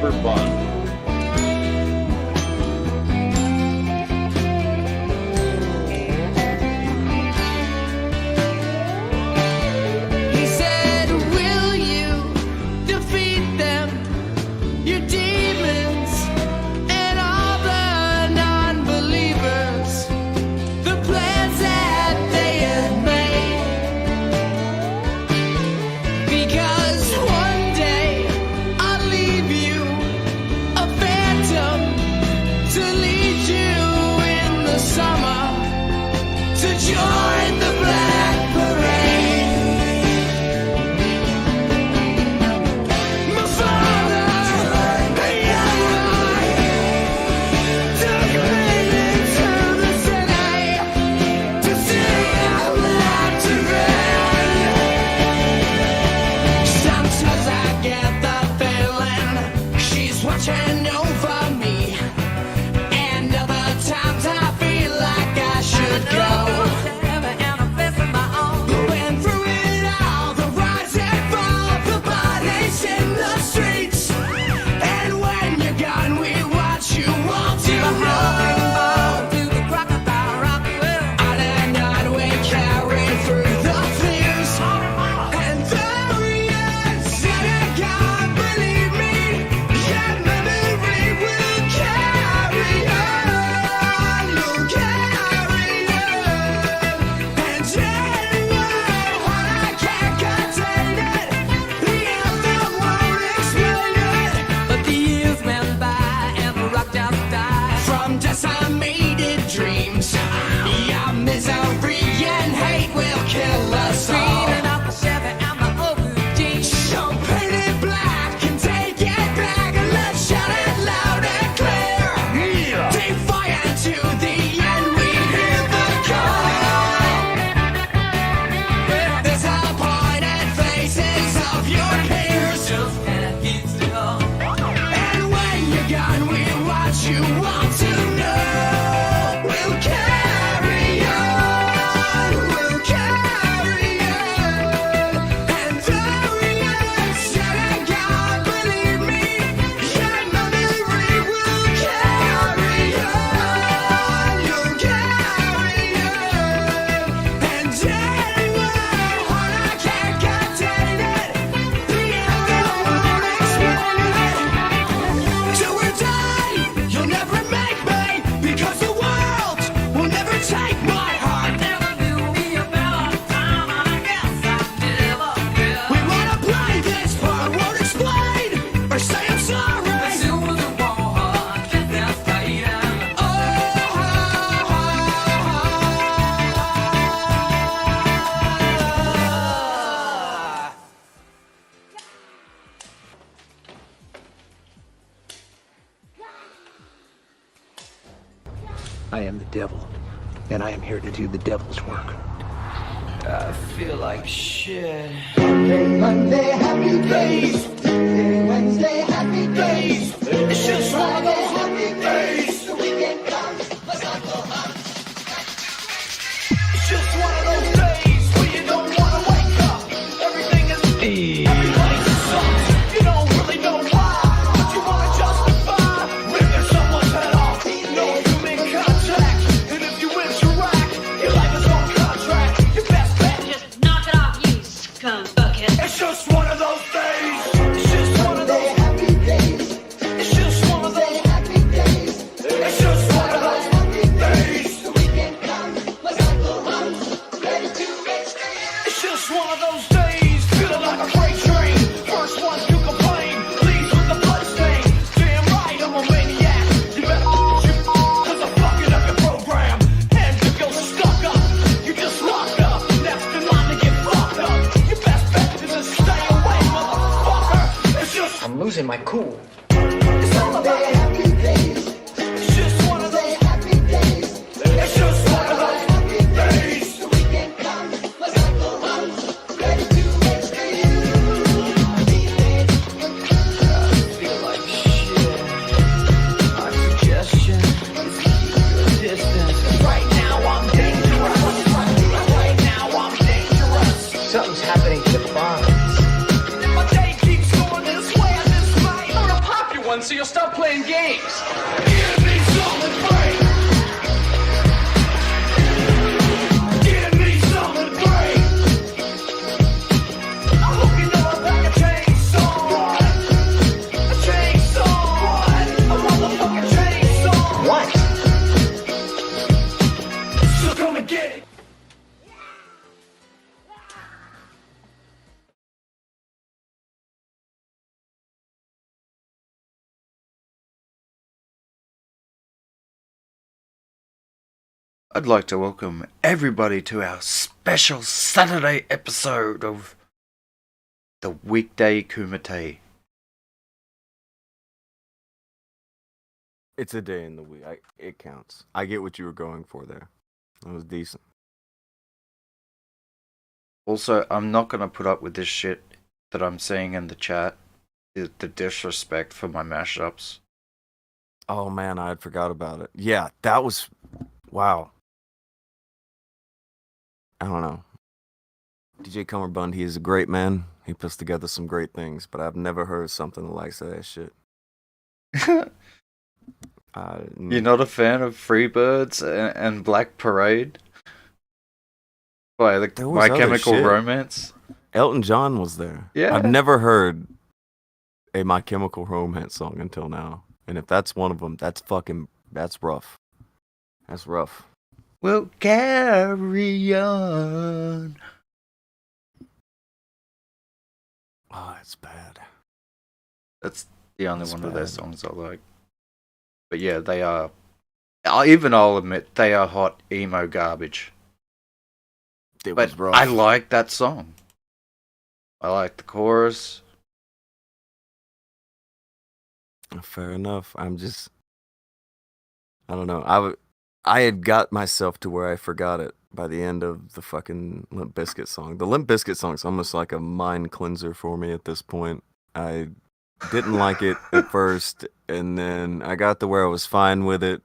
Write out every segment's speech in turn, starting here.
bumper fun. Join the Black Parade. My father and I took me into the city to see our life to end. Sometimes I get the feeling she's watching over me, and other times I feel like I should go. I am the devil, and I am here to do the devil's work. I feel like shit. Monday, happy days. Tuesday, Wednesday, happy days. It's just one of those happy days. The weekend comes, let's not go home. It's just one of those days where you don't want to wake up. Everything is everybody sucks. You don't really know why, but you want to justify ripping someone's head off. No human contact, and if you interact, your life is on contract. Your best bet, just knock it off, you scum bucket. it's just one of those days. It's just one of those. Happy days. It's just one of those. Happy days. It's just one of those days. The weekend comes, let's not go home. Ready to make stand. It's just one of those days, feeling like a freight train. First one to complain, leaves with the blood stain. Damn right, I'm a maniac. You better shoot, cause I'm fucking up your program. And if you're stuck up, you just locked up. Next in line to get fucked up. Your best bet is to stay away, motherfucker. It's just, I'm losing my cool. it's all about Happy days. It's just one of those, Happy days. it's just one of those days. The weekend comes, let's not go home. Ready to make stand. Feel like shit. My suggestion is keep your distance. Right now I'm dangerous. Right now I'm dangerous. Something's happening to the farm. My day keeps going this way and this way. I'm gonna pop you one so you'll stop playing games. Give me something great. Give me something great. I hope you know I'm like a chainsaw. A chainsaw. A motherfucking chainsaw. What? So come and get it. I'd like to welcome everybody to our special Saturday episode of the Weekday Kumite. It's a day in the week. It counts. I get what you were going for there. That was decent. Also, I'm not gonna put up with this shit that I'm seeing in the chat. The disrespect for my mashups. Oh man, I had forgot about it. Yeah, that was wow. I don't know. DJ Cummerbund, he is a great man. He puts together some great things, but I've never heard something like that shit. You're not a fan of Freebirds and Black Parade? By There was My other Chemical shit. Romance? Elton John was there. Yeah. I've never heard a My Chemical Romance song until now. And if that's one of them, that's rough. That's rough. We'll carry on. Oh, that's bad. That's the only That's one of their bad. songs I like. But yeah, they are. I'll admit they are hot emo garbage. It But was rough. I like that song. I like the chorus. Fair enough. I don't know. I had got myself to where I forgot it by the end of the fucking Limp Bizkit song. The Limp Bizkit song's almost like a mind cleanser for me at this point. I didn't like it at first, and then I got to where I was fine with it.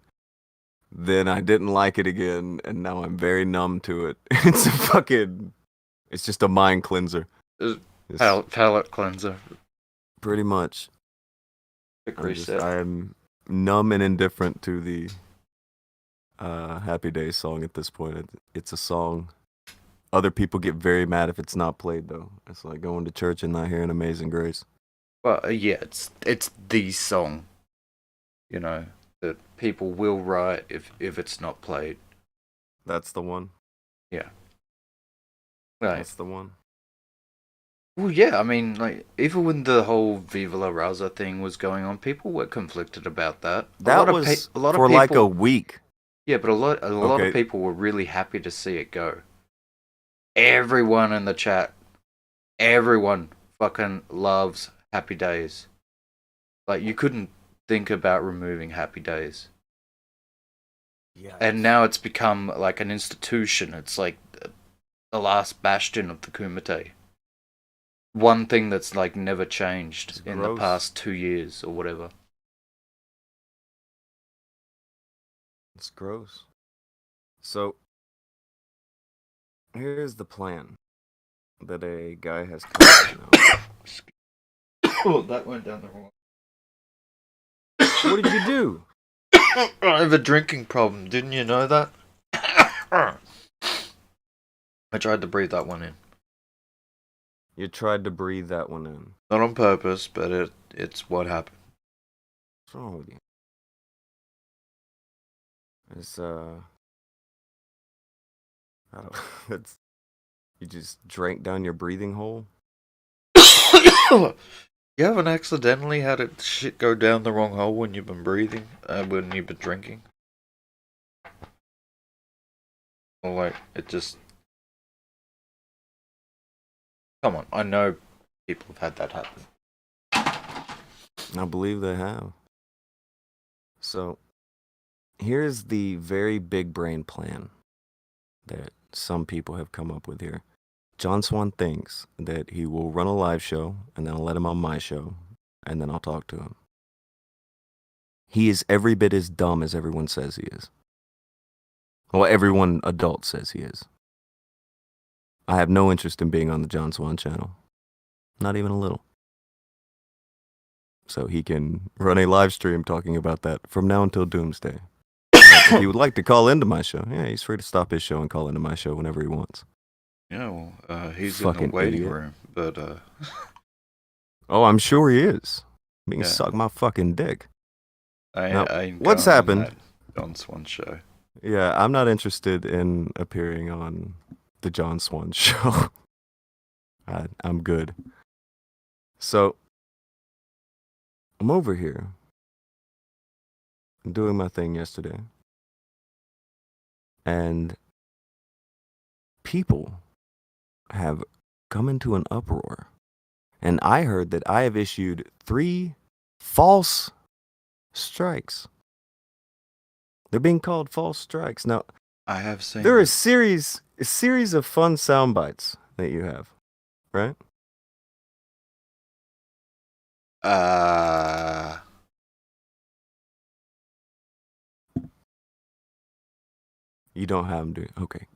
Then I didn't like it again, and now I'm very numb to it. It's just a mind cleanser. It's Palette cleanser. pretty much. Quick I reset. am numb and indifferent to the Happy Days song at this point. It's a song. Other people get very mad if it's not played, though. It's like going to church and not hearing Amazing Grace. Well, yeah, it's the song. You know, that people will write if it's not played. That's the one. Yeah. Right. That's the one. Well, yeah, I mean, like, even when the whole Viva La Raza thing was going on, people were conflicted about that. That was a lot of for people, like a week. Yeah, but a lot Okay. of people were really happy to see it go. Everyone in the chat, everyone fucking loves Happy Days. Like, you couldn't think about removing Happy Days. Yeah. And now it's become like an institution. It's like the last bastion of the Kumite. One thing that's like never changed It's in gross. the past 2 years or whatever. It's gross. So, here's the plan that a guy has come up with now. Oh, that went down the wrong. What did you do? I have a drinking problem. Didn't you know that? I tried to breathe that one in. You tried to breathe that one in. Not on purpose, but it's what happened. What's wrong with you? It's I don't. It's you just drank down your breathing hole. You haven't accidentally had it shit go down the wrong hole when you've been breathing? When you've been drinking? Or like, it just... Come on, I know people have had that happen. I believe they have. So, here's the very big brain plan that some people have come up with here. John Swan thinks that he will run a live show, and then I'll let him on my show, and then I'll talk to him. He is every bit as dumb as everyone says he is. Well, everyone adult says he is. I have no interest in being on the John Swan channel. Not even a little. so he can run a live stream talking about that from now until doomsday. If he would like to call into my show, yeah, he's free to stop his show and call into my show whenever he wants. Yeah, well, he's in Fucking the waiting idiot. room, but Oh, I'm sure he is. He can Yeah. suck my fucking dick. Now, I ain't what's going on happened? that John Swan show. Yeah, I'm not interested in appearing on the John Swan show. I'm good. So, I'm over here. I'm doing my thing yesterday. And people have come into an uproar. And I heard that I have issued 3 false strikes. They're being called false strikes. Now, I have seen. there are a it. series of fun sound bites that you have, right? You don't have them, do you? Okay.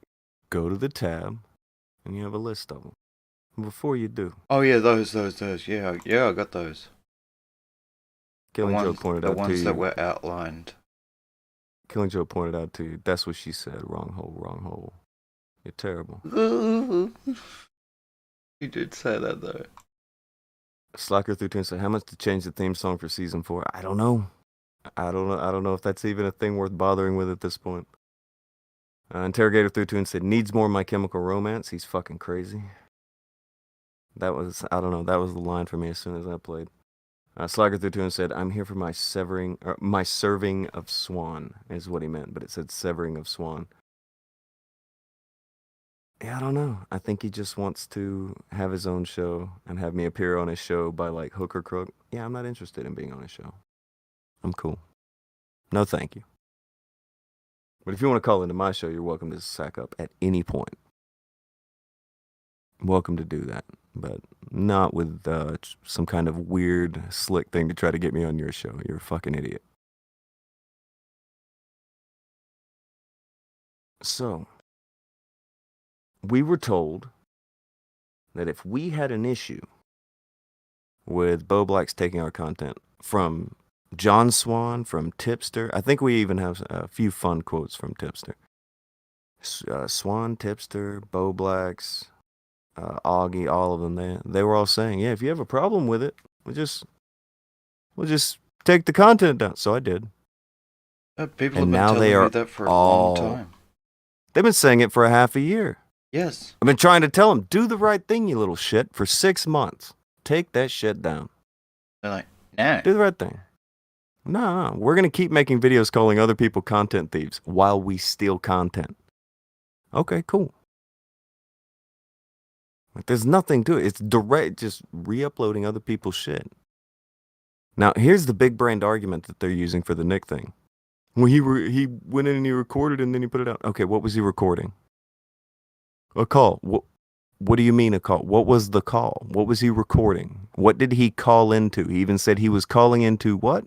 Go to the tab, and you have a list of them. Before you do, Oh yeah, those. Yeah, I got those. Killing Joke pointed the out to ones that you. were outlined. Killing Joke pointed out to you. That's what she said. Wrong hole, wrong hole. You're terrible. You did say that though. Slacker through 10 said, how much to change the theme song for season 4? I don't know. I don't know if that's even a thing worth bothering with at this point. Interrogator through 2 said, needs more My Chemical Romance. He's fucking crazy. That was, I don't know, that was the line for me as soon as I played. Slacker through 2 said, I'm here for my serving of Swan, is what he meant, but it said severing of Swan. Yeah, I don't know. I think he just wants to have his own show and have me appear on his show by like hook or crook. Yeah, I'm not interested in being on his show. I'm cool. No, thank you. But if you want to call into my show, you're welcome to sack up at any point. Welcome to do that, but not with some kind of weird, slick thing to try to get me on your show. You're a fucking idiot. So, we were told that if we had an issue with Bo Black's taking our content from John Swan, from Tipster, I think we even have a few fun quotes from Tipster. Swan, Tipster, Bo Blacks, Augie, all of them, they were all saying, yeah, if you have a problem with it, we'll just take the content down. So I did. People And have now been they telling me are that for a all- long time. They've been saying it for a half a year. Yes. I've been trying to tell them, do the right thing, you little shit, for 6 months. Take that shit down. They're like, no. Do the right thing. No, we're going to keep making videos calling other people content thieves while we steal content. Okay, cool. Like, there's nothing to it. It's direct, just re-uploading other people's shit. Now, here's the big brained argument that they're using for the Nick thing. Well, he went in and he recorded and then he put it out. Okay, what was he recording? A call. What do you mean a call? What was the call? What was he recording? What did he call into? He even said he was calling into what?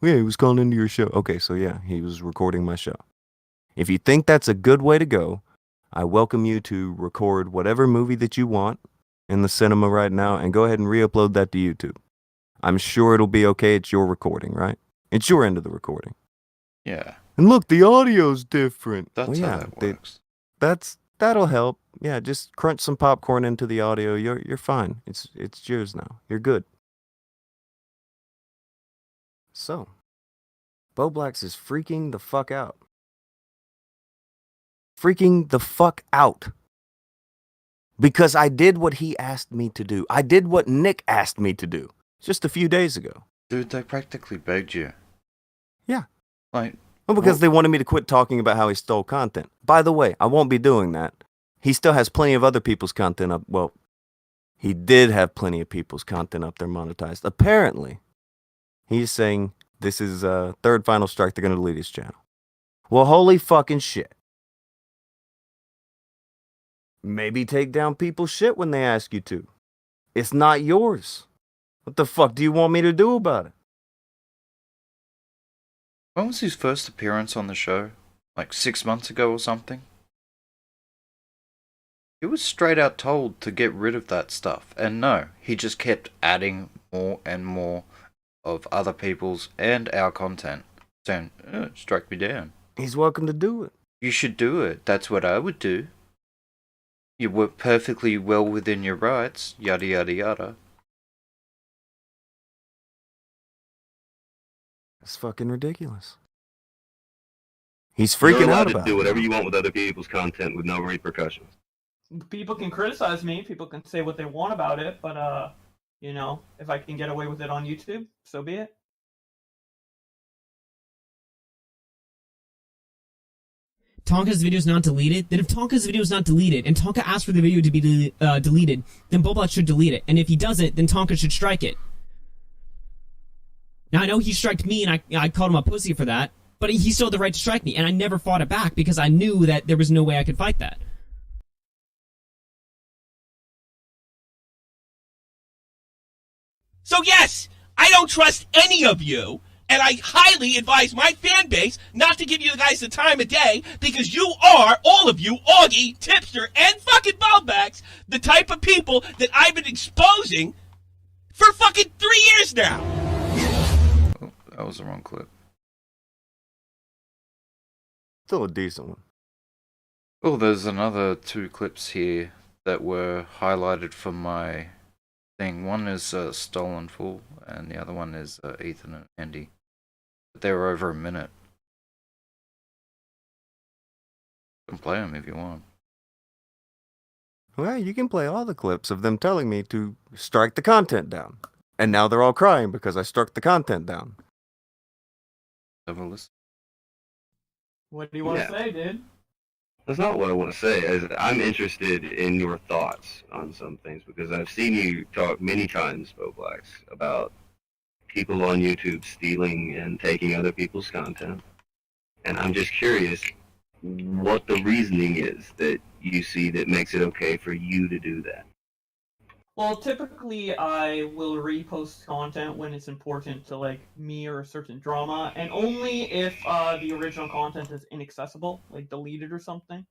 Yeah, he was calling into your show. Okay, so yeah, he was recording my show. If you think that's a good way to go, I welcome you to record whatever movie that you want in the cinema right now and go ahead and re-upload that to YouTube. I'm sure it'll be okay. It's your recording, right? It's your end of the recording. Yeah. And look, the audio's different. That's how that works. That'll help. Yeah, just crunch some popcorn into the audio. You're fine. It's yours now. You're good. So, Bo Blacks is freaking the fuck out. Freaking the fuck out. Because I did what he asked me to do. I did what Nick asked me to do just a few days ago. Dude, they practically begged you. Yeah. Like, Well, because they wanted me to quit talking about how he stole content. By the way, I won't be doing that. He still has plenty of other people's content up. Well, he did have plenty of people's content up there monetized. Apparently, he's saying this is third final strike. They're going to delete his channel. Well, holy fucking shit. Maybe take down people's shit when they ask you to. It's not yours. What the fuck do you want me to do about it? when was his first appearance on the show? Like 6 months ago or something? He was straight out told to get rid of that stuff. And no, he just kept adding more and more of other people's and our content, saying, strike me down. He's welcome to do it. You should do it. That's what I would do. You were perfectly well within your rights, yada yada yada. It's fucking ridiculous. He's You're freaking allowed out to about do it. whatever you want with other people's content with no repercussions. People can criticize me. People can say what they want about it, but you know, if I can get away with it on YouTube, so be it. Tonka's video is not deleted, then if Tonka's video is not deleted, and Tonka asks for the video to be deleted, then Bobot should delete it. And if he doesn't, then Tonka should strike it. Now, I know he striked me, and I called him a pussy for that, but he still had the right to strike me, and I never fought it back because I knew that there was no way I could fight that. So yes, I don't trust any of you, and I highly advise my fan base not to give you guys the time of day, because you are, all of you, Augie, Tipster, and fucking Bellbacks, the type of people that I've been exposing for fucking 3 years now. Oh, that was the wrong clip. Still a decent one. Oh, there's another 2 clips here that were highlighted for my thing. One is Stolen Full, and the other one is Ethan and Andy. But they were over a minute. You can play them if you want. Well, you can play all the clips of them telling me to strike the content down. And now they're all crying because I struck the content down. Have a listen. What do you want to Yeah. say, dude? That's not what I want to say. I'm interested in your thoughts on some things because I've seen you talk many times, Boblax, about people on YouTube stealing and taking other people's content. And I'm just curious what the reasoning is that you see that makes it okay for you to do that. Well, typically I will repost content when it's important to like me or a certain drama, and only if the original content is inaccessible, like deleted or something.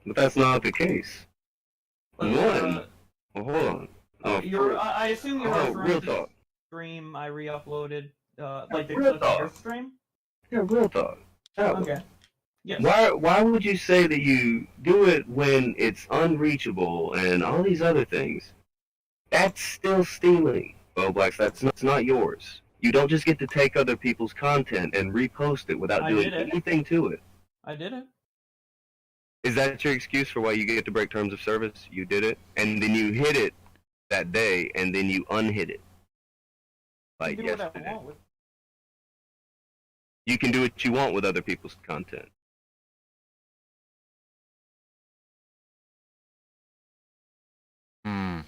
But that's not the case. But, One. Well, hold on. I assume you're real referring to the talk. stream I re-uploaded, like the Real clip of your talk. stream. Yeah, real talk. That one. Okay. Yes. Why would you say that you do it when it's unreachable and all these other things? That's still stealing, Boblax. That's not yours. You don't just get to take other people's content and repost it without I doing did it. anything to it. I did it. Is that your excuse for why you get to break terms of service? You did it, and then you hit it that day, and then you unhit it. Like do what I yesterday. want with. You can do what you want with other people's content. Hmm.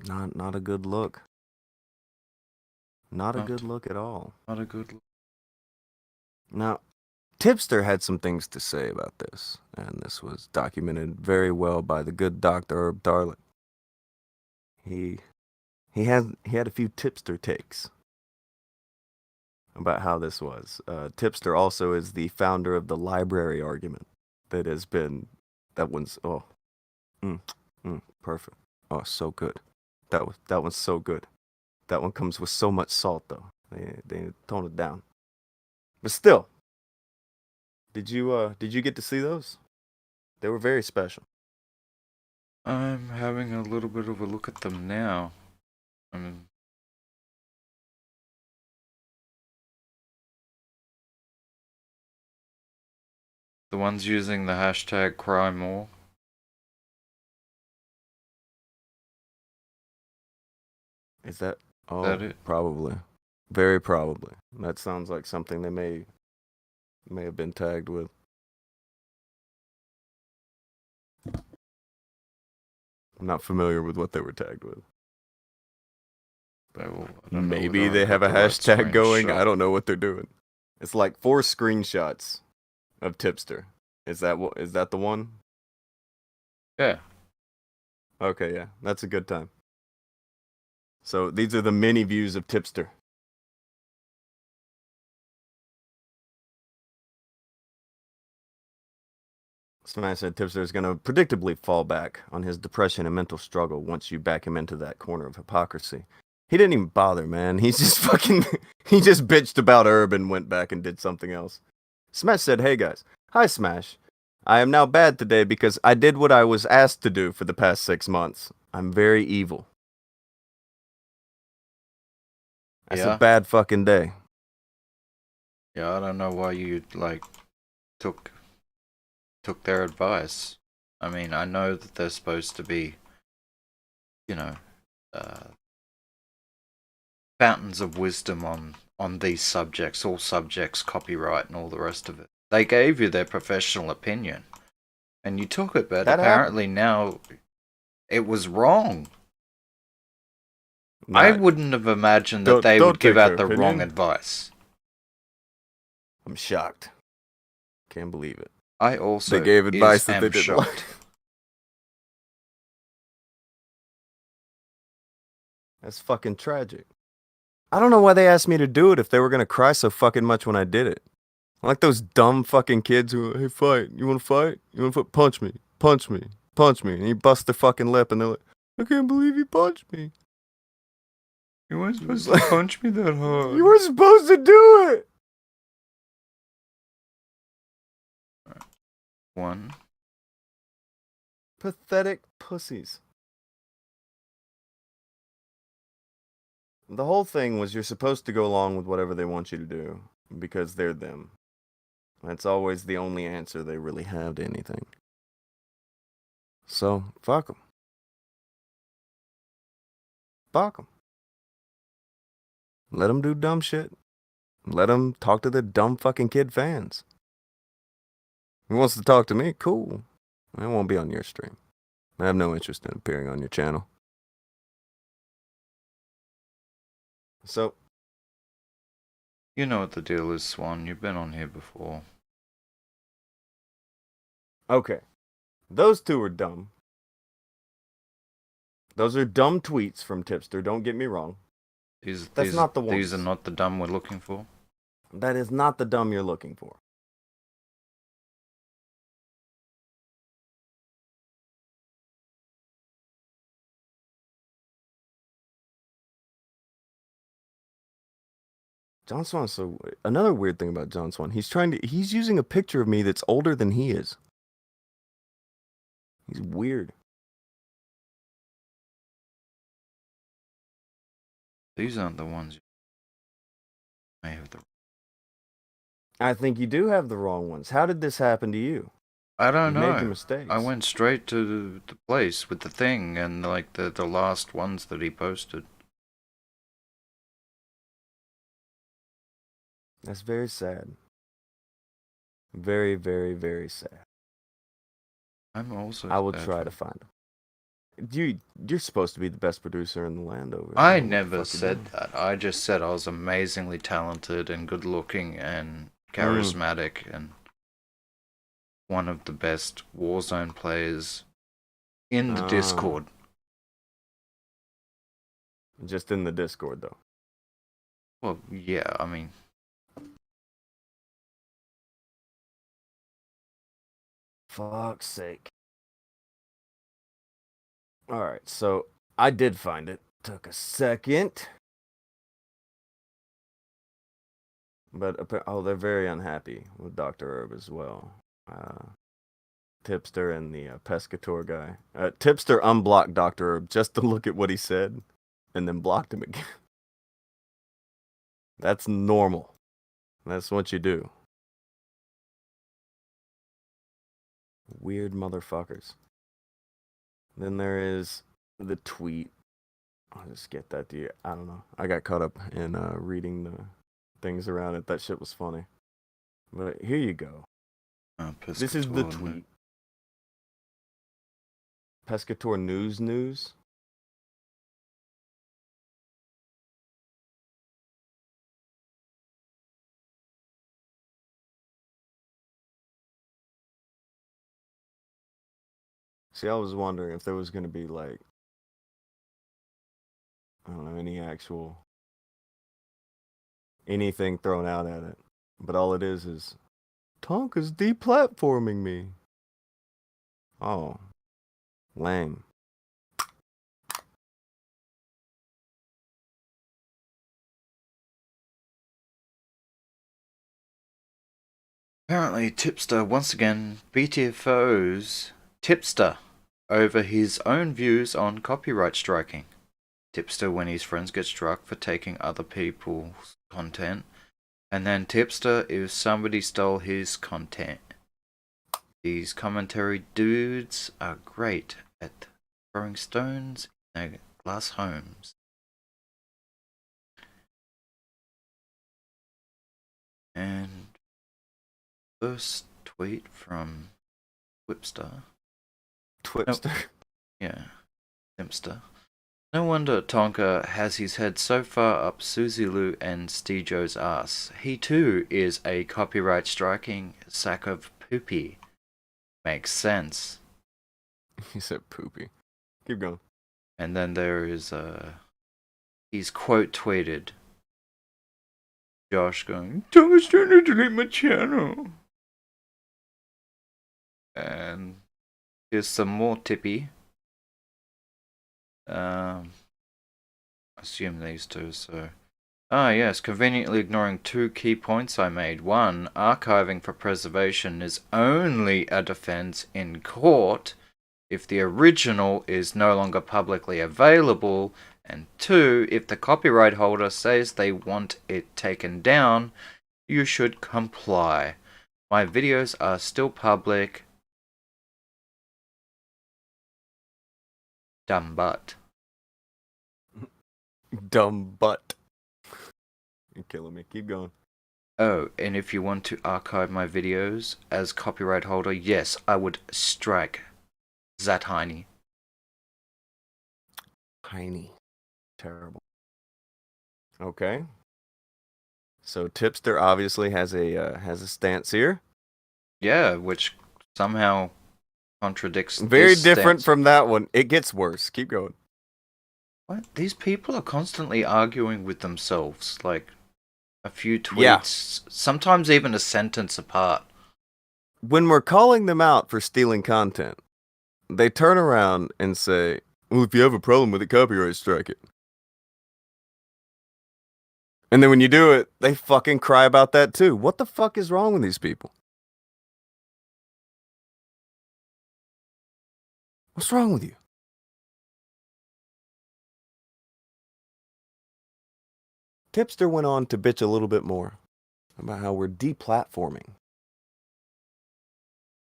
Not a good look. Not a Not- good look at all. Not a good look. Now, Tipster had some things to say about this, and this was documented very well by the good Dr. Herb Darling. He had a few Tipster takes about how this was. Tipster also is the founder of the library argument that one's perfect. Oh, so good. That one's so good. That one comes with so much salt though. They tone it down. But still, did you get to see those? They were very special. I'm having a little bit of a look at them now. The ones using the hashtag cry more. Is that that it? Probably. Very probably. That sounds like something they may have been tagged with. I'm not familiar with what they were tagged with. I don't know Maybe whether they I've have got a the right hashtag going. I screenshot. don't know what they're doing. It's like 4 screenshots of Tipster. Is that the one? Yeah. Okay, yeah. That's a good time. So these are the many views of Tipster. Smash said Tipster is going to predictably fall back on his depression and mental struggle once you back him into that corner of hypocrisy. He didn't even bother, man. He's just fucking... he just bitched about Herb and went back and did something else. Smash said, hey guys. Hi, Smash. I am now bad today because I did what I was asked to do for the past 6 months. I'm very evil. That's Yeah. a bad fucking day. Yeah, I don't know why you like took their advice. I mean, I know that they're supposed to be, you know, fountains of wisdom on these subjects, all subjects, copyright, and all the rest of it. They gave you their professional opinion, and you took it, but That apparently now it was wrong. Nah, I wouldn't have imagined that don't- they don't would give take out their the wrong opinion. advice. I'm shocked. Can't believe it. I also They gave advice that am they didn't shocked. like. That's fucking tragic. I don't know why they asked me to do it if they were gonna cry so fucking much when I did it. I like those dumb fucking kids who, hey, fight. You wanna fight? You wanna fight? Punch me. Punch me. Punch me. And you bust their fucking lip and they're like, I can't believe you punched me. You weren't supposed to punch me that hard. You were supposed to do it! One. Pathetic pussies. The whole thing was you're supposed to go along with whatever they want you to do because they're them. That's always the only answer they really have to anything. So, fuck them. Fuck them. Let them do dumb shit. Let them talk to their dumb fucking kid fans. He wants to talk to me, cool. I won't be on your stream. I have no interest in appearing on your channel. So, You know what the deal is, Swan. You've been on here before. okay. Those two are dumb. Those are dumb tweets from Tipster, don't get me wrong. That's not the These are ones. not the dumb we're looking for. That is not the dumb you're looking for. John Swan, so another weird thing about John Swan, he's using a picture of me that's older than he is. He's weird. These aren't the ones you may have the. I think you do have the wrong ones. How did this happen to you? I don't You know. made the mistakes. I went straight to the place with the thing and like the last ones that he posted. That's very sad. Very, very, very sad. I'm also. I will sad try for- to find him. You're supposed to be the best producer in the land over there. I What the never fuck you said doing? that. I just said I was amazingly talented and good looking and charismatic and one of the best Warzone players in the Ah. Discord. Just in the Discord, though. Well, yeah, I mean, Fuck's sake. Alright, so I did find it. Took a second. But, they're very unhappy with Dr. Herb as well. Tipster and the Pescator guy. Tipster unblocked Dr. Herb just to look at what he said, and then blocked him again. That's normal. That's what you do. Weird motherfuckers. Then there is the tweet. I'll just get that to you. I don't know. I got caught up in reading the things around it. That shit was funny. But here you go. This is the Piscator, tweet. Pescator News. See, I was wondering if there was going to be, like, I don't know, anything thrown out at it. But all it is Tonka's deplatforming me. Oh, lame. Apparently, Tipster once again BTFOs Tipster over his own views on copyright striking. Tipster when his friends get struck for taking other people's content, and then Tipster if somebody stole his content. These commentary dudes are great at throwing stones in their glass homes. And first tweet from Whipster. Twipster. Yeah, Timpster. No wonder Tonka has his head so far up Suzy Lou and Stejo's ass. He too is a copyright striking sack of poopy. Makes sense. He said poopy. Keep going. And then there is he's quote tweeted Josh going, Tonka's trying to delete my channel. And here's some more tippy. Assume these two, so. Ah, yes, conveniently ignoring two key points I made. One, archiving for preservation is only a defense in court if the original is no longer publicly available. And two, if the copyright holder says they want it taken down, you should comply. My videos are still public. Dumb butt. Dumb butt. You're killing me. Keep going. Oh, and if you want to archive my videos as copyright holder, yes, I would strike that Heine. Tiny. Terrible. Okay. So Tipster obviously has a stance here. Yeah, which somehow contradicts. Very this different stance. from that one. It gets worse. Keep going. What? These people are constantly arguing with themselves, like a few tweets, Yeah. sometimes even a sentence apart. When we're calling them out for stealing content, they turn around and say, well, if you have a problem with it, copyright strike it. And then when you do it, they fucking cry about that too. What the fuck is wrong with these people? What's wrong with you? Tipster went on to bitch a little bit more about how we're deplatforming.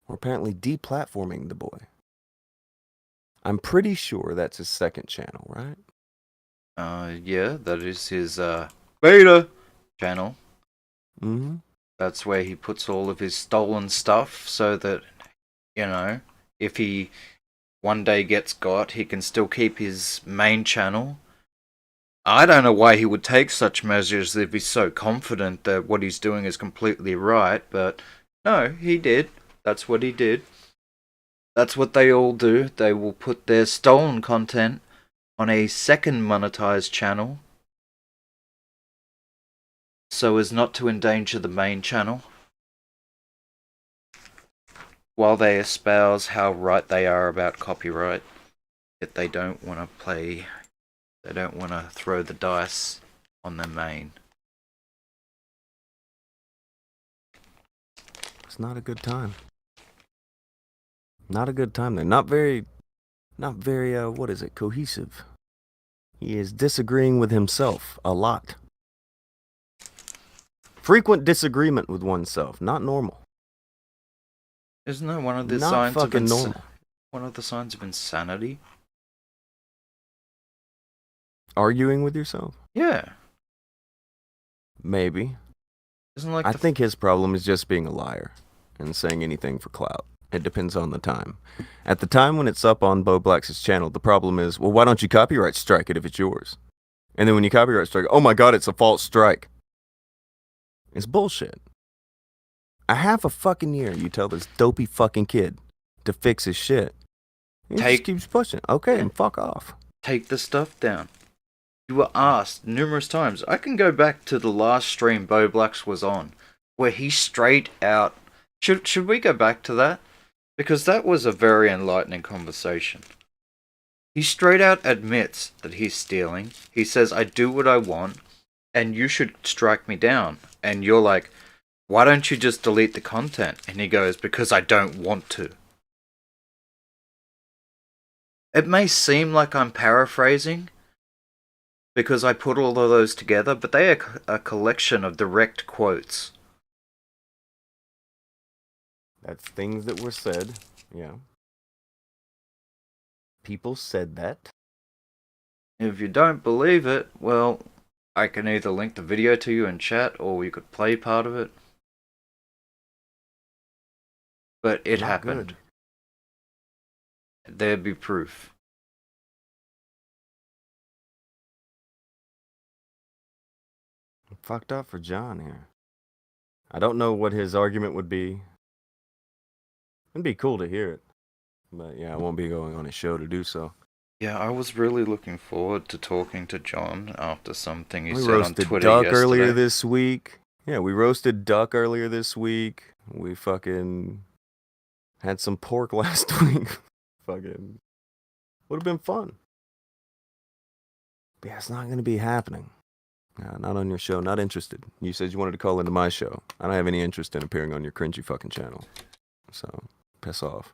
We're apparently deplatforming the boy. I'm pretty sure that's his second channel, right? Yeah, that is his beta channel. Mm-hmm. That's where he puts all of his stolen stuff so that, you know, if he one day gets got, he can still keep his main channel. I don't know why he would take such measures if he's so confident that what he's doing is completely right, but no, he did. That's what he did. That's what they all do. They will put their stolen content on a second monetized channel so as not to endanger the main channel, while they espouse how right they are about copyright, yet they don't want to throw the dice on their main. It's not a good time. Not a good time. They're not very, what is it, cohesive. He is disagreeing with himself a lot. Frequent disagreement with oneself, not normal. Isn't that one of the Not signs of fucking normal. one of the signs of insanity? Arguing with yourself? Yeah. Maybe. Isn't like I think his problem is just being a liar and saying anything for clout. It depends on the time. At the time when it's up on Bo Black's channel, the problem is, well, why don't you copyright strike it if it's yours? And then when you copyright strike it, oh my god, it's a false strike. It's bullshit. A half a fucking year you tell this dopey fucking kid to fix his shit. He just keeps pushing. Okay, and fuck off. Take the stuff down. You were asked numerous times. I can go back to the last stream Bo Blacks was on, where he straight out. Should we go back to that? Because that was a very enlightening conversation. He straight out admits that he's stealing. He says, I do what I want, and you should strike me down. And you're like, why don't you just delete the content? And he goes, because I don't want to. It may seem like I'm paraphrasing, because I put all of those together, but they are a collection of direct quotes. That's things that were said. Yeah. People said that. If you don't believe it, well, I can either link the video to you in chat, or we could play part of it. But it Not happened. There'd be proof. Fucked up for John here. I don't know what his argument would be. It'd be cool to hear it. But yeah, I won't be going on his show to do so. Yeah, I was really looking forward to talking to John after something he We said on roasted Twitter duck yesterday. earlier this week. Yeah, we roasted duck earlier this week. We fucking had some pork last week. Fucking would have been fun. But yeah, it's not going to be happening. Not on your show. Not interested. You said you wanted to call into my show. I don't have any interest in appearing on your cringy fucking channel. So, piss off.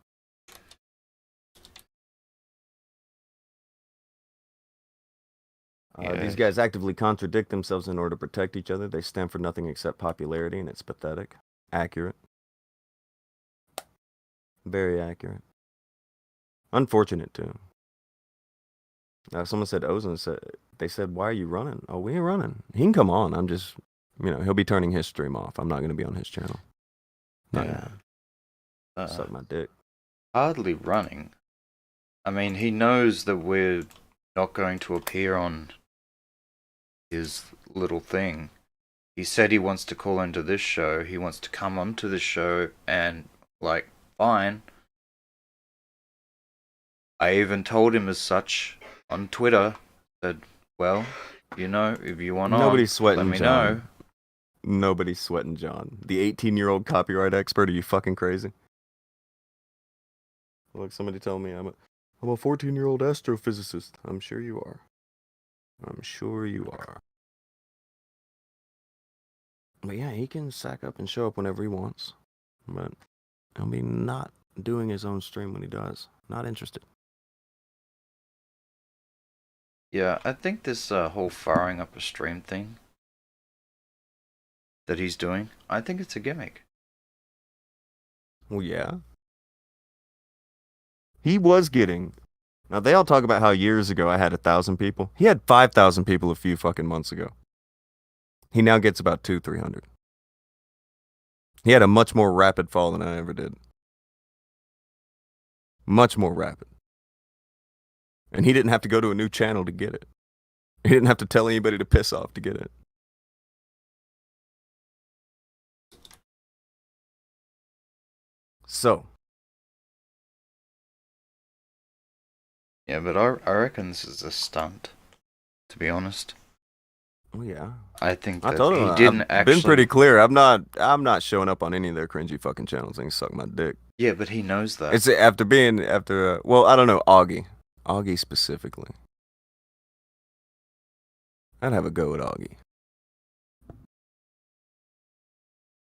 These guys actively contradict themselves in order to protect each other. They stand for nothing except popularity, and it's pathetic. Accurate. Very accurate. Unfortunate, too. Someone said, Ozone said, they said, why are you running? Oh, we ain't running. He can come on. I'm just, he'll be turning his stream off. I'm not going to be on his channel. Yeah. Suck my dick. Hardly running. I mean, he knows that we're not going to appear on his little thing. He said he wants to call into this show. He wants to come onto this show, and, fine. I even told him as such on Twitter that, well, if you want Nobody's on, sweating let me John. know. Nobody's sweating John. The 18-year-old copyright expert, are you fucking crazy? Look, somebody told me I'm a 14-year-old astrophysicist. I'm sure you are. I'm sure you are. But yeah, he can sack up and show up whenever he wants. But he'll be not doing his own stream when he does. Not interested. Yeah, I think this whole firing up a stream thing that he's doing, I think it's a gimmick. Well, yeah. He was getting... Now, they all talk about how years ago I had 1,000 people. He had 5,000 people a few fucking months ago. He now gets about 200-300. He had a much more rapid fall than I ever did. Much more rapid. And he didn't have to go to a new channel to get it. He didn't have to tell anybody to piss off to get it. So. Yeah, but I reckon this is a stunt, to be honest. Oh yeah. I think I that told him, he didn't I've actually... been pretty clear. I'm not showing up on any of their cringy fucking channels and suck my dick. Yeah, but he knows that. It's after well, I don't know, Augie specifically. I'd have a go at Augie.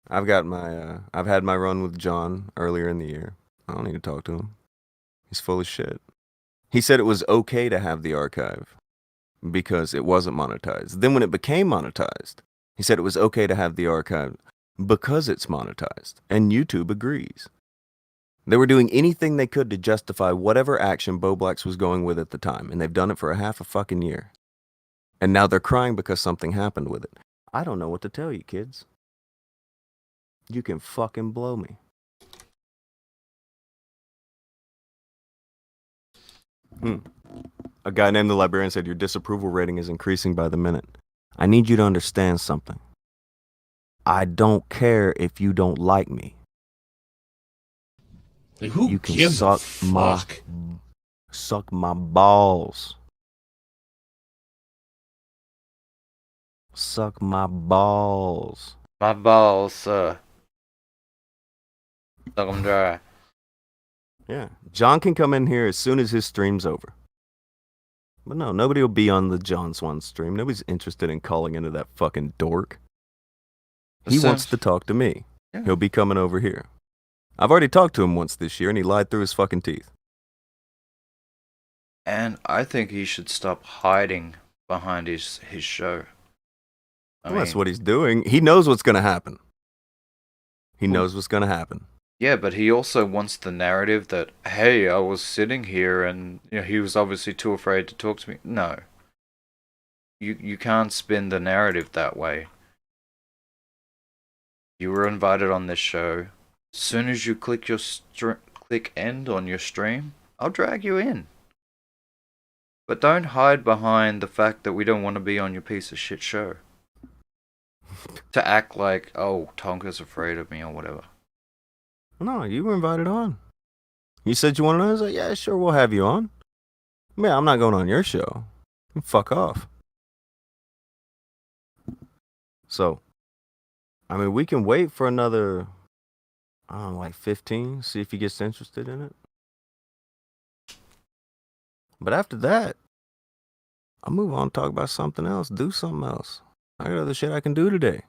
I've had my run with John earlier in the year. I don't need to talk to him. He's full of shit. He said it was okay to have the archive because it wasn't monetized. Then when it became monetized, he said it was okay to have the archive because it's monetized. And YouTube agrees. They were doing anything they could to justify whatever action Boblax was going with at the time, and they've done it for a half a fucking year. And now they're crying because something happened with it. I don't know what to tell you, kids. You can fucking blow me. A guy named the Librarian said your disapproval rating is increasing by the minute. I need you to understand something. I don't care if you don't like me. Like, who You can gives a suck my balls. Suck my balls. My balls, Suck 'em dry. Yeah, John can come in here as soon as his stream's over. But no, nobody will be on the John Swan stream. Nobody's interested in calling into that fucking dork. He wants to talk to me. Yeah. He'll be coming over here. I've already talked to him once this year, and he lied through his fucking teeth. And I think he should stop hiding behind his show. Well, that's what he's doing. He knows what's going to happen. He knows what's going to happen. Yeah, but he also wants the narrative that, hey, I was sitting here and he was obviously too afraid to talk to me. No. You can't spin the narrative that way. You were invited on this show. As soon as you click click end on your stream, I'll drag you in. But don't hide behind the fact that we don't want to be on your piece of shit show. To act like, oh, Tonka's afraid of me or whatever. No, you were invited on. You said you wanted on? I was like, yeah, sure, we'll have you on. Man, I'm not going on your show. Fuck off. So, I mean, we can wait for another, I don't know, like 15, see if he gets interested in it. But after that, I'll move on, talk about something else, do something else. I got other shit I can do today.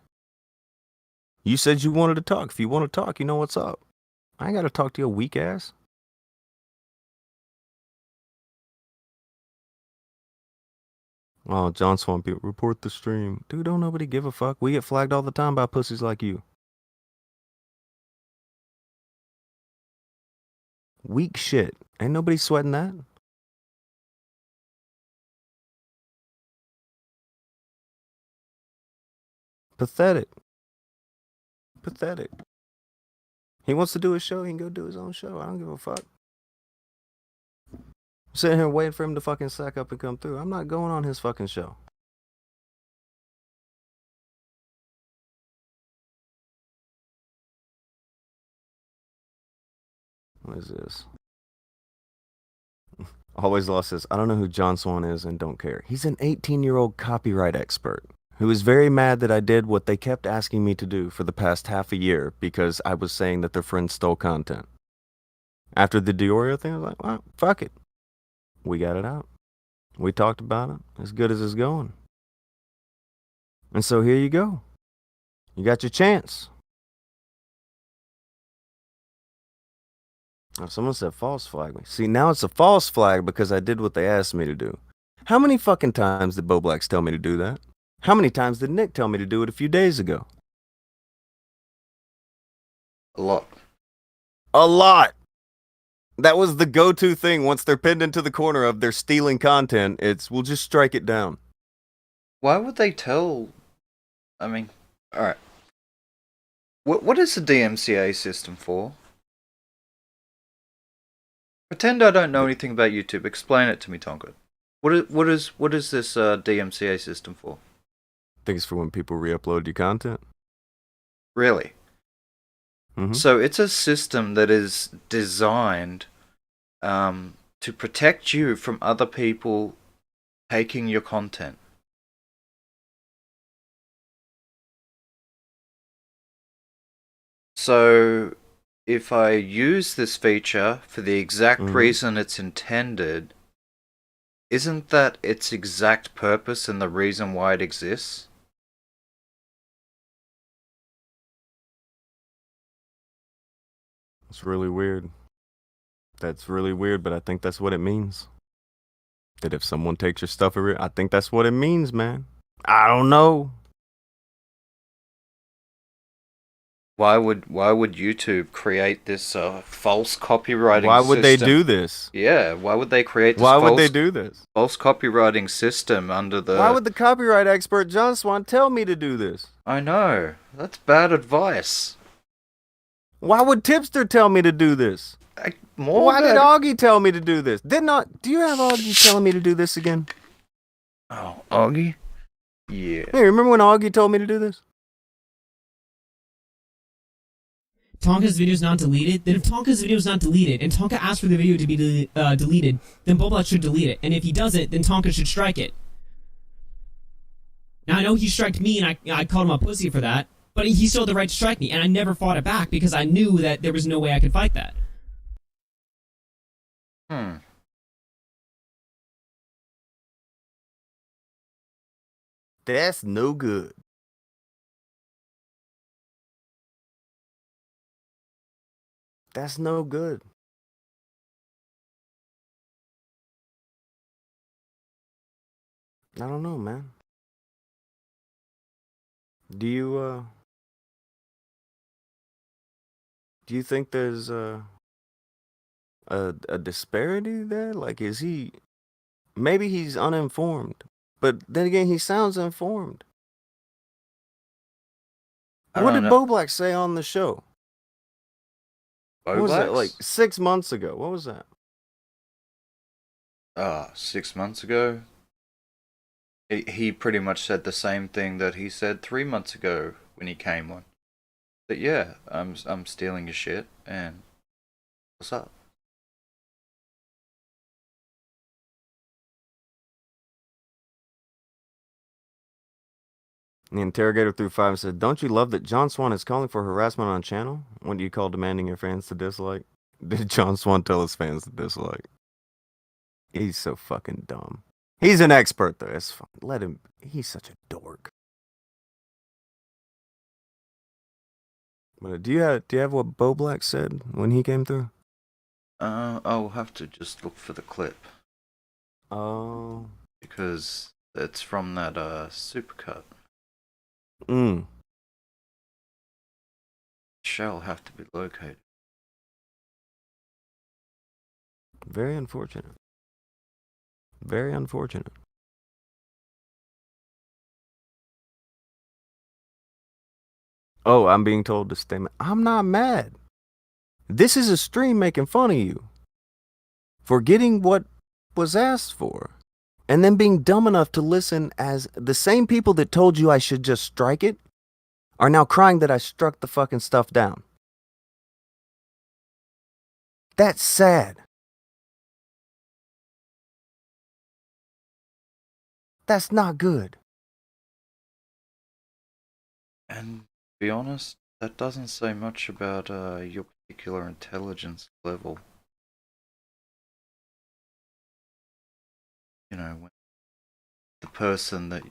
You said you wanted to talk. If you want to talk, you know what's up. I ain't got to talk to your weak ass. Oh, John Swan, people report the stream. Dude, don't nobody give a fuck. We get flagged all the time by pussies like you. Weak shit. Ain't nobody sweating that. Pathetic. Pathetic. He wants to do his show, he can go do his own show. I don't give a fuck. I'm sitting here waiting for him to fucking sack up and come through. I'm not going on his fucking show. What is this? Always Lost says, I don't know who John Swan is and don't care. He's an 18-year-old copyright expert who is very mad that I did what they kept asking me to do for the past half a year because I was saying that their friends stole content. After the Diorio thing, I was like, well, fuck it. We got it out. We talked about it. As good as it's going. And so here you go. You got your chance. Oh, someone said false flag me. See, now it's a false flag because I did what they asked me to do. How many fucking times did Bo Blacks tell me to do that? How many times did Nick tell me to do it a few days ago? A lot. A lot. That was the go-to thing once they're pinned into the corner of they're stealing content. It's, we'll just strike it down. Why would they tell... I mean, alright. What is the DMCA system for? Pretend I don't know anything about YouTube. Explain it to me, Tonka. What is this DMCA system for? I think it's for when people re-upload your content. Really? Mm-hmm. So it's a system that is designed to protect you from other people taking your content. So if I use this feature for the exact reason it's intended, isn't that its exact purpose and the reason why it exists? It's really weird. That's really weird, but I think that's what it means. That if someone takes your stuff, I think that's what it means, man. I don't know. Why would YouTube create this false copywriting system? Why would they do this? Yeah, why would they create this would they do this? False copywriting system under the... Why would the copyright expert John Swan tell me to do this? I know. That's bad advice. Why would Tipster tell me to do this? Why did Augie tell me to do this? Do you have Augie telling me to do this again? Oh, Augie? Yeah. Hey, remember when Augie told me to do this? Tonka's video is not deleted, then if Tonka's video is not deleted, and Tonka asks for the video to be deleted, then Bobot should delete it. And if he does it, then Tonka should strike it. Now, I know he striked me, and I called him a pussy for that, but he still had the right to strike me, and I never fought it back because I knew that there was no way I could fight that. That's no good. That's no good. I don't know, man. Do you think there's a disparity there? Like, is he? Maybe he's uninformed, but then again, he sounds informed. I What don't did know. Bo Black say on the show? Bo What was that? Like Blacks? 6 months ago. What was that? 6 months ago. He pretty much said the same thing that he said 3 months ago when he came on. That yeah, I'm stealing your shit and what's up? The interrogator threw 5 and said, "Don't you love that John Swan is calling for harassment on channel? What do you call demanding your fans to dislike?" Did John Swan tell his fans to dislike? He's so fucking dumb. He's an expert though. It's fine. Let him. He's such a dork. But do you have what Bo Black said when he came through? I'll have to just look for the clip Oh. because it's from that supercut. Shall have to be located. Very unfortunate. Very unfortunate. Oh, I'm being told to stay mad. I'm not mad. This is a stream making fun of you for getting what was asked for and then being dumb enough to listen as the same people that told you I should just strike it are now crying that I struck the fucking stuff down. That's sad. That's not good. And to be honest, that doesn't say much about your particular intelligence level. You know, when the person that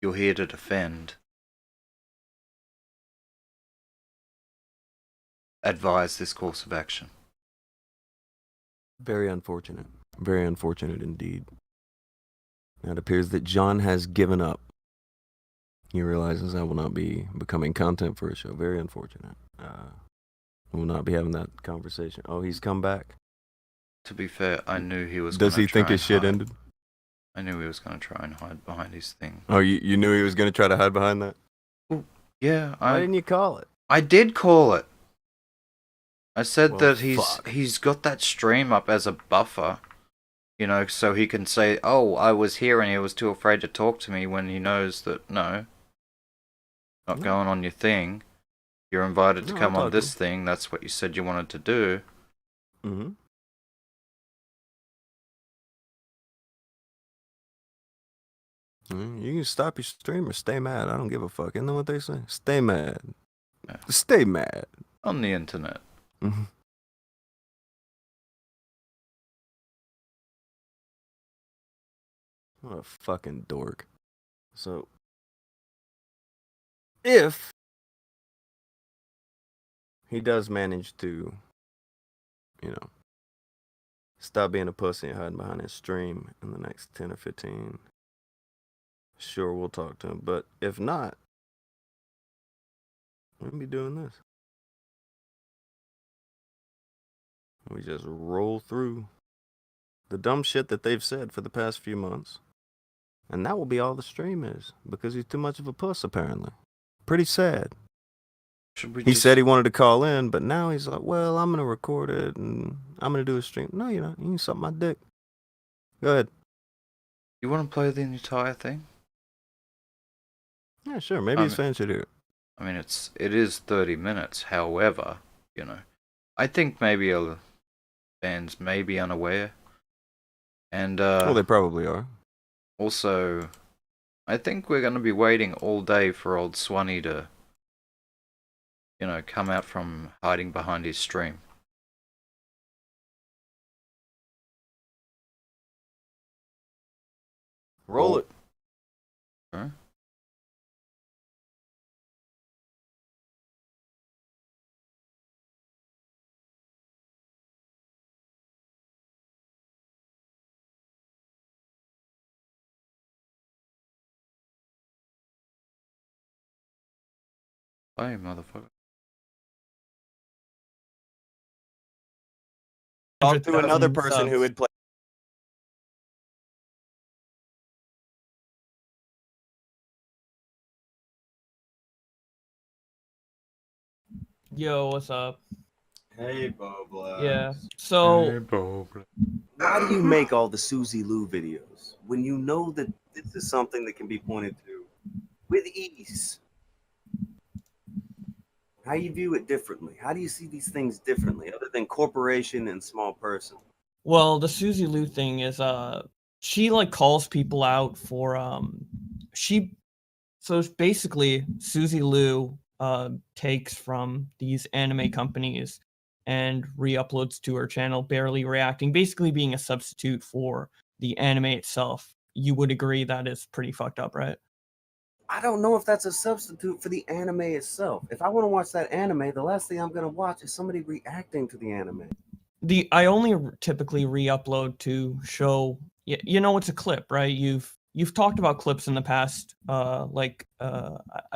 you're here to defend advise this course of action. Very unfortunate. Very unfortunate indeed. Now it appears that John has given up. He realizes I will not be becoming content for his show. Very unfortunate. We'll not be having that conversation. Oh, he's come back. To be fair, I knew he was. Does he think his shit hide. ended? I knew he was going to try and hide behind his thing. Oh, you knew he was going to try to hide behind that? Well, yeah, Why didn't you call it? I did call it. I said Well, that fuck. he's got that stream up as a buffer, you know, so he can say, "Oh, I was here," and he was too afraid to talk to me when he knows that no, not No. going on your thing. You're invited to No, come I'll on talk to this him. thing. That's what you said you wanted to do. Mm-hmm. You can stop your stream or stay mad. I don't give a fuck. Isn't that what they say? Stay mad. Yeah. Stay mad. On the internet. Mhm. What a fucking dork. So, if he does manage to, stop being a pussy and hiding behind his stream in the next 10 or 15, sure, we'll talk to him. But if not, we'll be doing this. We just roll through the dumb shit that they've said for the past few months. And that will be all the stream is, because he's too much of a puss, apparently. Pretty sad. He said he wanted to call in, but now he's like, well, I'm going to record it and I'm going to do a stream. No, you're not. You can suck my dick. Go ahead. You want to play the entire thing? Yeah, sure. Maybe his fans should hear it. I mean, it is 30 minutes. However, you know, I think maybe fans may be unaware. And Well, they probably are. also, I think we're going to be waiting all day for old Swanee to, you know, come out from hiding behind his stream. Roll it. Huh? Hey, motherfucker. Talk to another 100,000 person who subs. had played. Yo, what's up? Hey, Bobla. Yeah. So Why do you make all the Susie Lou videos when you know that this is something that can be pointed to with ease? How you view it differently? How do you see these things differently, other than corporation and small person? well, the Susie Lou thing is she like calls people out for so it's basically Susie Lou takes from these anime companies and re-uploads to her channel, barely reacting, basically being a substitute for the anime itself. You would agree that is pretty fucked up, right? I don't know if that's a substitute for the anime itself. If I want to watch that anime, the last thing I'm going to watch is somebody reacting to the anime. I only typically re-upload to show you know it's a clip, right? You've talked about clips in the past. I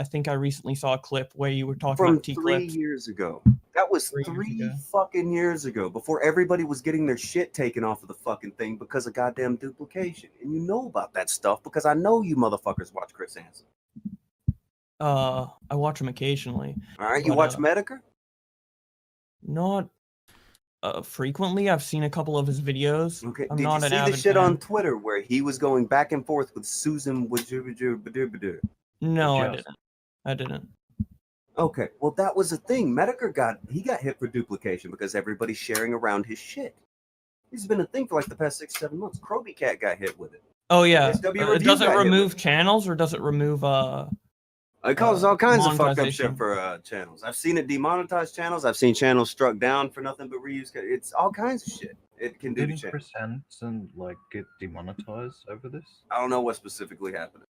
think I recently saw a clip where you were talking From about T 3 clips. years ago. That was 3 years three ago. fucking years ago, before everybody was getting their shit taken off of the fucking thing because of goddamn duplication. And you know about that stuff because I know you motherfuckers watch Chris Hansen. I watch him occasionally. All right, you but, watch Medicare? Not frequently. I've seen a couple of his videos. Okay. I'm Did not you an see the avid shit fan. on Twitter where he was going back and forth with Susan Wajubajubajubajub? No, I Just. didn't. I didn't. Okay, well that was the thing. Medicare got hit for duplication because everybody's sharing around his shit. This has been a thing for like the past 6-7 months. Kroby Cat got hit with it. Oh yeah. SW Review Does it got hit with remove it. channels or does it remove It causes all kinds of fucked up monetization? shit for channels. I've seen it demonetize channels. I've seen channels struck down for nothing but reuse. It's all kinds of shit it can do to Didn't channels. Chris Hansen like get demonetized over this? I don't know what specifically happened.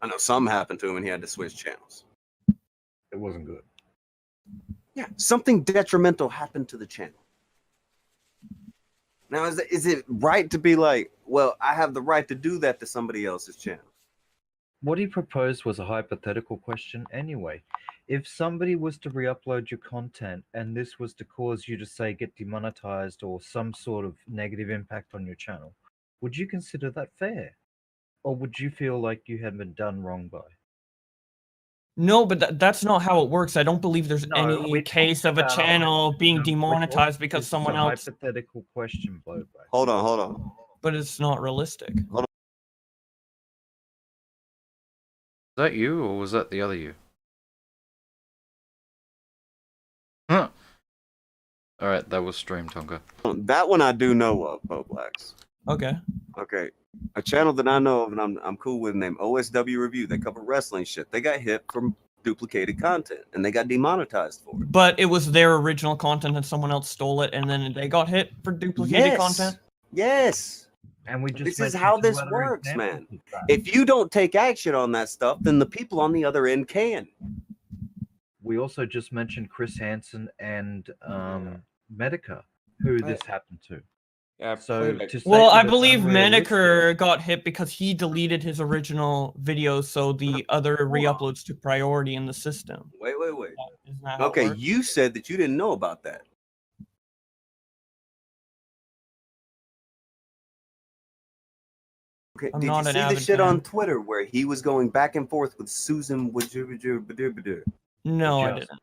I know something happened to him and he had to switch channels. It wasn't good. Yeah, something detrimental happened to the channel. Now, is it right to be like, well, I have the right to do that to somebody else's channel? What he proposed was a hypothetical question anyway. If somebody was to re-upload your content and this was to cause you to say get demonetized or some sort of negative impact on your channel, would you consider that fair? Or would you feel like you had been done wrong by? No, but that's not how it works. I don't believe there's No, any we're case of a talking about- channel being No, we're demonetized talking- because this is someone a else. hypothetical question, Blowback. Hold on. But it's not realistic. Is that you or was that the other you? Huh. Alright, that was Stream Tonka. That one I do know of, Boblax. Okay. Okay. A channel that I know of and I'm cool with named OSW Review. They cover wrestling shit. They got hit from duplicated content and they got demonetized for it. But it was their original content and someone else stole it and then they got hit for duplicated content? Yes. And we just This is mentioned how two this other works, examples man. of that. If you don't take action on that stuff, then the people on the other end can. We also just mentioned Chris Hansen and Medica, who this happened to. Yeah, So to say Well, I that it's believe unrealistic- Manicure got hit because he deleted his original videos, so the other re-uploads took priority in the system. Wait. Isn't that how it Okay, works? you said that you didn't know about that. Okay, I'm did not you an see the avid shit fan. on Twitter where he was going back and forth with Susan Wajubajubajubajub? No, I Just- didn't.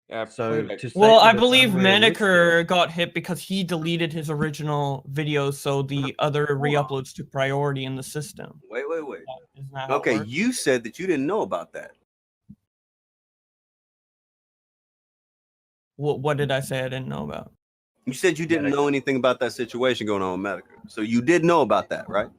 Yeah, So playback. to say Well, that I it's believe unrealistic- Manicure got hit because he deleted his original videos, so the other re-uploads took priority in the system. Wait. Isn't that how it Okay, works? you said that you didn't know about that. What did I say I didn't know about? You said you didn't know anything about that situation going on with Medica. So you did know about that, right?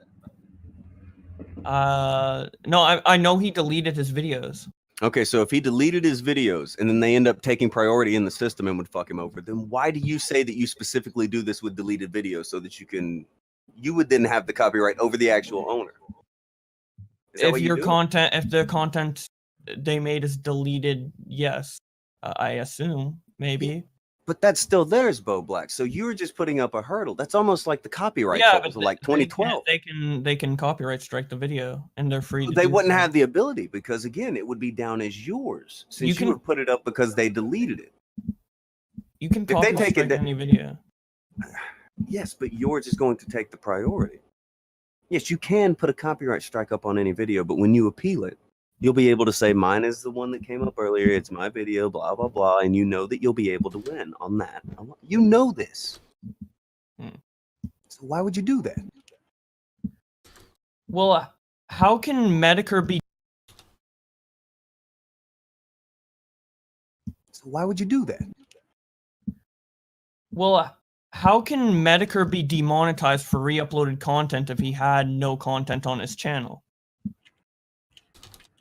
No, I know he deleted his videos. Okay, so if he deleted his videos and then they end up taking priority in the system and would fuck him over, then why do you say that you specifically do this with deleted videos so that you would then have the copyright over the actual owner? Is that If what you your do? content, if the content they made is deleted, yes, I assume maybe. But that's still theirs, Bo Black. So you were just putting up a hurdle. That's almost like the copyright Yeah, trolls but of like 2012. they can copyright strike the video, and they're free to. They do wouldn't so. have the ability because again, it would be down as yours since you, can- would put it up because they deleted it. You can If they copyright take it strike any video. Yes, but yours is going to take the priority. Yes, you can put a copyright strike up on any video, but when you appeal it, you'll be able to say mine is the one that came up earlier. It's my video, blah blah blah, and you know that you'll be able to win on that. You know this. So why would you do that? Well, how can Medicare be? So why would you do that? Well, how can Medicare be demonetized for re-uploaded content if he had no content on his channel?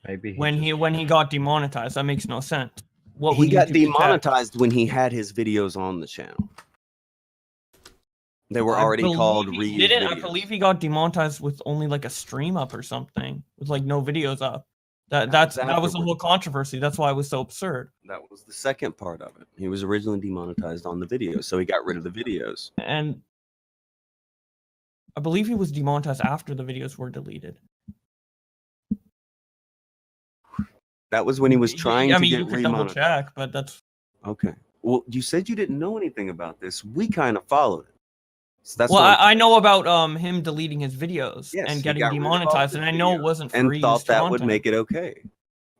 Maybe when he got demonetized, that makes no sense. What He would got YouTube detect? demonetized when he had his videos on the channel. They were I already believe called he reused didn't. I videos. believe he got demonetized with only like a stream up or something, with like no videos up. That was the afterwards. whole controversy. That's why it was so absurd. That was the second part of it. He was originally demonetized on the videos, so he got rid of the videos. And I believe he was demonetized after the videos were deleted. That was when he was trying to you get could double remonetized. check, but that's Okay. Well, you said you didn't know anything about this. We kind of followed it. So that's well. why I know about him deleting his videos Yes, and he getting got rid of all demonetized, his and I know it videos wasn't for and reused thought that would content. make it okay.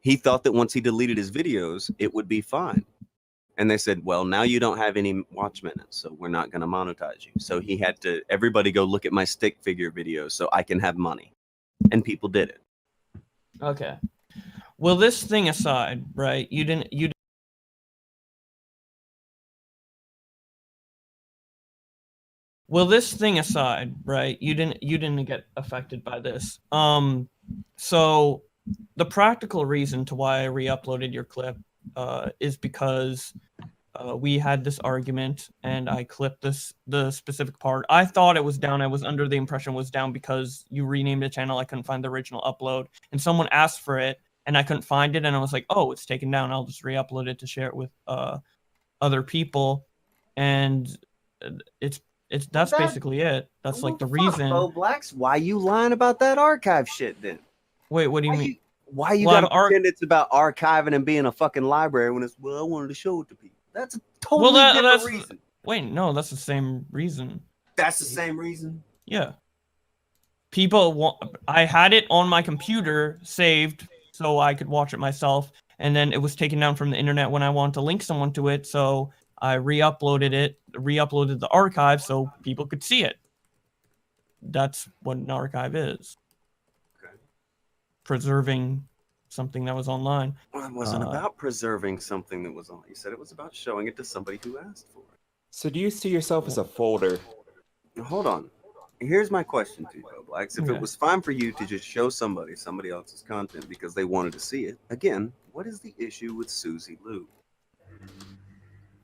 He thought that once he deleted his videos, it would be fine. And they said, well, now you don't have any watch minutes, so we're not going to monetize you. So he had to, everybody go look at my stick figure videos so I can have money. And people did it. Okay. Well, this thing aside, right? Well, this thing aside, right? You didn't get affected by this. So the practical reason to why I re-uploaded your clip is because we had this argument and I clipped the specific part. I thought it was down. I was under the impression it was down because you renamed the channel. I couldn't find the original upload, and someone asked for it, and I couldn't find it, and I was like, oh, it's taken down. I'll just re-upload it to share it with other people, and that's basically it. That's like the reason. Bo Blacks, why you lying about that archive shit then? Wait, what do you mean? Why you Well, gotta pretend it's about archiving and being a fucking library when it's, well, I wanted to show it to people. That's a totally different that's reason. Wait, no, that's the same reason. That's the same reason? Yeah. People want. I had it on my computer saved so I could watch it myself, and then it was taken down from the internet when I wanted to link someone to it. So I re-uploaded the archive so people could see it. That's what an archive is. Okay. Preserving something that was online. Well, it wasn't about preserving something that was on. You said it was about showing it to somebody who asked for it. So do you see yourself as a folder? Now, hold on. Here's my question to you, Bo Blacks. If Okay. it was fine for you to just show somebody else's content because they wanted to see it, again, what is the issue with Susie Lou?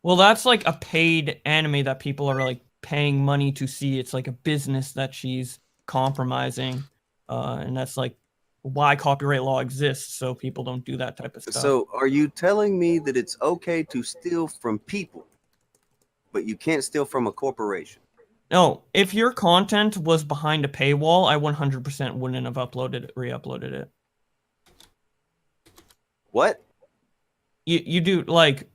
Well, that's like a paid anime that people are like paying money to see. It's like a business that she's compromising, and that's like why copyright law exists, so people don't do that type of stuff. So, are you telling me that it's okay to steal from people, but you can't steal from a corporation? No, if your content was behind a paywall, I 100% wouldn't have re-uploaded it. What? You do like,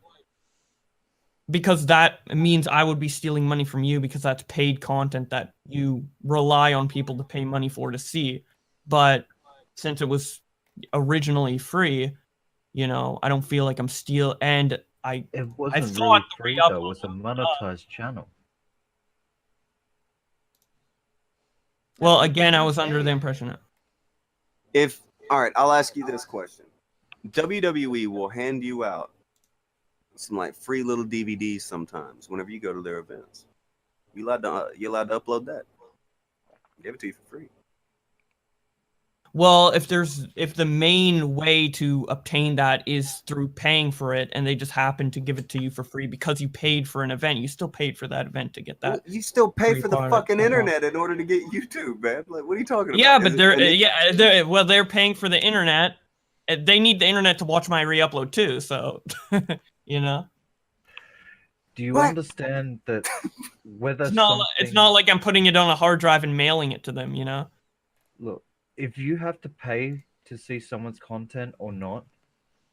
because that means I would be stealing money from you because that's paid content that you rely on people to pay money for to see. But since it was originally free, I don't feel like I'm stealing. And It wasn't thought really free though. It was a monetized channel. Well, again, I was under the impression. All right, I'll ask you this question. WWE will hand you out some like free little DVDs sometimes whenever you go to their events. You allowed to upload that? Give it to you for free. Well, if the main way to obtain that is through paying for it, and they just happen to give it to you for free because you paid for an event, you still paid for that event to get that. Well, you still pay free for the part of it fucking as well. internet in order to get YouTube, man. Like, what are you talking Yeah, about? but they're paying for the internet. They need the internet to watch my re-upload too, so you know. Do you What? understand that whether It's not like I'm putting it on a hard drive and mailing it to them, you know. Look, if you have to pay to see someone's content or not,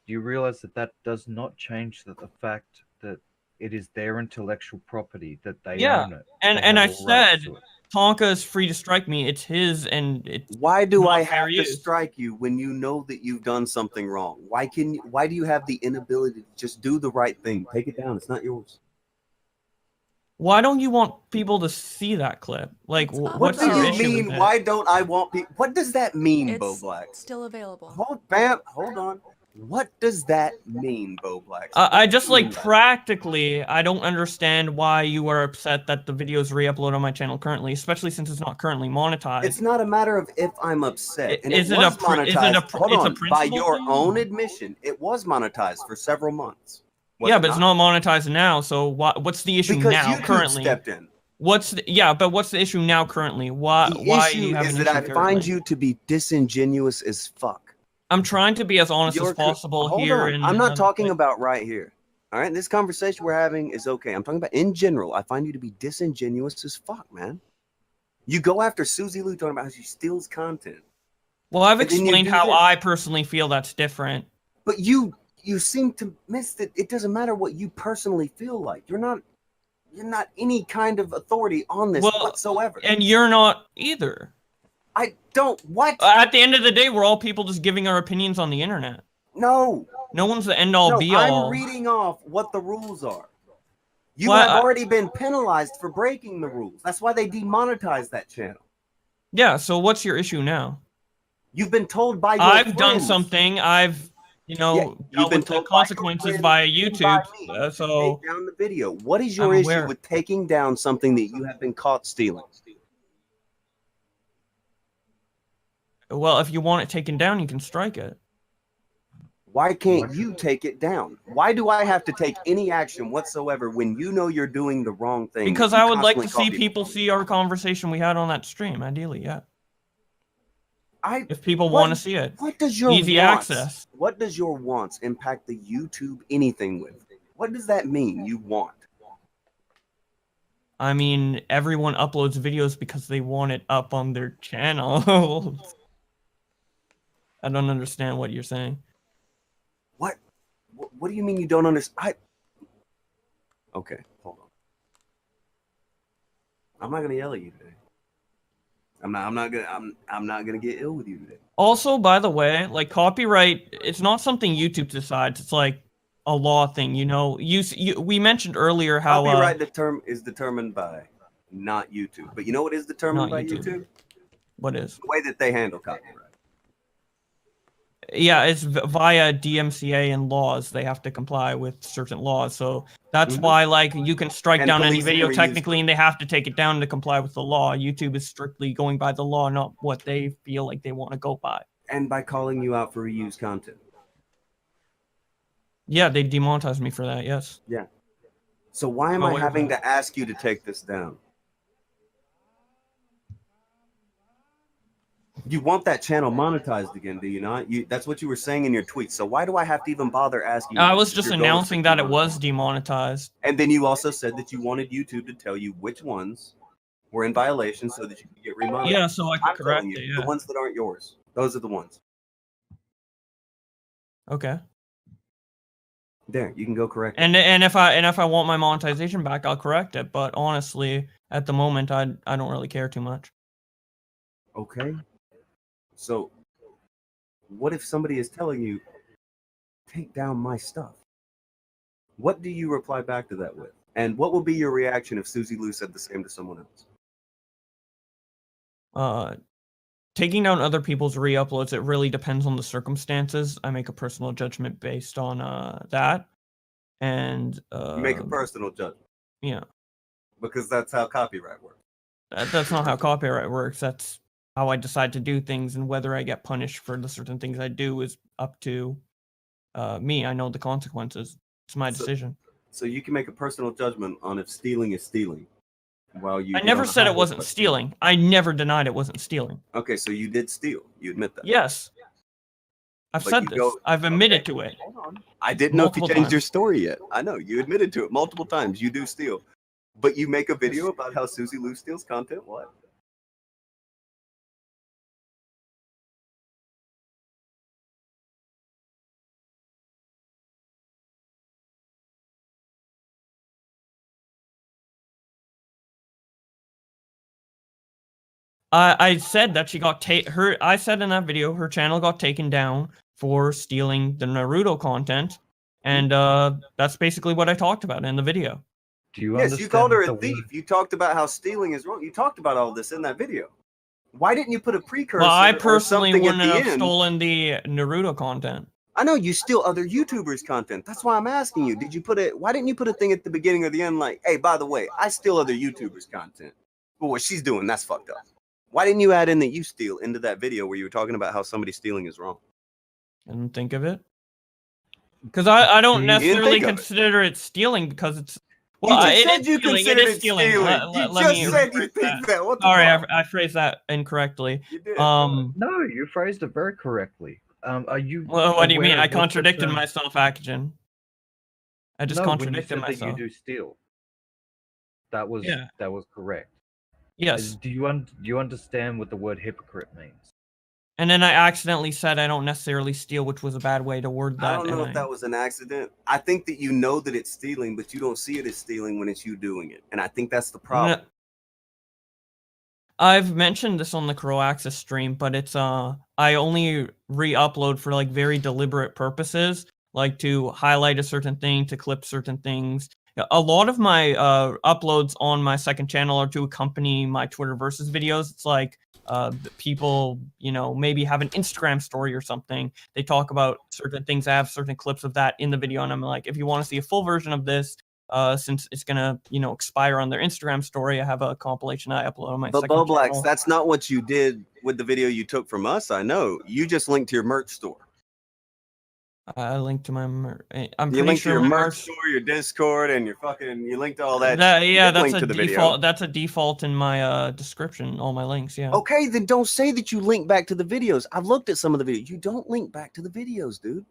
do you realize that that does not change the fact that it is their intellectual property, that they Yeah, own it. and They and I have all rights said to it. Tonka is free to strike me. It's his, and it's Why do not I fair have to use. strike you when you know that you've done something wrong? Why do you have the inability to just do the right thing? Take it down. It's not yours. Why don't you want people to see that clip? Like, What what's do your you issue mean? with it? Why don't I want people? What does that mean, Bo It's Black? still available. Hold on. What does that mean, Bo Black? I just like practically, I don't understand why you are upset that the video is re-uploaded on my channel currently, especially since it's not currently monetized. It's not a matter of if I'm upset. And Is it it was monetized. Hold it's a on. By principle your thing? own admission, it was monetized for several months. Was Yeah, it but it's not monetized now. So what's the issue Because now YouTube currently? stepped in. What's the issue now currently? Why The why issue you have is an that issue I currently? find you to be disingenuous as fuck. I'm trying to be as honest as possible Hold here. on. And I'm not talking about right here. All right, this conversation we're having is okay. I'm talking about in general. I find you to be disingenuous as fuck, man. You go after Susie Lou talking about how she steals content. Well, I've and then you explained do how this. I personally feel that's different. But you seem to miss that it doesn't matter what you personally feel like. You're not any kind of authority on this whatsoever. And you're not either. I don't what? At the end of the day, we're all people just giving our opinions on the internet. No. No one's the end all be all. I'm reading off what the rules are. You Well, have already been penalized for breaking the rules. That's why they demonetized that channel. Yeah, so what's your issue now? You've been told by your I've done friends. something. I've, you've dealt been with the told by your consequences friends via and YouTube. by me So take down the video. What is your I'm issue aware. with taking down something that you have been caught stealing? Well, if you want it taken down, you can strike it. Why can't you take it down? Why do I have to take any action whatsoever when you know you're doing the wrong thing? Because that you I would like to constantly see call people see our conversation we had on that stream. Ideally, yeah. If people What- want to see it. What does your Easy wants, access. What does your wants impact the YouTube anything with? What does that mean? You want? I mean, everyone uploads videos because they want it up on their channel. I don't understand what you're saying. What do you mean you don't understand? Okay, hold on. I'm not gonna yell at you today. I'm not gonna get ill with you today. Also, by the way, like copyright, it's not something YouTube decides. It's like a law thing, you know. We mentioned earlier how Copyright is determined by not YouTube, but you know what is determined Not by YouTube. YouTube? What is? The way that they handle copyright. Yeah, it's via DMCA and laws. They have to comply with certain laws. So that's why, like, you can strike And down any policing video reuse technically, and they have to take it down to comply with the law. YouTube is strictly going by the law, not what they feel like they want to go by. And by calling you out for reused content. Yeah, they demonetized me for that. Yes. Yeah. So why am Oh, I wait, having wait. to ask you to take this down? You want that channel monetized again, do you not? That's what you were saying in your tweet. So why do I have to even bother asking you? I was if just your goal is to announcing that it demonetize? was demonetized. And then you also said that you wanted YouTube to tell you which ones were in violation so that you could get remonetized. Yeah, so I could I'm correct telling you, it, yeah. the ones that aren't yours. Those are the ones. Okay. There, you can go correct it. And if I want my monetization back, I'll correct it. But honestly, at the moment, I don't really care too much. Okay. So, what if somebody is telling you, take down my stuff? What do you reply back to that with? And what would be your reaction if Susie Lou said the same to someone else? Taking down other people's re-uploads, it really depends on the circumstances. I make a personal judgment based on that. And You make a personal judgment. Yeah. Because that's how copyright works. That's not how copyright works. That's how I decide to do things, and whether I get punished for the certain things I do is up to me. I know the consequences. It's my decision. So you can make a personal judgment on if stealing is stealing. While you I get never on the said high it horse wasn't about stealing. I never denied it wasn't stealing. Okay, so you did steal. You admit that. Yes. I've But said you this. go- I've admitted to it. Hold on. I didn't know if you Multiple changed your times. story yet. I know you admitted to it multiple times. You do steal, but you make a video about how Susie Lou steals content. What? I said that she got I said in that video her channel got taken down for stealing the Naruto content, and that's basically what I talked about in the video. Do you Yes, you called her a thief. You talked about how stealing is wrong. You talked about all this in that video. Why didn't you put a precursor Well, I or personally something wouldn't at the have end? stolen the Naruto content. I know you steal other YouTubers' content. That's why I'm asking you. Did you put it? Why didn't you put a thing at the beginning or the end like, "Hey, by the way, I steal other YouTubers' content." But what she's doing, that's fucked up. Why didn't you add in that you steal into that video where you were talking about how somebody stealing is wrong? I didn't think of it. Because I don't You didn't necessarily think of it. consider it stealing because it's You well, just it said is you stealing. It considered is it stealing. stealing. Let You me just said you rephrase think that. What the Sorry, fuck? I phrased that incorrectly. You did. No, you phrased it very correctly. Are you? Well, what do you mean? aware I of what the contradicted term- myself, Akujin. I just No, when you contradicted said myself. that you do steal. That was Yeah. that was correct. Yes. Do you understand what the word hypocrite means? And then I accidentally said I don't necessarily steal, which was a bad way to word that. I don't know if that was an accident. I think that you know that it's stealing, but you don't see it as stealing when it's you doing it. And I think that's the problem. I've mentioned this on the Crow Axis stream, but it's I only re-upload for like very deliberate purposes, like to highlight a certain thing, to clip certain things. A lot of my uploads on my second channel are to accompany my Twitter versus videos. It's like people, maybe have an Instagram story or something. They talk about certain things. I have certain clips of that in the video, and I'm like, if you want to see a full version of this, since it's gonna, expire on their Instagram story, I have a compilation I upload on my But second Boblax, channel. that's not what you did with the video you took from us. I know. You just linked to your merch store. I linked to my I'm You pretty linked sure to your my merch store, your Discord, and you linked to all that. yeah, You that's linked a to the default. video. That's a default in my description. All my links, yeah. Okay, then don't say that you link back to the videos. I've looked at some of the videos. You don't link back to the videos, dude.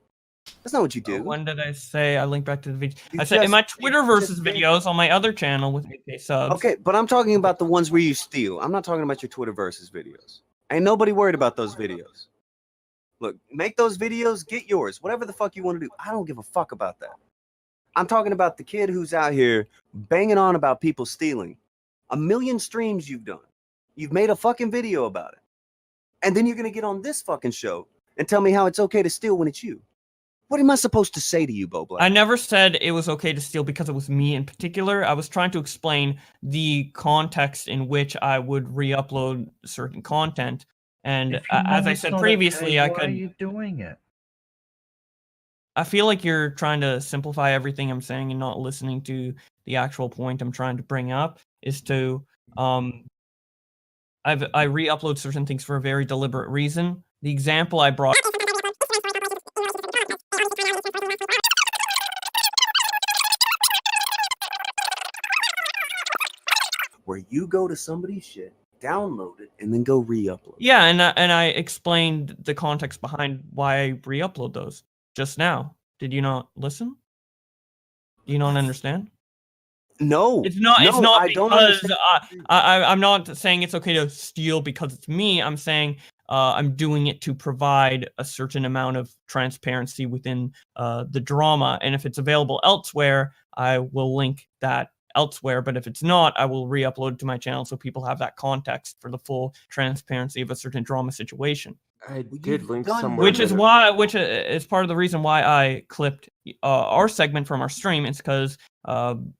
That's not what you do. When did I say I link back to the video? You I said in my just- Twitter you versus just- videos on my other channel with 8K subs. Okay, but I'm talking about the ones where you steal. I'm not talking about your Twitter versus videos. Ain't nobody worried about those videos. Look, make those videos, get yours. Whatever the fuck you want to do. I don't give a fuck about that. I'm talking about the kid who's out here banging on about people stealing. 1 million streams you've done. You've made a fucking video about it. And then you're going to get on this fucking show and tell me how it's okay to steal when it's you. What am I supposed to say to you, Bo Black? I never said it was okay to steal because it was me in particular. I was trying to explain the context in which I would re-upload certain content. And If you know as I it's said not previously, okay, I why are could. you doing it? I feel like you're trying to simplify everything I'm saying and not listening to the actual point I'm trying to bring up. Is to I re-upload certain things for a very deliberate reason. The example I brought. Where you go to somebody's shit, download it, and then go re-upload. Yeah, and I explained the context behind why I re-upload those just now. Did you not listen? Do you not understand? No, It's not. It's no, not I don't because understand. I'm not saying it's okay to steal because it's me. I'm saying I'm doing it to provide a certain amount of transparency within the drama, and if it's available elsewhere, I will link that elsewhere. But if it's not, I will re-upload it to my channel so people have that context for the full transparency of a certain drama situation. I did link done somewhere. Which is part of the reason why I clipped our segment from our stream, it's because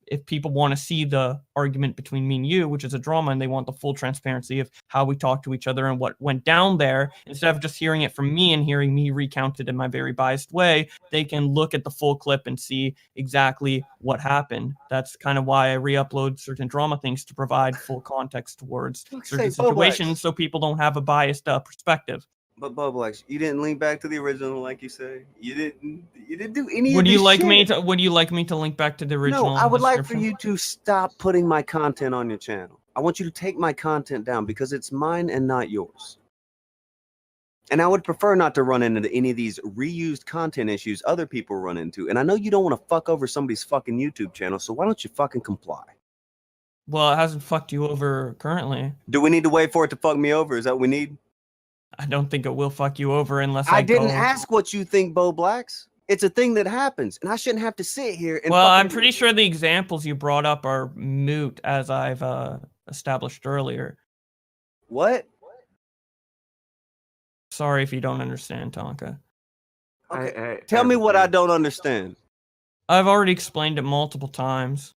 if people want to see the argument between me and you, which is a drama, and they want the full transparency of how we talk to each other and what went down there, instead of just hearing it from me and hearing me recount it in my very biased way, they can look at the full clip and see exactly what happened. That's kind of why I re-upload certain drama things to provide full context towards certain situations, so people don't have a biased perspective. But Bublex, you didn't link back to the original, like you say. You didn't do any Would of you this like shit. me to? Would you like me to link back to the original? No, I would like for description? you to stop putting my content on your channel. I want you to take my content down because it's mine and not yours. And I would prefer not to run into any of these reused content issues other people run into. And I know you don't want to fuck over somebody's fucking YouTube channel, so why don't you fucking comply? Well, it hasn't fucked you over currently. Do we need to wait for it to fuck me over? Is that what we need? I don't think it will fuck you over unless I didn't go... ask what you think, Bo Blacks. It's a thing that happens, and I shouldn't have to sit here and. Well, I'm pretty sure the examples you brought up are moot, as I've established earlier. What? Sorry if you don't understand, Tonka. Okay. Tell me what I don't understand. I've already explained it multiple times.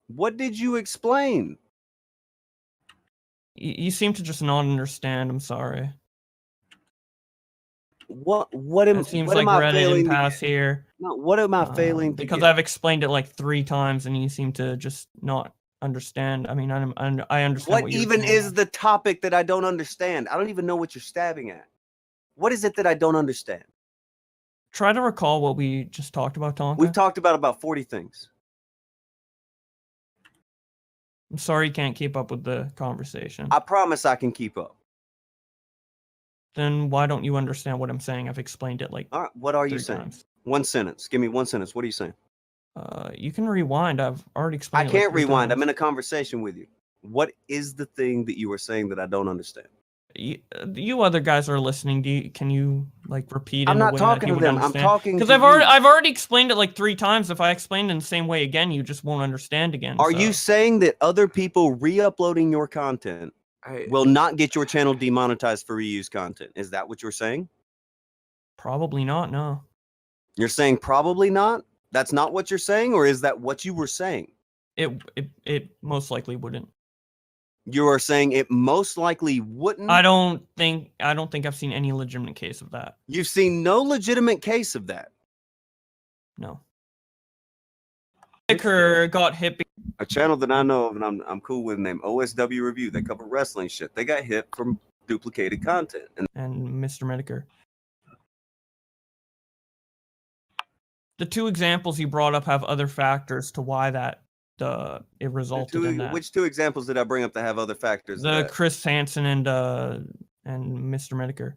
What did you explain? You seem to just not understand. I'm sorry. What am it seems what like am I we're at an failing impasse here. No, what am I failing to because get? I've explained it like 3 times and you seem to just not understand. I mean, I understand What what you're even saying. is the topic that I don't understand? I don't even know what you're stabbing at. What is it that I don't understand? Try to recall what we just talked about, Tonka. We've talked about 40 things. I'm sorry you can't keep up with the conversation. I promise I can keep up. Then why don't you understand what I'm saying? I've explained it like. All right, what are you 3 saying? times. One sentence. Give me one sentence. What are you saying? You can rewind. I've already I explained. can't it like 3 rewind. times. I'm in a conversation with you. What is the thing that you were saying that I don't understand? You other guys are listening. Can you like repeat? I'm in a not way talking that to he would them. I'm understand? talking because to I've already explained it like 3 times. If I explained it in the same way again, you just won't understand again. Are so. you saying that other people re-uploading your content will not get your channel demonetized for reused content? Is that what you're saying? Probably not. No. You're saying probably not? That's not what you're saying, or is that what you were saying? It most likely wouldn't. You are saying it most likely wouldn't? I don't think I've seen any legitimate case of that. You've seen no legitimate case of that? No. Vicar got hit. A channel that I know of and I'm cool with named OSW Review. They cover wrestling shit. They got hit from duplicated content. And Mr. Medicare. The 2 examples you brought up have other factors to why that it resulted in that. Which 2 examples did I bring up that have other factors? The Chris Hansen and Mr. Medicare.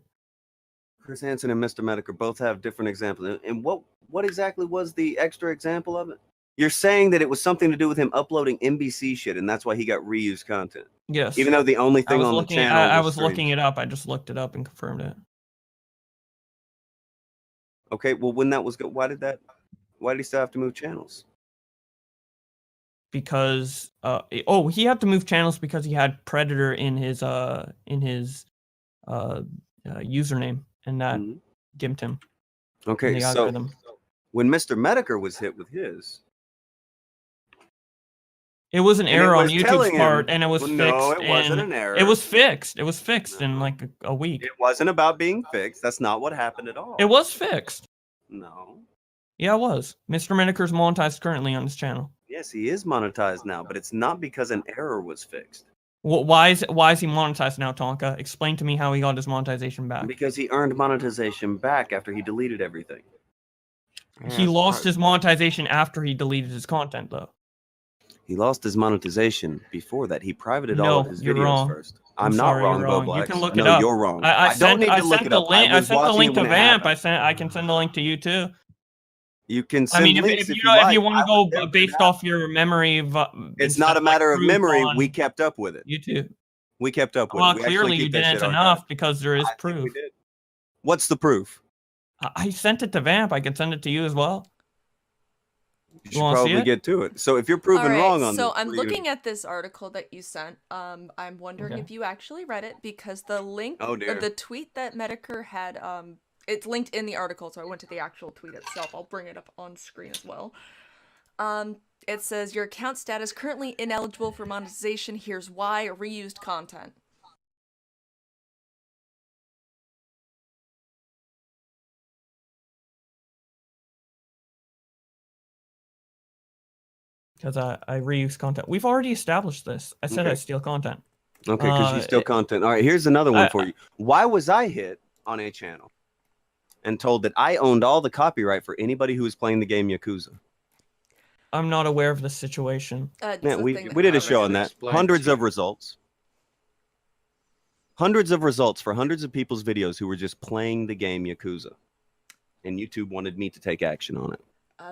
Chris Hansen and Mr. Medicare both have different examples. And what exactly was the extra example of it? You're saying that it was something to do with him uploading NBC shit, and that's why he got reused content. Yes. Even though the only thing on the channel I was was streamed. looking it up. I just looked it up and confirmed it. Okay, well, when that was why did he still have to move channels? Because he had to move channels because he had Predator in his username, and that gimped him. Okay, so when Mr. Medicare was hit with his, it was an error on YouTube's part, him, and it was well, fixed. No, it wasn't an error. It was fixed. It was fixed in like a week. It wasn't about being fixed. That's not what happened at all. It was fixed. No. Yeah, it was. Mr. Medicare's monetized currently on his channel. Yes, he is monetized now, but it's not because an error was fixed. Well, why is he monetized now, Tonka? Explain to me how he got his monetization back. Because he earned monetization back after he deleted everything. He lost his monetization after he deleted his content, though. He lost his monetization before that. He privated all of his you're videos wrong. first. I'm not sorry, wrong, you're Bo wrong. Blacks. You can look No, it up. you're wrong. I don't need to look sent it the up. link. I sent the link to Vamp. Happened. I can send the link to you too. You can send if you want to go based off your memory, it's not a matter of memory. We kept up with it. You too. We kept up with well, it. Well, clearly you didn't enough because there is proof. We did. What's the proof? I sent it to Vamp. I can send it to you as well. You should probably get to it. So if you're proven wrong on this, I'm looking at this article that you sent. I'm wondering if you actually read it because the link, the tweet that Medicare had It's linked in the article, so I went to the actual tweet itself. I'll bring it up on screen as well. It says, your account status currently ineligible for monetization. Here's why. Reused content. Because I reuse content. We've already established this. I said Okay. I steal content. Okay, because you steal content. All right, here's another one for you. Why was I hit on a channel and told that I owned all the copyright for anybody who was playing the game Yakuza? I'm not aware of the situation. Man, we did a show on that. Hundreds of results. Hundreds of results for hundreds of people's videos who were just playing the game Yakuza. And YouTube wanted me to take action on it.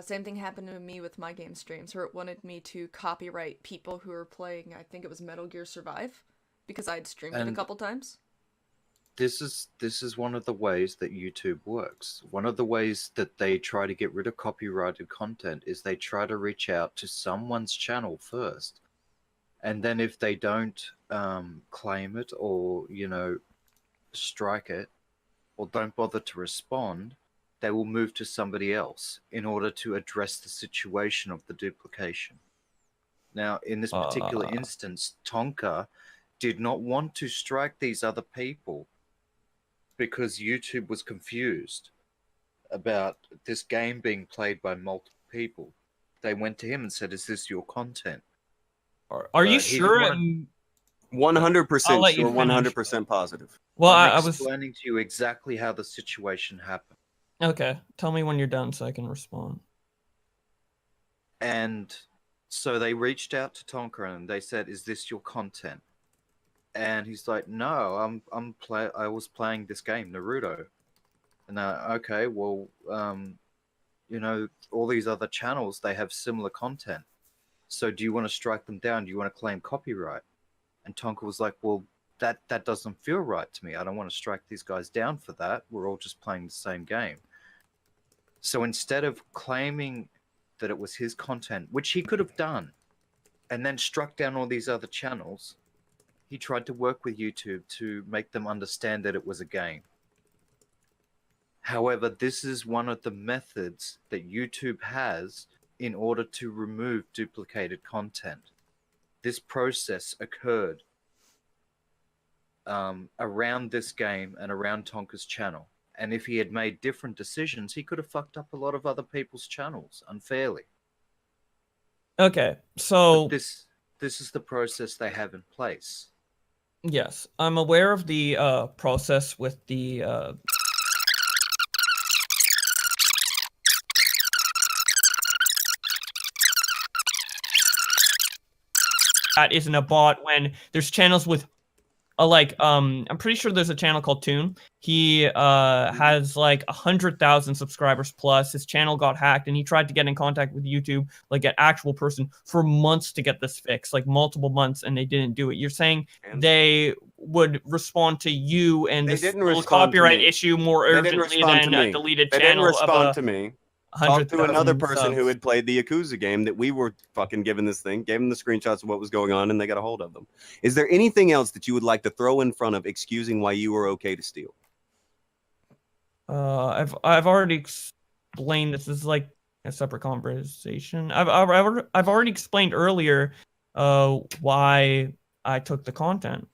Same thing happened to me with my game streams, where it wanted me to copyright people who were playing, I think it was Metal Gear Survive, because I'd streamed it a couple times. This is one of the ways that YouTube works. One of the ways that they try to get rid of copyrighted content is they try to reach out to someone's channel first. And then if they don't claim it or, strike it or don't bother to respond, they will move to somebody else in order to address the situation of the duplication. Now, in this particular instance, Tonka did not want to strike these other people because YouTube was confused about this game being played by multiple people. They went to him and said, "Is this your content?" Are you sure? 100% sure, 100% positive. Well, I was explaining to you exactly how the situation happened. Okay, tell me when you're done so I can respond. And so they reached out to Tonka and they said, "Is this your content?" And he's like, "No, I was playing this game, Naruto." And okay, well, all these other channels, they have similar content. So do you want to strike them down? Do you want to claim copyright? And Tonka was like, "Well, that doesn't feel right to me. I don't want to strike these guys down for that. We're all just playing the same game." So instead of claiming that it was his content, which he could have done, and then struck down all these other channels, he tried to work with YouTube to make them understand that it was a game. However, this is one of the methods that YouTube has in order to remove duplicated content. This process occurred around this game and around Tonka's channel. And if he had made different decisions, he could have fucked up a lot of other people's channels unfairly. Okay, so But this is the process they have in place. yes, I'm aware of the process with the that isn't a bot when there's channels with I'm pretty sure there's a channel called Toon. He has like 100,000 subscribers plus. His channel got hacked and he tried to get in contact with YouTube, like an actual person, for months to get this fixed, like multiple months, and they didn't do it. You're saying they would respond to you and this little copyright issue more urgently than a deleted channel. They didn't respond to me. Talked to 100,000 another person subs. who had played the Yakuza game that we were fucking given this thing, gave them the screenshots of what was going on, and they got a hold of them. Is there anything else that you would like to throw in front of excusing why you were okay to steal? I've already explained this. This is like a separate conversation. I've already explained earlier why I took the content.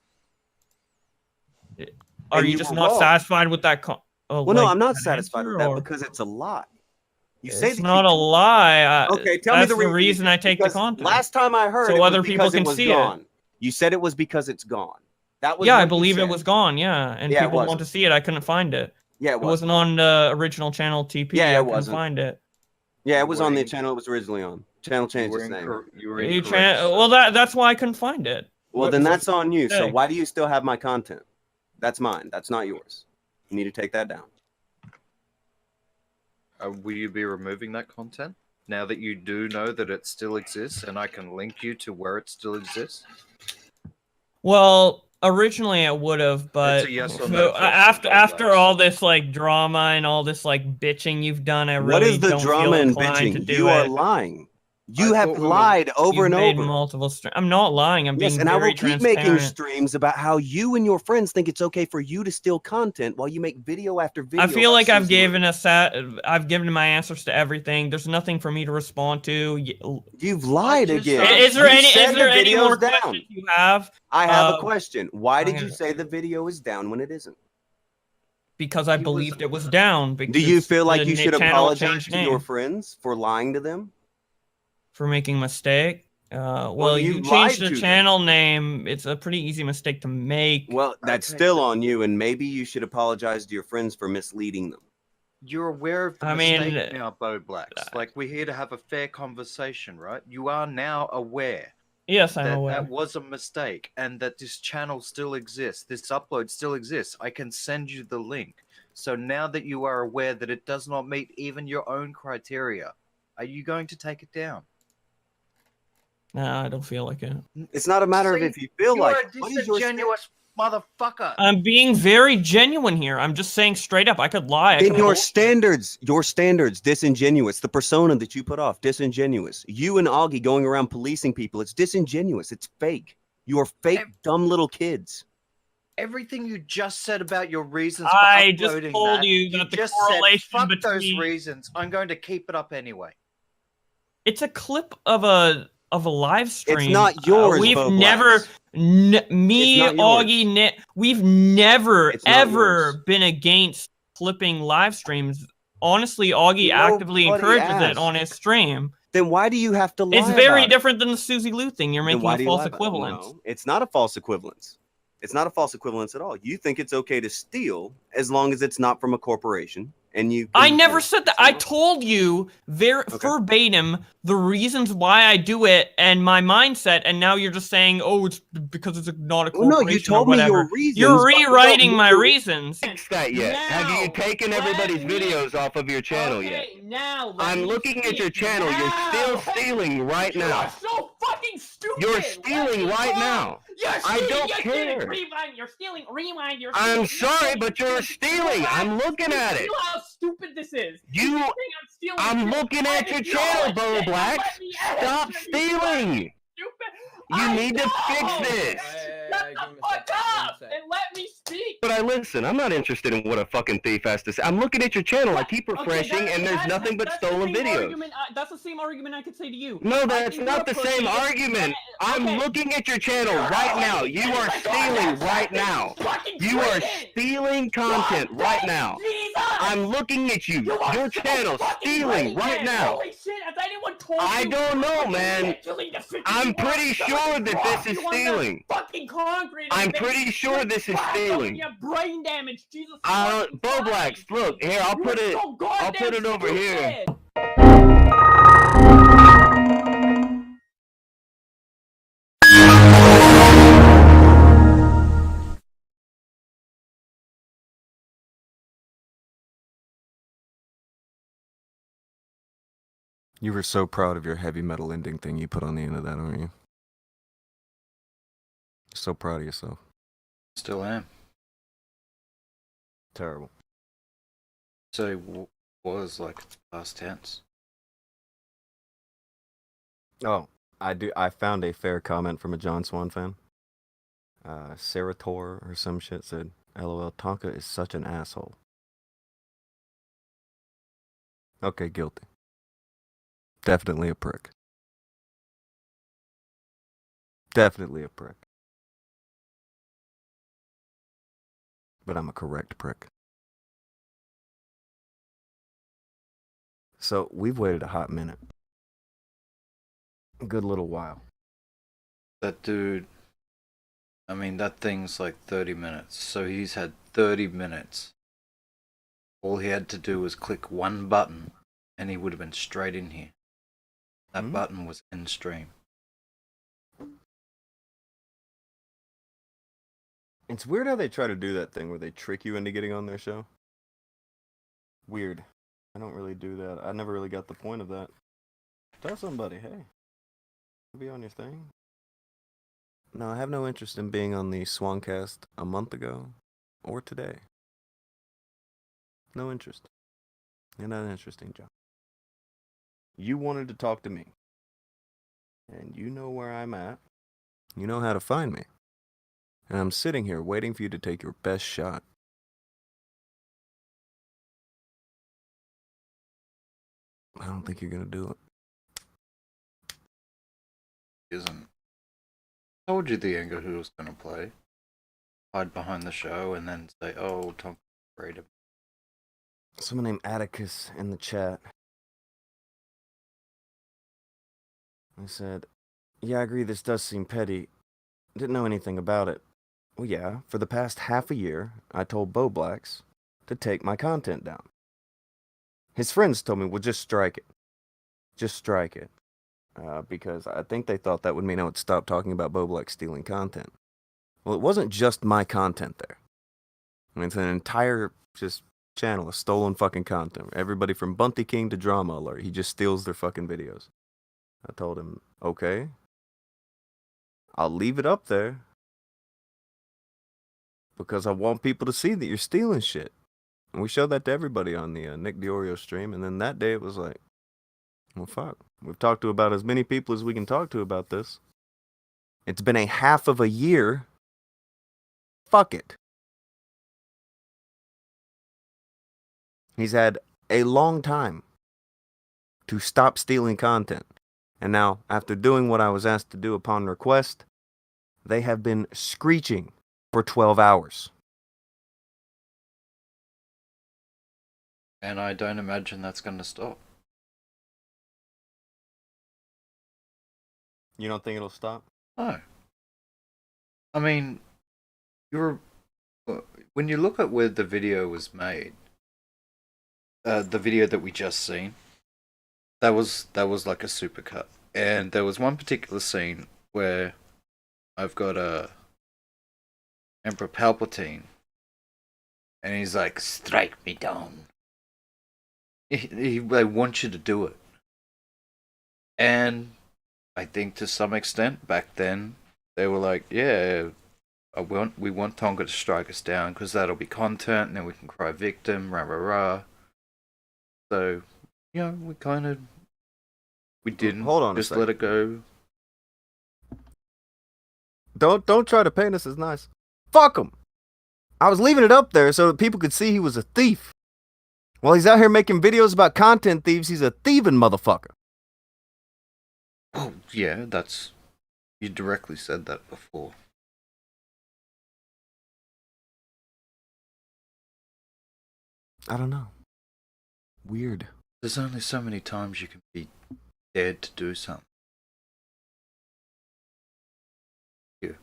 Are you just not satisfied with that? Well, no, I'm not satisfied with that because it's a lie. You say it's not a lie. Okay, tell me that's the reason I take the content. Last time I heard, so other people can see gone. it. You said it was because it's gone. That was I believe it was gone. Yeah, and Yeah, it people want wasn't. to see it. I couldn't find it. Yeah, it wasn't on the original channel TP. Yeah, it I couldn't wasn't. find it. Yeah, it was on the channel it was originally on. Channel changed its name. Well, that's why I couldn't find it. Well, then that's on you. So Hey. why do you still have my content? That's mine. That's not yours. You need to take that down. Will you be removing that content now that you do know that it still exists and I can link you to where it still exists? Well, originally I would have, but It's a yes or no after all this like drama and all this like bitching you've done, I really What is the don't drama feel and inclined to bitching? do You it. are lying. You have lied over and made over. multiple streams. I'm not lying. I'm Yes, being and I very will keep making transparent. streams about how you and your friends think it's okay for you to steal content while you make video after video. I feel about like I've Susie Lou. given I've given my answers to everything. There's nothing for me to respond to. You've lied again. Is there You any? said Is there the any video's more down. questions you have? I have a question. Why did I'm you gonna- say the video is down when it isn't? Because I believed it was down. Do you because feel like the you should channel apologize changed to your name friends for lying to them? for making a mistake? Well, you you lied changed to the them. channel name. It's a pretty easy mistake to make. Well, that's still on you, and maybe you should apologize to your friends for misleading them. You're aware of the I mean, mistake now, Bo Blacks. Like, we're here to have a fair conversation, right? You are now aware. Yes, I'm that aware. that was a mistake, and that this channel still exists. This upload still exists. I can send you the link. So now that you are aware that it does not meet even your own criteria, are you going to take it down? Nah, I don't feel like it. It's not a matter of if you feel You're like a it. What is your disingenuous motherfucker. I'm being very genuine here. I'm just saying straight up. I could lie. I In could your bullshit. standards, disingenuous. The persona that you put off, disingenuous. You and Augie going around policing people, it's disingenuous. It's fake. You are fake, dumb little kids. Everything you just said about your reasons for I just uploading told that, you that the just correlation said, fuck those between- reasons. I'm going to keep it up anyway. It's a clip of a live stream. not yours, We've Bo never, me, It's not yours. Augie, we've never It's not ever yours. been against clipping live streams. Honestly, Augie actively Nobody encourages it asked. on his stream. Then why do you have to lie? It's very about it? different than the Susie Lou thing. You're Then making why a do you false lie about it? equivalence. No, it's not a false equivalence. It's not a false equivalence at all. You think it's okay to steal as long as it's not from a corporation, and you. I never said that. I told you verbatim the reasons why I do it and my mindset, and now you're just saying, "Oh, it's because it's not a Well, corporation." no, you told or me whatever. your reasons, You're but we don't rewriting need my to- reasons. Fixed that yet? Have you taken everybody's videos off of your channel yet? Now I'm looking at your channel. You're still stealing right You now. are so fucking stupid. You're stealing right now. You're I stealing. don't You're stealing. care. Rewind. You're stealing. Rewind. You're I'm stealing. sorry, but you're stealing. I'm looking at it. You know how stupid this is. You- think I'm stealing I'm shit. looking I at your didn't channel, know Bo it. Blacks. Let me edit. Stop You stealing. Stupid. You need to fix this. Shut the fuck up and let me speak. But listen, I'm not interested in what a fucking thief has to say. I'm looking at your channel. I keep refreshing, and there's nothing but stolen videos. That's the same argument I could say to you. No, that's not the same argument. I'm looking at your channel right now. You are stealing right now. You are stealing content right now. I'm looking at you. Your channel stealing right now. Holy shit, has anyone told I you? don't know, man. I'm pretty sure that this is stealing. Fucking concrete. I'm pretty sure this is stealing. You have brain damage, Jesus. Bo Blacks, look here. I'll put it. I'll put it over here. You were so proud of your heavy metal ending thing you put on the end of that, aren't you? So proud of yourself. Still am. Terrible. So was like it's past tense. Oh, I found a fair comment from a John Swan fan. Sarah Tor or some shit said, "LOL, Tonka is such an asshole." Okay, guilty. Definitely a prick. Definitely a prick. But I'm a correct prick. So, we've waited a hot minute. A good little while. That dude, I mean, that thing's like 30 minutes. So he's had 30 minutes. All he had to do was click one button and he would have been straight in here. That button was in stream. It's weird how they try to do that thing where they trick you into getting on their show. Weird. I don't really do that. I never really got the point of that. Tell somebody, hey, I'll be on your thing. No, I have no interest in being on the Swancast a month ago or today. No interest. You're not interesting, John. You wanted to talk to me. And you know where I'm at. You know how to find me. And I'm sitting here waiting for you to take your best shot. I don't think you're gonna do it. Isn't. I told you the angle who was gonna play. Hide behind the show and then say, "Oh, Tom, afraid of." Someone named Atticus in the chat. I said, "Yeah, I agree. This does seem petty. Didn't know anything about it." Well, yeah. For the past half a year, I told Bo Blacks to take my content down. His friends told me, "Well, just strike it. Just strike it." Because I think they thought that would mean I would stop talking about Bo Black stealing content. Well, it wasn't just my content there. I mean, it's an entire just channel of stolen fucking content. Everybody from Bunty King to Drama Alert. He just steals their fucking videos. I told him, okay, I'll leave it up there because I want people to see that you're stealing shit. And we showed that to everybody on the Nick DiOrio stream. And then that day it was like, well, fuck. We've talked to about as many people as we can talk to about this. It's been a half of a year. Fuck it. He's had a long time to stop stealing content. And now, after doing what I was asked to do upon request, they have been screeching for 12 hours. And I don't imagine that's gonna stop. You don't think it'll stop? No. I mean, when you look at where the video was made, the video that we just seen, that was like a supercut, and there was one particular scene where I've got Emperor Palpatine, and he's like, "Strike me down." They want you to do it, and I think to some extent back then they were like, "Yeah, we want Tonga to strike us down because that'll be content, and then we can cry victim, rah rah rah." So, you know, we didn't. Hold on, just let it go. Don't try to paint us as nice. Fuck him. I was leaving it up there so that people could see he was a thief. While he's out here making videos about content thieves, he's a thieving motherfucker. Oh yeah, you directly said that before. I don't know. Weird. There's only so many times you can be dared to do something. Yeah.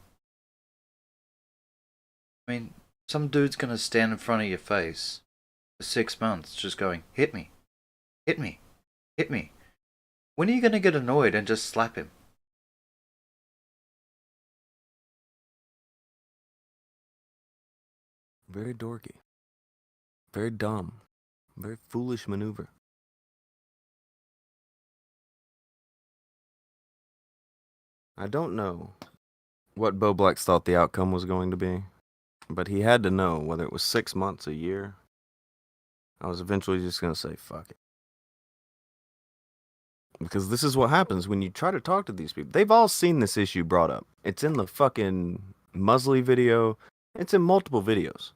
I mean, some dude's gonna stand in front of your face for 6 months just going, "Hit me. Hit me. Hit me." When are you gonna get annoyed and just slap him? Very dorky. Very dumb. Very foolish maneuver. I don't know what Bo Blacks thought the outcome was going to be, but he had to know whether it was 6 months, a year. I was eventually just going to say, fuck it. Because this is what happens when you try to talk to these people. They've all seen this issue brought up. It's in the fucking Musley video. It's in multiple videos.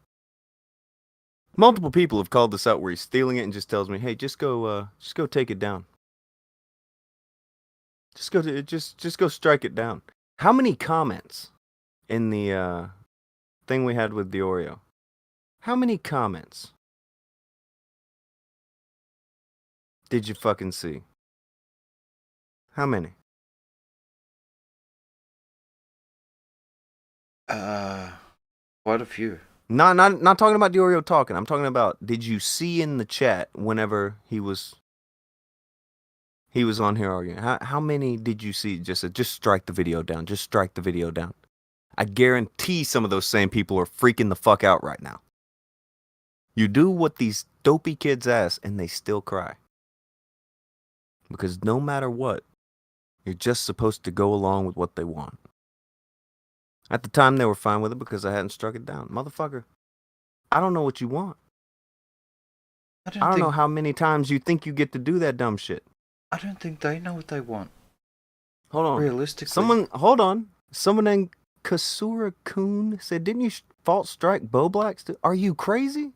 Multiple people have called this out where he's stealing it and just tells me, "Hey, just go take it down. Just go strike it down." How many comments in the thing we had with DiOrio? How many comments did you fucking see? How many? Quite a few. Not talking about DiOrio talking. I'm talking about, did you see in the chat whenever he was on here arguing? How many did you see just said, "Just strike the video down. Just strike the video down"? I guarantee some of those same people are freaking the fuck out right now. You do what these dopey kids ask and they still cry. Because no matter what, you're just supposed to go along with what they want. At the time, they were fine with it because I hadn't struck it down. Motherfucker, I don't know what you want. I don't know how many times you think you get to do that dumb shit. I don't think they know what they want. Hold on. Realistically, Hold on. Someone named Kasura-kun said, didn't you fault strike Boblax? Are you crazy?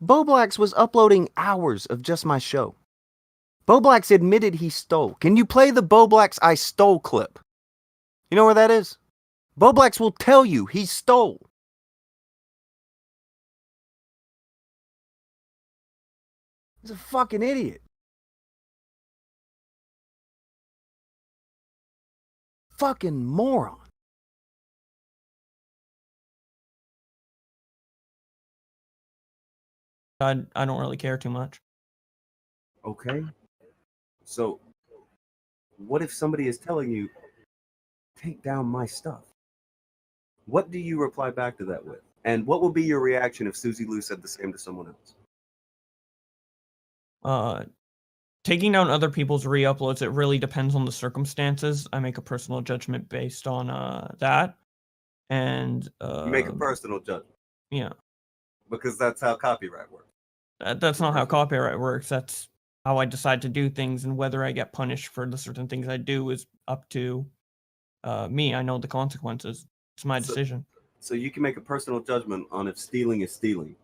Boblax was uploading hours of just my show. Boblax admitted he stole. Can you play the Boblax I stole clip? You know where that is? Boblax will tell you he stole. He's a fucking idiot. Fucking moron. I don't really care too much. Okay. So, what if somebody is telling you, take down my stuff? What do you reply back to that with? And what would be your reaction if Susie Lou said the same to someone else? Taking down other people's re-uploads, it really depends on the circumstances. I make a personal judgment based on that. And You make a personal judgment. Yeah. Because that's how copyright works. That's not how copyright works. That's how I decide to do things, and whether I get punished for the certain things I do is up to me. I know the consequences. It's my decision. So you can make a personal judgment on if stealing is stealing.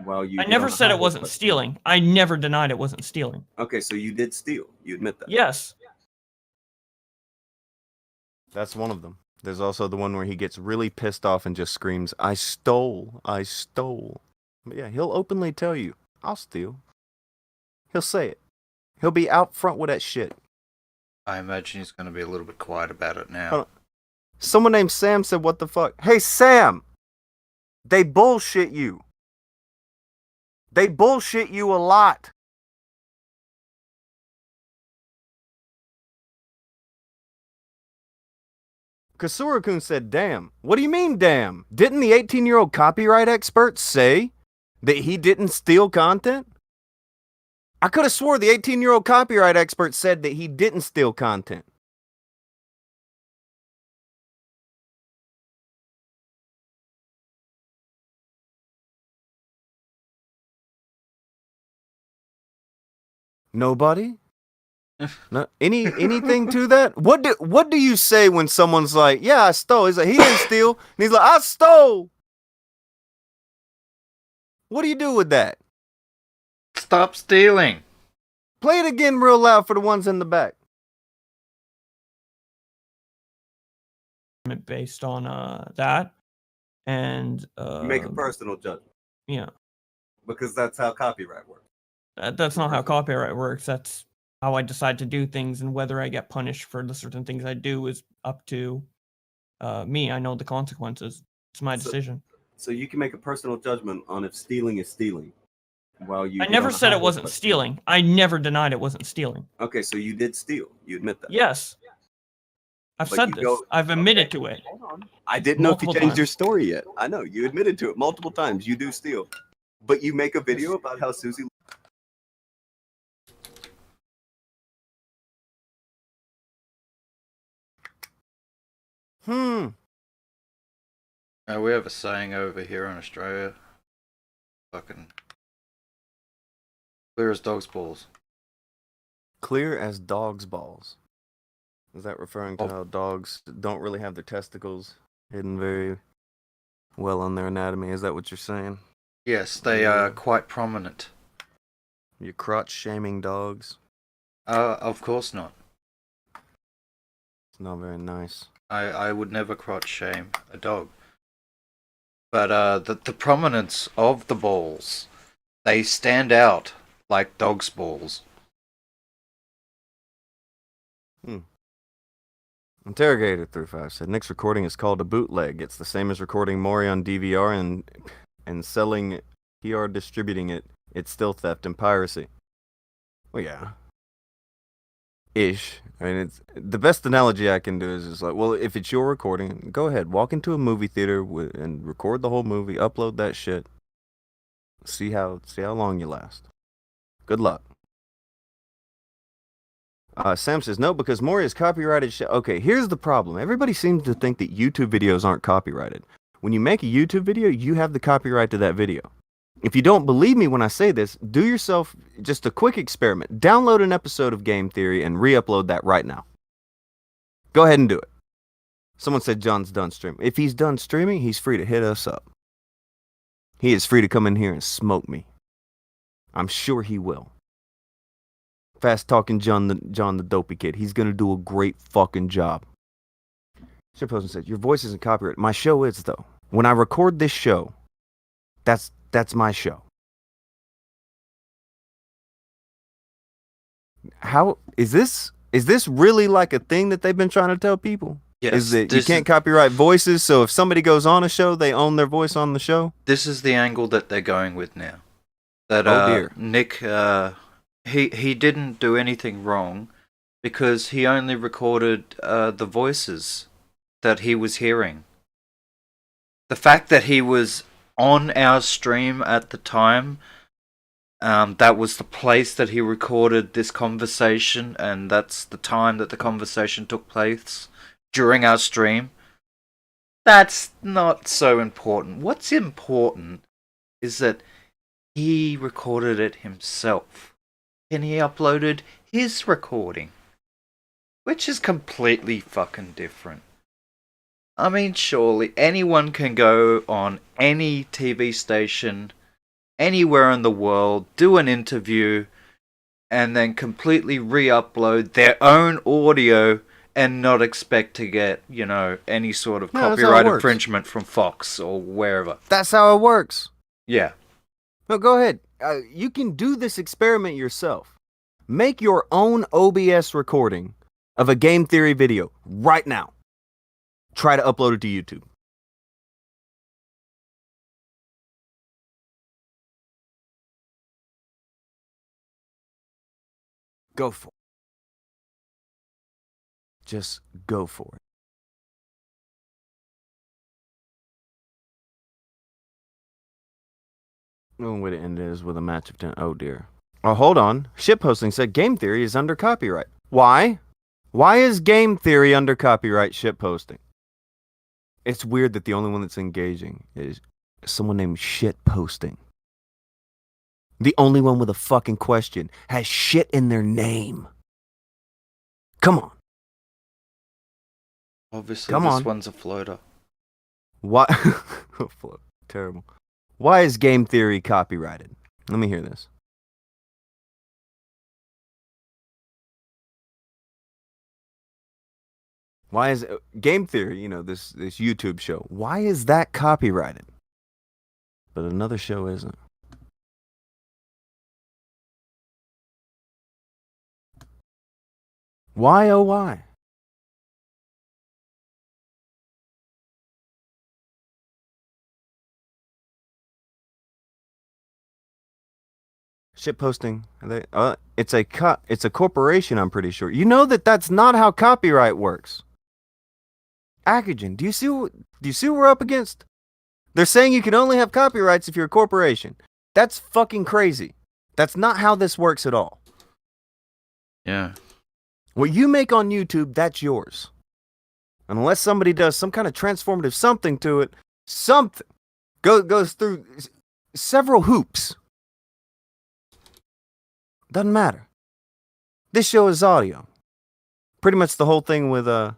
While you I never said it wasn't stealing. I never denied it wasn't stealing. Okay, so you did steal. You admit that. Yes. That's one of them. There's also the one where he gets really pissed off and just screams, I stole, I stole. But yeah, he'll openly tell you, I'll steal. He'll say it. He'll be out front with that shit. I imagine he's going to be a little bit quiet about it Hold now. on. Someone named Sam said, what the fuck? Hey, Sam! They bullshit you. They bullshit you a lot. Kasura-kun said, damn. What do you mean, damn? Didn't the 18-year-old copyright expert say that he didn't steal content? I could have swore the 18-year-old copyright expert said that he didn't steal content. Nobody? No, anything to that? What do you say when someone's like, yeah, I stole? He's like, he didn't steal. And he's like, I stole. What do you do with that? Stop stealing. Play it again real loud for the ones in the back. Based on that. And You make a personal judgment. Yeah. Because that's how copyright works. That's not how copyright works. That's how I decide to do things, and whether I get punished for the certain things I do is up to me. I know the consequences. It's my decision. So you can make a personal judgment on if stealing is stealing. While you I never said it wasn't stealing. I never denied it wasn't stealing. Okay, so you did steal. You admit that. Yes. I've But said you this. go- I've admitted to it. I didn't know if you Multiple changed your times. story yet. I know you admitted to it multiple times. You do steal, but you make a video about how Susie. We have a saying over here in Australia. Fucking clear as dog's balls. Clear as dog's balls. Is that referring to Oh. how dogs don't really have their testicles hidden very well on their anatomy? Is that what you're saying? Yes, they are quite prominent. You're crotch shaming dogs? Of course not. It's not very nice. I would never crotch shame a dog. But the prominence of the balls, they stand out like dog's balls. Interrogator 35 said Nick's recording is called a bootleg. It's the same as recording Mori on DVR and selling PR distributing it. It's still theft and piracy. Well, yeah. Ish. I mean, it's the best analogy I can do is just like, well, if it's your recording, go ahead, walk into a movie theater and record the whole movie, upload that shit. See how long you last. Good luck. Sam says, no, because Mori is copyrighted shit. Okay, here's the problem. Everybody seems to think that YouTube videos aren't copyrighted. When you make a YouTube video, you have the copyright to that video. If you don't believe me when I say this, do yourself just a quick experiment. Download an episode of Game Theory and re-upload that right now. Go ahead and do it. Someone said John's done streaming. If he's done streaming, he's free to hit us up. He is free to come in here and smoke me. I'm sure he will. Fast talking John the dopey kid. He's gonna do a great fucking job. Shitposting said, your voice isn't copyrighted. My show is though. When I record this show, that's my show. How is this really like a thing that they've been trying to tell people? Yes, Is that you can't copyright voices, so if somebody goes on a show, they own their voice on the show? This is the angle that they're going with now. That dear. Nick, he didn't do anything wrong because he only recorded the voices that he was hearing. The fact that he was on our stream at the time, that was the place that he recorded this conversation, and that's the time that the conversation took place during our stream. That's not so important. What's important is that he recorded it himself, and he uploaded his recording, which is completely fucking different. I mean, surely anyone can go on any TV station anywhere in the world, do an interview, and then completely re-upload their own audio and not expect to get, any sort of copyright infringement from Fox or wherever. That's how it works. Yeah. No, go ahead. You can do this experiment yourself. Make your own OBS recording of a game theory video right now. Try to upload it to YouTube. Go for it. Just go for it. The way to end it is with a match of 10. Oh dear. Oh, hold on. Shitposting said game theory is under copyright. Why? Why is game theory under copyright shitposting? It's weird that the only one that's engaging is someone named shitposting. The only one with a fucking question has shit in their name. Come on. Obviously, Come this on. one's a floater. Why? Terrible. Why is game theory copyrighted? Let me hear this. Why is game theory, this YouTube show, why is that copyrighted? But another show isn't. Why, oh why? Shitposting. It's a corporation, I'm pretty sure. You know that's not how copyright works. Akujin, do you see what we're up against? They're saying you can only have copyrights if you're a corporation. That's fucking crazy. That's not how this works at all. Yeah. What you make on YouTube, that's yours. Unless somebody does some kind of transformative something to it, something goes through several hoops. Doesn't matter. This show is audio. Pretty much the whole thing with I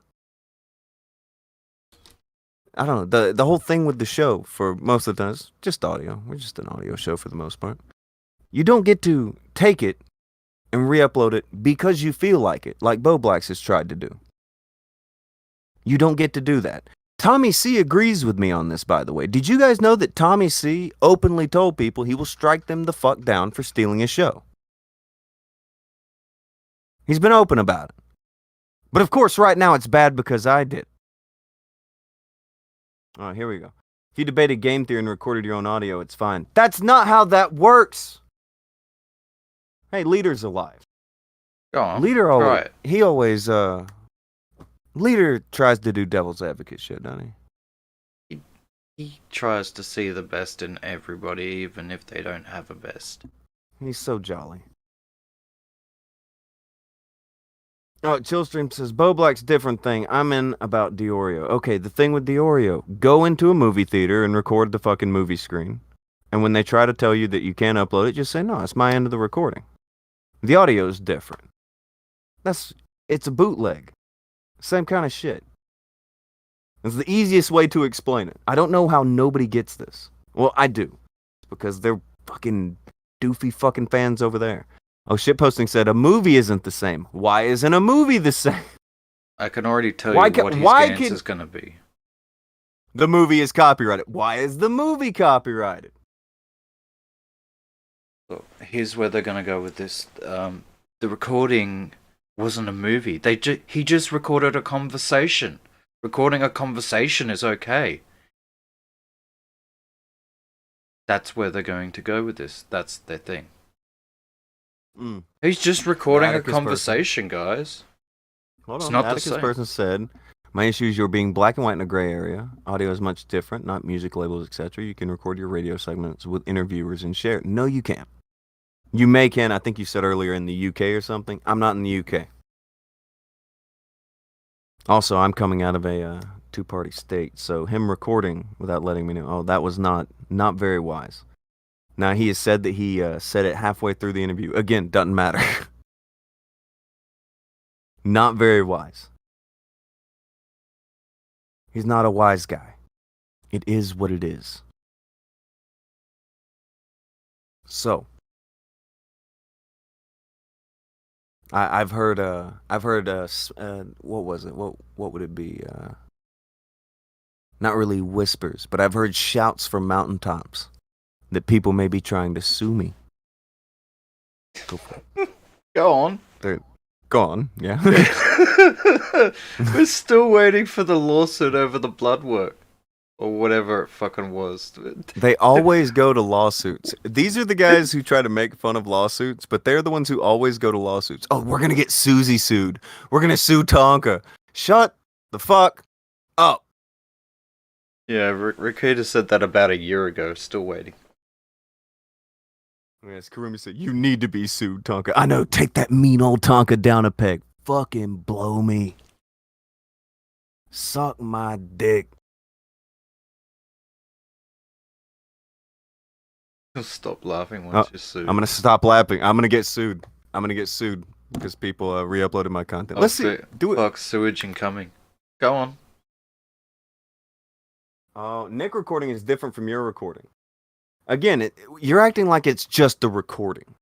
don't know, the whole thing with the show for most of the time is just audio. We're just an audio show for the most part. You don't get to take it and re-upload it because you feel like it, like Bo Blacks has tried to do. You don't get to do that. Tommy C agrees with me on this, by the way. Did you guys know that Tommy C openly told people he will strike them the fuck down for stealing his show? He's been open about it. But of course, right now it's bad because I did. Oh, here we go. If you debated game theory and recorded your own audio, it's fine. That's not how that works. Hey, Leader's alive. Go on. Leader always, Right. he always, Leader tries to do devil's advocate shit, doesn't he? He tries to see the best in everybody, even if they don't have a best. He's so jolly. Oh, Chillstream says, Bo Black's different thing. I'm in about Diorio. Okay, the thing with Diorio, go into a movie theater and record the fucking movie screen. And when they try to tell you that you can't upload it, just say, no, it's my end of the recording. The audio is different. It's a bootleg. Same kind of shit. It's the easiest way to explain it. I don't know how nobody gets this. Well, I do. It's because they're fucking doofy fucking fans over there. Oh, shitposting said a movie isn't the same. Why isn't a movie the same? I can already tell Why you ca- what his why answer can- is going to be. The movie is copyrighted. Why is the movie copyrighted? So here's where they're going to go with this. The recording wasn't a movie. He just recorded a conversation. Recording a conversation is okay. That's where they're going to go with this. That's their thing. He's just recording a Atticus conversation, guys. Hold It's on. not the Atticus same. person said, my issue is you're being black and white in a gray area. Audio is much different, not music labels, etc. You can record your radio segments with interviewers and share it. No, you can't. You can. I think you said earlier in the UK or something. I'm not in the UK. Also, I'm coming out of a two-party state, so him recording without letting me know, oh, that was not very wise. Now, he has said that he said it halfway through the interview. Again, doesn't matter. Not very wise. He's not a wise guy. It is what it is. So, I've heard what was it? What would it be? Not really whispers, but I've heard shouts from mountaintops that people may be trying to sue me. Go for it. Go on. Go on, yeah. We're still waiting for the lawsuit over the blood work. Or whatever it fucking was. They always go to lawsuits. These are the guys who try to make fun of lawsuits, but they're the ones who always go to lawsuits. Oh, we're gonna get Susie sued. We're gonna sue Tonka. Shut the fuck up. Yeah, Rikita said that about a year ago. Still waiting. Yes, Karumi said, you need to be sued, Tonka. I know, take that mean old Tonka down a peg. Fucking blow me. Suck my dick. Stop laughing once you're sued. I'm gonna stop laughing. I'm gonna get sued. Because people re-uploaded my content. Let's see. Do it. Fuck, sewage incoming. Go on. Oh, Nick recording is different from your recording. Again, you're acting like it's just a recording.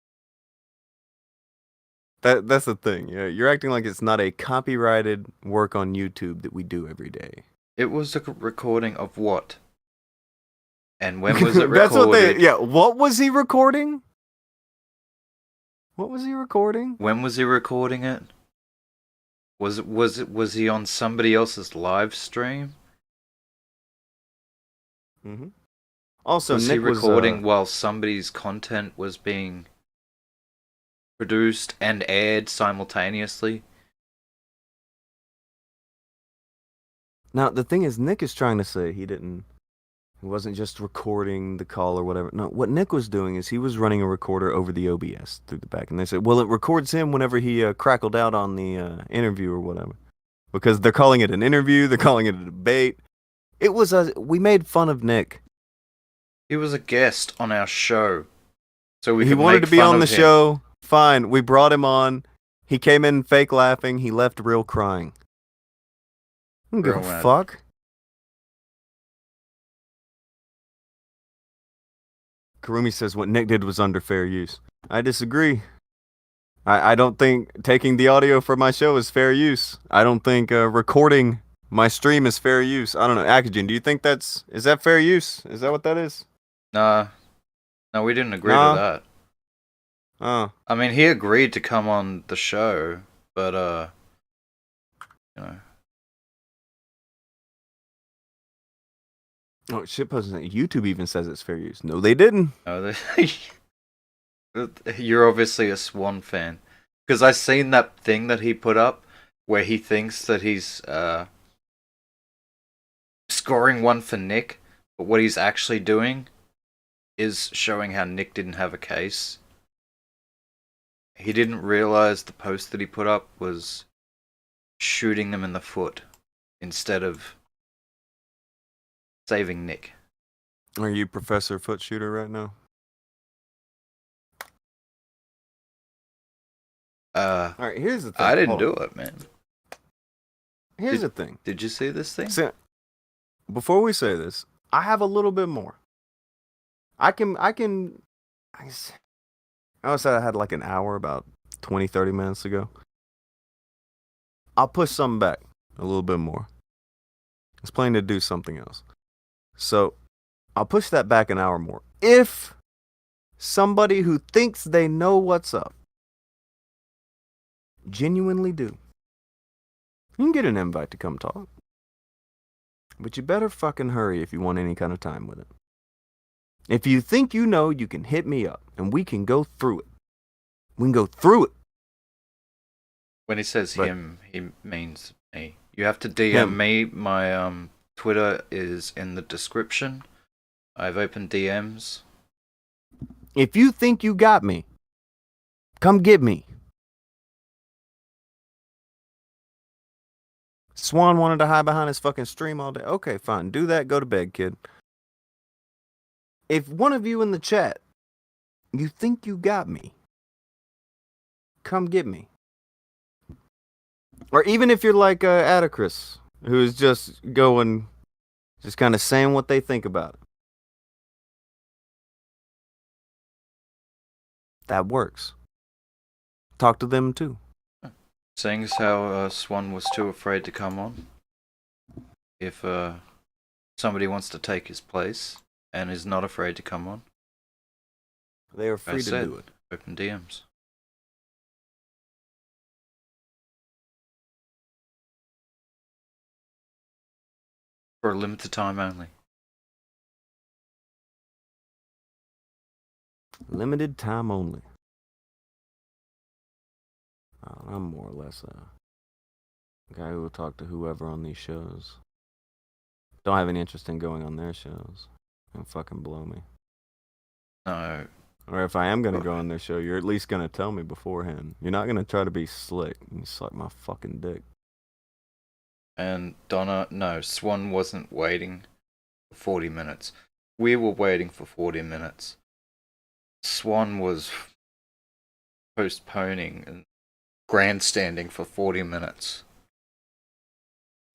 That's the thing. Yeah, you're acting like it's not a copyrighted work on YouTube that we do every day. It was a recording of what? And when was it recorded? That's what they. Yeah, what was he recording? What was he recording? When was he recording it? Was he on somebody else's live stream? Mm-hmm. Also, was Nick he recording while somebody's content was being produced and aired simultaneously? Now, the thing is, Nick is trying to say he wasn't just recording the call or whatever. No, what Nick was doing is he was running a recorder over the OBS through the back. And they said, well, it records him whenever he crackled out on the interview or whatever. Because they're calling it an interview, they're calling it a debate. We made fun of Nick. He was a guest on our show. So He wanted to be on the show. Fine, we brought him on. He came in fake laughing. He left real crying. I don't give a fuck. Karumi says what Nick did was under fair use. I disagree. I don't think taking the audio for my show is fair use. I don't think recording my stream is fair use. I don't know. Akujin, do you think is that fair use? Is that what that is? Nah. No, we didn't agree with that. Oh. I mean, he agreed to come on the show, but, you know. Oh, shitposting. YouTube even says it's fair use. No, they didn't. No, you're obviously a Swan fan. Because I seen that thing that he put up where he thinks that he's scoring one for Nick, but what he's actually doing is showing how Nick didn't have a case. He didn't realize the post that he put up was shooting them in the foot instead of saving Nick. Are you Professor Foot Shooter right now? Alright, here's the thing. I didn't do it, man. Here's the thing. Did you see this thing? So, before we say this, I have a little bit more. I said I had like an hour about 20, 30 minutes ago. I'll push something back a little bit more. It's planning to do something else. So I'll push that back an hour more. If somebody who thinks they know what's up genuinely do, you can get an invite to come talk. But you better fucking hurry if you want any kind of time with it. If you think you know, you can hit me up and we can go through it. We can go through it. When he says him, he means me. You have to DM me. My Twitter is in the description. I've opened DMs. If you think you got me, come get me. Swan wanted to hide behind his fucking stream all day. Okay, fine. Do that. Go to bed, kid. If one of you in the chat, you think you got me, come get me. Or even if you're like Atticus, who's just going, just kind of saying what they think about it. That works. Talk to them too. Seeing as how Swan was too afraid to come on, if somebody wants to take his place and is not afraid to come on, they are free to do it. Open DMs. For a limited time only. Limited time only. I'm more or less a guy who will talk to whoever on these shows. Don't have any interest in going on their shows. And fucking blow me. No. Or if I am going to go on their show, you're at least going to tell me beforehand. You're not going to try to be slick and suck my fucking dick. And Donna, no, Swan wasn't waiting for 40 minutes. We were waiting for 40 minutes. Swan was postponing and grandstanding for 40 minutes.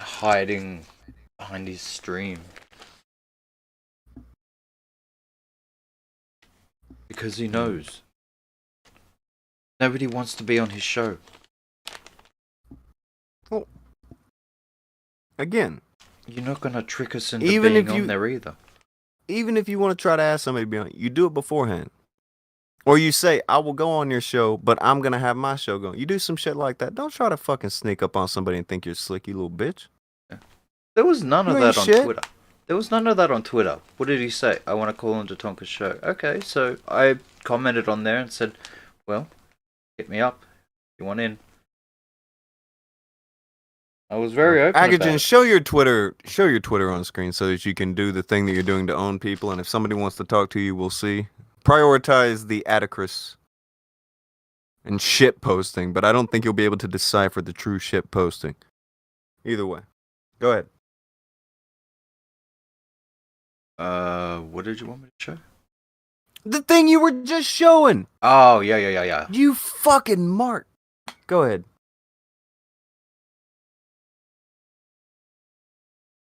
Hiding behind his stream. Because he knows. Nobody wants to be on his show. Well, again, you're not going to trick us into even being if you, on there either. Even if you want to try to ask somebody to be on, you do it beforehand. Or you say, I will go on your show, but I'm going to have my show going. You do some shit like that. Don't try to fucking sneak up on somebody and think you're slick, you little bitch. Yeah. There was none of that on shit. Twitter. There was none of that on Twitter. What did he say? I want to call into Tonka's show. Okay, so I commented on there and said, well, hit me up if you want in. I was very open about Akujin, it. show your Twitter on screen so that you can do the thing that you're doing to own people, and if somebody wants to talk to you, we'll see. Prioritize the Atticus and shit posting, but I don't think you'll be able to decipher the true shit posting. Either way. Go ahead. What did you want me to show? The thing you were just showing. Oh, yeah. You fucking mark. Go ahead.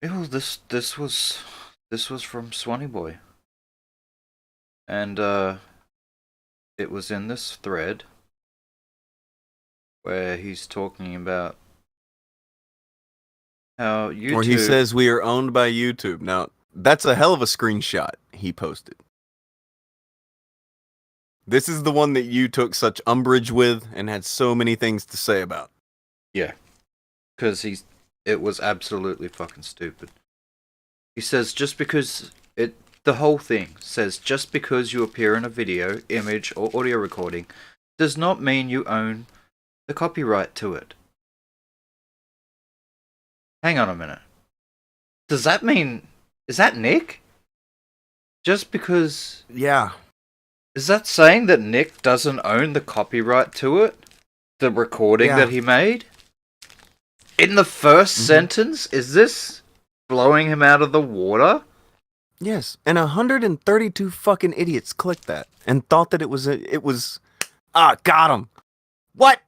Ew, this was from Swanee Boy. And it was in this thread where he's talking about how YouTube... Or he says we are owned by YouTube. Now, that's a hell of a screenshot he posted. This is the one that you took such umbrage with and had so many things to say about. Yeah. Because it was absolutely fucking stupid. He says just because the whole thing says just because you appear in a video, image, or audio recording does not mean you own the copyright to it. Hang on a minute. Does that mean... Is that Nick? Just because... Yeah. Is that saying that Nick doesn't own the copyright to it? The recording that he made? In the first sentence? Is this blowing him out of the water? Yes, and 132 fucking idiots clicked that and thought that it was got him. What?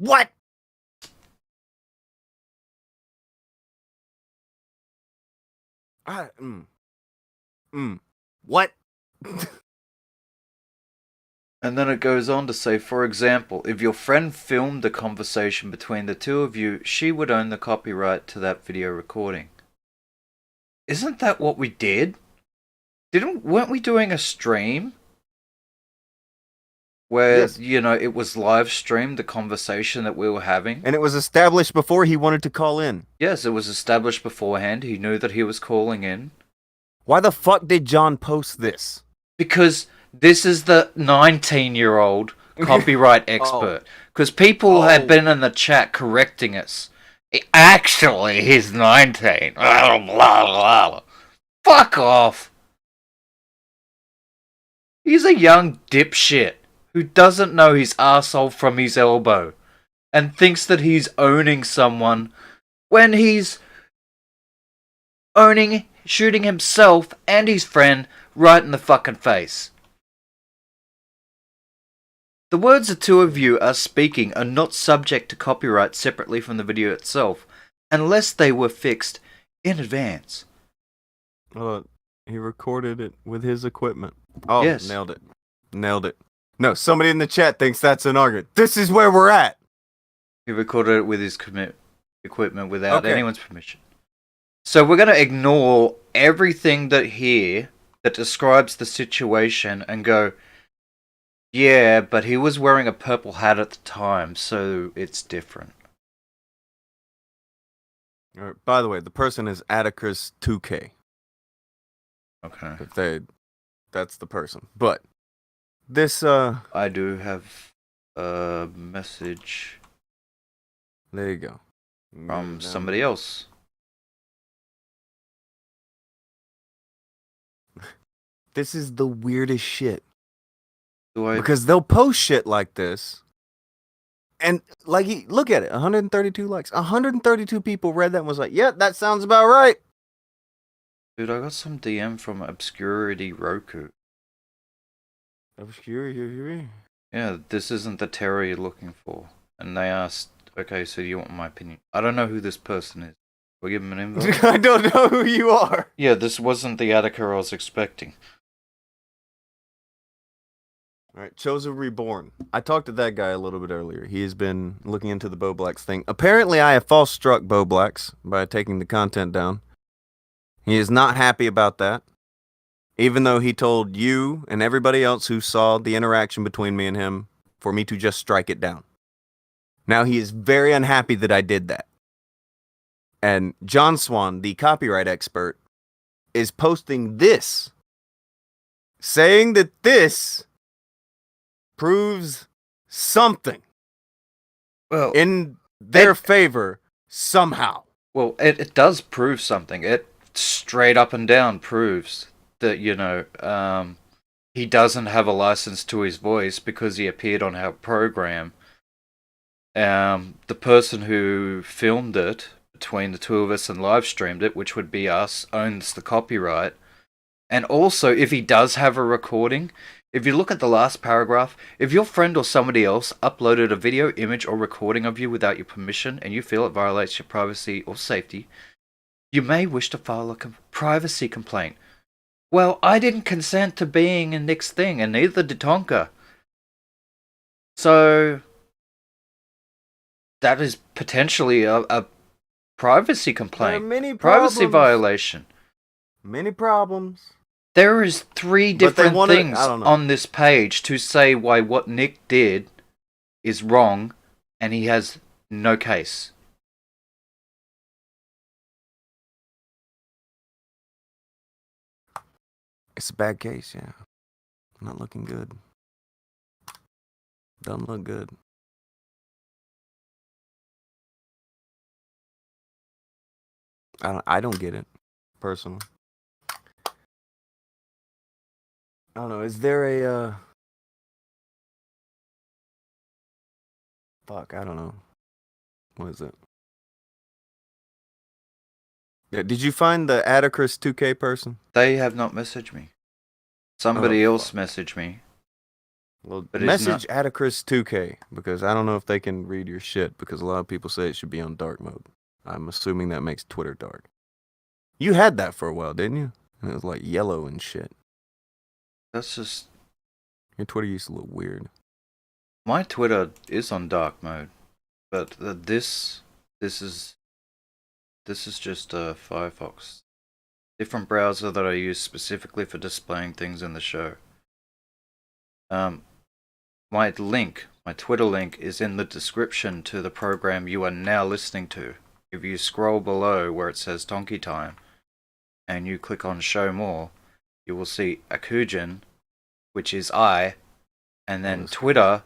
What? What? And then it goes on to say, for example, if your friend filmed the conversation between the two of you, she would own the copyright to that video recording. Isn't that what we did? Weren't we doing a stream? Where, Yes. it was live streamed, the conversation that we were having? And it was established before he wanted to call in. Yes, it was established beforehand. He knew that he was calling in. Why the fuck did John post this? Because this is the 19-year-old copyright expert. Because people had been in the chat correcting us. Actually, he's 19. Blah, blah, blah. Fuck off. He's a young dipshit who doesn't know his arsehole from his elbow and thinks that he's owning someone when he's shooting himself and his friend right in the fucking face. The words the two of you are speaking are not subject to copyright separately from the video itself, unless they were fixed in advance. He recorded it with his equipment. Oh, Yes. Nailed it. Nailed it. No, somebody in the chat thinks that's an argument. This is where we're at. He recorded it with his equipment without Okay. anyone's permission. So we're going to ignore everything that describes the situation and go, yeah, but he was wearing a purple hat at the time, so it's different. All right, by the way, the person is Atticus 2K. Okay. That's the person. But this I do have a message there you go. from somebody else. This is the weirdest shit. Do I? Because they'll post shit like this. And look at it, 132 likes. 132 people read that and was like, "Yeah, that sounds about right." Dude, I got some DM from Obscurity Roku. Obscurity. Yeah, this isn't the terror you're looking for. And they asked, okay, so you want my opinion? I don't know who this person is. We'll give him an invite. I don't know who you are. Yeah, this wasn't the Attica I was expecting. All right, Chosen Reborn. I talked to that guy a little bit earlier. He has been looking into the Bo Blacks thing. Apparently, I have false struck Bo Blacks by taking the content down. He is not happy about that, even though he told you and everybody else who saw the interaction between me and him for me to just strike it down. Now he is very unhappy that I did that. And John Swan, the copyright expert, is posting this, saying that this proves something in their favor somehow. Well, it does prove something. It straight up and down proves that, he doesn't have a license to his voice because he appeared on our program. The person who filmed it between the two of us and live streamed it, which would be us, owns the copyright. And also, if he does have a recording, if you look at the last paragraph, if your friend or somebody else uploaded a video, image, or recording of you without your permission and you feel it violates your privacy or safety, you may wish to file a privacy complaint. Well, I didn't consent to being in Nick's thing, and neither did Tonka. So, that is potentially a privacy complaint. There are many privacy problems. violation. Many problems. There is 3 But they different wanna- things I don't know. on this page to say why what Nick did is wrong, and he has no case. It's a bad case, yeah. Not looking good. Doesn't look good. I don't get it, personally. I don't know. Is there a fuck? I don't know. What is it? Yeah. Did you find the Atticus 2K person? They have not messaged me. Somebody Oh, else messaged me. Well, But it's message not- Atticus 2K because I don't know if they can read your shit because a lot of people say it should be on dark mode. I'm assuming that makes Twitter dark. You had that for a while, didn't you? And it was like yellow and shit. That's just Your Twitter used to look weird. my Twitter is on dark mode, but this is just Firefox, different browser that I use specifically for displaying things in the show. My Twitter link is in the description to the program you are now listening to. If you scroll below where it says Donkey Time, and you click on Show More, you will see Akujin, which is I, and then Twitter,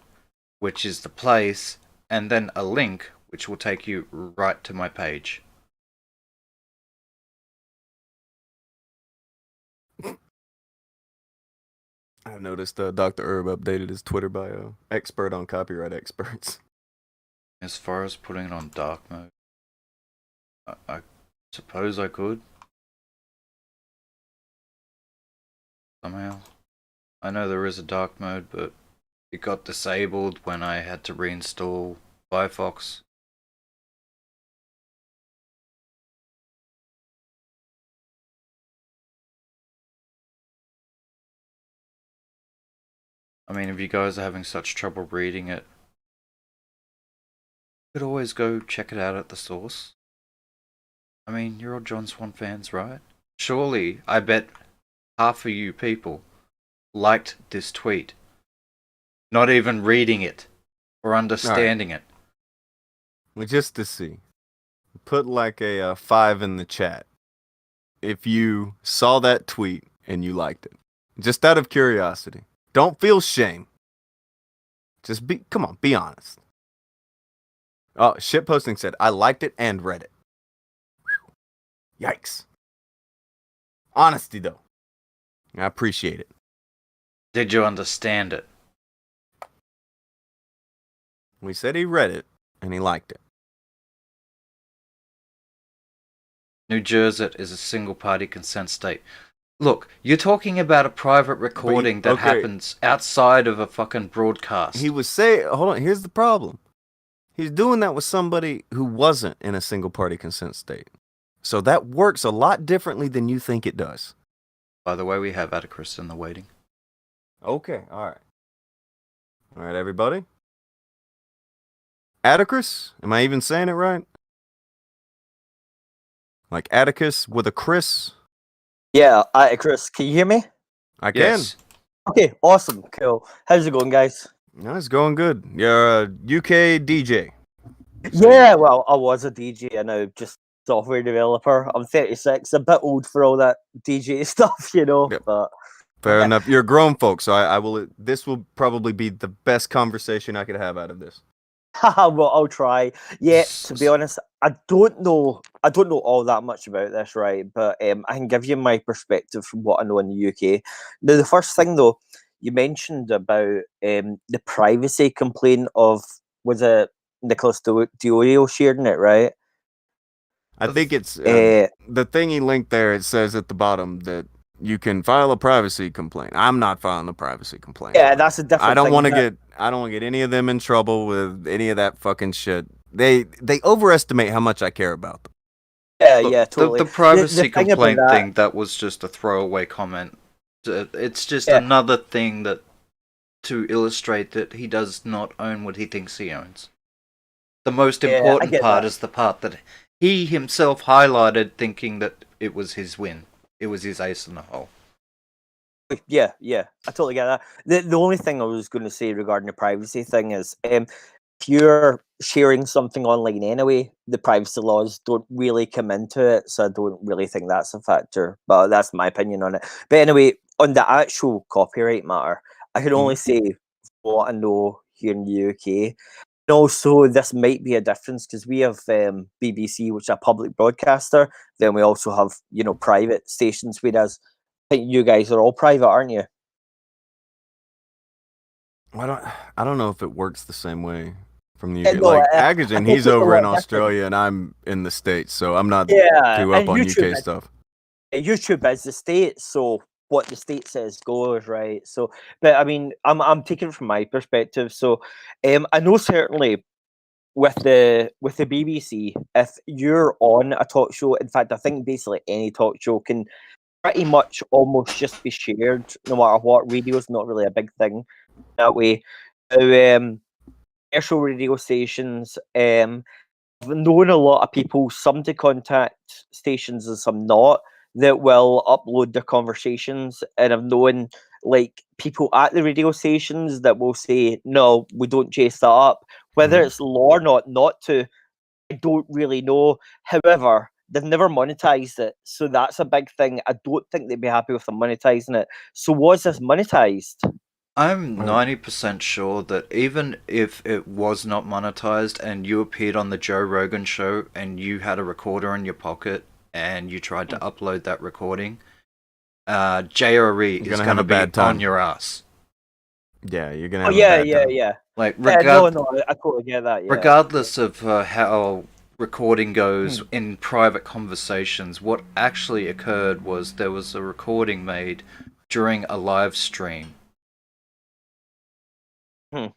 which is the place, and then a link, which will take you right to my page. I noticed Dr. Herb updated his Twitter bio. Expert on copyright experts. As far as putting it on dark mode, I suppose I could. Somehow. I know there is a dark mode, but it got disabled when I had to reinstall Firefox. I mean, if you guys are having such trouble reading it, you could always go check it out at the source. I mean, you're all John Swan fans, right? Surely, I bet half of you people liked this tweet, not even reading it or understanding it. Well, just to see. Put like a 5 in the chat if you saw that tweet and you liked it. Just out of curiosity. Don't feel shame. Just come on, be honest. Oh, shitposting said, I liked it and read it. Whew. Yikes. Honesty, though. I appreciate it. Did you understand it? We said he read it and he liked it. New Jersey is a single-party consent state. Look, you're talking about a private recording that happens outside of a fucking broadcast. He was saying, hold on, here's the problem. He's doing that with somebody who wasn't in a single-party consent state. So that works a lot differently than you think it does. By the way, we have Atticus in the waiting. Okay, alright. Alright, everybody. Atticus? Am I even saying it right? Like Atticus with a Chris? Yeah, Chris, can you hear me? I can. Yes. Okay, awesome, cool. How's it going, guys? No, it's going good. You're a UK DJ. Yeah, well, I was a DJ and now just software developer. I'm 36, a bit old for all that DJ stuff, you know. Yep. But Fair enough. You're grown folk, so I will. This will probably be the best conversation I could have out of this. well, I'll try. Yeah, to be honest, I don't know all that much about this, right? But I can give you my perspective from what I know in the UK. Now, the first thing though, you mentioned about the privacy complaint of, was it Nicholas Diorio sharing it, right? I think it's the thing he linked there. It says at the bottom that you can file a privacy complaint. I'm not filing a privacy complaint. Yeah, that's a different. I don't thing, want to but- get. I don't want to get any of them in trouble with any of that fucking shit. They overestimate how much I care about them. Yeah, Look, yeah, totally. The privacy thing about complaint that- thing, that was just a throwaway comment. It's just another thing that to illustrate that he does not own what he thinks he owns. The most Yeah, I important get part that. is the part that he himself highlighted, thinking that it was his win. It was his ace in the hole. Yeah, I totally get that. The only thing I was going to say regarding the privacy thing is, if you're sharing something online anyway, the privacy laws don't really come into it, so I don't really think that's a factor. But that's my opinion on it. But anyway, on the actual copyright matter, I can only say what I know here in the UK. And also, this might be a difference because we have BBC, which is a public broadcaster. Then we also have, private stations, whereas I think you guys are all private, aren't you? I don't know if it works the same way from the Yeah, UK. no, Like I Akujin, think he's it's a over in lot different. Australia and I'm in the States, so I'm not Yeah, too up and on YouTube UK is- stuff. YouTube is the States, so what the state says goes, right? So, but I mean, I'm taking it from my perspective. So, I know certainly with the BBC, if you're on a talk show, in fact, I think basically any talk show can pretty much almost just be shared, no matter what. Radio's not really a big thing that way. Now, commercial radio stations, I've known a lot of people, some to contact stations and some not, that will upload their conversations. And I've known like people at the radio stations that will say, no, we don't chase that up. Whether it's law or not to, I don't really know. However, they've never monetized it. So that's a big thing. I don't think they'd be happy with them monetizing it. So was this monetized? I'm 90% sure that even if it was not monetized and you appeared on the Joe Rogan show and you had a recorder in your pocket and you tried to upload that recording, JRE is going to be on your ass. Yeah, you're going Oh, to have a yeah, bad yeah, time. yeah. Like, No, I totally get that, yeah. regardless of how recording goes in private conversations, what actually occurred was there was a recording made during a live stream. You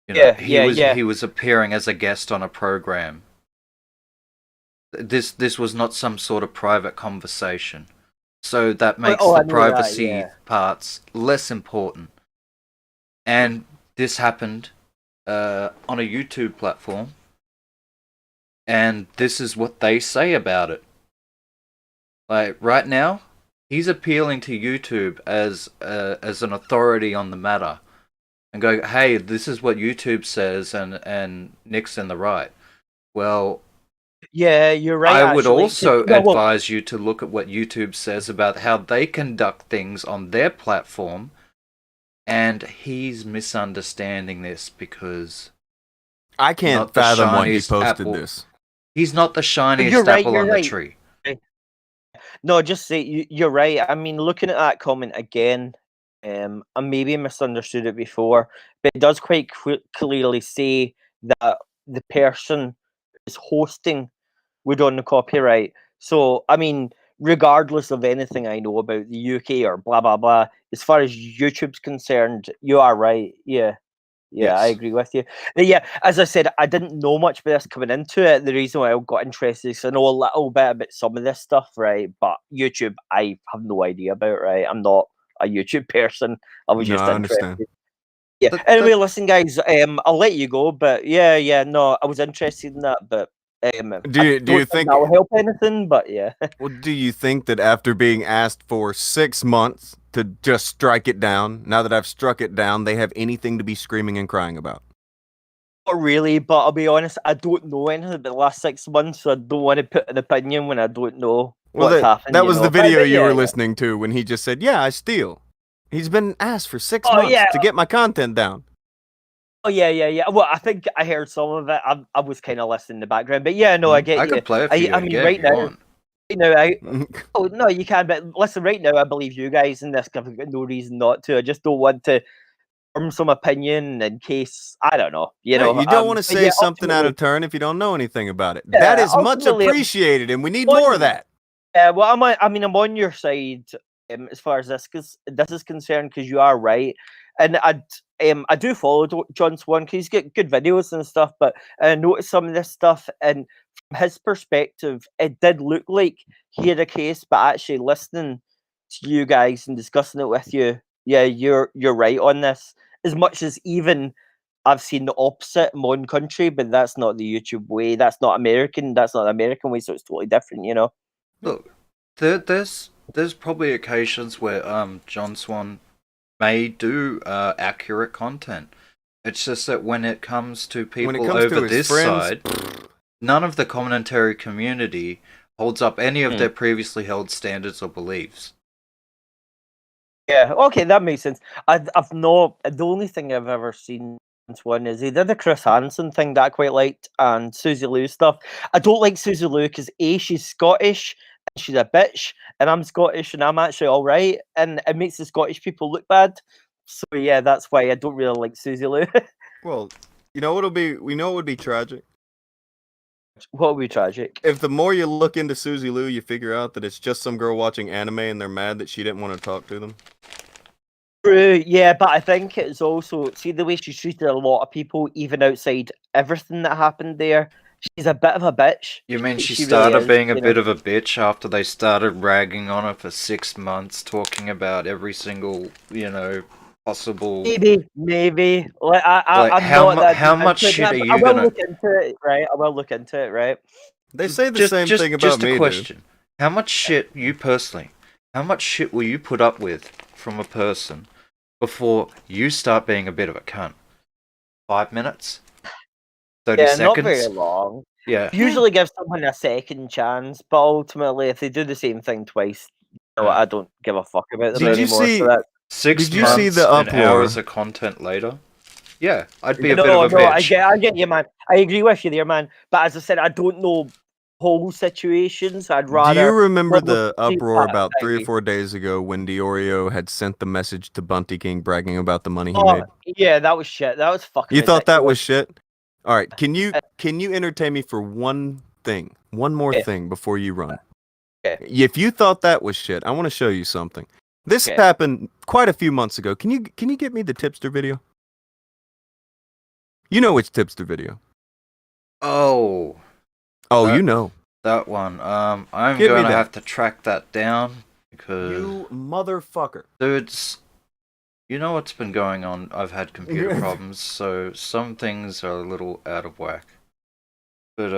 know, he was appearing as a guest on a program. This was not some sort of private conversation. So that makes the privacy parts less important. And this happened on a YouTube platform. And this is what they say about it. Like, right now, he's appealing to YouTube as an authority on the matter. And go, hey, this is what YouTube says, and Nick's in the right. Well, yeah, you're right. I would actually. also No, well, advise you to look at what YouTube says about how they conduct things on their platform, and he's misunderstanding this because I can't fathom why he posted this. He's not the shiniest apple on the tree. No, just say you're right. I mean, looking at that comment again, I maybe misunderstood it before, but it does quite clearly say that the person who's hosting would own the copyright. So, I mean, regardless of anything I know about the UK or blah blah blah, as far as YouTube's concerned, you are right. Yeah. Yeah, I Yes. agree with you. But yeah, as I said, I didn't know much about this coming into it. The reason why I got interested is I know a little bit about some of this stuff, right? But YouTube, I have no idea about, right? I'm not a YouTube person. I was No, just I interested. understand. Yeah. Anyway, listen, guys. I'll let you go, but yeah. No, I was interested in that, but Do you think that will help anything? But yeah. Well, do you think that after being asked for 6 months to just strike it down, now that I've struck it down, they have anything to be screaming and crying about? Not really, but I'll be honest, I don't know anything about the last 6 months, so I don't want to put an opinion when I don't know what's happened. That was the But video you were yeah. listening to when he just said, "Yeah, I steal." He's been asked for 6 Oh, months yeah. to get my content down. Oh yeah. Well, I think I heard some of it. I was kind of listening in the background, but yeah, no, I get I you. could play it for you I mean, again right if you now, want. oh no, you can. But listen, right now, I believe you guys in this. I've got no reason not to. I just don't want to form some opinion in case I don't know. You know, you don't want to but say yeah, something out ultimately- of turn if you don't know anything about it. Yeah, That is much ultimately, appreciated, and we need more of that. Well, I'm on your side as far as this is concerned because you are right, and I do follow John Swan because he's got good videos and stuff. But I noticed some of this stuff, and from his perspective, it did look like he had a case. But actually, listening to you guys and discussing it with you, yeah, you're right on this. As much as even I've seen the opposite in my own country, but that's not the YouTube way. That's not American. That's not the American way. So it's totally different, you know. Look, there's probably occasions where John Swan may do accurate content. It's just that when it comes to people comes to over his this friends- side, none of the commentary community holds up any of their previously held standards or beliefs. Yeah, okay, that makes sense. I've not. The only thing I've ever seen one is he did the Chris Hansen thing that I quite liked, and Susie Lou stuff. I don't like Susie Lou because she's Scottish and she's a bitch, and I'm Scottish and I'm actually all right, and it makes the Scottish people look bad. So yeah, that's why I don't really like Susie Lou. Well, you know what'll be? We know it would be tragic. What would be tragic? If the more you look into Susie Lou, you figure out that it's just some girl watching anime and they're mad that she didn't want to talk to them. True, yeah, but I think it's also see the way she treated a lot of people, even outside everything that happened there. She's a bit of a bitch. You mean she really started is, being a you bit know. of a bitch after they started ragging on her for 6 months, talking about every single, possible. Maybe. Like Like I'm not that how deep much into it, shit but are I you will gonna? look into it, right? I will look into it, right? They say the same thing about Just me, a dude. question. How much shit how much shit will you put up with from a person before you start being a bit of a cunt? 5 minutes? 30 Yeah, seconds? not very long. Yeah. Usually give someone a second chance, but ultimately, if they do the same thing twice, I don't give a fuck about them Did you anymore. see? So that 6 Did you see months the and uproar? hours of content later? Yeah, I'd be a bit of a no, I bitch. get you, man. I agree with you there, man. But as I said, I don't know whole situations. I'd Do rather. you remember let me the see uproar that about 3 or thingy. 4 days ago when Diorio had sent the message to Bunty King bragging about the money he Oh, made? yeah, that was shit. That was fucking You thought that ridiculous. was shit? All right, can you entertain me for one more Okay. thing before you run? Okay. If you thought that was shit, I want to show you something. This Okay. happened quite a few months ago. Can you get me the tipster video? You know which tipster video? Oh. Oh, that- you know. That one. I'm Give me going to that. have to track that down because You motherfucker. dudes, you know what's been going on? I've had computer problems, so some things are a little out of whack. But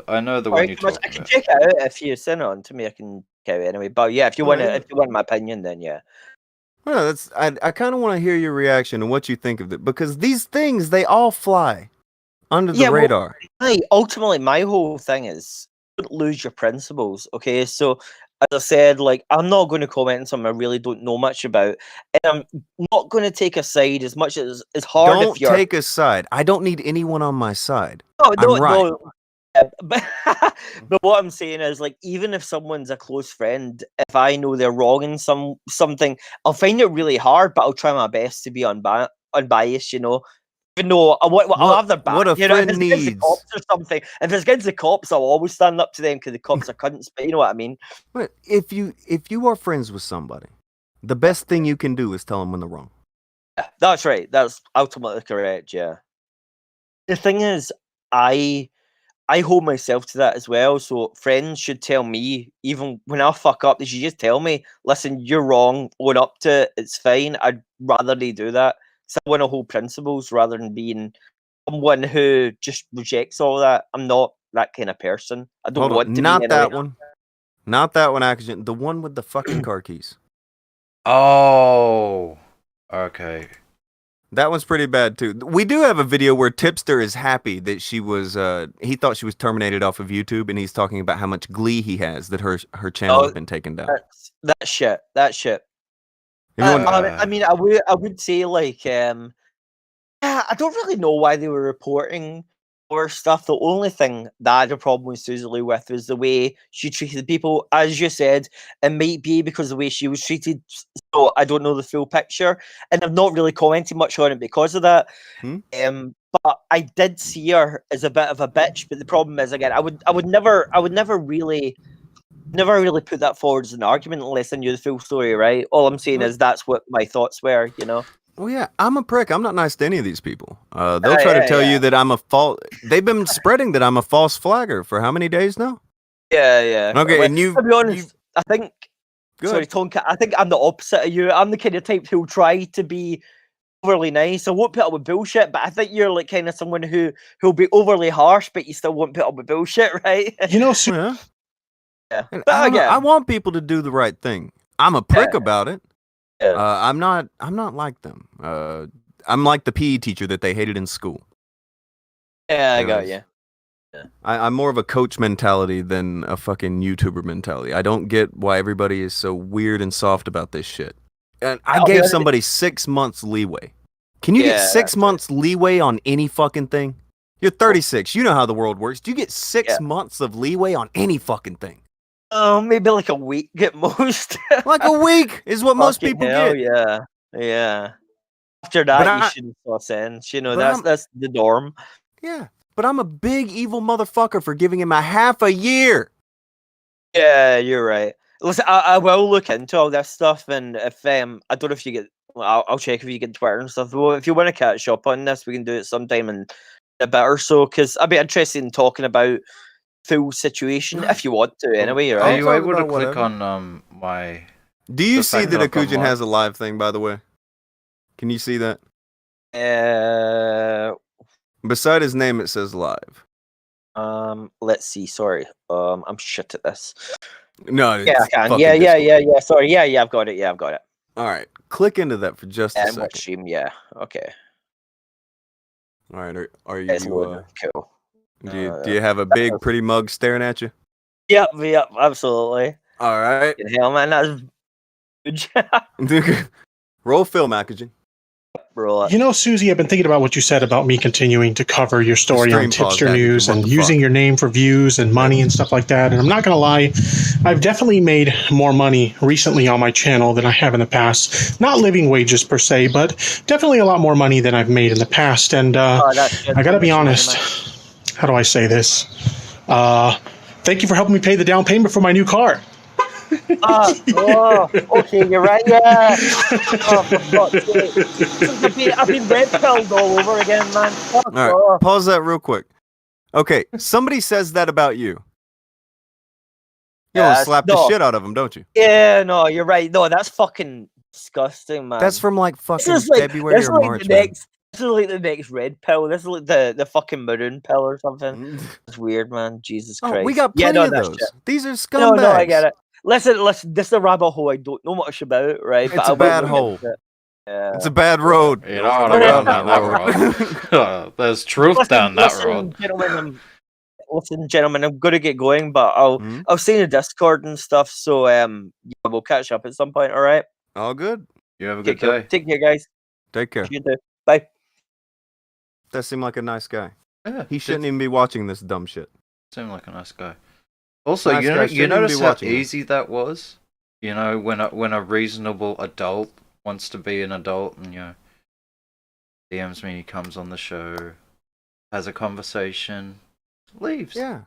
I know the one you're I talking can about. check it out if you send it on to me. I can check it anyway. But yeah, if you Oh, want yeah. if you want my opinion, then yeah. Well, I kind of want to hear your reaction and what you think of it because these things they all fly under the radar. Ultimately, my whole thing is don't lose your principles. Okay, so as I said, like I'm not going to comment on something I really don't know much about, and I'm not going to take a side as much as it's hard Don't if you're. take a side. I don't need anyone on my side. No, I'm right. no. But but what I'm saying is, like, even if someone's a close friend, if I know they're wrong in something, I'll find it really hard, but I'll try my best to be unbiased. You know, even though I'll have their back. What a You know, if friend it's against the needs. cops or something, if it's against the cops, I'll always stand up to them because the cops are cunts. But you know what I mean? But if you are friends with somebody, the best thing you can do is tell them when they're wrong. Yeah, that's right. That's ultimately correct. Yeah. The thing is, I hold myself to that as well. So friends should tell me, even when I fuck up, they should just tell me, listen, you're wrong, own up to it, it's fine. I'd rather they do that. So I want to hold principles rather than being someone who just rejects all that. I'm not that kind of person. I don't Hold want on, to be not anyway. that one. Not that one, Akujin. The one with the fucking car keys. Oh. Okay. That one's pretty bad too. We do have a video where Tipster is happy that she was he thought she was terminated off of YouTube and he's talking about how much glee he has that her channel has been taken down. That shit. That shit. If you want- I mean, I would say like yeah, I don't really know why they were reporting or stuff. The only thing that I had a problem with Susie Lou with was the way she treated people. As you said, it might be because of the way she was treated. So I don't know the full picture, and I've not really commented much on it because of that. But I did see her as a bit of a bitch. But the problem is, again, I would never really put that forward as an argument unless I knew the full story, right? All I'm saying is that's what my thoughts were, you know. Well, yeah, I'm a prick. I'm not nice to any of these people. They'll try to tell you that I'm a false. They've been spreading that I'm a false flagger for how many days now? Yeah. Okay, Well, and you. to be honest, I think. Good. Sorry, Tonka. I think I'm the opposite of you. I'm the kind of type who'll try to be overly nice. I won't put up with bullshit, but I think you're like kind of someone who'll be overly harsh, but you still won't put up with bullshit, right? You know, yeah. But I again, want people to do the right thing. I'm a prick about it. Yeah. I'm not like them. I'm like the PE teacher that they hated in school. yeah, I got you. I'm more of a coach mentality than a fucking YouTuber mentality. I don't get why everybody is so weird and soft about this shit. And I I'll be gave honest- somebody 6 months leeway. Can you get Yeah, 6 months leeway on any fucking thing? You're 36. You know how the world works. Do you get 6 months of leeway on any fucking thing? Oh, maybe like a week at most. Like a week is what most Fucking people hell, get. Yeah. After that, you shouldn't saw sense. You know, that's the norm. Yeah. but I'm a big evil motherfucker for giving him a half a year. Yeah, you're right. Listen, I will look into all this stuff, and if I don't know if you get, well, I'll check if you get Twitter and stuff. Well, if you want to catch up on this, we can do it sometime in a bit or so. Because I'd be interested in talking about full situation if you want to. Anyway, Are right? you able to click on my? Do you the see fact that I've gone Akujin live? has a live thing, by the way? Can you see that? Beside his name, it says live. Let's see. Sorry. I'm shit at this. No, Yeah, I it's can. fucking Yeah. Discord. Sorry. Yeah, I've got it. Yeah, I've got it. All right, click into that for just a And second. watch stream. Yeah. Okay. All right, are It's you? loading. Cool. Do you have a big, pretty mug staring at you? Yep. Absolutely. All right. Hell, man, that's huge. Roll film, Akujin. Roll it. You know, Susie, I've been thinking about what you said about me continuing to cover your story on Stream pause, Tipster Akujin, News what and the using fuck? your name for views and money and stuff like that. And I'm not going to lie, I've definitely made more money recently on my channel than I have in the past. Not living wages per se, but definitely a lot more money than I've made in the past. And I got to be honest, how do I say this? Thank you for helping me pay the down payment for my new car. Okay, you're right. Yeah. Oh, for fuck's sake. I've been red pilled all over again, man. Fuck All right, off. pause that real quick. Okay, somebody says that about you. You want to slap the shit out of them, don't you? Yeah, no, you're right. No, that's fucking disgusting, man. That's from like fucking This is like, February this or is like March, the man. next. This is like the next red pill. This is like the fucking maroon pill or something. It's weird, man. Jesus Oh, Christ. we got Yeah, plenty no, of that's those. shit. These are scumbags. No, I get it. Listen. This is a rabbit hole I don't know much about, right? It's a bad hole. Yeah. It's a bad road. You don't want to go down that road. There's truth down that road. Gentlemen, I'm gonna get going, but I'll see you in the Discord and stuff. So yeah, we'll catch up at some point. All right. All good. You have a Okay, good cool. day. Take care, guys. Take care. You too. Bye. That seemed like a nice guy. Yeah, He shouldn't even be watching this dumb shit. Seemed like a nice guy. Also, Nice guy you shouldn't even notice be how watching this. easy that was. You know, when a reasonable adult wants to be an adult, and DMs me, comes on the show, has a conversation, leaves. Yeah.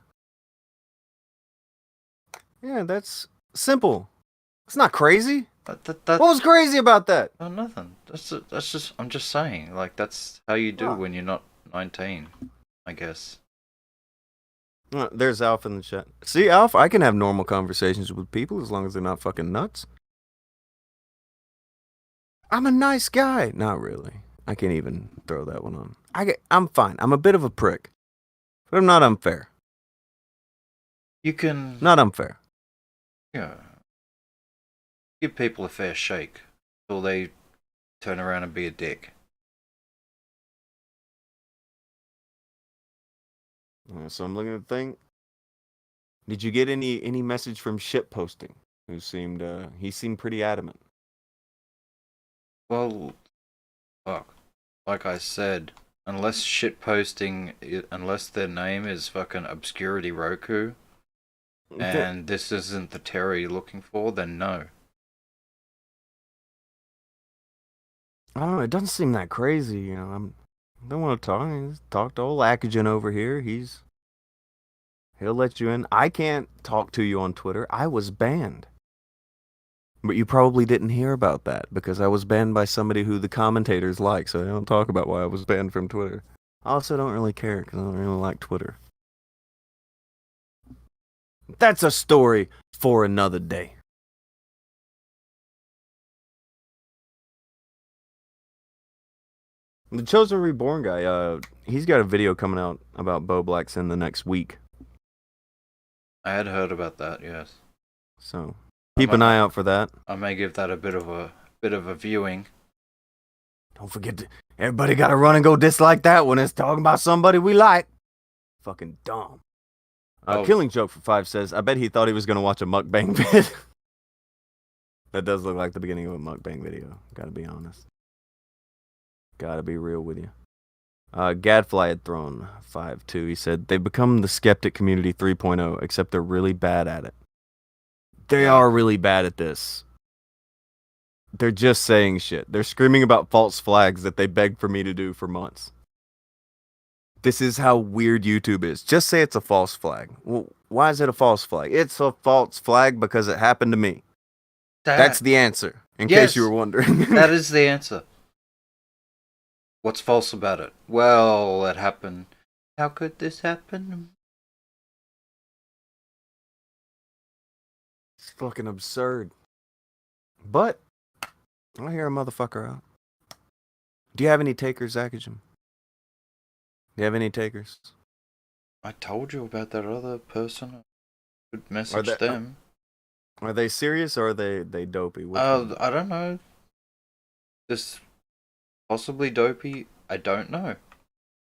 Yeah, that's simple. It's not crazy. What was crazy about that? Oh, nothing. That's just. I'm just saying. Like that's how you do when you're not 19, I guess. There's Alf in the chat. See, Alf, I can have normal conversations with people as long as they're not fucking nuts. I'm a nice guy. Not really. I can't even throw that one on. I'm fine. I'm a bit of a prick. But I'm not unfair. You can. Not unfair. Yeah. Give people a fair shake till they turn around and be a dick. So I'm looking at the thing. Did you get any message from shit posting? Who seemed he seemed pretty adamant. Well, fuck. Like I said, unless shit posting, unless their name is fucking Obscurity Roku, and this isn't the Terry you're looking for, then no. I don't know. It doesn't seem that crazy, you know. I don't want to talk. Talk to old Akujin over here. He'll let you in. I can't talk to you on Twitter. I was banned. But you probably didn't hear about that because I was banned by somebody who the commentators like, so I don't talk about why I was banned from Twitter. I also don't really care because I don't really like Twitter. That's a story for another day. The Chosen Reborn guy, he's got a video coming out about Bo Blacks in the next week. I had heard about that, yes. So keep an eye out for that. I may give that a bit of a viewing. Don't forget everybody gotta run and go dislike that when it's talking about somebody we like. Fucking dumb. Killing Joke for 5 says, I bet he thought he was gonna watch a mukbang vid. That does look like the beginning of a mukbang video, gotta be honest. Gotta be real with you. Gadfly had thrown 5-2. He said, they've become the skeptic community 3.0, except they're really bad at it. They are really bad at this. They're just saying shit. They're screaming about false flags that they begged for me to do for months. This is how weird YouTube is. Just say it's a false flag. Well, why is it a false flag? It's a false flag because it happened to me. That's the answer, in case you were wondering. That is the answer. What's false about it? Well, it happened. How could this happen? It's fucking absurd. But I hear a motherfucker out. Do you have any takers, Akujin? Do you have any takers? I told you about that other person. I could message them. Are they serious or are they dopey? Which one? I don't know. This possibly dopey. I don't know.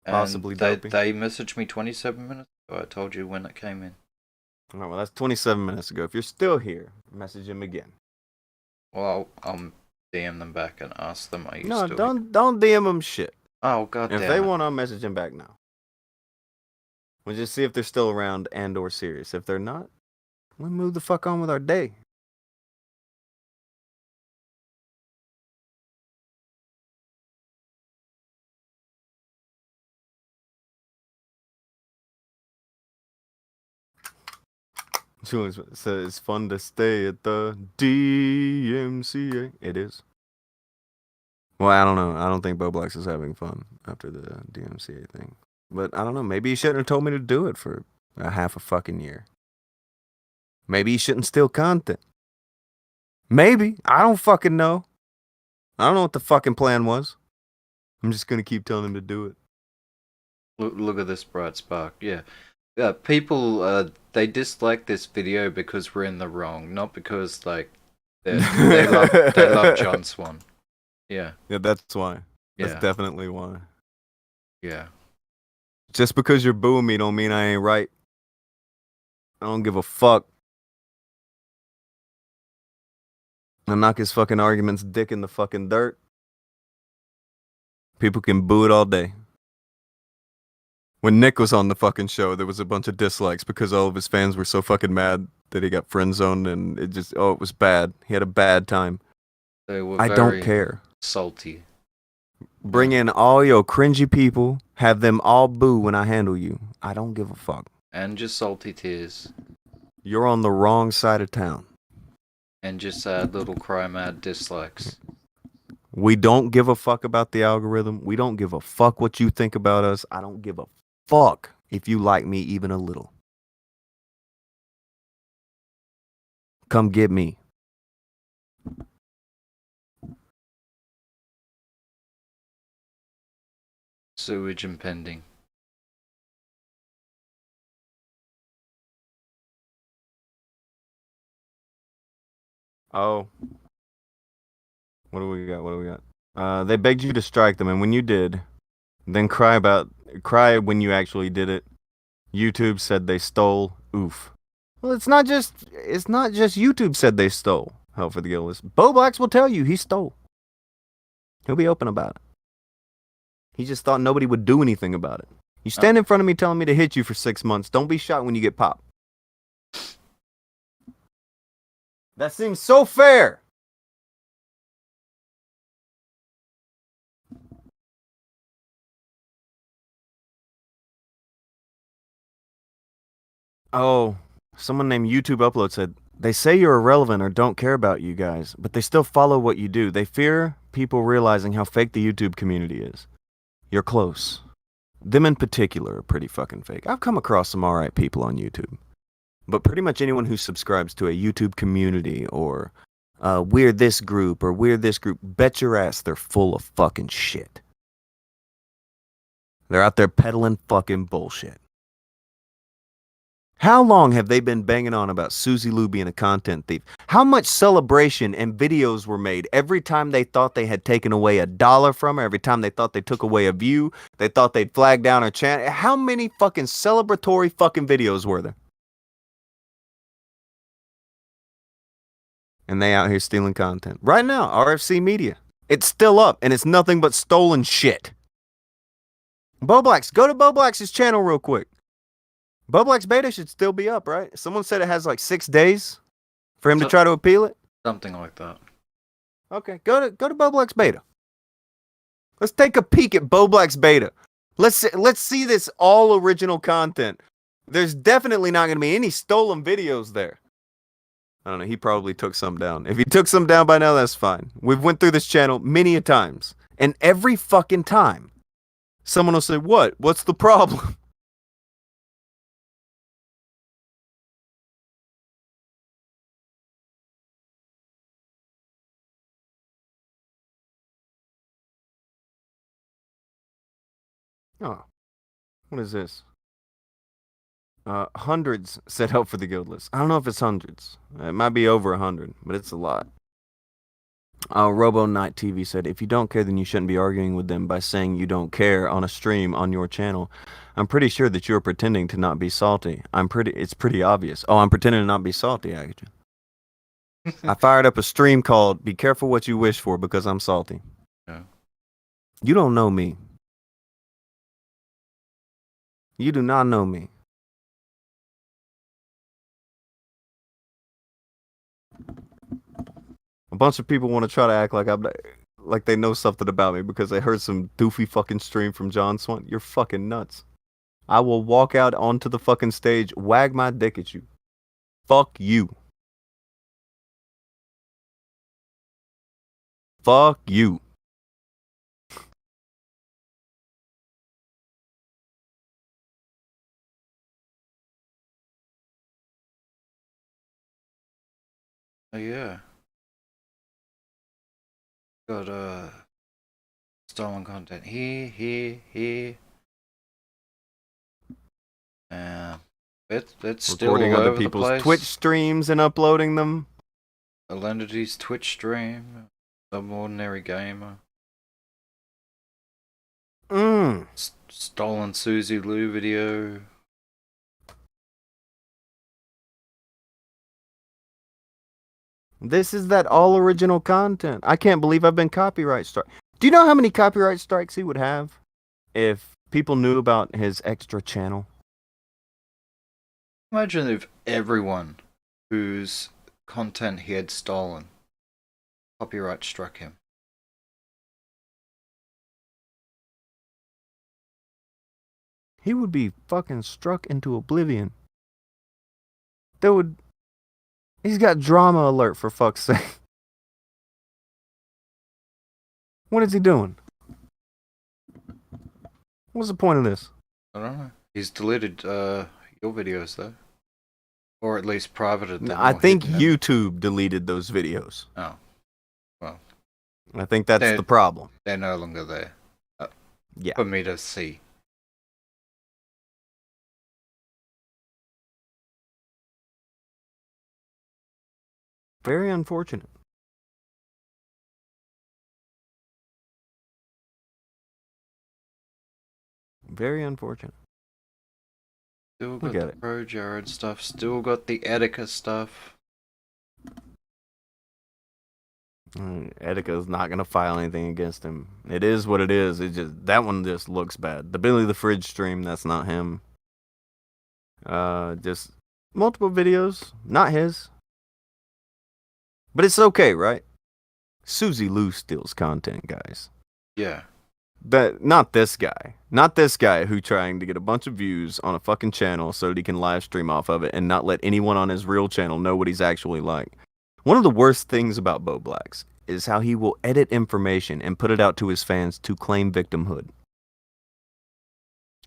And Possibly dopey. They messaged me 27 minutes ago. I told you when it came in. All right, well, that's 27 minutes ago. If you're still here, message him again. Well, I'll DM them back and ask them. Are you No, still? don't DM them shit. Oh god. If they want, I'll message him back now. We'll just see if they're still around and or serious. If they're not, we'll move the fuck on with our day. Julian says it's fun to stay at the DMCA. It is. Well, I don't know. I don't think Boblax is having fun after the DMCA thing. But I don't know. Maybe he shouldn't have told me to do it for a half a fucking year. Maybe he shouldn't steal content. Maybe. I don't fucking know. I don't know what the fucking plan was. I'm just going to keep telling him to do it. Look at this bright spark. Yeah. People, they dislike this video because we're in the wrong, not because, like, they love John Swan. Yeah. Yeah, that's why. That's Yeah. definitely why. Yeah. Just because you're booing me don't mean I ain't right. I don't give a fuck. I knock his fucking arguments dick in the fucking dirt. People can boo it all day. When Nick was on the fucking show, there was a bunch of dislikes because all of his fans were so fucking mad that he got friend zoned and it was bad. He had a bad time. They were I don't care. Salty. Bring in all your cringy people, have them all boo when I handle you. I don't give a fuck. And just salty tears. You're on the wrong side of town. And just sad little cry mad dislikes. We don't give a fuck about the algorithm. We don't give a fuck what you think about us. I don't give a fuck if you like me even a little. Come get me. Sewage impending. Oh. What do we got? They begged you to strike them, and when you did, then cry when you actually did it. YouTube said they stole. Oof. Well, it's not just YouTube said they stole. Hell for the Guild list. Boblax will tell you he stole. He'll be open about it. He just thought nobody would do anything about it. You stand in front of me telling me to hit you for 6 months. Don't be shot when you get popped. That seems so fair. Oh, someone named YouTube Upload said, they say you're irrelevant or don't care about you guys, but they still follow what you do. They fear people realizing how fake the YouTube community is. You're close. Them in particular are pretty fucking fake. I've come across some alright people on YouTube. But pretty much anyone who subscribes to a YouTube community or we're this group or we're this group, bet your ass they're full of fucking shit. They're out there peddling fucking bullshit. How long have they been banging on about Susie Lou being a content thief? How much celebration and videos were made every time they thought they had taken away $1 from her, every time they thought they took away a view, they thought they'd flag down her channel? How many fucking celebratory fucking videos were there? And they out here stealing content. Right now, RFC Media. It's still up, and it's nothing but stolen shit. Boblax, go to Boblax's channel real quick. Boblax Beta should still be up, right? Someone said it has like 6 days for him to try to appeal it. Something like that. Okay, go to Boblax Beta. Let's take a peek at Boblax Beta. Let's see this all original content. There's definitely not going to be any stolen videos there. I don't know. He probably took some down. If he took some down by now, that's fine. We've went through this channel many a times, and every fucking time, someone will say, "What? What's the problem?" Oh, what is this? Hundreds set help for the guild list. I don't know if it's hundreds. It might be over 100, but it's a lot. Robo Night TV said, if you don't care, then you shouldn't be arguing with them by saying you don't care on a stream on your channel. I'm pretty sure that you're pretending to not be salty. It's pretty obvious. Oh, I'm pretending to not be salty, Akujin. I fired up a stream called Be Careful What You Wish For because I'm salty. Yeah. You don't know me. You do not know me. A bunch of people want to try to act like they know something about me because they heard some doofy fucking stream from John Swan. You're fucking nuts. I will walk out onto the fucking stage, wag my dick at you. Fuck you. Fuck you. Oh yeah. Got stolen content here. It's still Recording all other over the people's place. Twitch streams and uploading them. Alenity's Twitch stream. Some ordinary gamer. Stolen Susie Lou video. This is that all original content. I can't believe I've been copyright struck. Do you know how many copyright strikes he would have if people knew about his extra channel? Imagine if everyone whose content he had stolen copyright struck him. He would be fucking struck into oblivion. He's got drama alert for fuck's sake. What is he doing? What's the point of this? I don't know. He's deleted your videos though. Or at least privated them. I or think hidden them. YouTube deleted those videos. Oh. Well. I think that's the problem. They're no longer there. Yeah. For me to see. Very unfortunate. Very unfortunate. Still Look got at the it. Pro Jared stuff. Still got the Etika stuff. Etika's not gonna file anything against him. It is what it is. That one just looks bad. The Billy the Fridge stream, that's not him. Just multiple videos, not his. But it's okay, right? Susie Lou steals content, guys. Yeah. Not this guy. Not this guy who trying to get a bunch of views on a fucking channel so that he can live stream off of it and not let anyone on his real channel know what he's actually like. One of the worst things about Bo Blacks is how he will edit information and put it out to his fans to claim victimhood.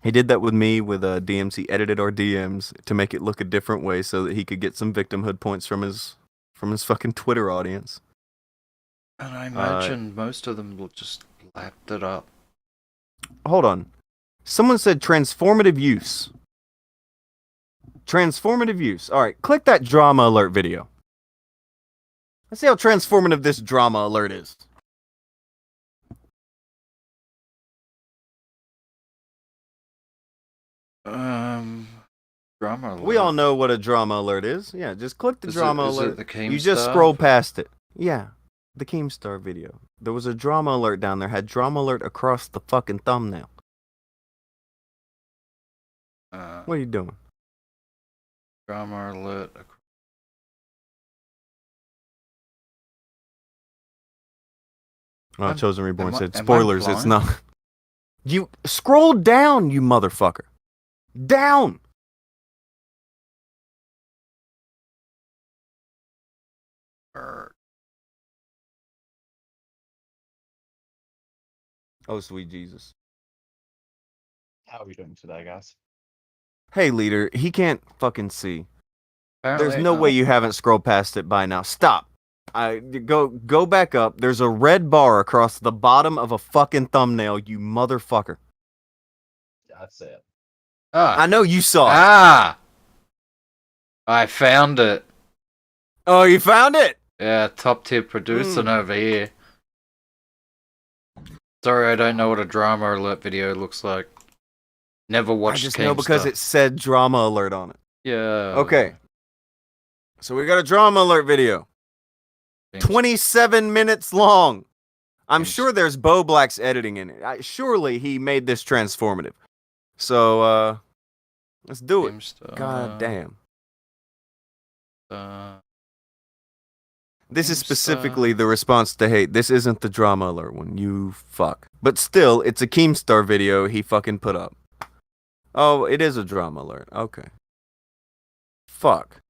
He did that with me with DMs. He edited our DMs to make it look a different way so that he could get some victimhood points from his fucking Twitter audience. And I imagine most of them will just lapped it up. Hold on. Someone said transformative use. Transformative use. Alright, click that drama alert video. Let's see how transformative this drama alert is. Drama alert. We all know what a drama alert is. Yeah, just click the drama is alert. it the Keemstar? You just scroll past it. Yeah, the Keemstar video. There was a drama alert down there. Had drama alert across the fucking thumbnail. What are you doing? Drama alert. Oh, Chosen Reborn said, am I spoilers, it's blind? not. You scroll down, you motherfucker. Down. Oh, sweet Jesus. How are we doing today, guys? Hey, leader, he can't fucking see. Apparently, There's no way you haven't scrolled past it by now. Stop. Go back up. There's a red bar across the bottom of a fucking thumbnail, you motherfucker. Yeah, that's it. I know you saw it. I found it. Oh, you found it? Yeah, top tier producing over here. Sorry, I don't know what a drama alert video looks like. Never watched I just know because Keemstar. it said drama alert on it. Yeah. Okay. So we got a drama alert video. 27 minutes long. I'm sure there's Bo Black's editing in it. Surely he made this transformative. So, let's do it. God damn. This is specifically the response to hate. This isn't the drama alert one. You fuck. But still, it's a Keemstar video he fucking put up. Oh, it is a drama alert. Okay. Fuck.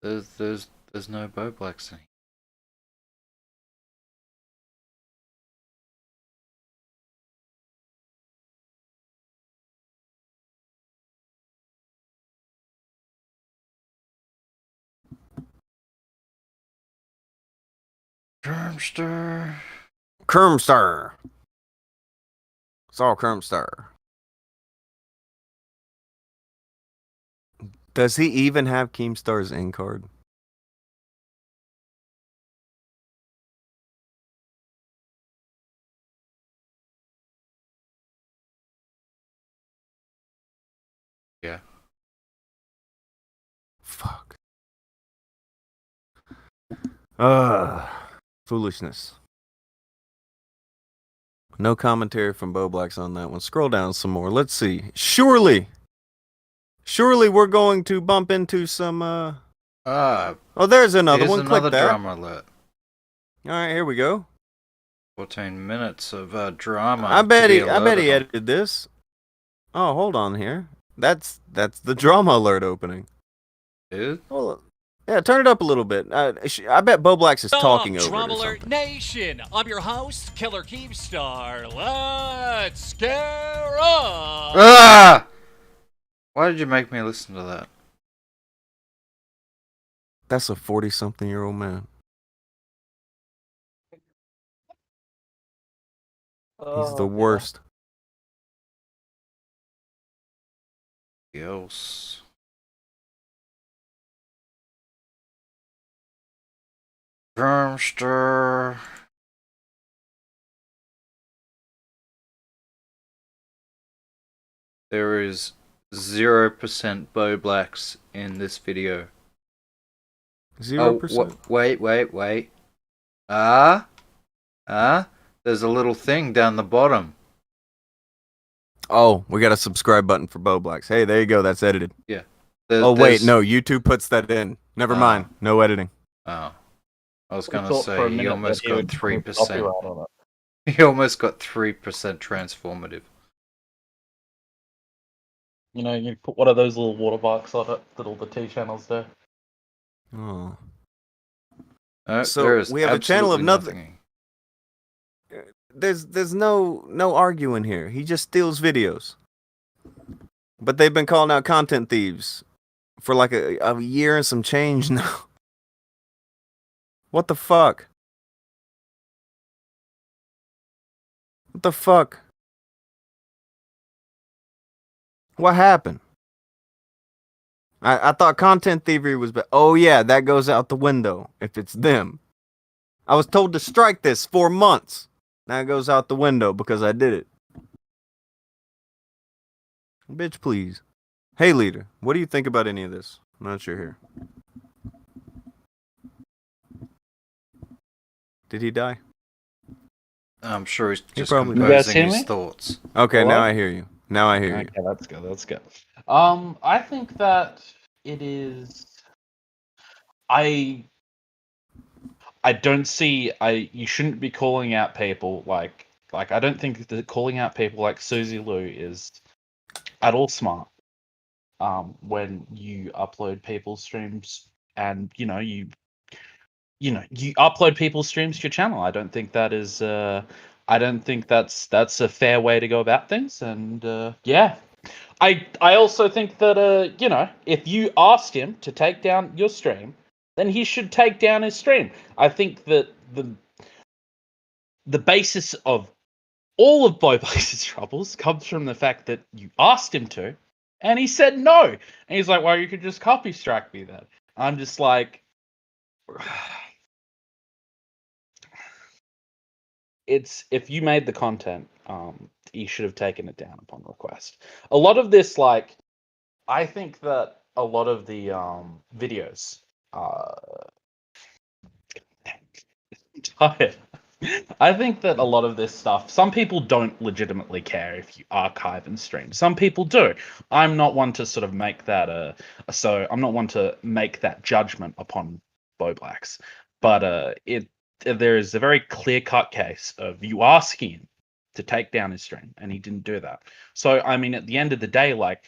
There's no Bo Black scene. Kermstar. It's all Kermstar. Does he even have Keemstar's in card? Yeah. Fuck. Foolishness. No commentary from Bo Blacks on that one. Scroll down some more. Let's see. Surely we're going to bump into some oh, there's another one. Click Another that. drama alert. Alright, here we go. 14 minutes of drama. I bet to he be edited this. Oh, hold on here. That's the drama alert opening. Dude? Hold on. Yeah, turn it up a little bit. I bet Bo Blacks is talking over it or Drama something. Alert Nation. I'm your host, Killer Keemstar. Let's scare up. Ah! Why did you make me listen to that? That's a 40-something-year-old man. He's the worst. Else. Drumster. There is 0% Bo Blacks in this video. 0%? Wait. There's a little thing down the bottom. Oh, we got a subscribe button for Bo Blacks. Hey, there you go. That's edited. Yeah. Oh, wait. No, YouTube puts that in. Never mind. No editing. Oh. I was going to thought for a say, he minute almost that he got would put 3%. copyright on it. He almost got 3% transformative. You know, you put one of those little watermarks on it that all the T channels do. Oh. No, So there is we have a channel of absolutely nothing. There's no arguing here. He just steals videos. But they've been calling out content thieves for like a year and some change now. What the fuck? What the fuck? What happened? I thought content thievery was oh yeah, that goes out the window if it's them. I was told to strike this for months. Now it goes out the window because I did it. Bitch, please. Hey, leader, what do you think about any of this? I'm not sure here. Did he die? I'm sure he's just probably composing his thoughts. Okay, Hello? now I hear you. Now I hear you. Okay, that's good. That's good. I think that it is. I I don't see. You shouldn't be calling out people like. I don't think that calling out people like Susie Lou is at all smart. When you upload people's streams and you upload people's streams to your channel. I don't think that is. I don't think that's a fair way to go about things. And yeah, I also think that if you asked him to take down your stream, then he should take down his stream. I think that the basis of all of Boblax's troubles comes from the fact that you asked him to, and he said no. And he's like, "Well, you could just copy strike me then." I'm just like, it's if you made the content, you should have taken it down upon request. A lot of this, like, I think that a lot of the videos, tired. I think that a lot of this stuff, some people don't legitimately care if you archive and stream. Some people do. I'm not one to sort of make that so I'm not one to make that judgment upon Boblax. But there is a very clear-cut case of you asking him to take down his stream, and he didn't do that. So I mean, at the end of the day, like,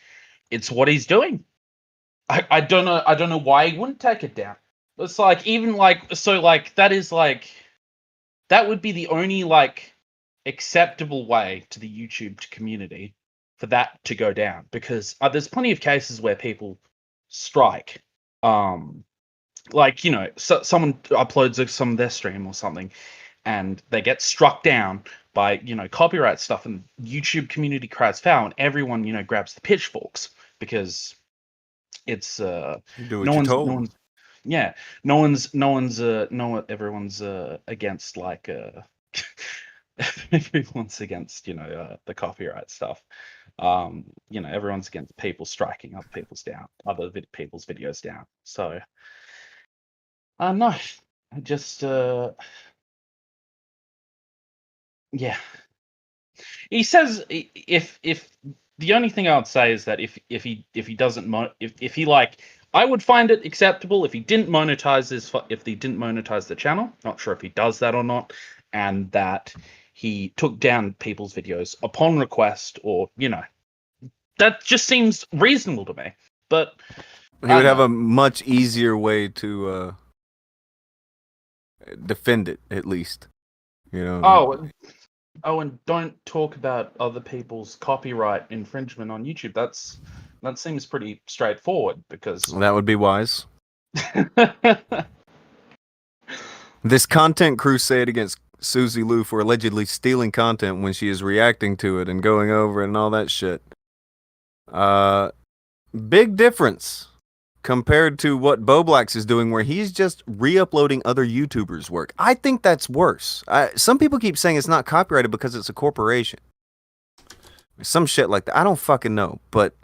it's what he's doing. I don't know why he wouldn't take it down. It's like, even like, so like that is like, that would be the only like acceptable way to the YouTube community for that to go down, because there's plenty of cases where people strike. Like, someone uploads some of their stream or something, and they get struck down by copyright stuff, and YouTube community cries foul, and everyone grabs the pitchforks because it's You do what no you're one's no told. one's yeah, everyone's against like everyone's against the copyright stuff. Everyone's against people striking other people's videos down. So no, I just yeah. He says if the only thing I would say is that if he doesn't if he like, I would find it acceptable if he didn't monetize if he didn't monetize the channel. Not sure if he does that or not, and that he took down people's videos upon request, or that just seems reasonable to me. But He would have a much easier way to defend it, at least. Oh, and don't talk about other people's copyright infringement on YouTube. That seems pretty straightforward, because That would be wise. This content crusade against Susie Lou for allegedly stealing content when she is reacting to it and going over it and all that shit. Big difference compared to what Boblax is doing, where he's just re-uploading other YouTubers' work. I think that's worse. Some people keep saying it's not copyrighted because it's a corporation. Some shit like that. I don't fucking know, but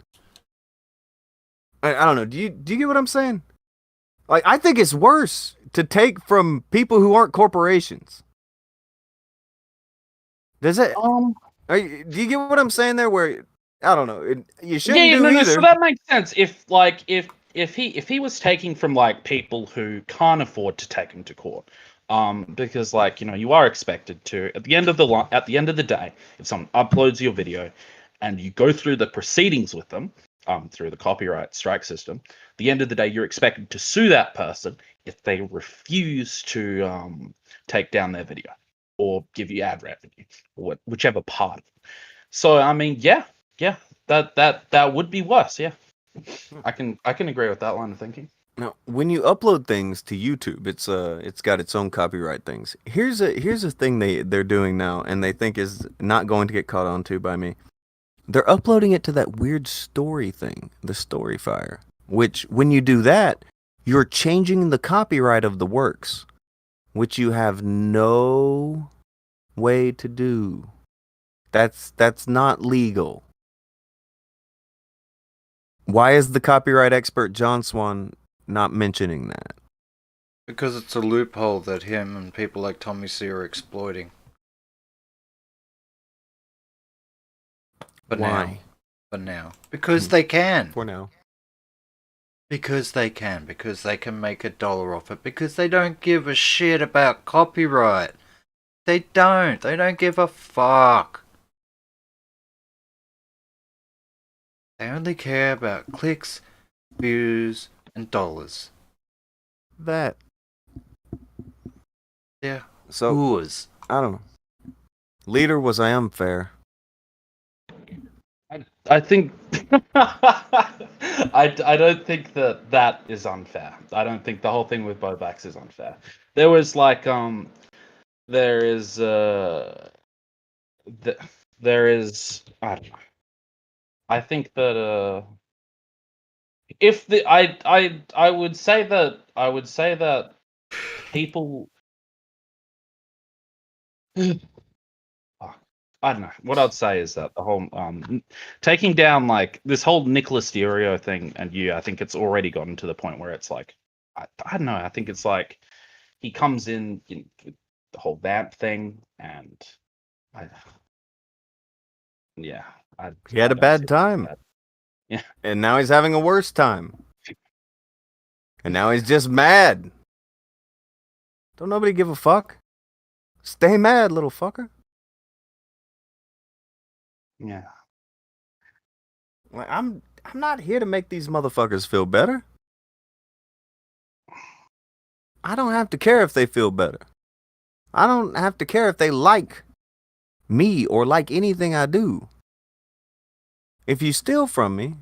I don't know. Do you get what I'm saying? Like, I think it's worse to take from people who aren't corporations. Does it? Do you get what I'm saying there? Where I don't know. You shouldn't do either. So that makes sense. If he was taking from like people who can't afford to take him to court, because like you are expected to, at the end of the day, if someone uploads your video, and you go through the proceedings with them, through the copyright strike system, at the end of the day, you're expected to sue that person if they refuse to take down their video or give you ad revenue, or whichever part of it. So I mean, yeah, that would be worse. Yeah, I can agree with that line of thinking. Now, when you upload things to YouTube, it's got its own copyright things. Here's a thing they're doing now, and they think is not going to get caught on to by me. They're uploading it to that weird story thing, the Storyfire. Which, when you do that, you're changing the copyright of the works, which you have no way to do. That's not legal. Why is the copyright expert John Swan not mentioning that? Because it's a loophole that him and people like Tommy C are exploiting. Why? For now. Because they can. For now. Because they can make $1 off it, because they don't give a shit about copyright. They don't give a fuck. They only care about clicks, views, and dollars. That. Yeah. So, whores. I don't know. Leader, was I unfair? I think I don't think that is unfair. I don't think the whole thing with Bobax is unfair. There was like there is there is I don't know. I think that if the I would say that people I don't know. What I'd say is that the whole taking down like this whole Nicholas Furio thing, and I think it's already gotten to the point where it's like I don't know. I think it's like he comes in with the whole Vamp thing, and yeah, He had a bad time. Yeah. And now he's having a worse time. And now he's just mad. Don't nobody give a fuck. Stay mad, little fucker. Yeah. Like, I'm not here to make these motherfuckers feel better. I don't have to care if they feel better. I don't have to care if they like me or like anything I do. If you steal from me,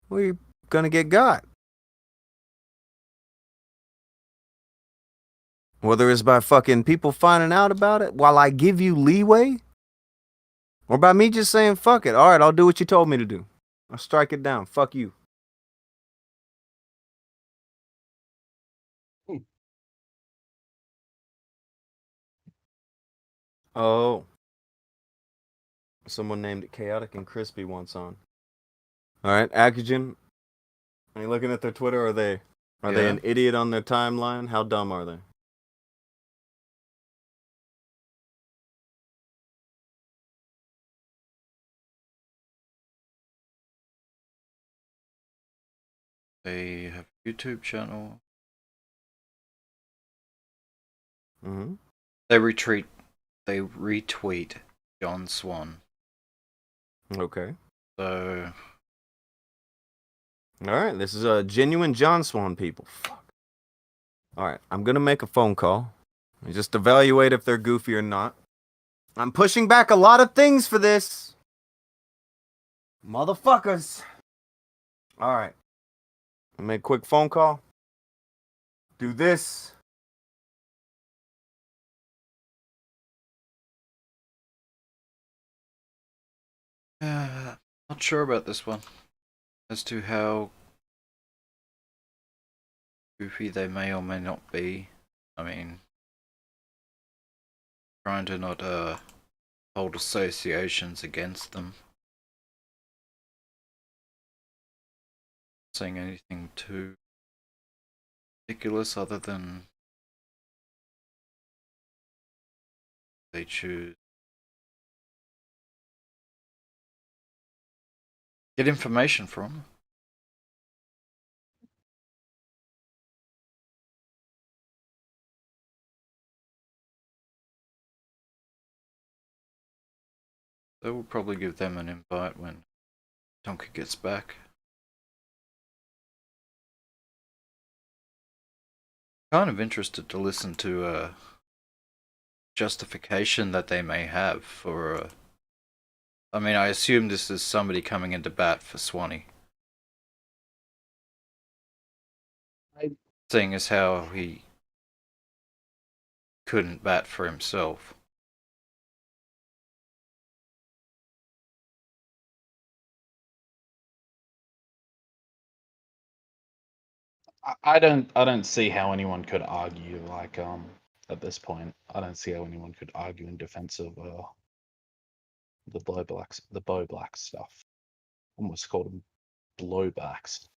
we're gonna get got. Whether it's by fucking people finding out about it while I give you leeway, or by me just saying, fuck it, alright, I'll do what you told me to do. I'll strike it down. Fuck you. Oh. Someone named it Chaotic and Crispy wants on. Alright, Akujin. Are you looking at their Twitter? Are they Yeah. an idiot on their timeline? How dumb are they? They have a YouTube channel. Mm-hmm. They retweet John Swan. Okay. So Alright, this is a genuine John Swan people. Fuck. Alright, I'm gonna make a phone call. And just evaluate if they're goofy or not. I'm pushing back a lot of things for this. Motherfuckers. Alright. Make a quick phone call. Do this. not sure about this one. As to how goofy they may or may not be. I mean, trying to not hold associations against them. Saying anything too ridiculous other than they choose. Get information from. They will probably give them an invite when Tonka gets back. Kind of interested to listen to a justification that they may have for I mean, I assume this is somebody coming into bat for Swanee. Seeing as how he couldn't bat for himself. I don't see how anyone could argue like at this point. I don't see how anyone could argue in defense of the Bo Blacks stuff. Almost called them blowbacks.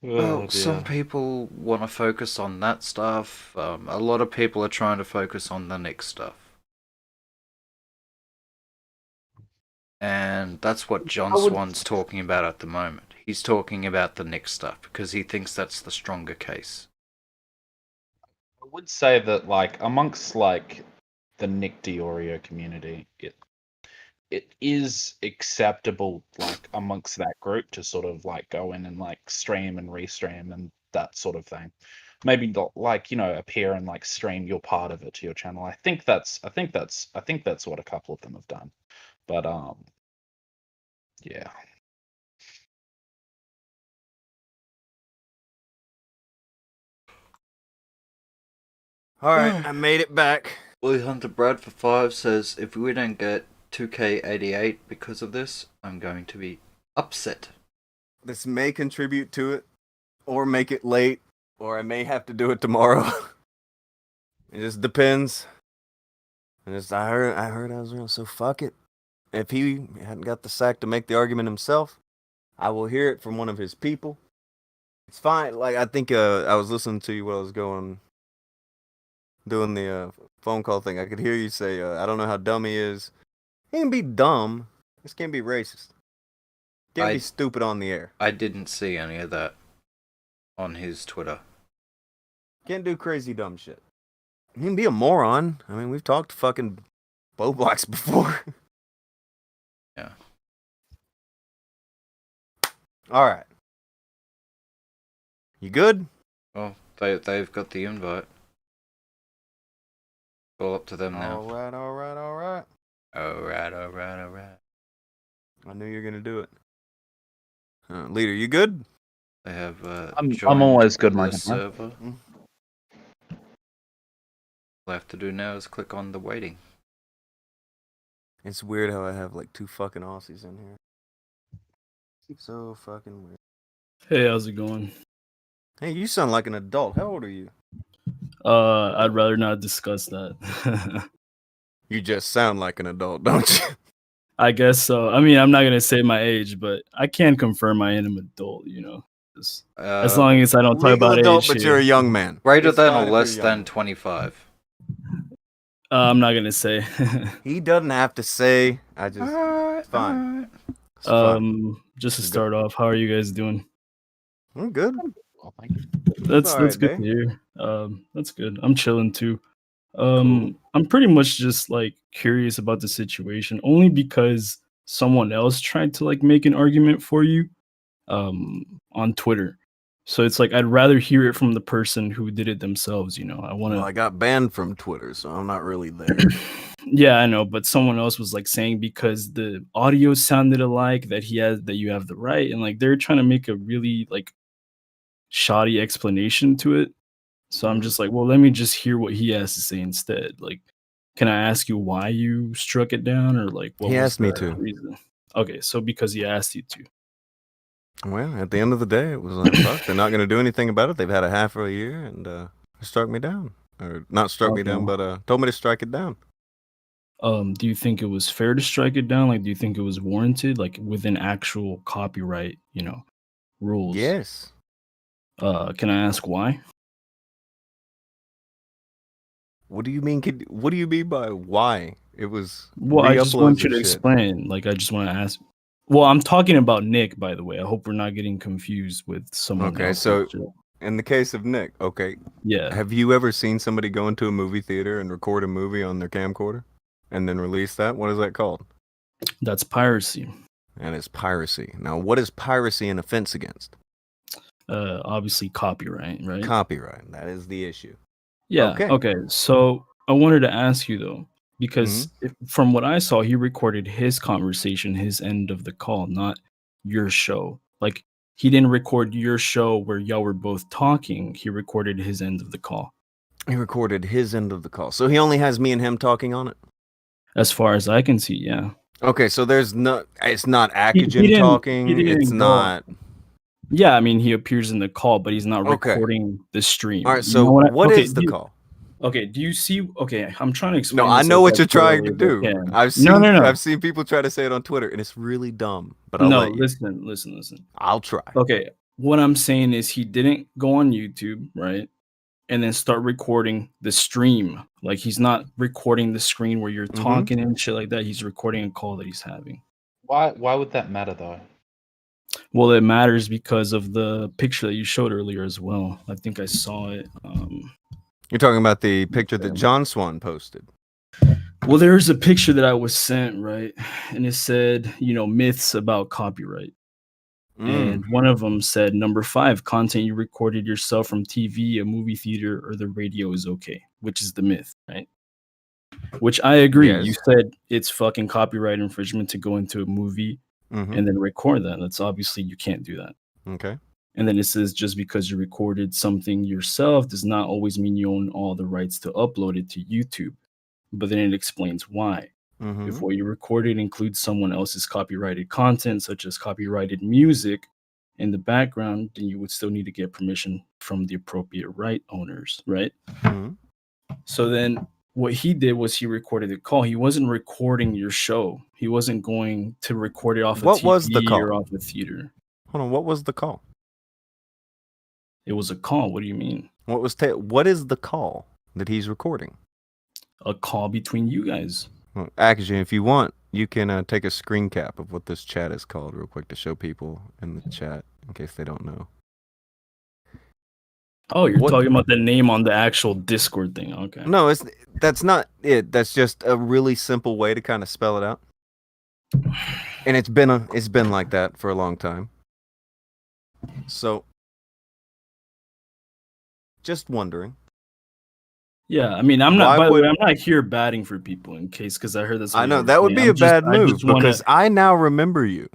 Well, some people want to focus on that stuff. A lot of people are trying to focus on the Nick stuff. And that's what John I would- Swan's talking about at the moment. He's talking about the Nick stuff because he thinks that's the stronger case. I would say that, like, amongst like the Nick Diorio community, it is acceptable, like, amongst that group to sort of like go in and like stream and restream and that sort of thing. Maybe not like, appear and like stream your part of it to your channel. I think that's what a couple of them have done. But yeah. All right, I made it back. Willie Hunter Brad for 5 says, if we don't get 2K88 because of this, I'm going to be upset. This may contribute to it, or make it late, or I may have to do it tomorrow. It just depends. I heard I was real, so fuck it. If he hadn't got the sack to make the argument himself, I will hear it from one of his people. It's fine. Like, I think I was listening to you while I was doing the phone call thing. I could hear you say, I don't know how dumb he is. He can be dumb. This can't be racist. Can't be stupid on the air. I didn't see any of that on his Twitter. Can't do crazy dumb shit. He can be a moron. I mean, we've talked to fucking Boblox before. Yeah. All right. You good? Well, they've got the invite. All up to them now. All right. Alright. I knew you were gonna do it. Leader, you good? They have. I'm always good, the Mike. server. All I have to do now is click on the waiting. It's weird how I have like 2 fucking Aussies in here. So fucking weird. Hey, how's it going? Hey, you sound like an adult. How old are you? I'd rather not discuss that. You just sound like an adult, don't you? I guess so. I mean, I'm not gonna say my age, but I can confirm I am an adult. As long as I don't talk legal about adult, age. but here. you're a young man. Greater It's than fine or if less you're than young. 25. I'm not gonna say. He doesn't have to say. I just. It's fine. It's fine. Just to start off, how are you guys doing? I'm good. That's all right, good babe. to hear. That's good. I'm chilling too. I'm pretty much just like curious about the situation, only because someone else tried to like make an argument for you, on Twitter. So it's like I'd rather hear it from the person who did it themselves. I want to. Well, I got banned from Twitter, so I'm not really there. Yeah, I know, but someone else was like saying because the audio sounded alike that you have the right, and like they're trying to make a really like shoddy explanation to it. So I'm just like, well, let me just hear what he has to say instead. Like, can I ask you why you struck it down, or like what He was asked me the to. reason? Okay, so because he asked you to. Well, at the end of the day, it was like, fuck, they're not going to do anything about it. They've had a half of a year and struck me down. Or not struck me down, but told me to strike it down. Do you think it was fair to strike it down? Like, do you think it was warranted, like within actual copyright, rules? Yes. Can I ask why? What do you mean? What do you mean by why? It was. Well, I just want you re-uploads to and shit. explain. Like, I just want to ask. Well, I'm talking about Nick, by the way. I hope we're not getting confused with someone Okay, else. so in the case of Nick, okay. Yeah. Have you ever seen somebody go into a movie theater and record a movie on their camcorder and then release that? What is that called? That's piracy. And it's piracy. Now, what is piracy an offense against? Obviously copyright, right? Copyright. That is the issue. Yeah. Okay. Okay. So I wanted to ask you though, because from what I saw, he recorded his conversation, his end of the call, not your show. Like he didn't record your show where y'all were both talking. He recorded his end of the call. He recorded his end of the call. So he only has me and him talking on it? As far as I can see, yeah. Okay, so it's not He Akujin didn't- talking. he didn't It's go- not. Yeah, I mean, he appears in the call, but he's not Okay. recording the stream. All right, You so know what okay, is the call? Okay, do you see? Okay, I'm trying to explain. No, I this know as, what like, you're trying to clearly as I do. can. I've seen No. I've seen people try to say it on Twitter, and it's really dumb. But I'll No, let you. listen. I'll try. Okay, what I'm saying is he didn't go on YouTube, right? And then start recording the stream. Like he's not recording the screen where you're talking and shit like that. He's recording a call that he's having. Why would that matter though? Well, it matters because of the picture that you showed earlier as well. I think I saw it. You're talking about the picture that John Swan posted. Well, there's a picture that I was sent, right? And it said, myths about copyright. And one of them said, number 5, content you recorded yourself from TV, a movie theater, or the radio is okay, which is the myth, right? Which I agree. Yes. You said it's fucking copyright infringement to go into a movie and then record that. That's obviously you can't do that. Okay. And then it says just because you recorded something yourself does not always mean you own all the rights to upload it to YouTube. But then it explains why. If what you recorded includes someone else's copyrighted content, such as copyrighted music in the background, then you would still need to get permission from the appropriate right owners, right? So then what he did was he recorded the call. He wasn't recording your show. He wasn't going to record it off What of TV was the call? or off a theater. Hold on, what was the call? It was a call. What do you mean? What is the call that he's recording? A call between you guys. Well, Akujin, if you want, you can take a screen cap of what this chat is called real quick to show people in the chat in case they don't know. Oh, you're talking about the name on the actual Discord thing. Okay. No, that's not it. That's just a really simple way to kind of spell it out. And it's been like that for a long time. So, just wondering. Yeah, I mean, I'm not. By the way, I'm not here batting for people in case because I heard this. I know that would be a bad move because I now remember you,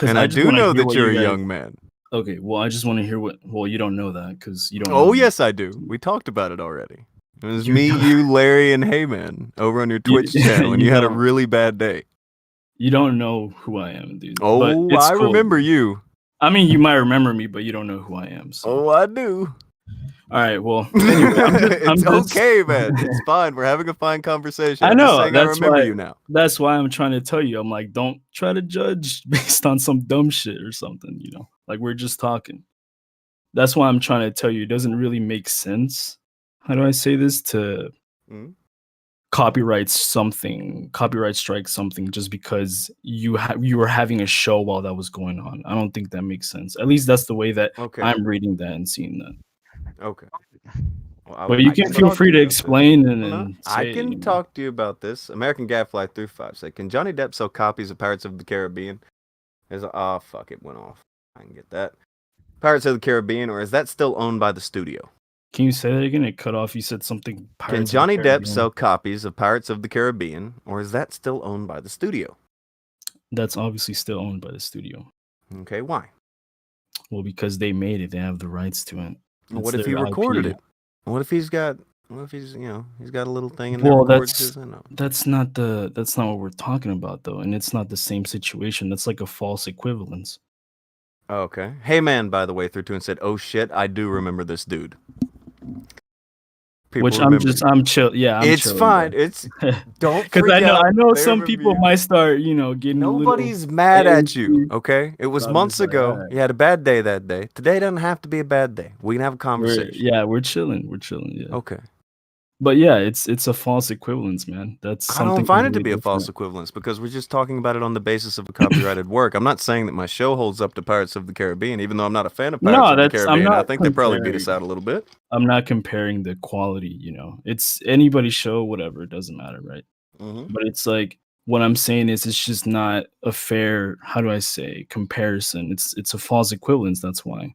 and I do know that you're a young man. Okay, well, I just want to hear what. Well, you don't know that because you don't. Oh yes, I do. We talked about it already. It was me, you, Larry, and Heyman over on your Twitch channel, and you had a really bad day. You don't know who I am, dude. Oh, I remember you. I mean, you might remember me, but you don't know who I am. So. Oh, I do. All right, well, anyway, it's okay, man. It's fine. We're having a fine conversation. I know. I remember you now. That's why I'm trying to tell you. I'm like, don't try to judge based on some dumb shit or something, Like, we're just talking. That's why I'm trying to tell you. It doesn't really make sense. How do I say this? To copyright strike something just because you were having a show while that was going on. I don't think that makes sense. At least that's the way that I'm reading that and seeing that. Okay. Well, but you can feel free to explain and I can talk to you about this. American Gadfly 35 said, "Can Johnny Depp sell copies of Pirates of the Caribbean?" Fuck, it went off. I can get that. Pirates of the Caribbean, or is that still owned by the studio? Can you say that again? It cut off. You said something. Can Johnny Depp sell copies of Pirates of the Caribbean, or is that still owned by the studio? That's obviously still owned by the studio. Okay, why? Well, because they made it. They have the rights to it. What if he recorded it? What if he's got he's got a little thing in there? Well, that's not what we're talking about though, and it's not the same situation. That's like a false equivalence. Okay. Hey man, by the way, through 2 and said, "Oh shit, I do remember this dude." Which I'm chill. Yeah, it's chilling, fine. It's don't because I know some people might start, getting. Nobody's mad at you. Okay, it was months ago. You had a bad day that day. Today doesn't have to be a bad day. We can have a conversation. We're chilling. We're chilling. Yeah. Okay. But yeah, it's a false equivalence, man. That's I don't find it to be a false equivalence because we're just talking about it on the basis of a copyrighted work. I'm not saying that my show holds up to Pirates of the Caribbean, even though I'm not a fan of Pirates of the Caribbean. I think they probably beat us out a little bit. I'm not comparing the quality, It's anybody's show, whatever. It doesn't matter, right? But it's like what I'm saying is it's just not a fair, how do I say, comparison. It's a false equivalence. That's why.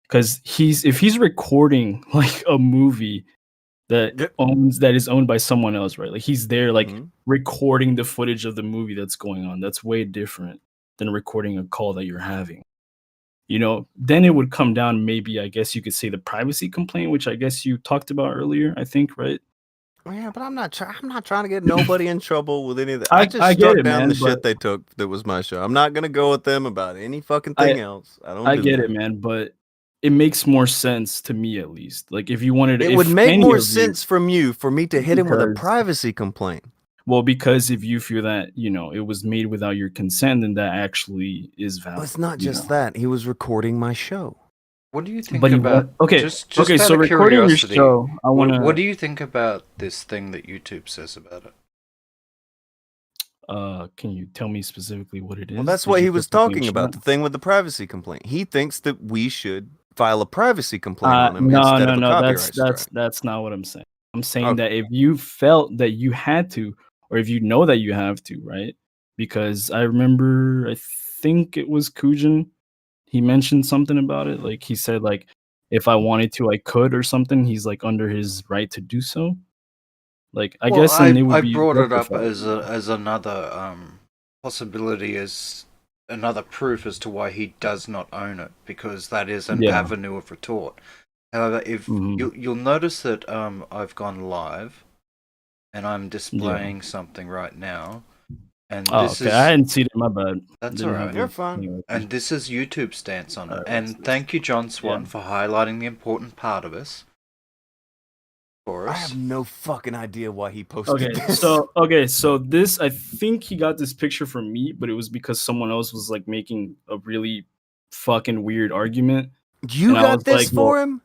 Because if he's recording like a movie that is owned by someone else, right? Like he's there recording the footage of the movie that's going on. That's way different than recording a call that you're having. Then it would come down, maybe I guess you could say the privacy complaint, which I guess you talked about earlier, I think, right? Yeah, but I'm not trying to get nobody in trouble with any of that. I just struck down the shit they took that was my show. I'm not gonna go with them about any fucking thing else. I get it, man, but it makes more sense to me, at least. Like if you wanted to, it would make more sense for me to hit him with a privacy complaint. Well, because if you feel that it was made without your consent, then that actually is valid. Well, it's not just that he was recording my show. What do you think about? Just so recording your show. What do you think about this thing that YouTube says about it? Can you tell me specifically what it is? Well, that's Did what you he put was something in talking about, chat? the thing with the privacy complaint. He thinks that we should file a privacy complaint on him No, instead no, of a no. copyright strike. That's not what I'm saying. I'm saying Okay. that if you felt that you had to, or if you know that you have to, right? Because I remember, I think it was Kujin. He mentioned something about it. Like he said, like if I wanted to, I could, or something. He's like under his right to do so. Like I Well, guess then it would I be brought it up rectified. as another possibility, as another proof as to why he does not own it, because that is an Yeah. avenue of retort. However, if you'll notice that I've gone live, and I'm displaying something right now, and Oh, this okay. is I hadn't seen it. My bad. that's Didn't alright. have it anyway. And this is YouTube's stance on it. Alright, And thank you, John Swan, Yeah. for highlighting the important part of this for I us. have no fucking idea why he posted Okay, this. so this, I think he got this picture from me, but it was because someone else was like making a really fucking weird argument. You and I got was this like, for well, him?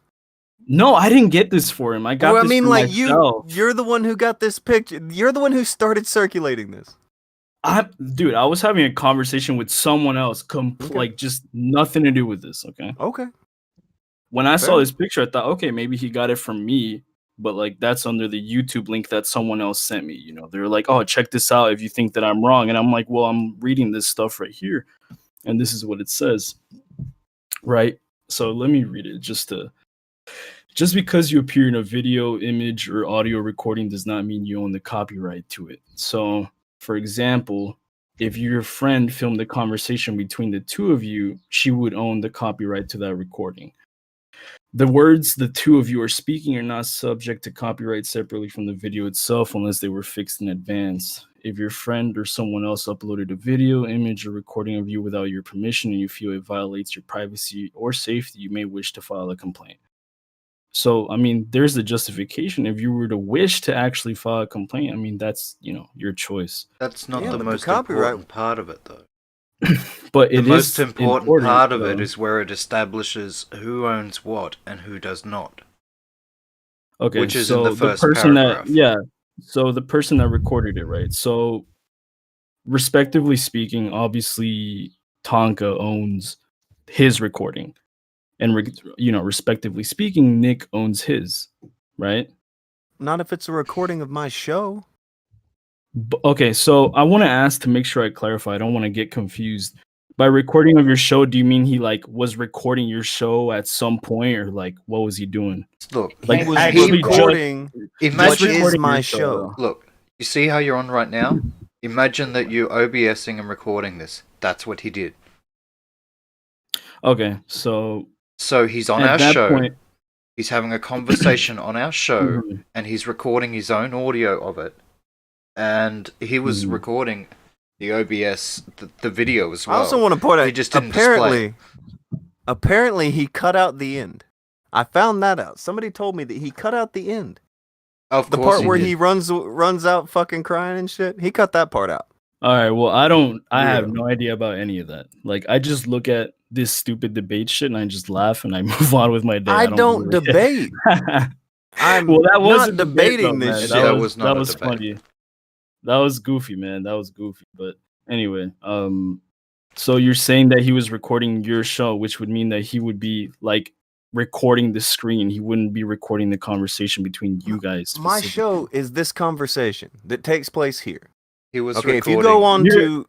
No, I didn't get this for him. I got Well, I this mean, for like myself. you're the one who got this picture. You're the one who started circulating this. Dude, I was having a conversation with someone else, like just nothing to do with this. Okay. Okay. When I saw Fair. this picture, I thought, okay, maybe he got it from me, but like that's under the YouTube link that someone else sent me. You know, they were like, oh, check this out if you think that I'm wrong. And I'm like, well, I'm reading this stuff right here, and this is what it says. Right. So let me read it just because you appear in a video, image, or audio recording does not mean you own the copyright to it. So, for example, if your friend filmed a conversation between the two of you, she would own the copyright to that recording. The words the two of you are speaking are not subject to copyright separately from the video itself unless they were fixed in advance. If your friend or someone else uploaded a video, image, or recording of you without your permission and you feel it violates your privacy or safety, you may wish to file a complaint. So, I mean, there's the justification. If you were to wish to actually file a complaint, I mean, that's, your choice. That's not Yeah, the but the most copyright- important part of it, though. But the it most is important part of it though. is where it establishes who owns what and who does not. Okay, Which is so in the first person paragraph. so the person that recorded it, right? So, respectively speaking, obviously Tonka owns his recording, and respectively speaking, Nick owns his, right? Not if it's a recording of my show. Okay, so I want to ask to make sure I clarify. I don't want to get confused. By recording of your show, do you mean he was recording your show at some point, or like what was he doing? Look, like he was actually recording what is my your show. Look, you see how you're on right now? Imagine that you're OBSing and recording this. That's what he did. Okay, so he's on at our that show. point- He's having a conversation on our show, Mhm. and he's recording his own audio of it. And he was Mm-hmm. recording the OBS, the video as well. I also want to point out, He just didn't display. apparently he cut out the end. I found that out. Somebody told me that he cut out the end. Of the course part where did. he runs out fucking crying and shit. He cut that part out. All right, well, I have Yeah. no idea about any of that. Like, I just look at this stupid debate shit and I just laugh and I move on with my day. I don't really- debate. I'm well, that not wasn't debating debate, this though, man. shit. That was not that a was debate. funny. That was goofy, man. That was goofy. But anyway, so you're saying that he was recording your show, which would mean that he would be like recording the screen. He wouldn't be recording the conversation between you guys. My specifically. show is this conversation that takes place here. He was Okay, recording. if you go on to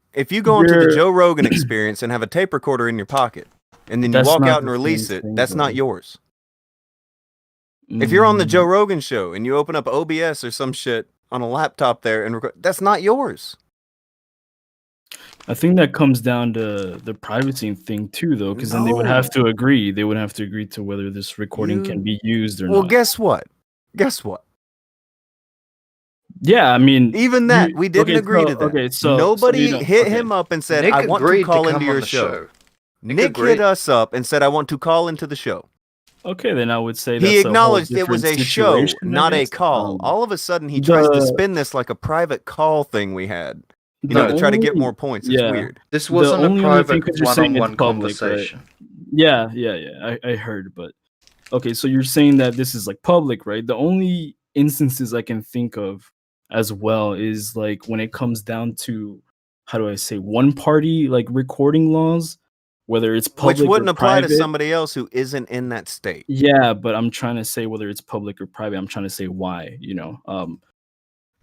the you're- Joe Rogan experience and have a tape recorder in your pocket, and then you That's walk not out and the release same it, thing, that's though. not yours. If you're on the Mm. Joe Rogan show and you open up OBS or some shit on a laptop there and record, that's not yours. I think that comes down to the privacy thing too, though, because then they would have to agree. They would have to agree to whether this recording can be used or Well, not. guess what? Guess what? Yeah, I mean, Even that, we didn't agree to that. Okay, so Nobody you don't- hit okay. him up and said, Nick I want to agreed call come into your on the show. Nick Nick agreed. hit us up and said, I want to call into the show. Okay, then I would say He that's a whole acknowledged it was a different show, situation, I not a guess. call. All of a sudden, he tries to the- spin this like a private call thing we had, The to try to get only- more points. It's yeah. weird. This The wasn't a only other thing, private 'cause you're saying it's one-on-one public, right? conversation. Yeah, I heard, but okay, so you're saying that this is like public, right? The only instances I can think of as well is like when it comes down to, how do I say, one party like recording laws, whether it's public Which wouldn't or apply to private. somebody else who isn't in that state. Yeah, but I'm trying to say whether it's public or private. I'm trying to say why, you know.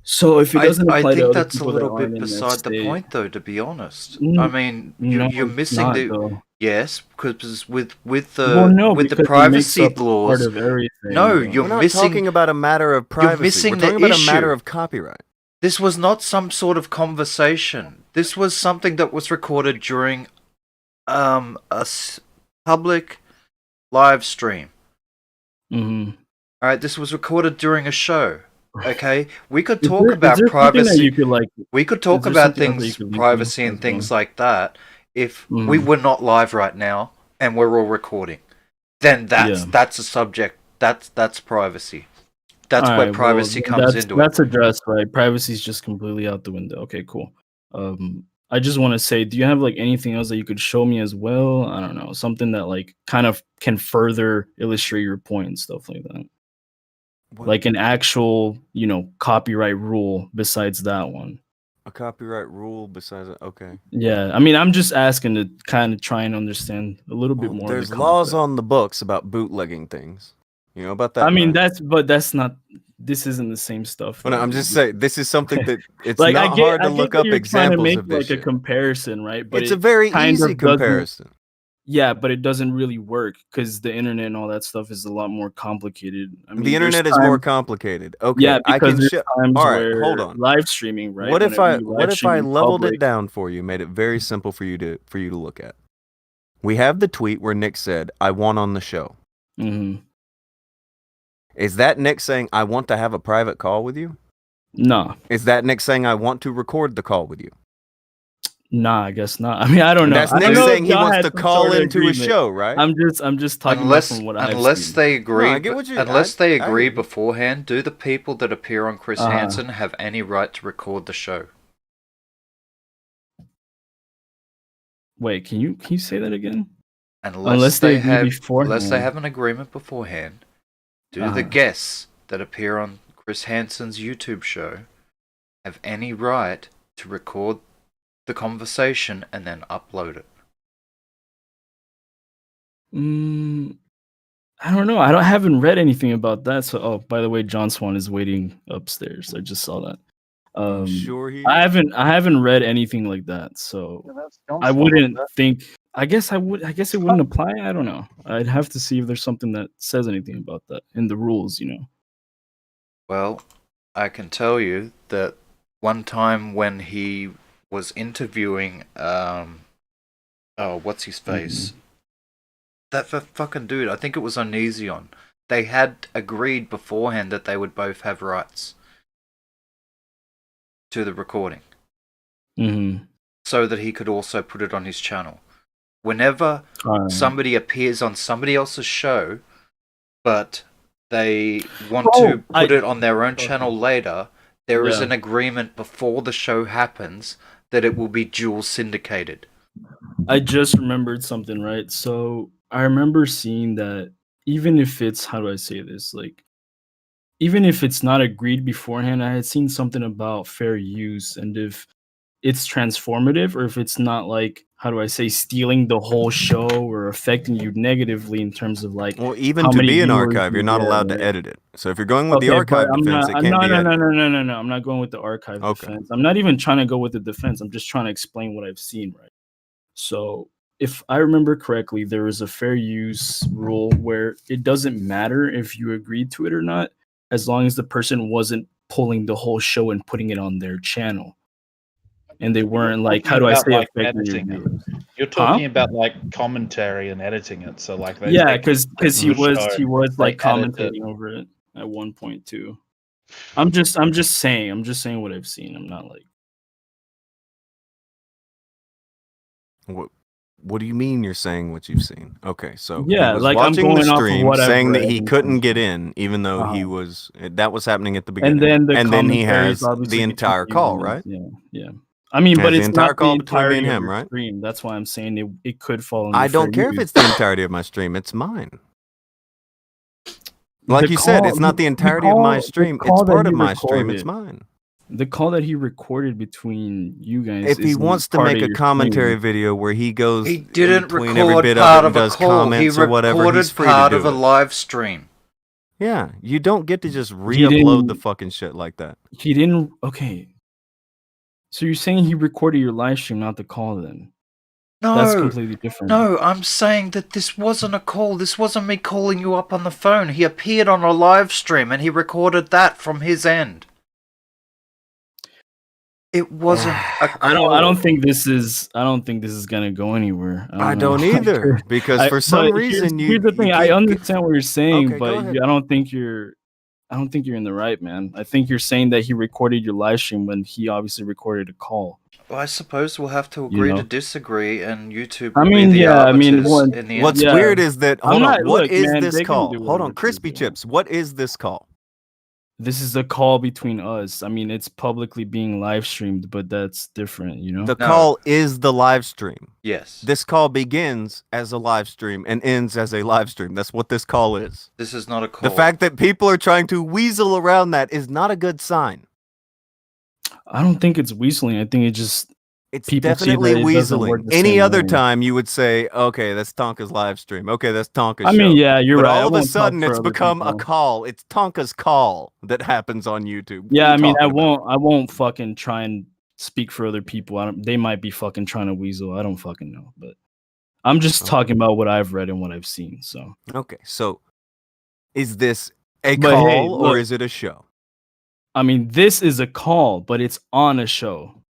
So if it doesn't I apply to think other that's a people that little aren't bit in that beside the state, point, though. To be honest, Mm, I mean, no, you're it's missing not, the though. yes, because with Well, no, with the because it makes privacy up part laws. of everything. No, though. you're We're not missing. talking about a matter of You're privacy. missing We're the talking about a matter issue. of copyright. This was not some sort of conversation. This was something that was recorded during public live stream. Mm-hmm. All right, this was recorded during a show. Okay, we could Is talk there- about is there something that privacy. you could, like, We could is talk there about something else that you things, could link to privacy and as things well? like that. If we Mhm. were not live right now and we're all recording, then that's a subject. That's privacy. That's where Alright, privacy then comes into it. that's addressed, right? Privacy is just completely out the window. Okay, cool. I just want to say, do you have like anything else that you could show me as well? I don't know, something that like kind of can further illustrate your point and stuff like that. Like an actual, you know, copyright rule besides that one. A copyright rule besides it. Okay. Yeah, I mean, I'm just asking to kind of try and understand a little bit more. There's of the laws concept. on the books about bootlegging things. You know about that? I mean, Brian? that's not. This isn't the same stuff. Well, no, that I'm we just do. saying this is something that it's Like, not hard to I get look that up you're trying to examples make of this like a shit. comparison, right? But It's a it very kind easy of doesn't- comparison. Yeah, but it doesn't really work because the internet and all that stuff is a lot more complicated. I mean, The there's internet is more times- complicated. Okay, Yeah, I because can there's show. times All right, where hold on. live streaming, right? What if Whenever I you what live if stream I in leveled public- it down for you, made it very simple for you to look at? We have the tweet where Nick said, "I want on the show." Mm-hmm. Is that Nick saying, "I want to have a private call with you"? Nah, Is that Nick saying, "I want to record the call with you"? nah, I guess not. I mean, I don't know. That's I don't Nick know if saying he y'all wants had to some call sort of into a agreement. show, right? I'm just talking Unless about from what I've unless seen. they agree, I get what you- unless I- they I agree agree. beforehand, do the people that appear on Chris Uh-huh. Hansen have any right to record the show? Wait, can you say that again? Unless they agree have beforehand. unless they have an agreement beforehand, do the Uh-huh. guests that appear on Chris Hansen's YouTube show have any right to record the conversation and then upload it? I don't know. I haven't read anything about that. So, oh, by the way, John Swan is waiting upstairs. I just saw that. Sure he I is. haven't read anything like that. So I wouldn't think. I guess I would. I guess it wouldn't apply. I don't know. I'd have to see if there's something that says anything about that in the rules. You know. Well, I can tell you that one time when he was interviewing, what's his face? That fucking dude, I think it was Onision. They had agreed beforehand that they would both have rights to the recording. Mm-hmm. So that he could also put it on his channel. Whenever somebody appears on somebody else's show, but they want to put it on their own channel later, there is Yeah. an agreement before the show happens that it will be dual syndicated. I just remembered something, right? So I remember seeing that even if it's, how do I say this? Like, even if it's not agreed beforehand, I had seen something about fair use and if it's transformative or if it's not like, how do I say, stealing the whole show or affecting you negatively in terms of like, Well, even how to many be an viewers archive, you you're not get, allowed to right? edit it. So if you're going with the Okay, archive but I'm defense, not, it can't no, be no, edited. no. I'm not going with the archive Okay. defense. I'm not even trying to go with the defense. I'm just trying to explain what I've seen, right? So if I remember correctly, there is a fair use rule where it doesn't matter if you agreed to it or not, as long as the person wasn't pulling the whole show and putting it on their channel. And they weren't like, how do I say, like affecting your editing it. viewers. You're talking about like commentary and editing it. So like they Yeah, take because clips he from the was show, they like edit it. commentating over it at one point too. I'm just saying what I've seen. I'm not like What do you mean you're saying what you've seen? Okay, so Yeah, he was like, I'm watching the going off of stream what I've saying that read he and couldn't get in, even though he Uh-huh. was that was happening at the beginning. and then he has obviously the entire call, confusing. right? Yeah. I mean, Has but the it's entire not call the between me and entirety of him, your right? stream. That's why I'm saying it could fall under I don't fair care if use. it's the entirety of my stream. It's mine. Like The you said, call- it's not the the entirety of my call- the stream. call It's that part he of my stream. It's recorded. mine. The call that he recorded between you guys. If he isn't wants to part make of a your commentary stream. video where he goes He in didn't between every record bit part of it and of a does call. He comments or whatever, he's recorded free to part do of a it. live stream. Yeah, you don't get to just He re-upload the didn't. fucking shit like that. He didn't. Okay. So you're saying he recorded your live stream, not the call? Then that's No, completely different. no, I'm saying that this wasn't a call. This wasn't me calling you up on the phone. He appeared on a live stream and he recorded that from his end. It wasn't a call. I don't think this is. I don't think this is gonna go anywhere. I know. don't either, because for some reason here's the thing. I understand what you're saying, Okay, go but ahead. I don't think you're. I don't think you're in the right, man. I think you're saying that he recorded your live stream when he obviously recorded a call. Well, I suppose we'll have to agree know? to disagree, and YouTube I will mean, be the yeah, I mean, arbiters what- in the What's end. weird is that I'm hold on, not- what look, is man, this they can call? do Hold whatever on, they Crispy Chips, what is this call? This is a call between us. I mean, it's publicly being live streamed, but that's different, you know. The call is the live stream. Yes. This call begins as a live stream and ends as a live stream. That's what this call is. This is not a call. The fact that people are trying to weasel around that is not a good sign. I don't think it's weaseling. I think it just It's people see definitely that it doesn't work weaseling. the Any same other way. time you would say, okay, that's Tonka's live stream. Okay, that's Tonka's I show. mean, yeah, you're but right. I all of a won't talk sudden for it's other become a people. call. It's Tonka's call that happens on YouTube. What Yeah, are I you mean, talking about? I won't fucking try and speak for other people. They might be fucking trying to weasel. I don't fucking know, but I'm just talking about what I've read and what I've seen. So Okay, so is this a But call hey, or look. is it a show? I mean, this is a call, but it's on a show.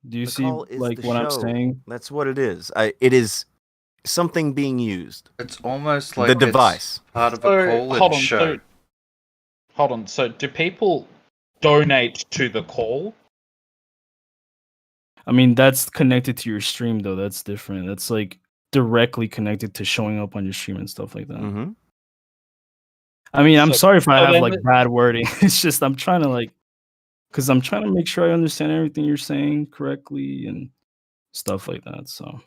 Do you The see call is like the what I'm show. saying? That's what it is. It is something being used. It's almost like the it's device. part of a So, call hold and on, show. Hold on. So, do people donate to the call? I mean, that's connected to your stream though. That's different. That's like directly connected to showing up on your stream and stuff like that. Mm-hmm. I mean, I'm So- sorry if I so have then like the- bad wording. It's just I'm trying to like, because I'm trying to make sure I understand everything you're saying correctly and stuff like that. So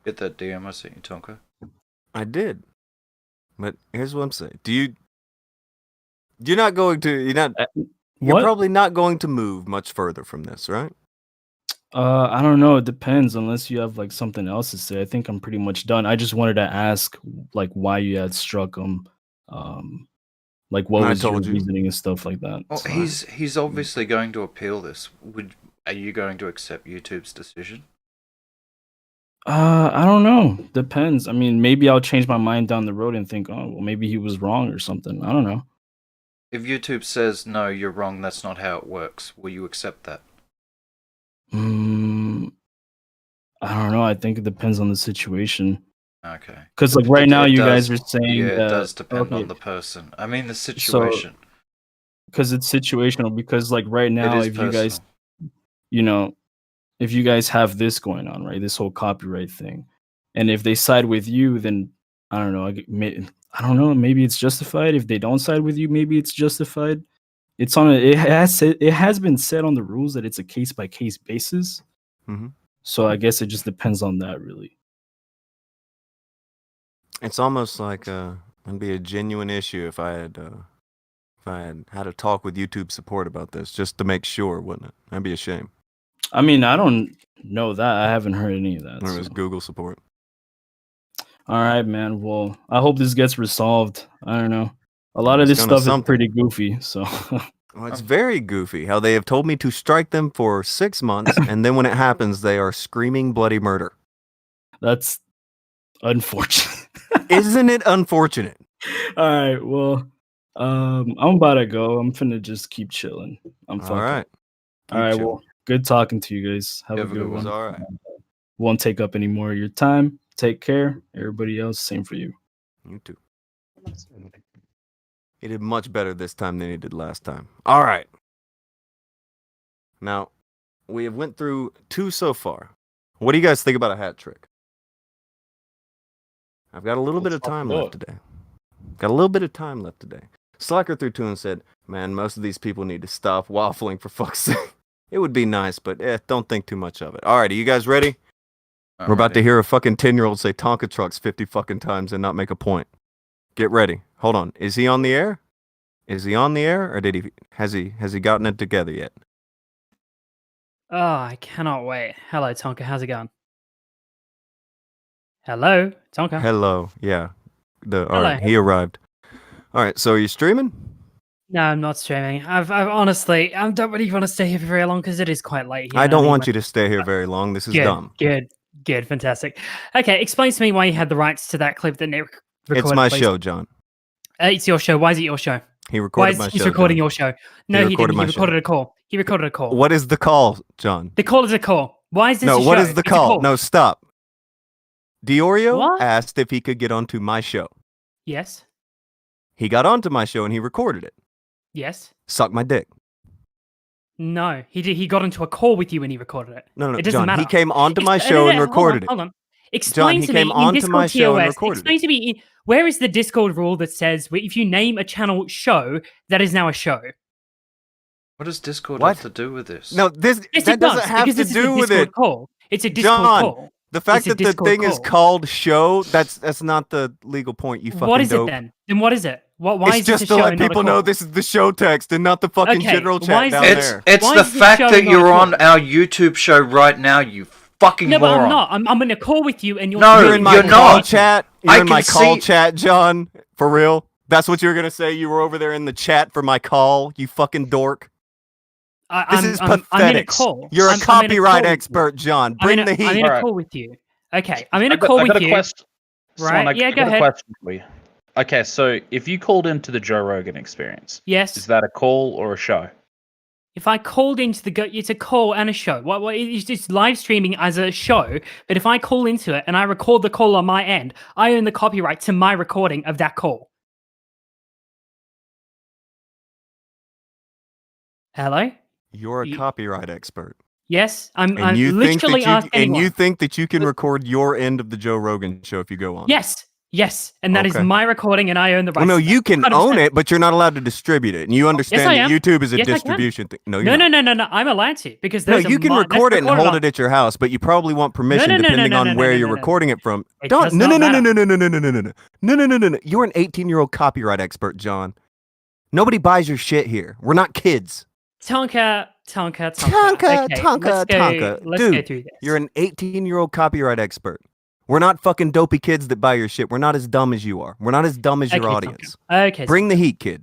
Get that DM I sent you, Tonka. I did. But here's what I'm saying. You're not going to you're what? probably not going to move much further from this, right? I don't know. It depends. Unless you have like something else to say. I think I'm pretty much done. I just wanted to ask like why you had struck him. Like what I was your told you. reasoning and stuff like that. Well, So- he's obviously going to appeal this. Are you going to accept YouTube's decision? I don't know. Depends. I mean, maybe I'll change my mind down the road and think, oh, well, maybe he was wrong or something. I don't know. If YouTube says no, you're wrong, that's not how it works, will you accept that? I don't know. I think it depends on the situation. Okay. Because like right now, It you does- guys are saying yeah, that it does depend okay, on the person. I mean the situation. because it's situational. Because like right now, is if you guys, personal. you know, if you guys have this going on, right, this whole copyright thing, and if they side with you, then I don't know. I don't know. Maybe it's justified. If they don't side with you, maybe it's justified. It's on. It has been said on the rules that it's a case by case basis. Mhm. So I guess it just depends on that, really. It's almost like it'd be a genuine issue if I had had a talk with YouTube support about this, just to make sure, wouldn't it? That'd be a shame. I mean, I don't know that. I haven't heard any of that. Or it was so. Google support. All right, man. Well, I hope this gets resolved. I don't know. A lot of It's this gonna stuff is something. pretty goofy. So Well, it's very goofy how they have told me to strike them for 6 months, and then when it happens, they are screaming bloody murder. that's unfortunate. Isn't it unfortunate? All right. Well, I'm about to go. I'm finna just keep chilling. I'm fucking. All right. All right. chilling. Well, good talking to you guys. Have a good It was one. all right. Won't take up any more of your time. Take care. Everybody else, same for you. You too. He did much better this time than he did last time. All right. Now, we have went through 2 so far. What do you guys think about a hat trick? I've got a little bit of time left today. Got a little bit of time left today. Slacker threw 2 and said, man, most of these people need to stop waffling for fuck's sake. It would be nice, but don't think too much of it. All right, are you guys ready? We're about to hear a fucking 10-year-old say Tonka trucks 50 fucking times and not make a point. Get ready. Hold on. Is he on the air? Is he on the air, or has he gotten it together yet? Oh, I cannot wait. Hello, Tonka. How's it going? Hello, Tonka. Hello. Yeah. All Hello. right. He arrived. All right. So are you streaming? No, I'm not streaming. I've honestly, I don't really want to stay here for very long because it is quite late here. I don't want anyway. you to stay here very long. This is Good, dumb. good, fantastic. Okay, explain to me why you had the rights to that clip that Nick recorded. It's my please. show, John. It's your show. Why is it your show? He recorded Why my is he show. recording John. your show? No, he didn't. He recorded a call. He recorded a call. What is the call, John? The call is a call. Why is this? No, a what show? is the It's a call? No, stop. Diorio What? asked if he could get onto my show. Yes. He got onto my show and he recorded it. Yes. Suck my dick. No, he did. He got into a call with you when he recorded it. No, It doesn't John, matter. he came onto my Ex- show and hold on, recorded it. Hold on. Explain John, he to came me onto in Discord my show and TOS. recorded Explain it. to me where is the Discord rule that says if you name a channel show, that is now a show. What does Discord What? have to do with this? No, this Yes, that it does, doesn't have because to this is a do with Discord it. call. It's a Discord John, call. the fact It's a that the Discord thing is call. called show, that's not the legal point, you fucking What is dope. it then? Then what is it? Why It's is just this to a show let and not a people call? know this is the show text and not the fucking Okay, general why chat is down it- there. It's Why the is this fact show that not you're a on call? our YouTube show right now, you fucking No, but moron. I'm not. I'm in a call with you, and you're No, You're in my you're call not. chat. I You're in my can call see- chat, John. For real? That's what you're gonna say? You were over there in the chat for my call, you fucking dork. This is pathetic. I'm in a call. You're I'm a in copyright call with expert, John. I'm Bring in the a, heat. I'm in a Alright. call with you. Okay, I'm in a I got- call I got with a you. quest- Swan, Right? Yeah, I go got ahead. a question for you. Okay, so if you called into the Joe Rogan Experience, Yes. is that a call or a show? If I called into it's a call and a show. What it's just live streaming as a show. But if I call into it and I record the call on my end, I own the copyright to my recording of that call. Hello? You're a copyright expert. Yes, I'm And you think literally that ask anyone. you think that you can record your end of the Joe Rogan show if you go on. Yes, and that is Okay. my recording, and I own the rights. Well, no, to you that. can 100%. own it, but you're not allowed to distribute it. And you understand I that am. YouTube is a Yes, I can. distribution thing. No, No, you're not. no. I'm allowed to because No, there's you can record it and hold it at your house, but you probably want permission no, depending on no, where no, you're no. recording it from. It Don't does no not no matter. no. You're an 18-year-old copyright expert, John. Nobody buys your shit here. We're not kids. Tonka. Tonka, Okay, let's go Dude, through this. you're an 18-year-old copyright expert. We're not fucking dopey kids that buy your shit. We're not as dumb as you are. We're not as dumb as your Okay, audience. Tonka. Okay, Bring the heat, kid.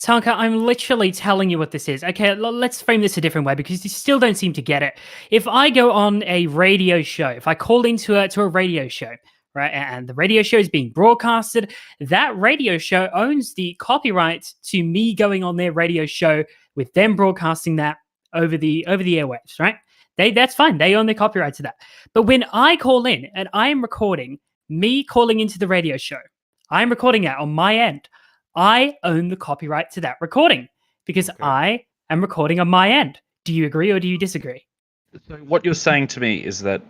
Tonka, I'm literally telling you what this is. Okay, let's frame this a different way because you still don't seem to get it. If I go on a radio show, if I call into a radio show, right, and the radio show is being broadcasted, that radio show owns the copyright to me going on their radio show with them broadcasting that over the airwaves, right? That's fine. They own the copyright to that. But when I call in and I am recording me calling into the radio show, I'm recording it on my end. I own the copyright to that recording because I am recording on my end. Do you agree or do you disagree? So what you're saying to me is that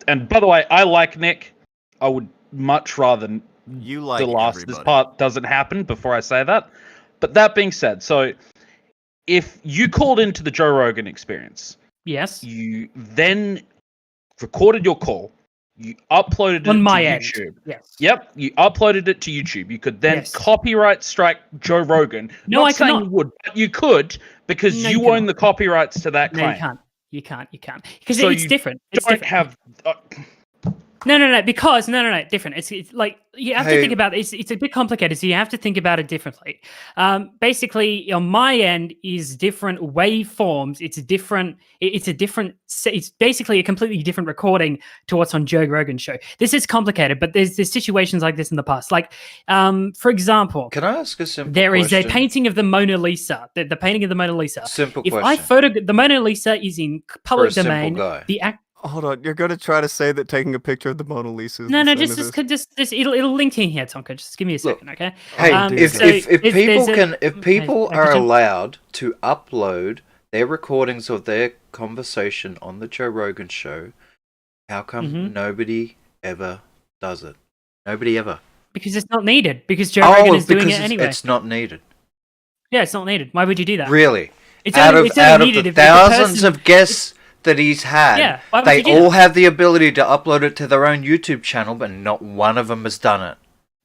and by the way, I like Nick. I would much rather you like the last everybody. this part doesn't happen before I say that. But that being said, so if you called into the Joe Rogan Experience, yes, you then recorded your call, you uploaded it on to my end. YouTube. Yes. Yep, you uploaded it to YouTube. You could then Yes. copyright strike Joe Rogan. No, Not I saying cannot. you would, but you could because No, you you own the copyrights to that No, claim. you can't. Because So it's you different. It's don't different. have. No, because different. It's like you have to Hey. think about it. It's a bit complicated, so you have to think about it differently. Basically, on my end is different waveforms. It's a different. It's basically a completely different recording to what's on Joe Rogan's show. This is complicated, but there's situations like this in the past. Like, for example, Can I ask a simple there is question? a painting of the Mona Lisa. The painting of the Mona Lisa. Simple If I question. photo the Mona Lisa is in public simple domain. guy. The act. Hold on, you're going to try to say that taking a picture of the Mona Lisa is No, the same just as this? it'll link in here, Tonka. Just give me a second, okay? Hey, if so if people are Akujin- allowed to upload their recordings of their conversation on the Joe Rogan show, how come Mhm. nobody ever does it? Nobody ever. because it's not needed. Because Joe Rogan is doing because it anyway. it's not needed. Yeah, it's not needed. Why would you do that? Really? It's out only, of it's only out of needed the if the thousands person- of guests that he's had, Yeah, why would they you do all that? have the ability to upload it to their own YouTube channel, but not one of them has done it.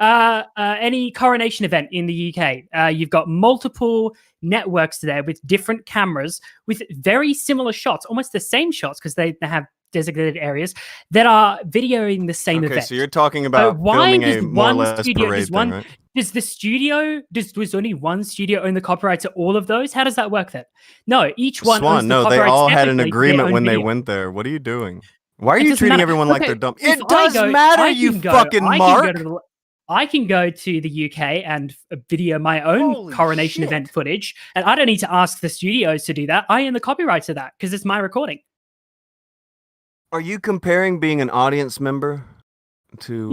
any coronation event in the UK, you've got multiple networks there with different cameras with very similar shots, almost the same shots because they have designated areas that are videoing the same Okay, event. so you're talking about why filming does a more or one less studio parade does one thing, right? does the studio does only one studio own the copyright to all of those? How does that work then? No, each one owns Swan, the no, they copyright all had an separately to their agreement own when they video. went there. What are you doing? Why are It you doesn't treating matter. everyone like Okay, they're dumb? if It I does go- matter, I you can go- fucking I can Mark. go to the- I can go to the UK and video my own Holy coronation shit. event footage, and I don't need to ask the studios to do that. I own the copyright to that because it's my recording. Are you comparing being an audience member to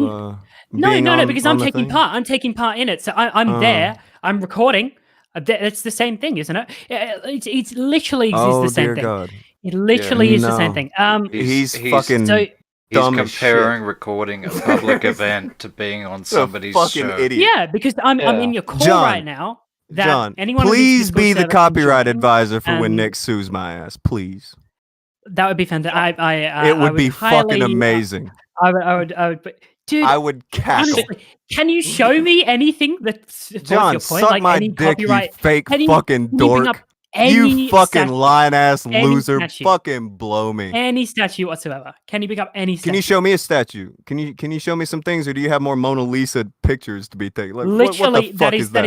No, being no, on, because on I'm the taking thing? part. I'm taking part in it. So I'm there. I'm recording. It's the same thing, isn't it? It's literally is Oh the same dear thing. God. It literally is the same No. thing. He's fucking so He's dumb as comparing shit. recording a public event to being on somebody's fucking show. idiot. yeah, because I'm in your call John, right now. That John, anyone on this please Discord be the server can copyright join, advisor for when and Nick sues my ass. Please. That would be fantastic. It would be fucking amazing. I would. But, dude, I would cackle. honestly, can you show me anything that supports John, your point? suck Like my any dick, you copyright? fake can you- fucking can you bring dork. up any You fucking statue? lying ass Any loser. statue? Fucking blow me. Any statue whatsoever? Can you pick up any statue? Can you show me a statue? Can you show me some things, or do you have more Mona Lisa pictures to be taken? Like, Literally, what the fuck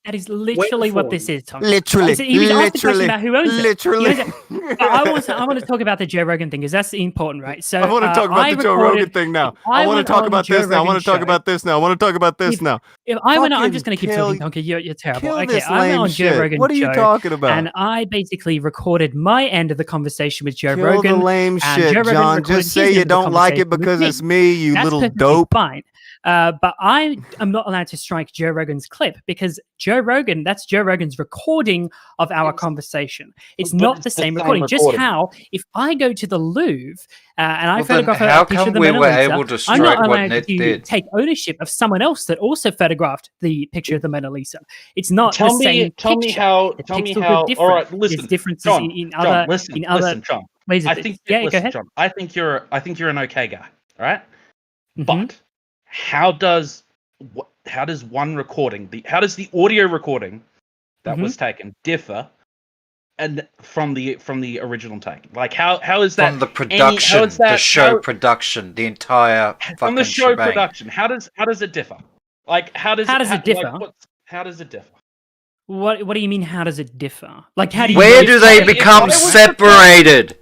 that is literally what this is, Tom. Literally, He was asked the question literally, about who owns it. literally. He owns it. But I want to talk about the Joe Rogan thing because that's important, right? So I want to talk about the Joe Rogan recorded- thing now. if I want went to talk on about Joe this now. I want Rogan's to talk show- about this now. I want to talk about this now. If I went on, I'm Fucking just going to keep kill- talking, Donkey. You're terrible. kill Okay, this I went lame on shit. Joe Rogan's What are you show, talking about? And I basically recorded my end of the conversation with Joe Kill Rogan. the lame and shit, Joe Rogan John. recorded Just say his you end of the don't like it conversation with because me. it's me, you That's little perfectly dope. Fine. But I am not allowed to strike Joe Rogan's clip because Joe Rogan, that's Joe Rogan's recording of our conversation. It's But not it's the the same same recording. Just recording. how if I go to the Louvre and I Well, then photograph how a picture come of the we Mona were Lisa, able to I'm strike not what allowed Nick to did? take ownership of someone else that also photographed the picture of the Mona Lisa. It's not Tell the me, same tell me picture. how. The Tell me pixels are how. different. All right, listen, There's differences John. in John, other listen, in other listen, John. ways of I this. think. Yeah, go listen, ahead. John. I think you're an okay guy. All right, Mhm. but how does one recording how does the audio recording that was taken differ and from the original take? Like how is that From the how production, is that, the show how- production, the entire from fucking the show shebang. production? How does it differ? Like how does it differ? How does it differ? What do you mean? How does it differ? Like how do you? Where know do it's they different? become separated?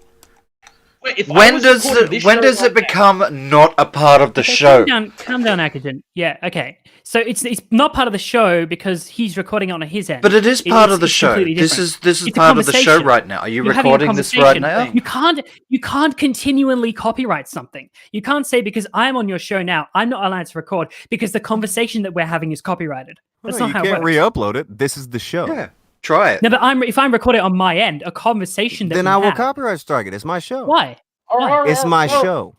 Wait, if I When was does recording this when show does right it become not a part of the Okay, show? Calm down, Akujin. Yeah, okay. So it's not part of the show because he's recording it on his end. But it is part of the it's show. completely This different. is It's a part of the show conversation. right now. Are you You're having a recording this right now? conversation. You can't continually copyright something. You can't say because I'm on your show now, I'm not allowed to record because the conversation that we're having is copyrighted. That's No, not you how can't it works. re-upload it. This is the show. Yeah, try it. No, but if I'm recording on my end, a conversation that Then we I will have, copyright strike it. It's my show. Why? Why? It's my show.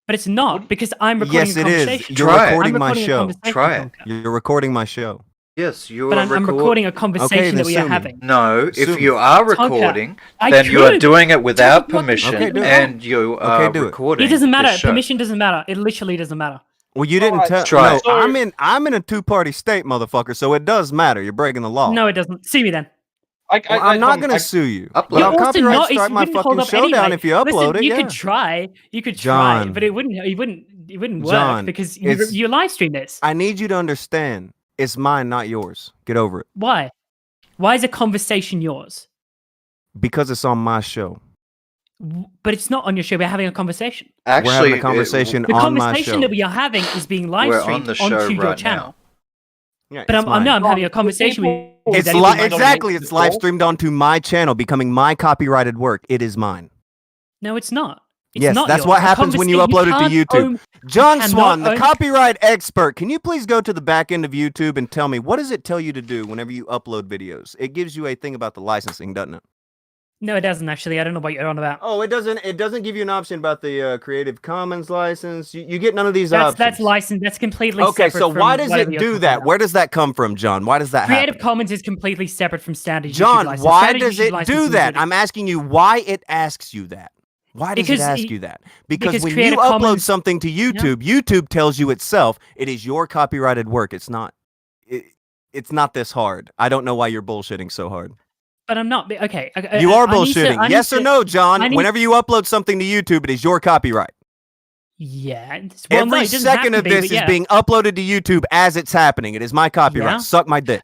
But it's not because I'm recording Yes, a it conversation. is. You're Try it. recording I'm my recording a show. conversation, Try it. Tonka. You're recording my show. Yes, you But are I'm recording a conversation Okay, then that we sue are me. having. No, Sue if me. you are Tonka, recording, I then you are could. doing it without Tonka, what- permission, Okay, do it. and you are Okay, do it. recording. It doesn't matter. this show. Permission doesn't matter. It literally doesn't matter. Well, you didn't tell. Try No, it. I'm in a two-party state, motherfucker. So it does matter. You're breaking the law. No, it doesn't. See me then. Well, I'm not gonna sue you. But You're I'll also copyright not. It strike my wouldn't hold fucking up show down anyway. if you upload Listen, it. you Yeah. could try. You could try, John, but it wouldn't work John, because it's- you live stream this. I need you to understand. It's mine, not yours. Get over it. Why? Why is a conversation yours? Because it's on my show. But it's not on your show. We're having a conversation. We're having Actually, a conversation The on my conversation show. that we are having is being live We're streamed on the show onto your right channel. Yeah, But it's I'm mine. having a conversation with. It's exactly. It's live streamed onto my channel, becoming my copyrighted work. It is mine. No, it's not. It's Yes, not that's yours. what A happens when you upload it to can't YouTube. own- John you Swan, cannot the own- copyright expert, can you please go to the back end of YouTube and tell me what does it tell you to do whenever you upload videos? It gives you a thing about the licensing, doesn't it? No, it doesn't actually. I don't know what you're on about. Oh, it doesn't. It doesn't give you an option about the Creative Commons license. You get none of these That's options. that's licensed. That's completely Okay, separate so from why does whatever it you're do talking that? about. Where does that come from, John? Why does that Creative happen? Commons is completely separate from standard YouTube John, license. why Standard does YouTube it license do is that? a- I'm asking you why it asks you that. Why does Because it ask it- you that? Because because when you Creative upload Commons- something to YouTube, YouTube tells you itself it is your copyrighted work. It's not. It's not this hard. I don't know why you're bullshitting so hard. But I'm not. Okay. You are I need to- bullshitting. I need Yes or to- no, John? I need- Whenever you upload something to YouTube, it is your copyright. Yeah. Well, no, Every it doesn't have second to of be, this but is yeah. being uploaded to YouTube as it's happening. It is my copyright. Yeah. Suck my dick.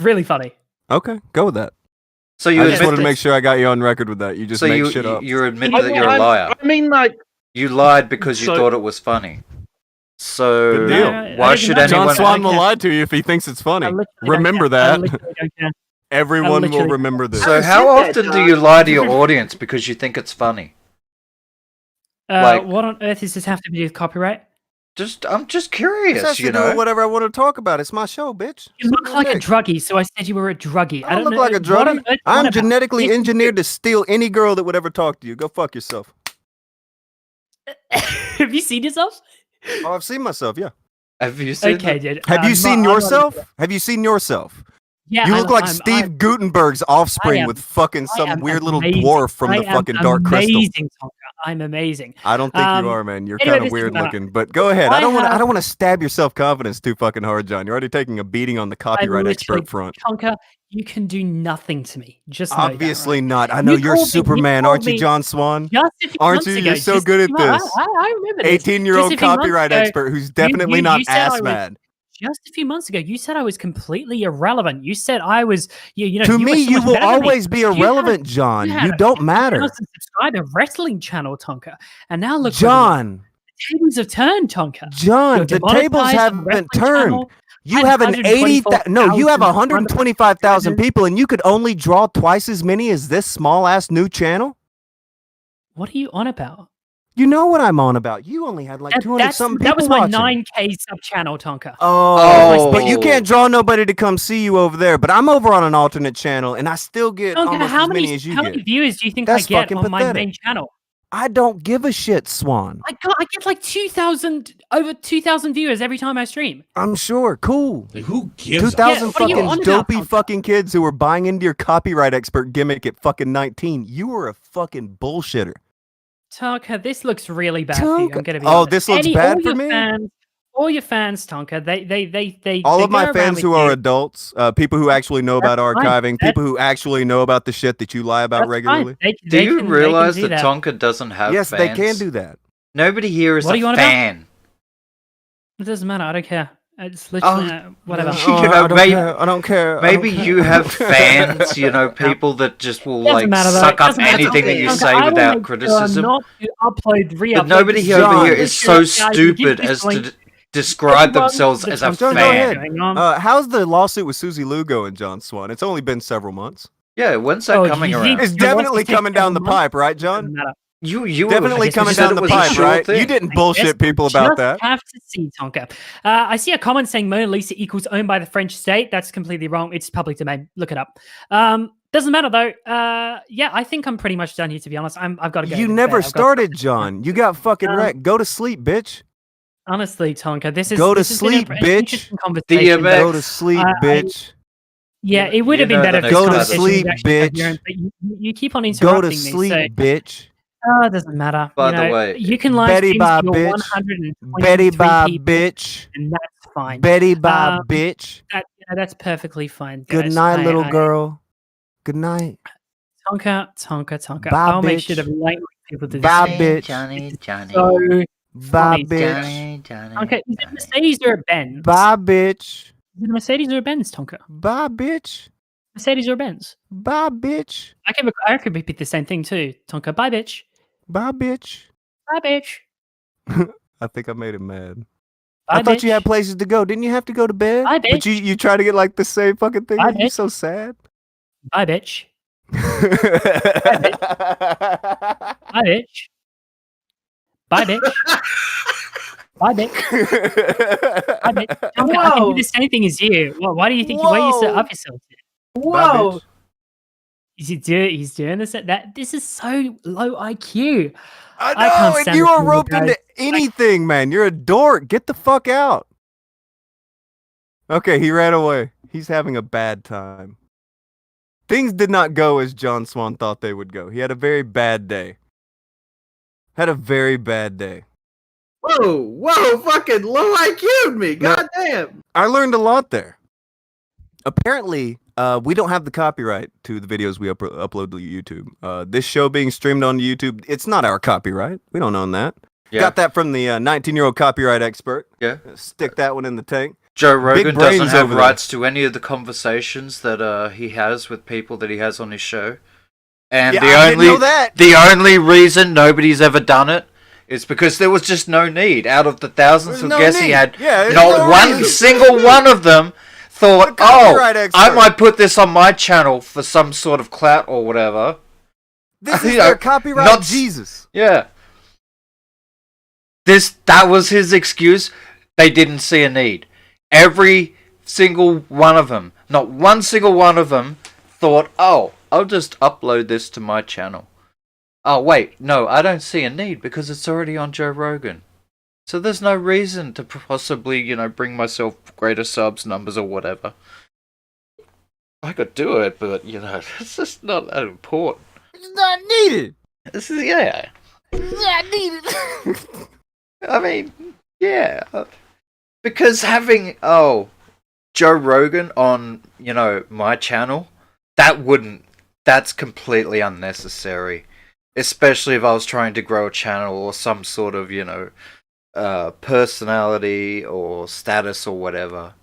really funny. Okay, go with that. So you I just admit wanted to that- make sure I got you on record with that. You just so make shit up. you admit that you're a liar. I mean, like, You lied because you So- thought it was funny. So Good deal. why should anyone? John Swan will lie to you if he thinks it's funny. Remember that. Everyone will remember this. So how often do you lie to your audience because you think it's funny? Like- What on earth does this have to do with copyright? I'm just curious, This has you to do know. with whatever I want to talk about. It's my show, bitch. You look like a druggie, so I said you were a druggie. I don't look know like a what on druggie. earth you're on I'm about. genetically Yes, you engineered to steal any girl that would ever talk to you. Go fuck yourself. do. Have you seen yourself? Oh, I've seen myself, yeah. Have you seen? Okay, dude. Have you seen I'm not- yourself? Have you seen yourself? Yeah, You look like I'm- Steve Gutenberg's offspring am- with fucking I some am weird little amazing. dwarf from I the am fucking Dark Crystal. amazing, Tonka. I'm amazing. I don't think Um, you are, man. You're anyway, kind this of doesn't weird matter. looking. But go ahead. I I don't want. I have- don't want to stab your self confidence too fucking hard, John. You're already taking a beating on the copyright expert front. Tonka, you can do nothing to me. Just know that, Obviously right? not. I know you're called me- Superman, called aren't you, me John Swan? Just a few Aren't months you? ago, You're so just good a at few months- this. I remember this. 18-year-old Just a few months copyright ago, expert who's definitely not said I ass was- mad. Just a few months ago, you said I was completely irrelevant. You said I was, you know. To you were me, so you much will better than me. always be You had- irrelevant, John. had You a don't matter. 50,000 subscriber wrestling channel, Tonka, and now look, John. the tables have turned, Tonka. John, You're the tables demonetized on haven't wrestling turned. channel. You have an 80. No, you have 125,000 subscribers. people, and you could only draw twice as many as this small ass new channel. What are you on about? You know what I'm on about. You only had like 200 something people That was my watching. 9K sub channel, Tonka. Oh, but you can't draw nobody to come see you over there. But I'm over on an alternate channel, and I still get Tonka, almost how as many, many as you how get. many viewers do you think That's I get fucking on my pathetic. main channel? I don't give a shit, Swan. I get like 2,000, over 2,000 viewers every time I stream. I'm sure. Cool. Who gives 2,000 what are you on fucking about, dopey fucking kids who were buying into your copyright expert gimmick at fucking 19. You were a fucking bullshitter. Tonka, this looks really bad for you. I'm gonna be Oh, honest. this looks all bad for your me? Fans, all your fans, Tonka, they All they of my go around fans with who you. are adults, people who actually know about That's fine. archiving, people who actually know about the shit that you lie about That's fine. regularly. Do you realize do that that. Tonka doesn't have Yes, fans? they can do that. Nobody here is What are a you on about? fan. It doesn't matter. I don't care. It's literally whatever. You know, maybe, I don't care. Maybe you have fans, you know, people that just will Doesn't like matter, though. suck up Doesn't matter. anything that you Tonka, say I will without make criticism. Sure not to upload, re-upload. But nobody this over video. here Make is sure so guys, you give stupid this as link to describe everyone themselves that as a wants to John, know go what's ahead. going on. How's the lawsuit with Susie Lugo and John Swan? It's only been several months. Yeah, when's that coming around? It's definitely coming down the pipe, right, John? You Definitely you coming said down it the was a pipe, sure right? thing. You didn't I bullshit guess people we about just that. have to see, Tonka. I see a comment saying Mona Lisa equals owned by the French state. That's completely wrong. It's public domain. Look it up. Doesn't matter though. Yeah, I think I'm pretty much done here. To be honest, I've got to go. You to never bed. I've got- started, John. You got fucking wrecked. Go to sleep, bitch. Honestly, Tonka, this is Go to this has been sleep, an bitch. interesting conversation, DMX. but, Go to sleep, I- bitch. Yeah, it would have you been know better the if next this Go to conversation sleep, was actually bitch. coherent, but you keep on Go interrupting to me. sleep, So, bitch. it doesn't matter. By you the know, way, you can live Betty stream bye, to your bitch. 123 Betty bye, people, bitch. and that's fine. Betty bye, Um, bitch. That's perfectly fine. Good guys. night, little I- girl. Good night. Tonka. Bye, I'll make sure bitch. to link people to this. Bye, video. bitch. Johnny. So Bye, funny. bitch. Tonka, is it a Mercedes or a Benz? Bye, bitch. Is it a Mercedes or a Benz, Tonka? Bye, bitch. Mercedes or a Benz? Bye, bitch. I could repeat the same thing too. Tonka, bye, bitch. Bye, bitch. Bye, bitch. I think I made him mad. Bye, I thought bitch. you had places to go. Didn't you have to go to bed? Bye, But bitch. you try to get like the same fucking thing. Bye, You're bitch. so sad. Bye, bitch. Bye, bitch. Bye, bitch. Bye, bitch. Bye, bitch. Tonka, I can do the same thing as you. Why do you think? Why are you so up yourself? Whoa! He's doing this. This is so low IQ. I can't know, and stand you this are movie, roped guys. into anything, man. You're a dork. Get the fuck out. Okay, he ran away. He's having a bad time. Things did not go as John Swan thought they would go. He had a very bad day. Had a very bad day. Whoa, fucking low IQ'd me. God damn. I learned a lot there. Apparently, we don't have the copyright to the videos we upload to YouTube. This show being streamed on YouTube, it's not our copyright. We don't own that. Yeah. Got that from the 19-year-old copyright expert. Yeah. Stick that one in the tank. Joe Rogan brains doesn't have over there. rights to any of the conversations that he has with people that he has on his show. And Yeah, I didn't know that. the only reason nobody's ever done it is because there was just no need. Out of the thousands There's of no guests he need. had, Yeah, there's not no one reason. single one of them thought, The "Oh, copyright I expert. might put this on my channel for some sort of clout or whatever." This is You know, their copyright not- Jesus. Yeah. That was his excuse. They didn't see a need. Every single one of them, not one single one of them, thought, "Oh, I'll just upload this to my channel." Oh wait, no, I don't see a need because it's already on Joe Rogan. So there's no reason to possibly, bring myself greater subs numbers or whatever. I could do it, but it's just not that important. It's not needed. This is yeah. It's not needed. I mean, yeah, because having Joe Rogan on my channel, that's completely unnecessary. Especially if I was trying to grow a channel or some sort of personality or status or whatever.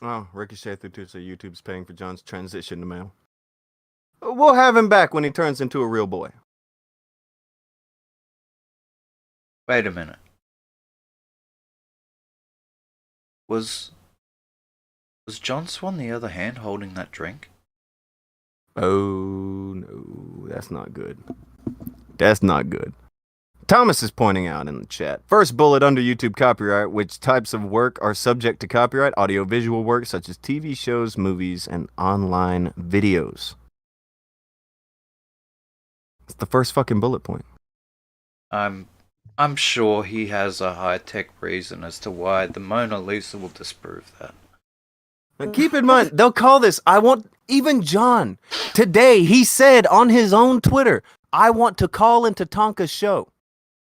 Oh, Ricochet through to say YouTube's paying for John's transition to male. We'll have him back when he turns into a real boy. Wait a minute. Was John Swan the other hand holding that drink? Oh no, that's not good. That's not good. Thomas is pointing out in the chat. First bullet under YouTube copyright, which types of work are subject to copyright? Audiovisual work such as TV shows, movies, and online videos. It's the first fucking bullet point. I'm sure he has a high-tech reason as to why the Mona Lisa will disprove that. And keep in mind, they'll call this, even John, today, he said on his own Twitter, I want to call into Tonka's show.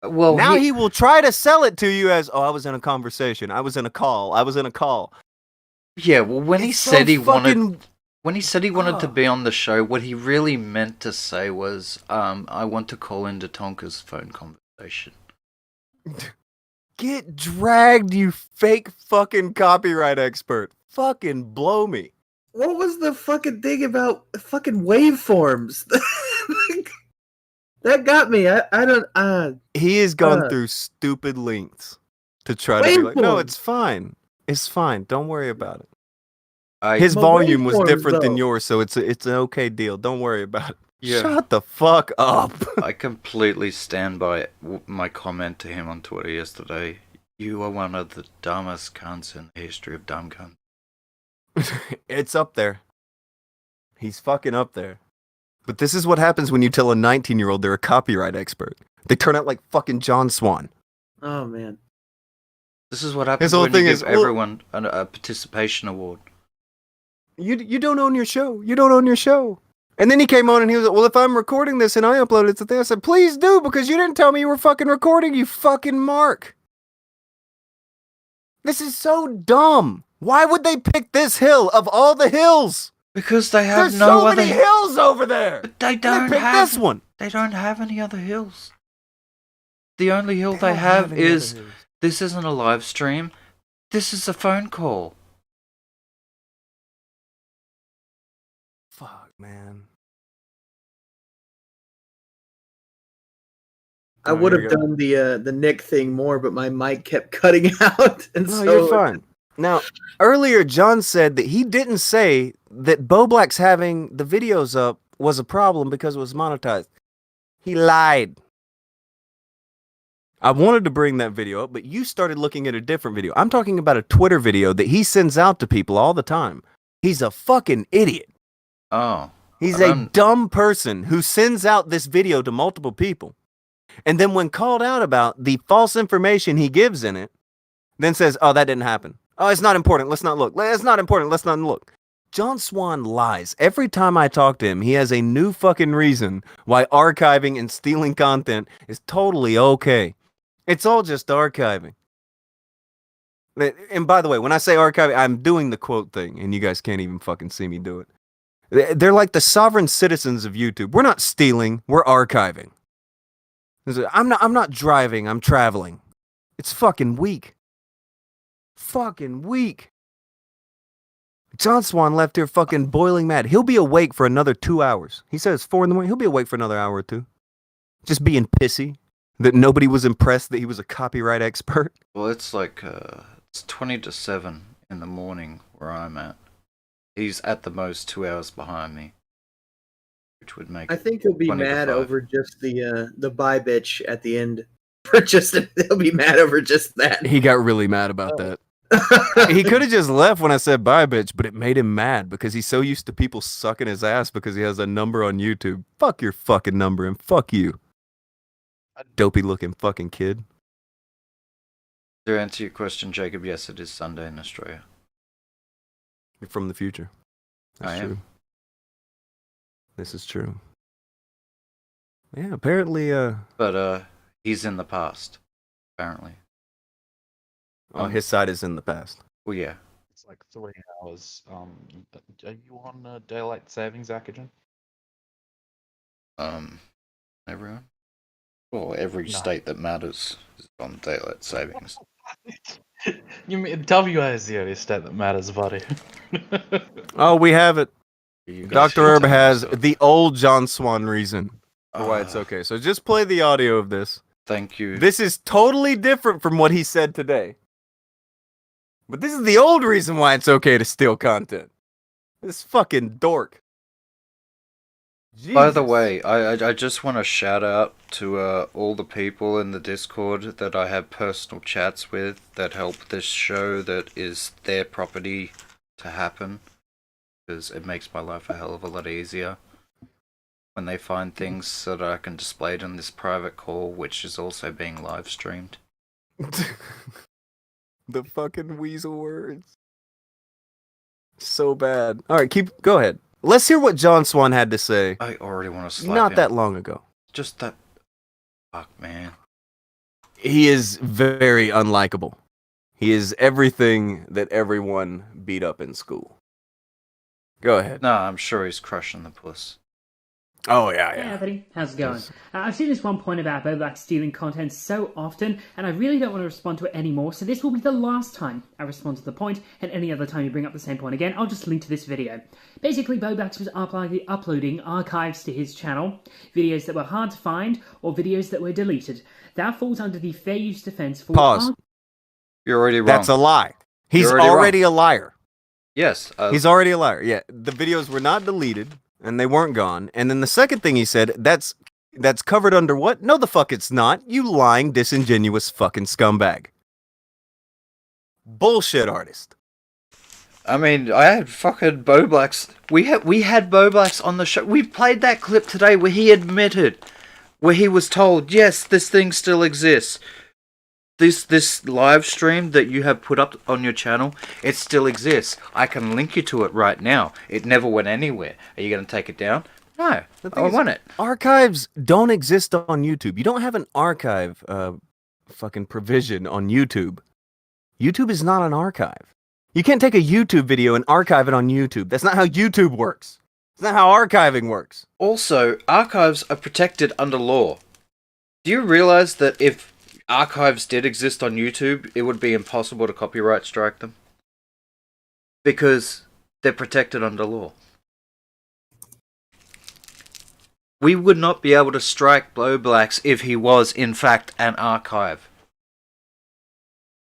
Well, now he will try to sell it to you as, I was in a conversation. I was in a call. Yeah, well, when he said he wanted to be on the show, what he really meant to say was, I want to call into Tonka's phone conversation. Get dragged, you fake fucking copyright expert. Fucking blow me. What was the fucking thing about fucking waveforms? That got me. I don't. He has gone through stupid lengths to try to be like, no, Waveforms. it's fine. It's fine. Don't worry about it. I- His But volume was waveforms, different than though. yours, so it's an okay deal. Don't worry about it. Yeah. Shut the fuck up. I completely stand by my comment to him on Twitter yesterday. You are one of the dumbest cunts in the history of dumb cunts. It's up there. He's fucking up there. But this is what happens when you tell a 19-year-old they're a copyright expert. They turn out like fucking John Swan. Oh man. This is what happens His whole when you thing give is, well- everyone a participation award. You don't own your show. You don't own your show. And then he came on and he was like, well, if I'm recording this and I upload it to thing, I said, please do, because you didn't tell me you were fucking recording, you fucking mark. This is so dumb. Why would they pick this hill of all the hills? Because they have There's no so other many hills over there. But they don't picked have this one. They don't have any other hills. The only hill They they don't have have any other is hills. this isn't a live stream. This is a phone call. Fuck, man. I would have done the Nick thing more, but my mic kept cutting out, and No, so you're fine. Now, earlier, John said that he didn't say that Bo Black's having the videos up was a problem because it was monetized. He lied. I wanted to bring that video up, but you started looking at a different video. I'm talking about a Twitter video that he sends out to people all the time. He's a fucking idiot. Oh. He's I a don't- dumb person who sends out this video to multiple people. And then when called out about the false information he gives in it, then says, oh, that didn't happen. Oh, it's not important. Let's not look. It's not important. Let's not look. John Swan lies. Every time I talk to him, he has a new fucking reason why archiving and stealing content is totally okay. It's all just archiving. And by the way, when I say archiving, I'm doing the quote thing, and you guys can't even fucking see me do it. They're like the sovereign citizens of YouTube. We're not stealing. We're archiving. I'm not driving. I'm traveling. It's fucking weak. Fucking weak. John Swan left here fucking boiling mad. He'll be awake for another 2 hours. He says 4 a.m. He'll be awake for another hour or two. Just being pissy that nobody was impressed that he was a copyright expert. Well, it's like it's 20 to 7 in the morning where I'm at. He's at the most 2 hours behind me. which would make I think he'll be 20 to mad 5. over just the bye bitch at the end. For just he'll be mad over just that. He got really mad about that. He could have just left when I said bye, bitch, but it made him mad because he's so used to people sucking his ass because he has a number on YouTube. Fuck your fucking number and fuck you. Dopey looking fucking kid. To answer your question, Jacob, yes, it is Sunday in Australia. You're from the future. That's I am. true. This is true. Yeah, apparently, But he's in the past, apparently. Oh, his side is in the past. Well, yeah. It's like 3 hours. Are you on daylight savings, Akujin? Everyone? Well, every No. state that matters is on daylight savings. You mean WA is the only state that matters, buddy. Oh, we have it. You guys Dr. should Herb tell me has so. the old John Swan reason for why it's okay. So just play the audio of this. Thank you. This is totally different from what he said today. But this is the old reason why it's okay to steal content. This fucking dork. By the Jesus. way, I just want to shout out to all the people in the Discord that I have personal chats with that help this show that is their property to happen. Because it makes my life a hell of a lot easier. When they find things so that I can display it in this private call, which is also being live streamed. The fucking weasel words. So bad. Alright, go ahead. Let's hear what John Swan had to say. I already want to slap Not him. that long ago. Just that... Fuck, man. He is very unlikable. He is everything that everyone beat up in school. Go ahead. No, I'm sure he's crushing the puss. Oh, yeah, Hey Anthony, how's it going? I've seen this one point about Bobak stealing content so often, and I really don't want to respond to it anymore, so this will be the last time I respond to the point, and any other time you bring up the same point again, I'll just link to this video. Basically, Bobax was uploading archives to his channel, videos that were hard to find, or videos that were deleted. That falls under the fair use defense for... Pause. You're already wrong. That's a lie. He's You're already already a liar. Yes. He's already a liar. Yeah, the videos were not deleted, and they weren't gone. And then the second thing he said, that's covered under what? No, the fuck it's not. You lying, disingenuous fucking scumbag. Bullshit artist. I mean, I had fucking Boblax. We had Boblax on the show. We played that clip today where he admitted, where he was told, yes, this thing still exists. This live stream that you have put up on your channel, it still exists. I can link you to it right now. It never went anywhere. Are you going to take it down? No, I want it. Archives don't exist on YouTube. You don't have an archive fucking provision on YouTube. YouTube is not an archive. You can't take a YouTube video and archive it on YouTube. That's not how YouTube works. It's not how archiving works. Also, archives are protected under law. Do you realize that if archives did exist on YouTube, it would be impossible to copyright strike them? Because they're protected under law. We would not be able to strike Blowblacks if he was, in fact, an archive.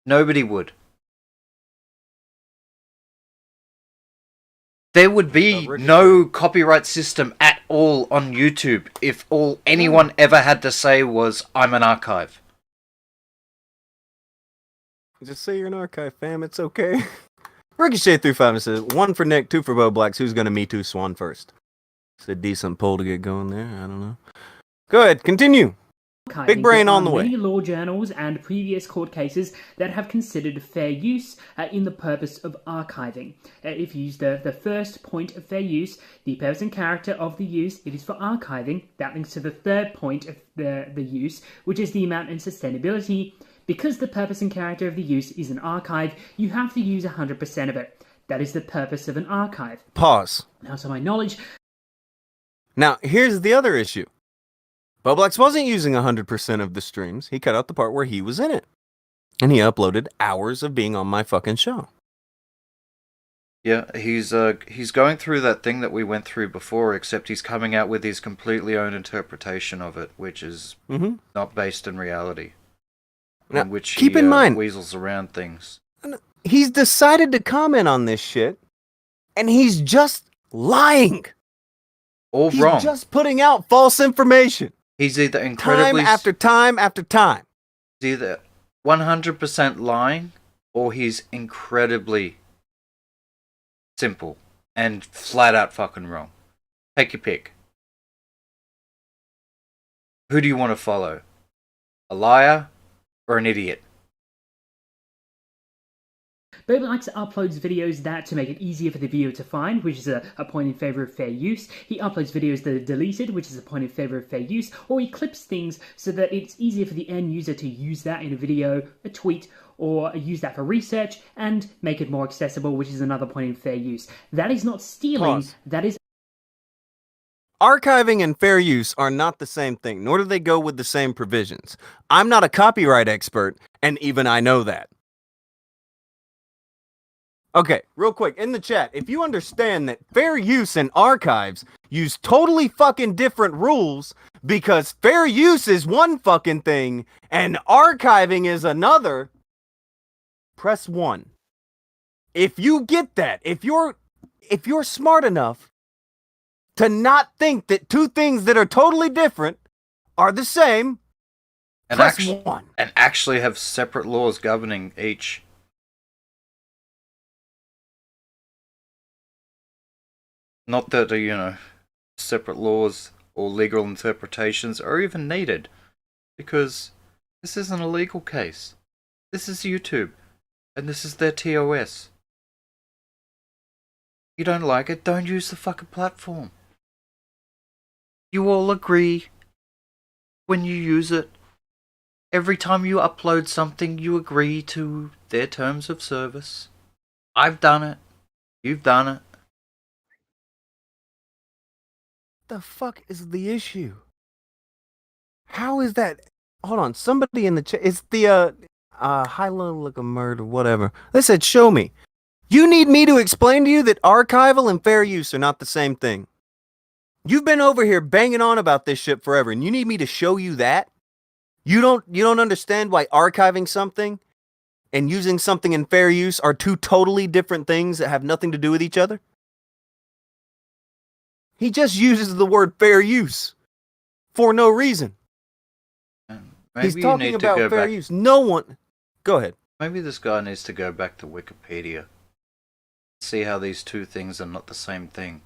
Nobody would. There would be no copyright system at all on YouTube if all anyone ever had to say was, I'm an archive. Just say you're an archive, fam. It's okay. Ricochet through 5 and says, 1 for Nick, 2 for Bo Blacks. Who's going to Me Too Swan first? It's a decent poll to get going there. I don't know. Go ahead, continue. Big brain on the way. Many law journals and previous court cases that have considered fair use in the purpose of archiving. If you use the first point of fair use, the purpose and character of the use, it is for archiving. That links to the third point of the use, which is the amount and sustainability. Because the purpose and character of the use is an archive, you have to use 100% of it. That is the purpose of an archive. Pause. Now, to my knowledge... Now, here's the other issue. Boblax wasn't using 100% of the streams. He cut out the part where he was in it. And he uploaded hours of being on my fucking show. Yeah, he's going through that thing that we went through before, except he's coming out with his completely own interpretation of it, which is not based in reality. Now, in which keep he, in mind, weasels around things. He's decided to comment on this shit, and he's just lying. or He's wrong. just putting out false information. He's either Time incredibly after time after time. he's either 100% lying or he's incredibly simple and flat out fucking wrong. Take your pick. Who do you want to follow? A liar or an idiot? Boblax uploads videos that to make it easier for the viewer to find, which is a point in favor of fair use. He uploads videos that are deleted, which is a point in favor of fair use, or he clips things so that it's easier for the end user to use that in a video, a tweet, or use that for research and make it more accessible, which is another point in fair use. That is not stealing, Pause. that is... Archiving and fair use are not the same thing, nor do they go with the same provisions. I'm not a copyright expert, and even I know that. Okay, real quick, in the chat, if you understand that fair use and archives use totally fucking different rules, because fair use is one fucking thing, and archiving is another, press 1. If you get that, if you're smart enough to not think that two things that are totally different are the same, And press actu- 1. and actually have separate laws governing each. Not that, separate laws or legal interpretations are even needed. Because this isn't a legal case. This is YouTube. And this is their TOS. You don't like it, don't use the fucking platform. You all agree when you use it. Every time you upload something, you agree to their terms of service. I've done it. You've done it. The fuck is the issue? How is that? Hold on, somebody in the chat. It's the high level like a murder, whatever. They said, show me. You need me to explain to you that archival and fair use are not the same thing. You've been over here banging on about this shit forever, and you need me to show you that? You don't understand why archiving something and using something in fair use are two totally different things that have nothing to do with each other? He just uses the word fair use for no reason. Maybe He's you talking need to about go fair back. use. No one... Go ahead. Maybe this guy needs to go back to Wikipedia. See how these two things are not the same thing.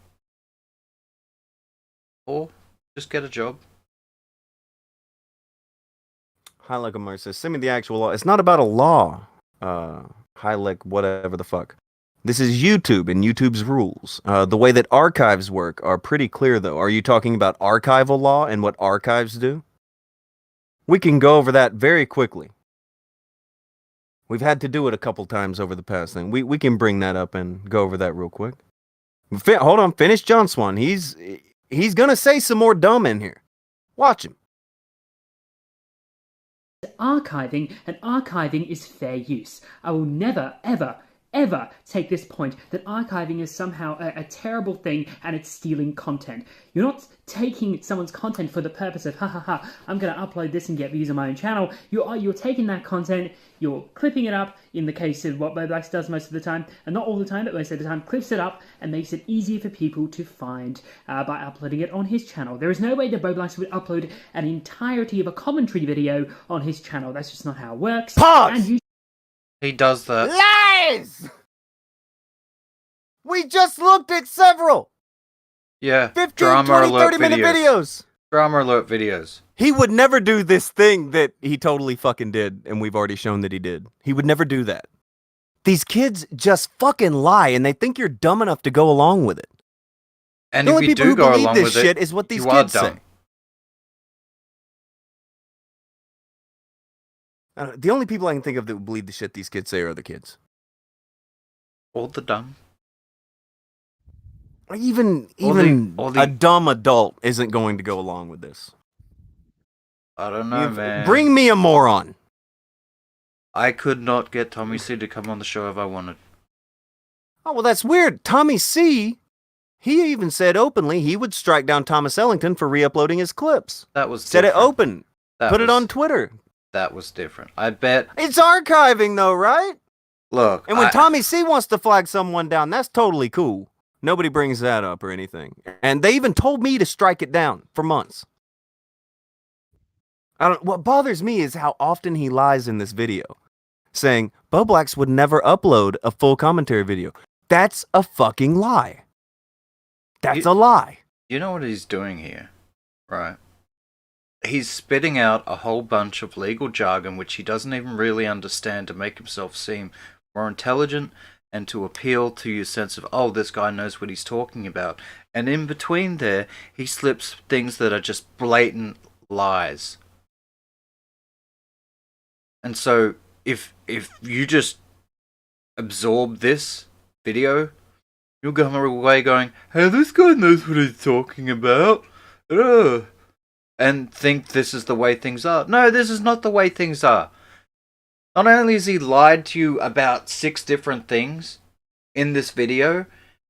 Or just get a job. Highleg says, send me the actual law. It's not about a law. Highleg, whatever the fuck. This is YouTube and YouTube's rules. The way that archives work are pretty clear, though. Are you talking about archival law and what archives do? We can go over that very quickly. We've had to do it a couple times over the past thing. We can bring that up and go over that real quick. Hold on, finish John Swan. He's gonna say some more dumb in here. Watch him. Archiving, and archiving is fair use. I will never, ever take this point that archiving is somehow a terrible thing and it's stealing content. You're not taking someone's content for the purpose of I'm going to upload this and get views on my own channel. You're taking that content, you're clipping it up in the case of what Boblax does most of the time, and not all the time, but most of the time, clips it up and makes it easier for people to find by uploading it on his channel. There is no way that Boblax would upload an entirety of a commentary video on his channel. That's just not how it works. Pause! And He does that. Lies! We just looked at several. Yeah. 15, Drama 20, alert 30-minute videos. Drama alert videos. He would never do this thing that he totally fucking did, and we've already shown that he did. He would never do that. These kids just fucking lie, and they think you're dumb enough to go along with it. And The if only you people do who go believe along this with shit it, is what these you are kids say. dumb. The only people I can think of that would believe the shit these kids say are other kids. Or the dumb. Even or the- a dumb adult isn't going to go along with this. I don't know, man. Bring me a moron. I could not get Tommy C to come on the show if I wanted. Oh, well, that's weird. Tommy C, he even said openly he would strike down Thomas Ellington for re-uploading his clips. That was Said different. it open. Put it was- on Twitter. That was different. I bet. It's archiving, though, right? Look, And when Tommy C wants to flag someone down, that's totally cool. Nobody brings that up or anything. And they even told me to strike it down for months. What bothers me is how often he lies in this video, saying Boblax would never upload a full commentary video. That's a fucking lie. That's a lie. You know what he's doing here, right? He's spitting out a whole bunch of legal jargon which he doesn't even really understand to make himself seem more intelligent and to appeal to your sense of, oh, this guy knows what he's talking about. And in between there, he slips things that are just blatant lies. And so, if you just absorb this video, you'll go away going, hey, this guy knows what he's talking about. Ugh. And think this is the way things are. No, this is not the way things are. Not only has he lied to you about 6 different things in this video,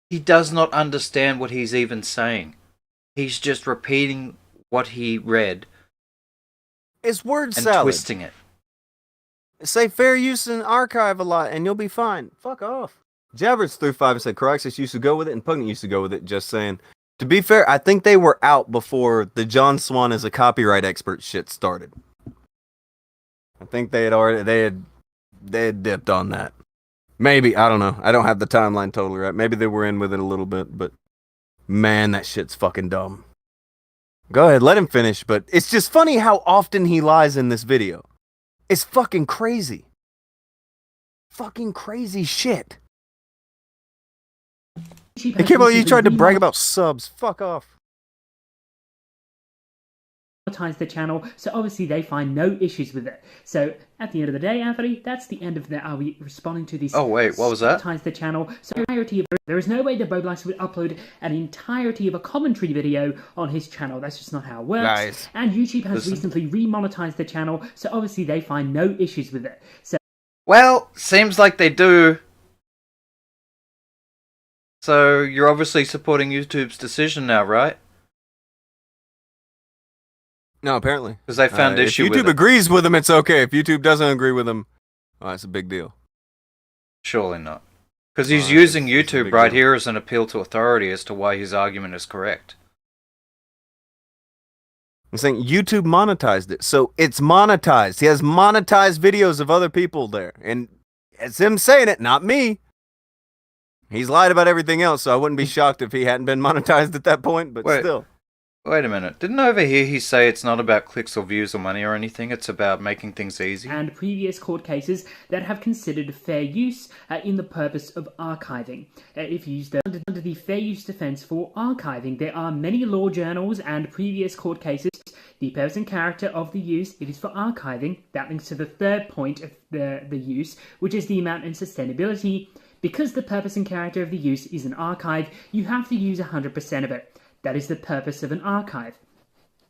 he does not understand what he's even saying. He's just repeating what he read. It's word and salad. Twisting it. Say fair use and archive a lot and you'll be fine. Fuck off. Jabbers threw 5 and said Caraxis used to go with it and Pugnant used to go with it. Just saying. To be fair, I think they were out before the John Swan as a copyright expert shit started. I think they had dipped on that. Maybe, I don't know. I don't have the timeline totally right. Maybe they were in with it a little bit, but man, that shit's fucking dumb. Go ahead, let him finish, but it's just funny how often he lies in this video. It's fucking crazy. Fucking crazy shit. I can't believe you tried to brag about subs. Fuck off. The channel, so obviously they find no issues with it. So at the end of the day, Anthony, that's the end of the. Are we responding to these? Oh wait, what was that? The channel. So there is no way that Boblax would upload an entirety of a commentary video on his channel. That's just not how it works. Nice. And YouTube has recently remonetized the channel, so obviously they find no issues with it. So well, seems like they do. So you're obviously supporting YouTube's decision now, right? No, apparently. Because they found issue with it. If YouTube agrees with them, it's okay. If YouTube doesn't agree with them, it's a big deal. Surely not. Because he's using it's a YouTube big right deal. here as an appeal to authority as to why his argument is correct. I'm saying YouTube monetized it, so it's monetized. He has monetized videos of other people there, and it's him saying it, not me. He's lied about everything else, so I wouldn't be shocked if he hadn't been monetized at that point, but still. Wait a minute. Didn't over here he say it's not about clicks or views or money or anything? It's about making things easy? and previous court cases that have considered fair use in the purpose of archiving. If used under the fair use defense for archiving, there are many law journals and previous court cases. The purpose and character of the use, it is for archiving. That links to the third point of the use, which is the amount and sustainability. Because the purpose and character of the use is an archive, you have to use 100% of it. That is the purpose of an archive.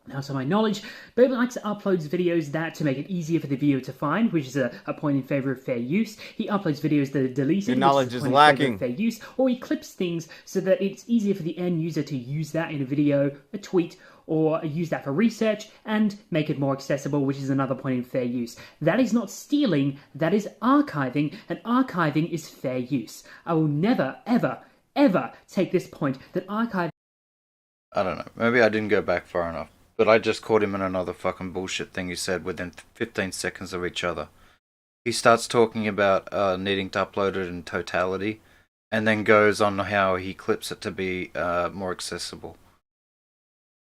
Now, to my knowledge, Boblax uploads videos that to make it easier for the viewer to find, which is a point in favor of fair use. He uploads videos that are deleted, Your knowledge which is a point in favor lacking. of fair use, or he clips things so that it's easier for the end user to use that in a video, a tweet, or use that for research and make it more accessible, which is another point in fair use. That is not stealing, that is archiving, and archiving is fair use. I will never, ever, ever take this point that archiving. I don't know. Maybe I didn't go back far enough. But I just caught him in another fucking bullshit thing he said within 15 seconds of each other. He starts talking about needing to upload it in totality, and then goes on how he clips it to be more accessible.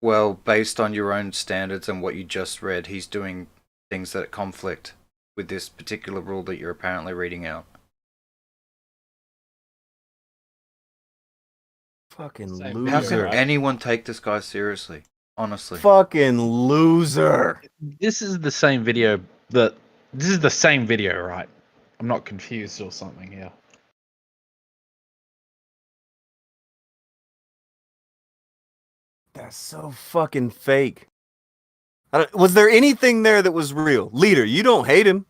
Well, based on your own standards and what you just read, he's doing things that conflict with this particular rule that you're apparently reading out. Fucking How can loser. anyone take this guy seriously? Honestly. Fucking loser. This is the same video right? I'm not confused or something here. That's so fucking fake. Was there anything there that was real? Leader, you don't hate him.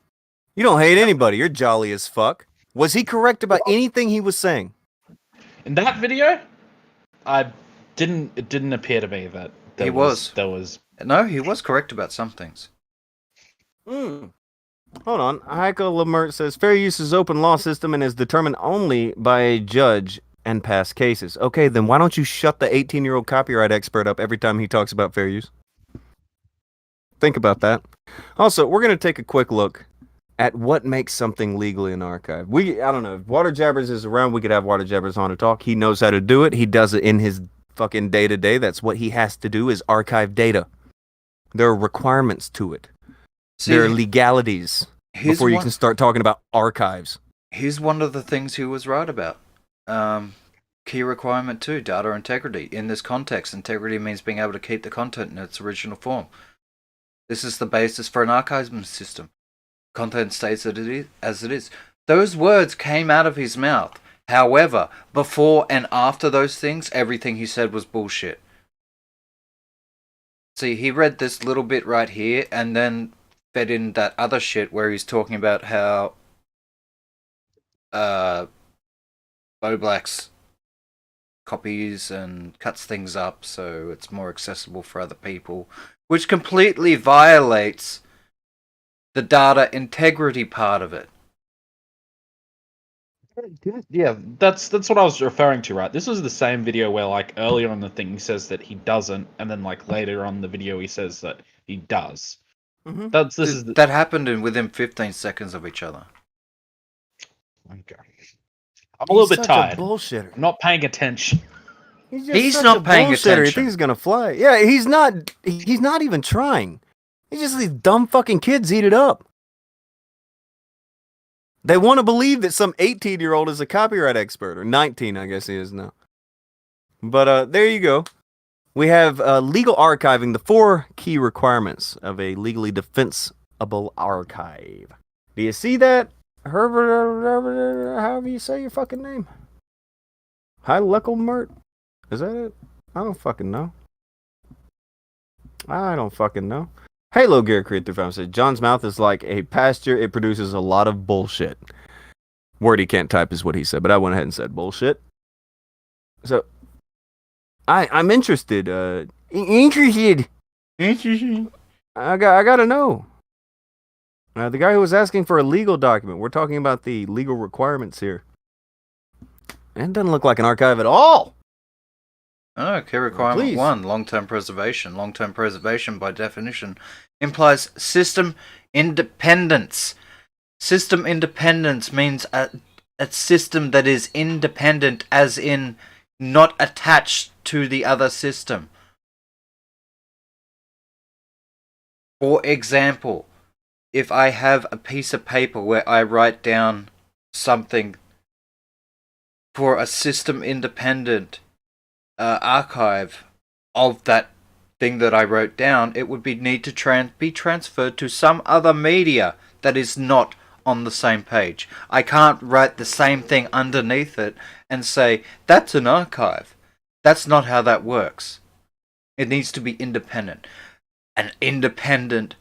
You don't hate anybody. You're jolly as fuck. Was he correct about anything he was saying? In that video, it didn't appear to me that there was. No, he was correct about some things. Hold on. Heiko Lemert says fair use is open law system and is determined only by a judge and past cases. Okay, then why don't you shut the 18-year-old copyright expert up every time he talks about fair use? Think about that. Also, we're going to take a quick look at what makes something legally an archive. I don't know, if Water Jabbers is around, we could have Water Jabbers on to talk. He knows how to do it. He does it in his fucking day-to-day. That's what he has to do, is archive data. There are requirements to it. There are legalities before you can start talking about archives. Here's one of the things he was right about. Key requirement 2, data integrity. In this context, integrity means being able to keep the content in its original form. This is the basis for an archiving system. Content stays as it is. Those words came out of his mouth. However, before and after those things, everything he said was bullshit. See, he read this little bit right here and then fed in that other shit where he's talking about how Boblax copies and cuts things up so it's more accessible for other people, which completely violates the data integrity part of it. Yeah, that's what I was referring to, right? This is the same video where, like, earlier on the thing he says that he doesn't, and then, like, later on the video he says that he does. Mm-hmm. That happened within 15 seconds of each other. Okay. I'm a little bit such a tired. bullshitter. I'm not paying attention. He's not paying attention. He thinks he's gonna fly. Yeah, he's not. He's not even trying. He's just these dumb fucking kids eat it up. They want to believe that some 18-year-old is a copyright expert, or 19, I guess he is now. But there you go. We have legal archiving, the 4 key requirements of a legally defensible archive. Do you see that? Herbert, however you say your fucking name. Hi, Lecklemert? Is that it? I don't fucking know. Halo Gear Creed 35 said, John's mouth is like a pasture. It produces a lot of bullshit. Word he can't type is what he said, but I went ahead and said bullshit. So, I'm interested. Interested. I gotta know. The guy who was asking for a legal document. We're talking about the legal requirements here. And it doesn't look like an archive at all. Oh, key requirement 1, long-term preservation. Long-term preservation, by definition, implies system independence. System independence means a system that is independent, as in not attached to the other system. For example, if I have a piece of paper where I write down something for a system independent archive of that thing that I wrote down, it would need to be transferred to some other media that is not on the same page. I can't write the same thing underneath it and say, that's an archive. That's not how that works. It needs to be independent. An independent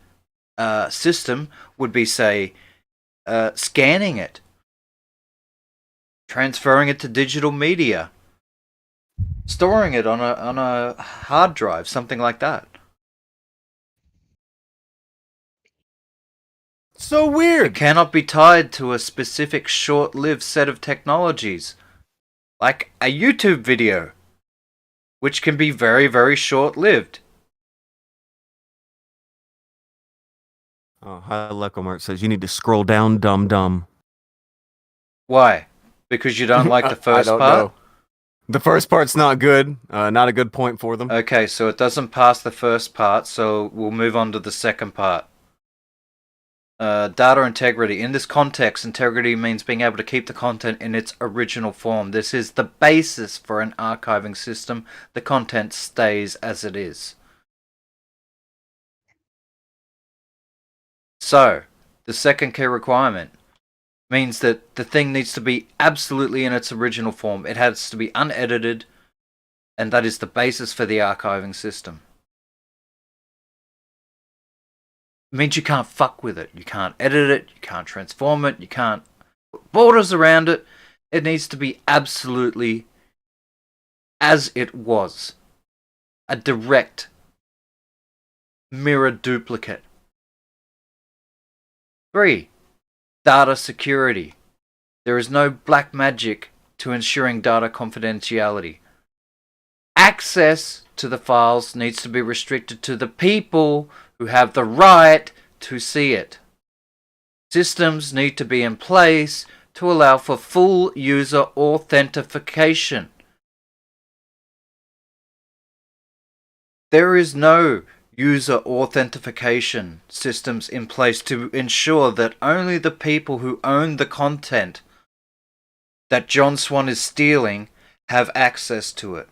system would be, say, scanning it, transferring it to digital media, storing it on a hard drive, something like that. So weird. It cannot be tied to a specific short-lived set of technologies, like a YouTube video, which can be very, very short-lived. Oh, hi, Lecklemert says you need to scroll down, dumb. Why? Because you don't like the first I don't part? know. The first part's not good. Not a good point for them. Okay, so it doesn't pass the first part, so we'll move on to the second part. Data integrity. In this context, integrity means being able to keep the content in its original form. This is the basis for an archiving system. The content stays as it is. So, the second key requirement means that the thing needs to be absolutely in its original form. It has to be unedited, and that is the basis for the archiving system. It means you can't fuck with it. You can't edit it, you can't transform it, you can't put borders around it. It needs to be absolutely as it was. A direct mirror duplicate. 3. Data security. There is no black magic to ensuring data confidentiality. Access to the files needs to be restricted to the people who have the right to see it. Systems need to be in place to allow for full user authentication. There is no user authentication systems in place to ensure that only the people who own the content that John Swan is stealing have access to it.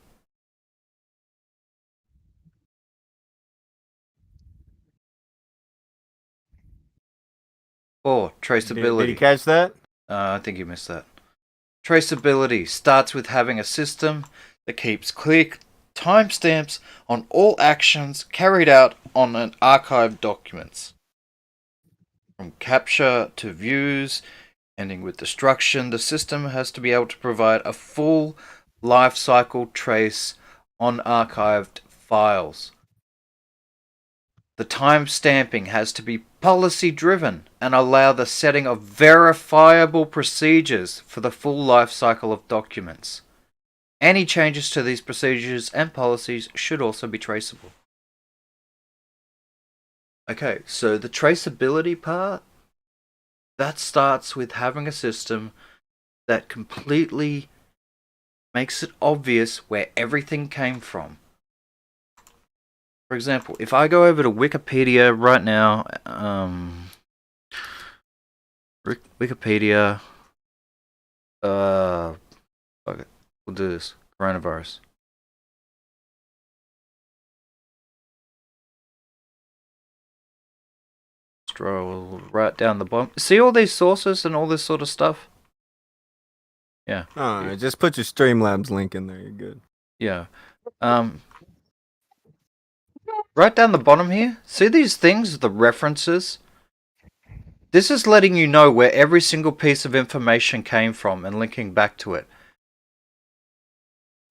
Or traceability. Did you catch that? I think you missed that. Traceability starts with having a system that keeps clear timestamps on all actions carried out on an archived documents. From capture to views, ending with destruction, the system has to be able to provide a full life cycle trace on archived files. The timestamping has to be policy driven and allow the setting of verifiable procedures for the full life cycle of documents. Any changes to these procedures and policies should also be traceable. Okay, so the traceability part, that starts with having a system that completely makes it obvious where everything came from. For example, if I go over to Wikipedia right now, Wikipedia, fuck it, we'll do this, coronavirus. Scroll right down the bottom. See all these sources and all this sort of stuff? Yeah. Oh, just put your Streamlabs link in there, you're good. Yeah. Right down the bottom here, see these things, the references? This is letting you know where every single piece of information came from and linking back to it.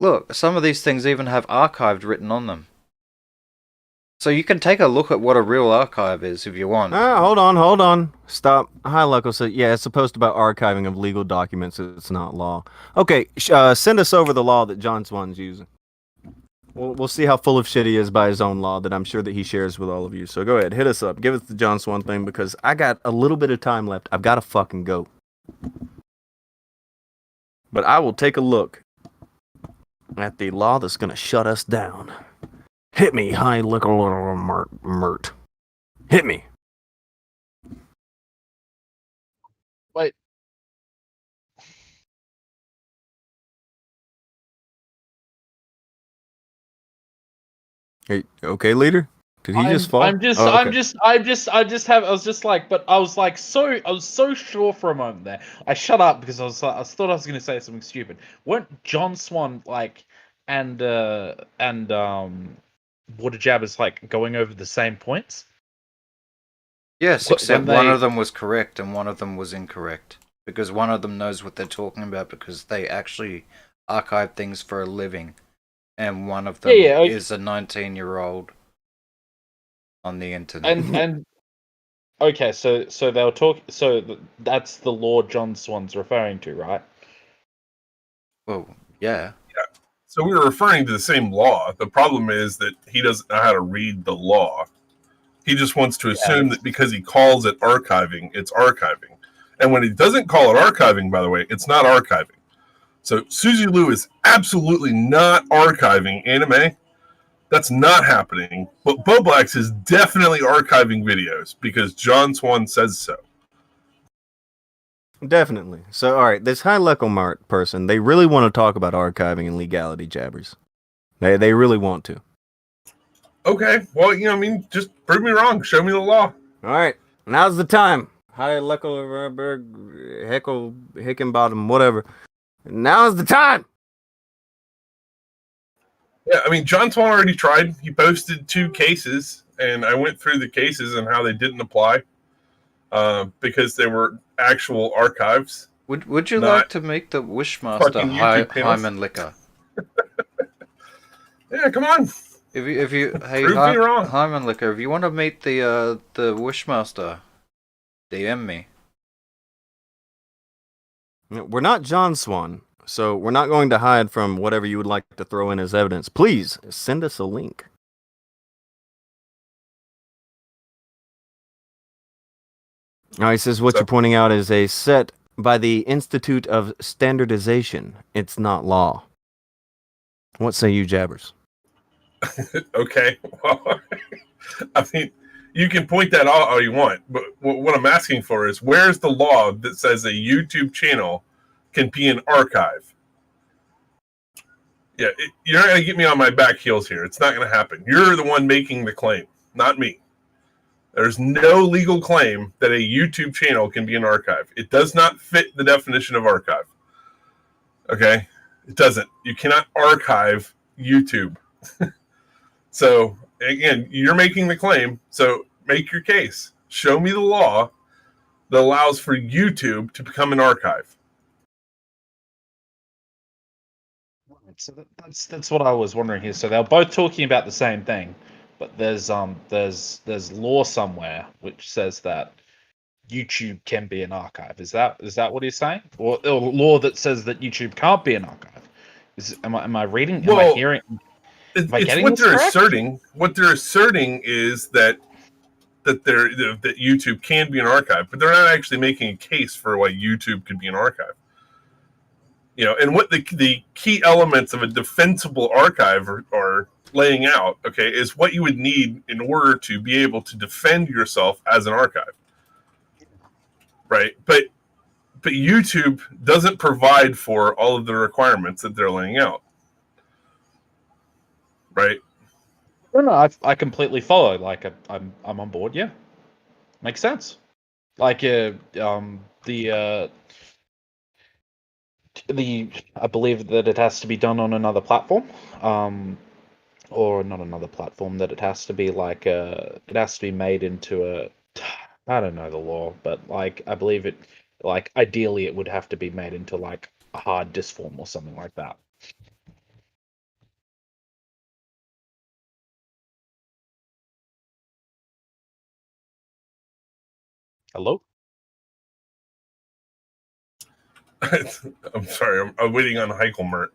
Look, some of these things even have archived written on them. So you can take a look at what a real archive is if you want. Hold on. Stop. Hi, Luckle. So, yeah, it's supposed to be about archiving of legal documents. It's not law. Okay, send us over the law that John Swan's using. We'll see how full of shit he is by his own law that I'm sure that he shares with all of you. So go ahead, hit us up. Give us the John Swan thing because I got a little bit of time left. I've got to fucking go. But I will take a look at the law that's going to shut us down. Hit me, high liquor Mert. Hit me. Wait. Hey, okay, leader? Did he just fall? I was so sure for a moment there. I shut up because I thought I was going to say something stupid. Weren't John Swan and Water Jabbers going over the same points? Yes, except one of them was correct and one of them was incorrect. Because one of them knows what they're talking about because they actually archive things for a living. And one of them is a 19-year-old on the internet. And okay, so they'll talk. So that's the law John Swan's referring to, right? Well, yeah. So we were referring to the same law. The problem is that he doesn't know how to read the law. He just wants to assume that because he calls it archiving, it's archiving. And when he doesn't call it archiving, by the way, it's not archiving. So Suzy Liu is absolutely not archiving anime. That's not happening. But Boblax is definitely archiving videos because John Swan says so. Definitely. So, all right, this High Leco Mart person, they really want to talk about archiving and legality, Jabbers. They really want to. Okay, well, just prove me wrong. Show me the law. All right, now's the time. High Leco Heckle Hickenbottom, whatever. Now's the time. Yeah, John Swan already tried. He posted 2 cases, and I went through the cases and how they didn't apply because they were actual archives. Would you like to make the Wishmaster Hyman Liquor? Yeah, come on. If you hey Prove me wrong. Hyman Liquor, if you want to meet the Wishmaster, DM me. We're not John Swan, So we're not going to hide from whatever you would like to throw in as evidence. Please send us a link. He says what you're pointing out is a set by the Institute of Standardization. It's not law. What say you, Jabbers? Okay. Well, I mean, you can point that out all you want, but what I'm asking for is where's the law that says a YouTube channel can be an archive? Yeah, you're not going to get me on my back heels here. It's not going to happen. You're the one making the claim, not me. There's no legal claim that a YouTube channel can be an archive. It does not fit the definition of archive. Okay? It doesn't. You cannot archive YouTube. So, again, you're making the claim, so make your case. Show me the law that allows for YouTube to become an archive. So that's what I was wondering here. So they're both talking about the same thing, but there's law somewhere which says that YouTube can be an archive. Is that what he's saying, or law that says that YouTube can't be an archive? Am I reading? Am I hearing? It's what they're asserting. What they're asserting is that YouTube can be an archive, but they're not actually making a case for why YouTube could be an archive. You know, and what the key elements of a defensible archive are laying out, okay, is what you would need in order to be able to defend yourself as an archive, right? But YouTube doesn't provide for all of the requirements that they're laying out, right? No, I completely follow. Like I'm on board. Yeah, makes sense. Like I believe that it has to be done on another platform, or not another platform. That it has to be like it has to be made into a. I don't know the law, but like I believe it. Like ideally, it would have to be made into like a hard disk form or something like that. Hello? I'm sorry, I'm waiting on Heikelmert.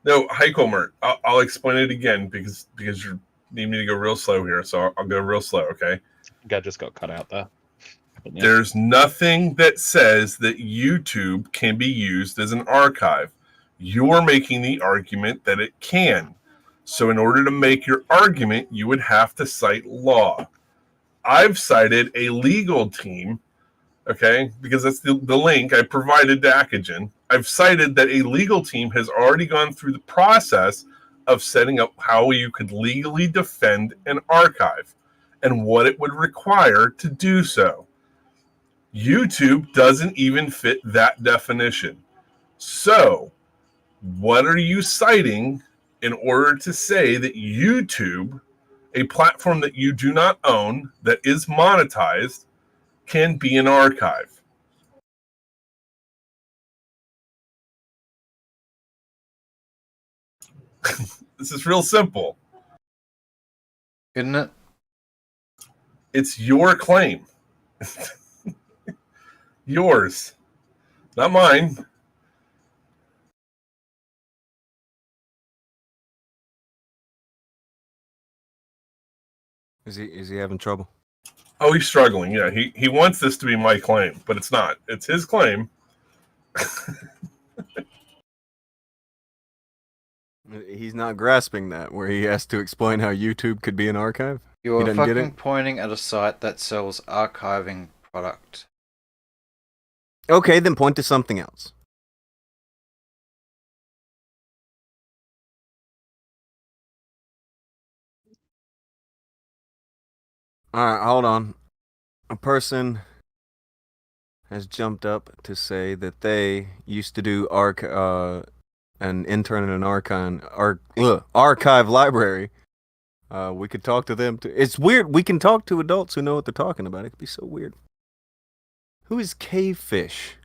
No, Heikelmert. I'll explain it again because you need me to go real slow here, so I'll go real slow, okay? Guy just got cut out there. Yeah. There's nothing that says that YouTube can be used as an archive. You're making the argument that it can. So in order to make your argument, you would have to cite law. I've cited a legal team, okay, because that's the link I provided to Akujin. I've cited that a legal team has already gone through the process of setting up how you could legally defend an archive and what it would require to do so. YouTube doesn't even fit that definition. So, what are you citing in order to say that YouTube, a platform that you do not own, that is monetized, can be an archive? This is real simple. Isn't it? It's your claim. Yours. Not mine. Is he having trouble? Oh, he's struggling. Yeah, he wants this to be my claim, but it's not. It's his claim. He's not grasping that, where he has to explain how YouTube could be an archive. You He are doesn't get fucking it? pointing at a site that sells archiving product. Okay, then point to something else. Alright, hold on. A person has jumped up to say that they used to do an intern in an archive library. We could talk to them too. It's weird. We can talk to adults who know what they're talking about. It could be so weird. Who is Cavefish,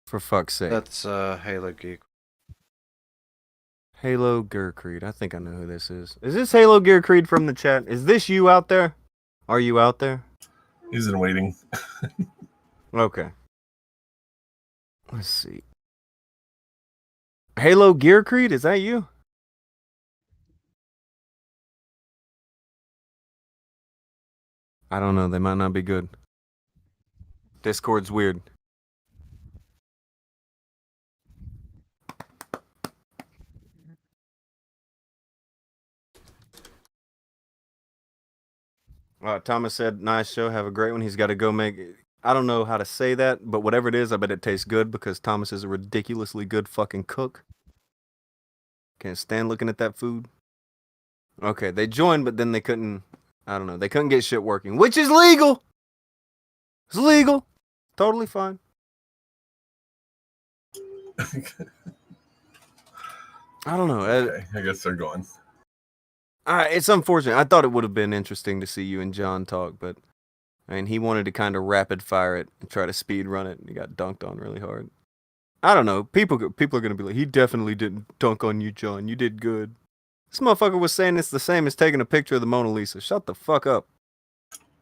for fuck's sake? That's Halo Geek. Halo Gear Creed. I think I know who this is. Is this Halo Gear Creed from the chat? Is this you out there? Are you out there? He's in waiting. Okay. Let's see. Halo Gear Creed, is that you? I don't know. They might not be good. Discord's weird. Thomas said, nice show. Have a great one. He's got to go make... I don't know how to say that, but whatever it is, I bet it tastes good because Thomas is a ridiculously good fucking cook. Can't stand looking at that food. Okay, they joined, but then they couldn't... I don't know. They couldn't get shit working, which is legal. It's legal. Totally fine. I don't know. Okay, I guess they're gone. It's unfortunate. I thought it would have been interesting to see you and John talk, but I mean, he wanted to kind of rapid fire it and try to speed run it, and he got dunked on really hard. I don't know. People are gonna be like, he definitely didn't dunk on you, John. You did good. This motherfucker was saying it's the same as taking a picture of the Mona Lisa. Shut the fuck up.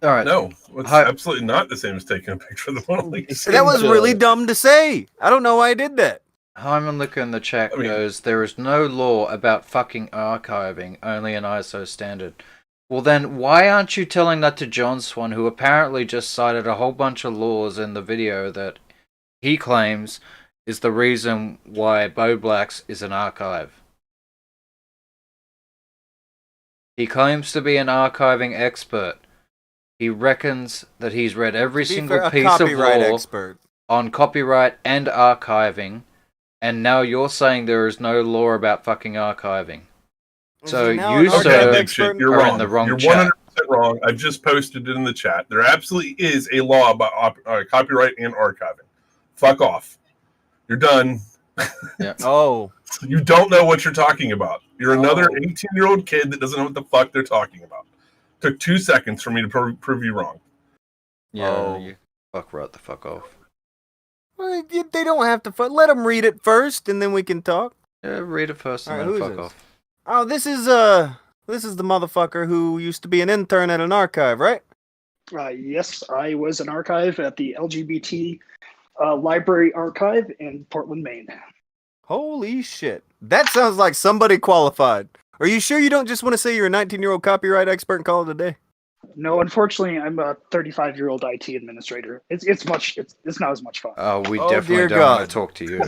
All right. No, it's absolutely not the same as taking a picture of the Mona Lisa. That was really dumb to say. I don't know why I did that. Hymanlicker in the chat goes, there is no law about fucking archiving, only an ISO standard. Well then, why aren't you telling that to John Swan, who apparently just cited a whole bunch of laws in the video that he claims is the reason why Bo Blacks is an archive? He claims to be an archiving expert. He reckons that he's read every single piece of law on copyright and archiving, and now you're saying there is no law about fucking archiving. So you, sir, you're are wrong. in the wrong You're chat. 100% wrong. I've just posted it in the chat. There absolutely is a law about copyright and archiving. Fuck off. You're done. Yeah. Oh. You don't know what you're talking about. You're another 18-year-old kid that doesn't know what the fuck they're talking about. Took 2 seconds for me to prove you wrong. Yeah, you fuck right the fuck off. Well, they don't have to. Let them read it first, and then we can talk. Yeah, read it first and All right, then who is fuck this? off. Oh, this is the motherfucker who used to be an intern at an archive, right? Yes, I was an archive at the LGBT Library Archive in Portland, Maine. Holy shit. That sounds like somebody qualified. Are you sure you don't just want to say you're a 19-year-old copyright expert and call it a day? No, unfortunately, I'm a 35-year-old IT administrator. It's not as much fun. Oh, we Oh, definitely dear don't want God. to talk to you.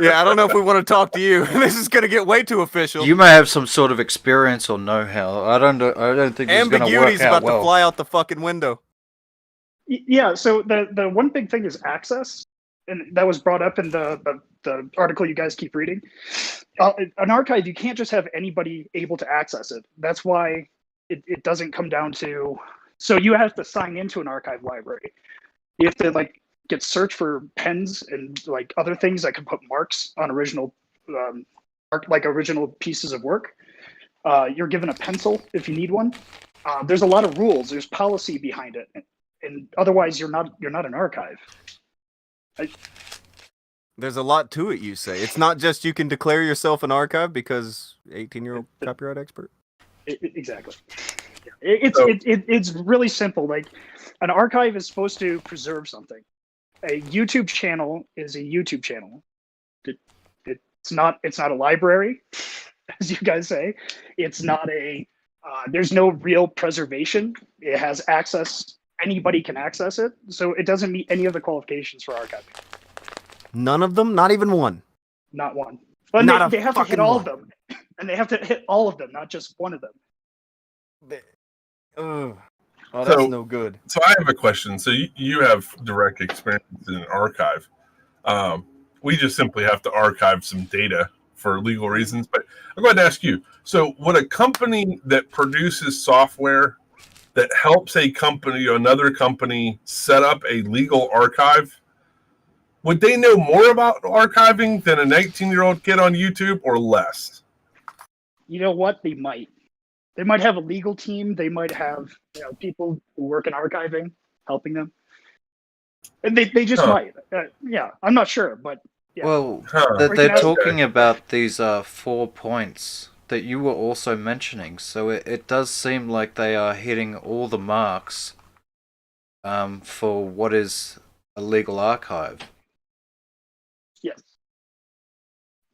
Yeah, I don't know if we want to talk to you. This is going to get way too official. You may have some sort of experience or know-how. I don't think this is going to work Ambiguity's out about well. to fly out the fucking window. Yeah, so the one big thing is access, and that was brought up in the article you guys keep reading. An archive, you can't just have anybody able to access it. That's why it doesn't come down to... So you have to sign into an archive library. You have to get search for pens and other things that can put marks on original original pieces of work. You're given a pencil if you need one. There's a lot of rules. There's policy behind it, and otherwise you're not an archive. There's a lot to it, you say. It's not just you can declare yourself an archive because 18-year-old copyright expert? Exactly. It's really simple. An archive is supposed to preserve something. A YouTube channel is a YouTube channel. It's not a library, as you guys say. It's not there's no real preservation. It has access. Anybody can access it. So it doesn't meet any of the qualifications for archiving. None of them? Not even one? Not one. But they have to hit all of them. And they have to hit all of them, not just one of them. Oh, that's no good. So I have a question. So you have direct experience in an archive. We just simply have to archive some data for legal reasons. But I'm going to ask you. So would a company that produces software that helps another company set up a legal archive, would they know more about archiving than an 18-year-old kid on YouTube or less? You know what? They might. They might have a legal team. They might have people who work in archiving helping them. And they just might. Yeah, I'm not sure, but yeah. Well, they're talking about these 4 points that you were also mentioning, so it does seem like they are hitting all the marks for what is a legal archive. Yes.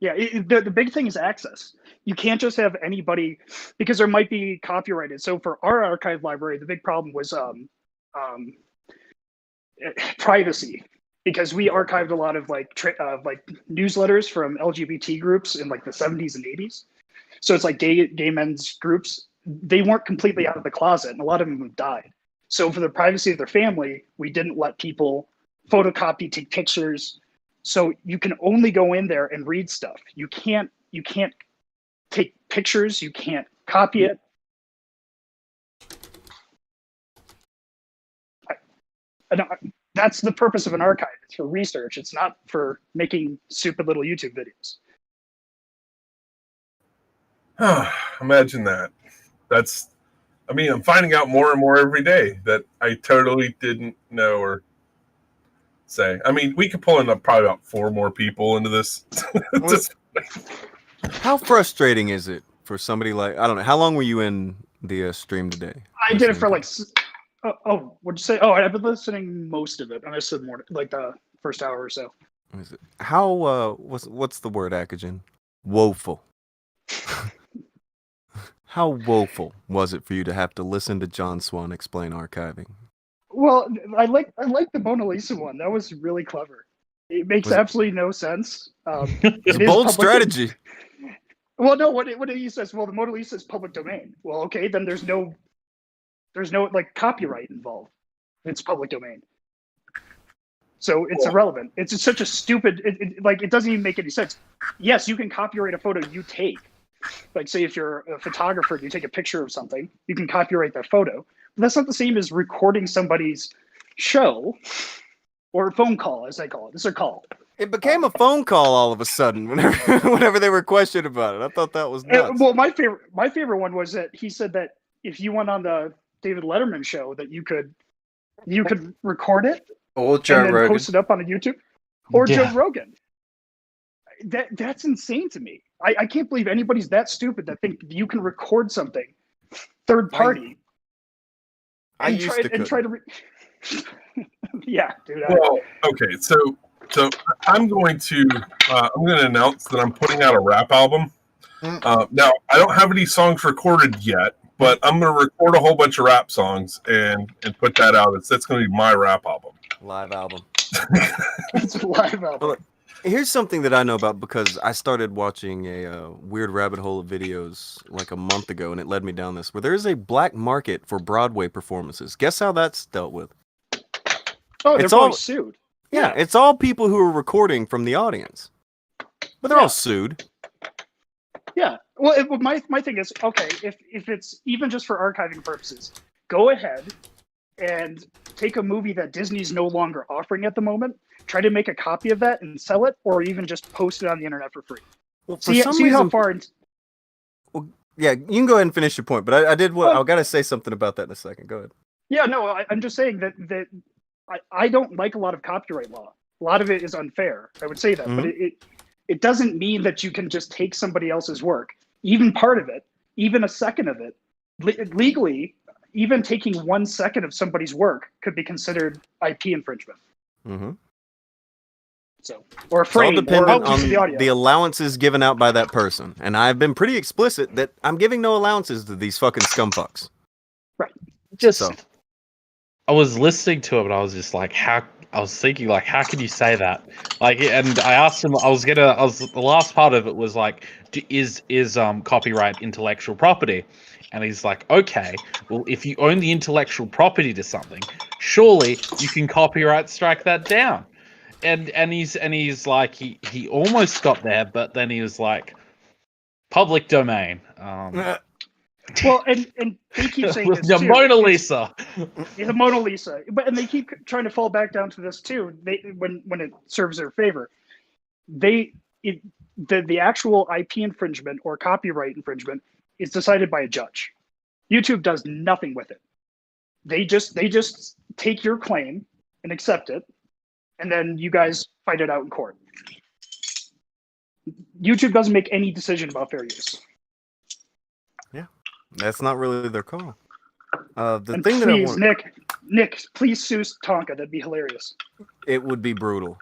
Yeah, the big thing is access. You can't just have anybody, because there might be copyrighted. So for our archive library, the big problem was privacy, because we archived a lot of like newsletters from LGBT groups in like the 70s and 80s. So it's like gay men's groups. They weren't completely out of the closet, and a lot of them have died. So for the privacy of their family, we didn't let people photocopy, take pictures. So you can only go in there and read stuff. You can't take pictures. You can't copy it. That's the purpose of an archive. It's for research. It's not for making stupid little YouTube videos. Imagine that. I'm finding out more and more every day that I totally didn't know or say. I mean, we could pull in probably about 4 more people into this. How frustrating is it for somebody like, I don't know, how long were you in the stream today? I did it for like, what'd you say? Oh, I've been listening most of it. I missed the morning, like the first hour or so. How, what's the word, Akujin? Woeful. How woeful was it for you to have to listen to John Swan explain archiving? Well, I like the Mona Lisa one. That was really clever. It makes absolutely no sense. It's a bold strategy. Well, no, what he says, well, the Mona Lisa is public domain. Well, okay, then there's no like copyright involved. It's public domain. So it's irrelevant. It's just such a stupid, it doesn't even make any sense. Yes, you can copyright a photo you take. Like, say if you're a photographer and you take a picture of something, you can copyright that photo. But that's not the same as recording somebody's show or phone call, as they call it. It's a call. It became a phone call all of a sudden whenever they were questioned about it. I thought that was nuts. Well, my favorite one was that he said that if you went on the David Letterman show, that you could record it or Joe and then Rogan, post it up on a YouTube, or Joe Rogan. That's insane to me. I can't believe anybody's that stupid that think you can record something third party and try to yeah, dude. Well, okay, so I'm going to announce that I'm putting out a rap album. Now I don't have any songs recorded yet, but I'm going to record a whole bunch of rap songs and put that out. That's going to be my rap album. Live album. It's a live album. Well, here's something that I know about because I started watching a weird rabbit hole of videos like a month ago, and it led me down this, where there is a black market for Broadway performances. Guess how that's dealt with? Oh, they're probably sued. Yeah, it's all people who are recording from the audience. But they're all sued. Yeah. Well, my thing is, okay, if it's even just for archiving purposes, go ahead and take a movie that Disney's no longer offering at the moment, try to make a copy of that and sell it, or even just post it on the internet for free. Well, see how far... Well, yeah, you can go ahead and finish your point, but I got to say something about that in a second. Go ahead. Yeah, no, I'm just saying that I don't like a lot of copyright law. A lot of it is unfair. I would say that, but it doesn't mean that you can just take somebody else's work, even part of it, even a second of it, legally. Even taking 1 second of somebody's work could be considered IP infringement. Mm-hmm. So, or a frame, it's all dependent or a piece of the audio. on the allowances given out by that person, and I've been pretty explicit that I'm giving no allowances to these fucking scumfucks. Right. I was listening to it, but I was just like, how can you say that? Like, and I asked him, the last part of it was like, is copyright intellectual property? And he's like, okay, well, if you own the intellectual property to something, surely you can copyright strike that down. And he's like, he almost got there, but then he was like, public domain. Well, and they keep saying with this the too. Mona Lisa. The Mona Lisa, and they keep trying to fall back down to this too. When it serves their favor, the actual IP infringement or copyright infringement is decided by a judge. YouTube does nothing with it. They just take your claim and accept it, and then you guys fight it out in court. YouTube doesn't make any decision about fair use. Yeah, that's not really their call. Please, Nick, please sue Tonka. That'd be hilarious. It would be brutal.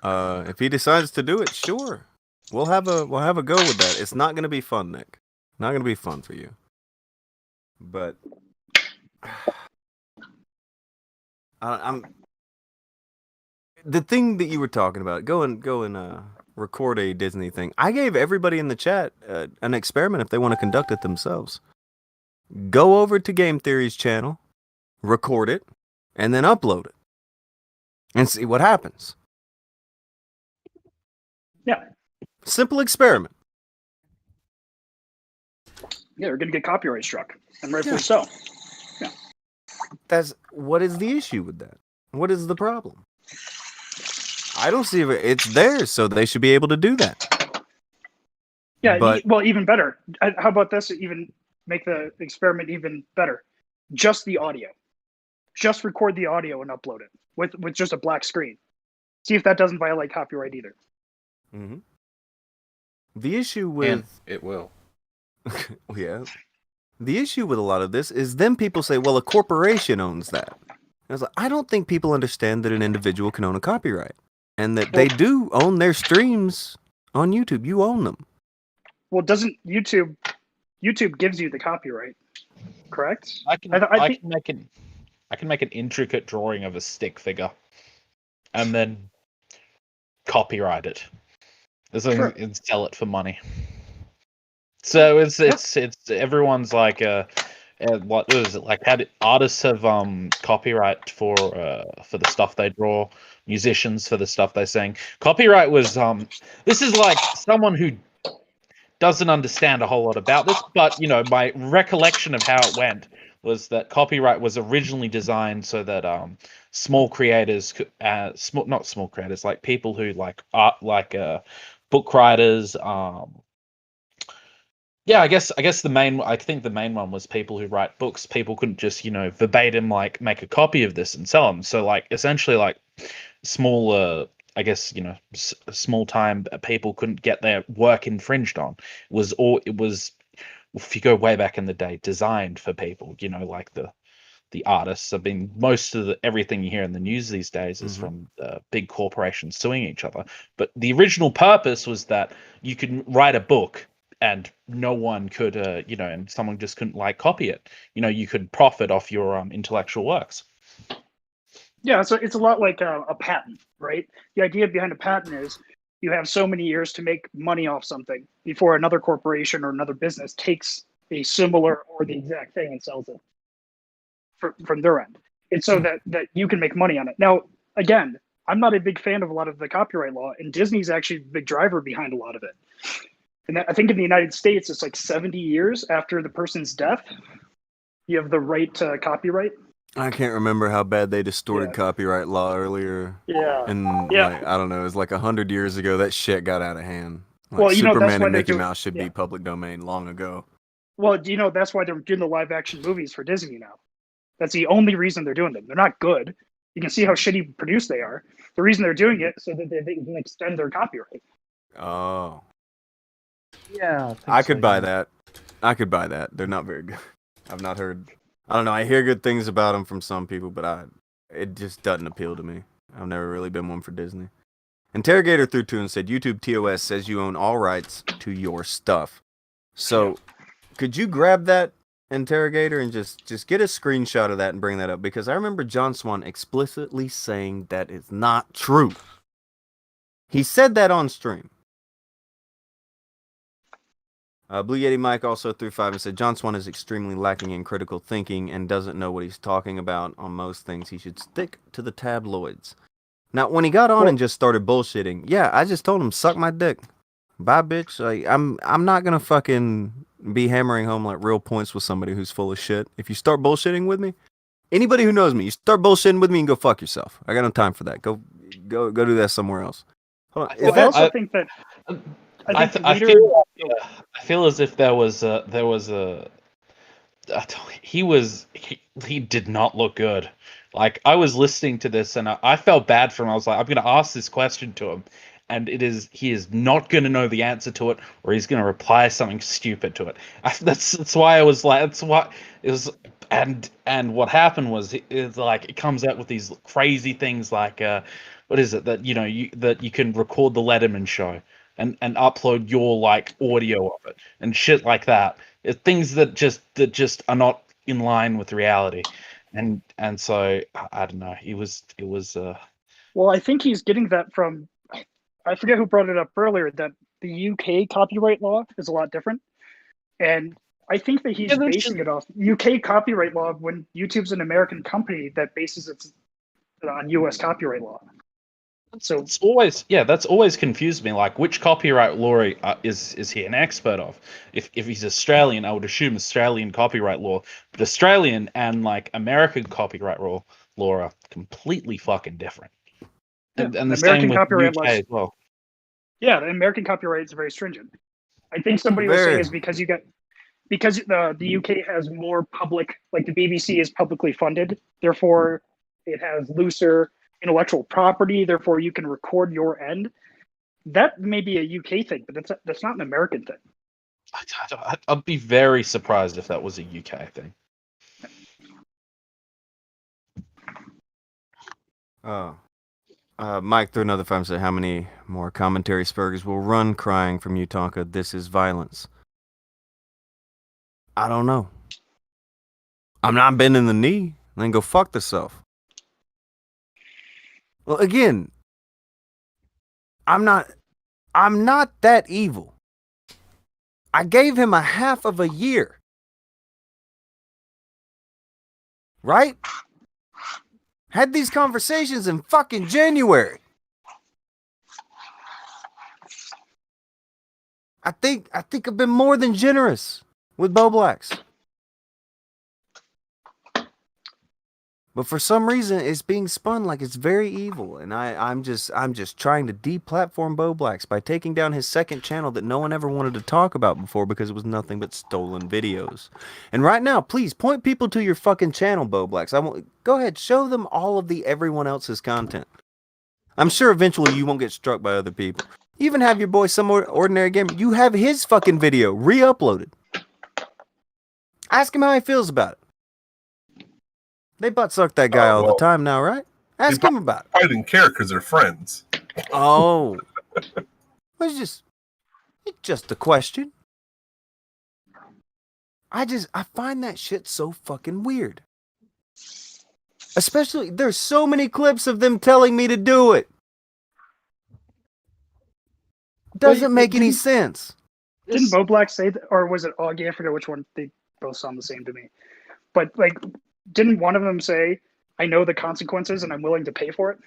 If he decides to do it, sure. We'll have a go with that. It's not gonna be fun, Nick. Not gonna be fun for you. But I'm the thing that you were talking about. Go and record a Disney thing. I gave everybody in the chat an experiment if they want to conduct it themselves. Go over to Game Theory's channel, record it, and then upload it, and see what happens. Yeah. Simple experiment. Yeah, they're going to get copyright struck, and rightfully so. That's what is the issue with that? What is the problem? I don't see it. It's theirs, so they should be able to do that. Yeah, But well, even better. How about this? Even make the experiment even better. Just the audio. Just record the audio and upload it with just a black screen. See if that doesn't violate copyright either. mhm. The issue with And it will. yeah, the issue with a lot of this is then people say, well, a corporation owns that. And I was like, I don't think people understand that an individual can own a copyright and that they do own their streams on YouTube. You own them. Well, doesn't YouTube gives you the copyright, correct? I can make an intricate drawing of a stick figure, and then copyright it, Sure. and sell it for money. So it's everyone's like what is it like? Artists have copyright for the stuff they draw, musicians for the stuff they sing. Copyright was this is like someone who doesn't understand a whole lot about this, but my recollection of how it went was that copyright was originally designed so that small creators, not small creators, like people who like art, like book writers. Yeah, I guess the main. I think the main one was people who write books. People couldn't just verbatim like make a copy of this and sell them. So like essentially like small. I guess small time people couldn't get their work infringed on. It was if you go way back in the day, designed for people. Like the artists. I mean, most of everything you hear in the news these days is from big corporations suing each other. But the original purpose was that you could write a book and no one could, and someone just couldn't like copy it. You could profit off your intellectual works. Yeah, so it's a lot like a patent, right? The idea behind a patent is you have so many years to make money off something before another corporation or another business takes a similar or the exact thing and sells it from their end. It's so that you can make money on it. Now, again, I'm not a big fan of a lot of the copyright law, and Disney's actually a big driver behind a lot of it. And I think in the United States, it's like 70 years after the person's death, you have the right to copyright. I can't remember how bad they distorted copyright law earlier. Yeah. And like, I don't know, it was like 100 years ago. That shit got out of hand. Like, Well, that's Superman why and they're Mickey doing. Mouse should be public domain long ago. Well, that's why they're doing the live action movies for Disney now. That's the only reason they're doing them. They're not good. You can see how shitty produced they are. The reason they're doing it is so that they can extend their copyright. Oh. Yeah, I could buy that. I could buy that. They're not very good. I've not heard. I don't know. I hear good things about them from some people, but it just doesn't appeal to me. I've never really been one for Disney. Interrogator through two and said YouTube TOS says you own all rights to your stuff. So, could you grab that Interrogator and just get a screenshot of that and bring that up? Because I remember John Swan explicitly saying that is not true. He said that on stream. Blue Yeti Mike also threw 5 and said, John Swan is extremely lacking in critical thinking and doesn't know what he's talking about on most things. He should stick to the tabloids. Now, when he got on and just started bullshitting, yeah, I just told him, suck my dick. Bye, bitch. Like, I'm not going to fucking be hammering home like real points with somebody who's full of shit. If you start bullshitting with me, anybody who knows me, you start bullshitting with me and go fuck yourself. I got no time for that. Go do that somewhere else. Hold on. Well, I also think that I feel as if he did not look good. Like, I was listening to this and I felt bad for him. I was like, I'm going to ask this question to him, and he is not going to know the answer to it, or he's going to reply something stupid to it. That's why I was like, that's what it was. And what happened was it comes out with these crazy things like what is it that you can record the Letterman show. and upload your like audio of it and shit like that. Things that just are not in line with reality. And so I don't know. It was Well, I think he's getting that from, I forget who brought it up earlier, that the UK copyright law is a lot different. And I think that he's basing it off UK copyright law when YouTube's an American company that bases its on US copyright law. So it's always that's always confused me. Like, which copyright law is he an expert of? If he's Australian, I would assume Australian copyright law, but Australian and like American copyright law are completely fucking different. And the same American with copyright UK laws. as well. Yeah, the American copyright is very stringent. I think somebody was saying is because the UK has more public, like the BBC is publicly funded, therefore it has looser intellectual property, therefore you can record your end. That may be a UK thing, but that's not an American thing. I'd be very surprised if that was a UK thing. Mike threw another 5 said, how many more commentary spurgers will run crying from you, Tonka? This is violence. I don't know. I'm not bending the knee. Then go fuck yourself. Well, again, I'm not that evil. I gave him a half of a year. Right? Had these conversations in fucking January. I think I've been more than generous with Bo Blacks. But for some reason, it's being spun like it's very evil, and I'm just trying to deplatform Bo Blacks by taking down his second channel that no one ever wanted to talk about before because it was nothing but stolen videos. And right now, please point people to your fucking channel, Bo Blacks. Go ahead, show them all of everyone else's content. I'm sure eventually you won't get struck by other people. You even have your boy Some Ordinary Gamer. You have his fucking video re-uploaded. Ask him how he feels about it. They butt suck that guy all the time now, right? Ask him about it. I didn't care because they're friends. Oh. It's just a question. I find that shit so fucking weird. Especially, there's so many clips of them telling me to do it. Doesn't make any sense. Didn't Bo Black say that, or was it Augie? I forget which one. They both sound the same to me. But like, didn't one of them say, "I know the consequences and I'm willing to pay for it"?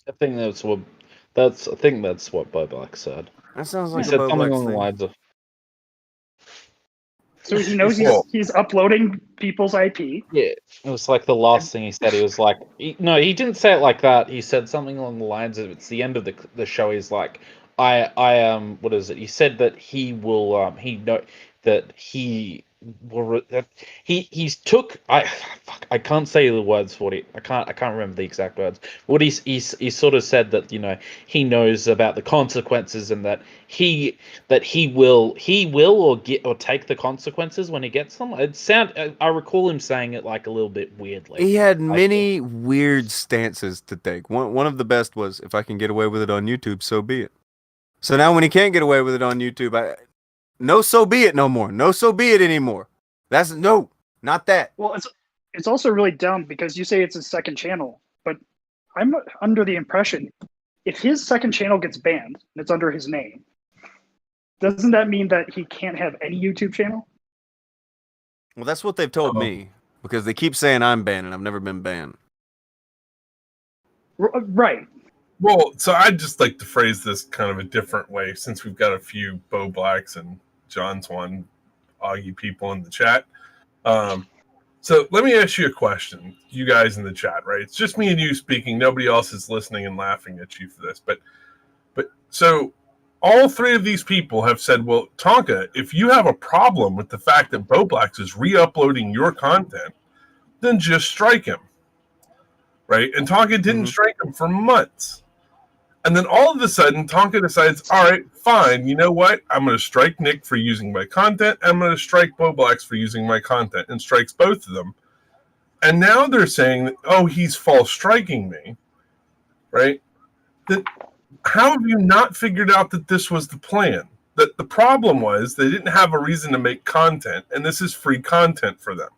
I think that's what Bo Black said. That sounds He like said something along the lines of. So he knows he's uploading people's IP. Yeah, it was like the last thing he said. He was like, he didn't say it like that. He said something along the lines of, it's the end of the show. He's like, I what is it? He said that he will he's took I can't say the words for it. I can't remember the exact words. What he sort of said that he knows about the consequences and that he will or take the consequences when he gets them. I recall him saying it like a little bit weirdly. He had many weird stances to take. One of the best was, if I can get away with it on YouTube, so be it. So now when he can't get away with it on YouTube, no, so be it no more. No, so be it anymore. That's no, not that. Well, it's also really dumb because you say it's his second channel, but I'm under the impression if his second channel gets banned and it's under his name, doesn't that mean that he can't have any YouTube channel? Well, that's what they've told me because they keep saying I'm banned and I've never been banned. Right. Well, so I'd just like to phrase this kind of a different way since we've got a few Bo Blacks and John Swan Augie people in the chat. So let me ask you a question, you guys in the chat, right? It's just me and you speaking. Nobody else is listening and laughing at you for this. But so all three of these people have said, well, Tonka, if you have a problem with the fact that Bo Blacks is re-uploading your content, then just strike him. Right? And Tonka didn't strike him for months. And then all of a sudden, Tonka decides, all right, fine, you know what? I'm going to strike Nick for using my content. I'm going to strike Bo Blacks for using my content, and strikes both of them. And now they're saying, that, oh, he's false striking me, right? How have you not figured out that this was the plan? That the problem was they didn't have a reason to make content, and this is free content for them.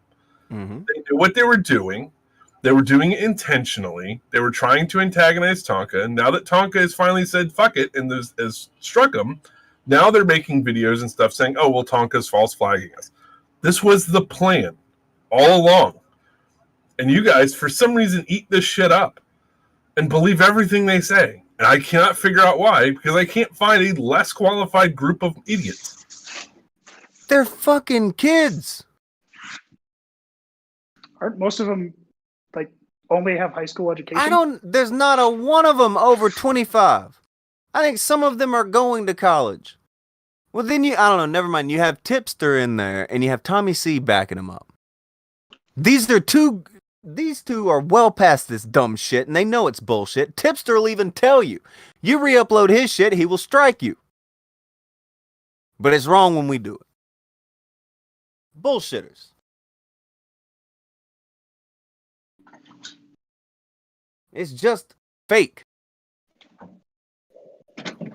Mm-hmm. They knew what they were doing. They were doing it intentionally. They were trying to antagonize Tonka. And now that Tonka has finally said fuck it and has struck them, now they're making videos and stuff saying, oh, well, Tonka's false flagging us. This was the plan all along. And you guys, for some reason, eat this shit up and believe everything they say. And I cannot figure out why, because I can't find a less qualified group of idiots. They're fucking kids. Aren't most of them like only have high school education? There's not a one of them over 25. I think some of them are going to college. Well, then I don't know, never mind. You have Tipster in there and you have Tommy C backing him up. These two are well past this dumb shit and they know it's bullshit. Tipster will even tell you. You re-upload his shit, he will strike you. But it's wrong when we do it. Bullshitters. It's just fake.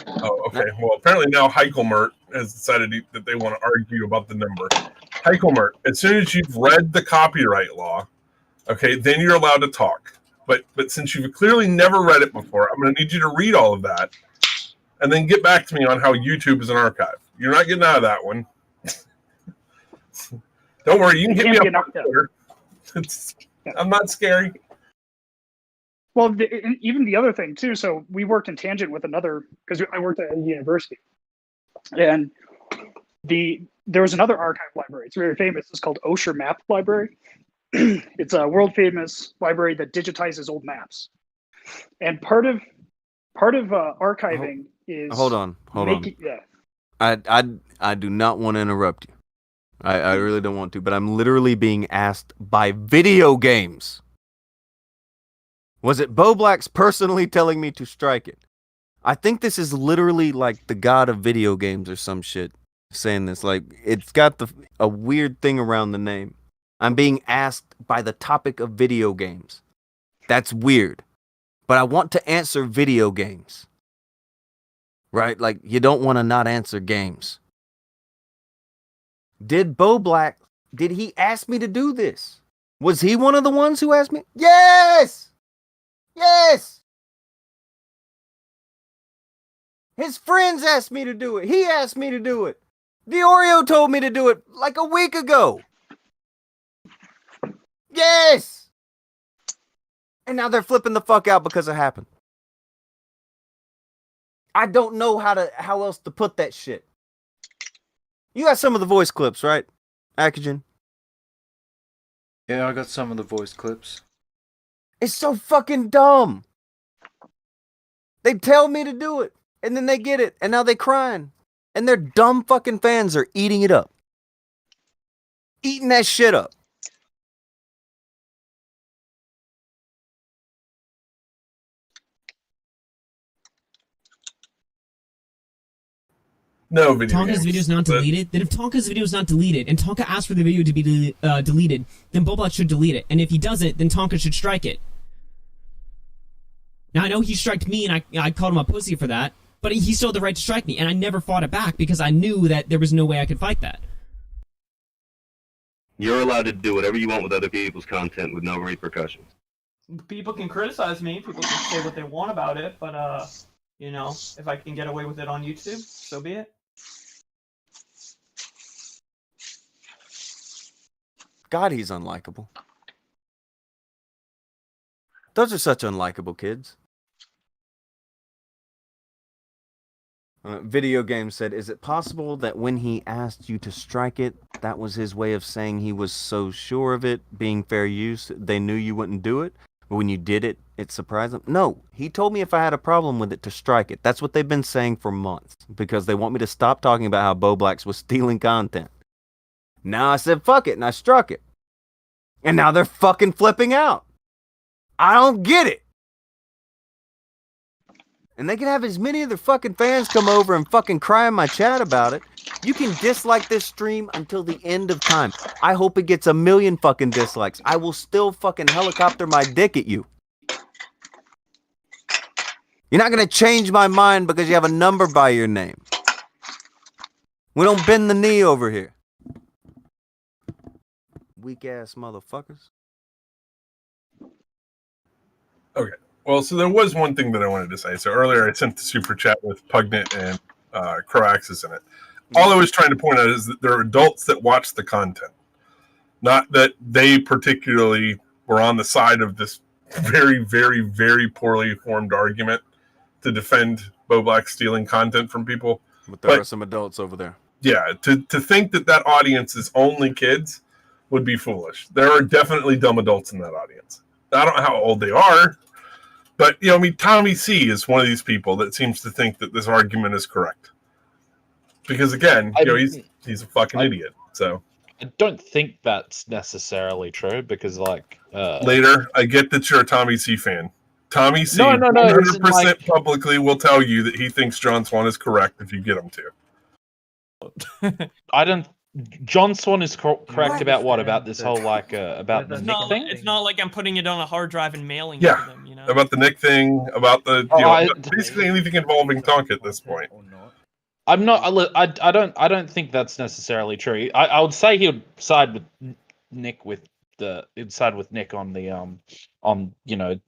Oh, okay. Well, apparently now Heichelmert has decided that they want to argue about the number. Heichelmert, as soon as you've read the copyright law, okay, then you're allowed to talk. But since you've clearly never read it before, I'm going to need you to read all of that and then get back to me on how YouTube is an archive. You're not getting out of that one. Don't worry, you can hit me up on Twitter. I'm not scary. Well, even the other thing too. So we worked in tangent with another, because I worked at a university, and there was another archive library. It's very famous. It's called Osher Map Library. It's a world famous library that digitizes old maps. And part of archiving is hold on. Yeah. I do not want to interrupt you. I really don't want to, but I'm literally being asked by video games. Was it Bo Black's personally telling me to strike it? I think this is literally like the god of video games or some shit saying this. Like, it's got a weird thing around the name. I'm being asked by the topic of video games. That's weird. But I want to answer video games. Right? Like, you don't want to not answer games. Did Bo Black, did he ask me to do this? Was he one of the ones who asked me? Yes! Yes! His friends asked me to do it. He asked me to do it. The Oreo told me to do it like a week ago. Yes! And now they're flipping the fuck out because it happened. I don't know how else to put that shit. You got some of the voice clips, right, Akujin? Yeah, I got some of the voice clips. It's so fucking dumb. They tell me to do it, and then they get it, and now they crying. And their dumb fucking fans are eating it up. Eating that shit up. No video Tonka's games, video is not but- deleted, then if Tonka's video is not deleted, and Tonka asks for the video to be deleted, then Bobot should delete it. And if he does it, then Tonka should strike it. Now, I know he striked me, and I called him a pussy for that, but he still had the right to strike me, and I never fought it back because I knew that there was no way I could fight that. You're allowed to do whatever you want with other people's content with no repercussions. People can criticize me, people can say what they want about it, but, you know, if I can get away with it on YouTube, so be it. God, he's unlikable. Those are such unlikable kids. Video Game said, is it possible that when he asked you to strike it, that was his way of saying he was so sure of it being fair use, they knew you wouldn't do it? But when you did it, it surprised them? No, he told me if I had a problem with it to strike it. That's what they've been saying for months, because they want me to stop talking about how Bo Blacks was stealing content. Now I said, fuck it, and I struck it. And now they're fucking flipping out. I don't get it. And they can have as many of their fucking fans come over and fucking cry in my chat about it. You can dislike this stream until the end of time. I hope it gets 1 million fucking dislikes. I will still fucking helicopter my dick at you. You're not gonna change my mind because you have a number by your name. We don't bend the knee over here. Weak ass motherfuckers. Okay. Well, so there was one thing that I wanted to say. So earlier I sent the super chat with Pugnant and Croaxis in it. All I was trying to point out is that there are adults that watch the content. Not that they particularly were on the side of this very, very, very poorly formed argument to defend Bo Black stealing content from people. But there are some adults over there. Yeah, to think that that audience is only kids would be foolish. There are definitely dumb adults in that audience. I don't know how old they are, but I mean, Tommy C is one of these people that seems to think that this argument is correct. Because again, he's a fucking idiot. So I don't think that's necessarily true because, like, later, I get that you're a Tommy C fan. Tommy C, No, 100% publicly will tell you that he thinks John Swan is correct if you get him to. I don't. John Swan is correct about what? About this whole about the Nick thing? It's not like I'm putting it on a hard drive and mailing it Yeah, to them. about the Nick thing, about the basically anything involving Tonka at this point. I'm not. I don't think that's necessarily true. I would say he would side with Nick he'd side with Nick on the on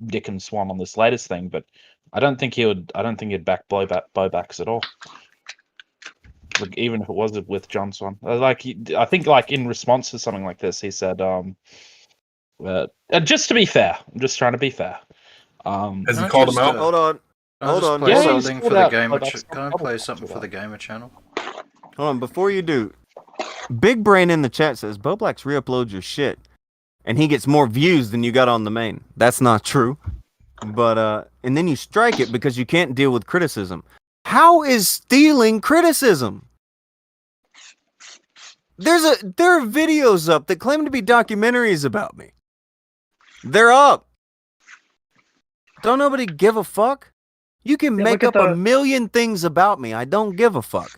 Dick and Swan on this latest thing, but I don't think he would. I don't think he'd back Bowbacks at all. Like, even if it was with John Swan, I think in response to something like this, he said, "Just to be fair, I'm just trying to be fair." Has he called him out? Hold on. Hold on. Yeah, Something for the gamer. Can I play something for the gamer channel? Hold on, before you do, Big Brain in the chat says Bo Black's re-uploads your shit, and he gets more views than you got on the main. That's not true. But and then you strike it because you can't deal with criticism. How is stealing criticism? There are videos up that claim to be documentaries about me. They're up. Don't nobody give a fuck? You can make up a million things about me. I don't give a fuck.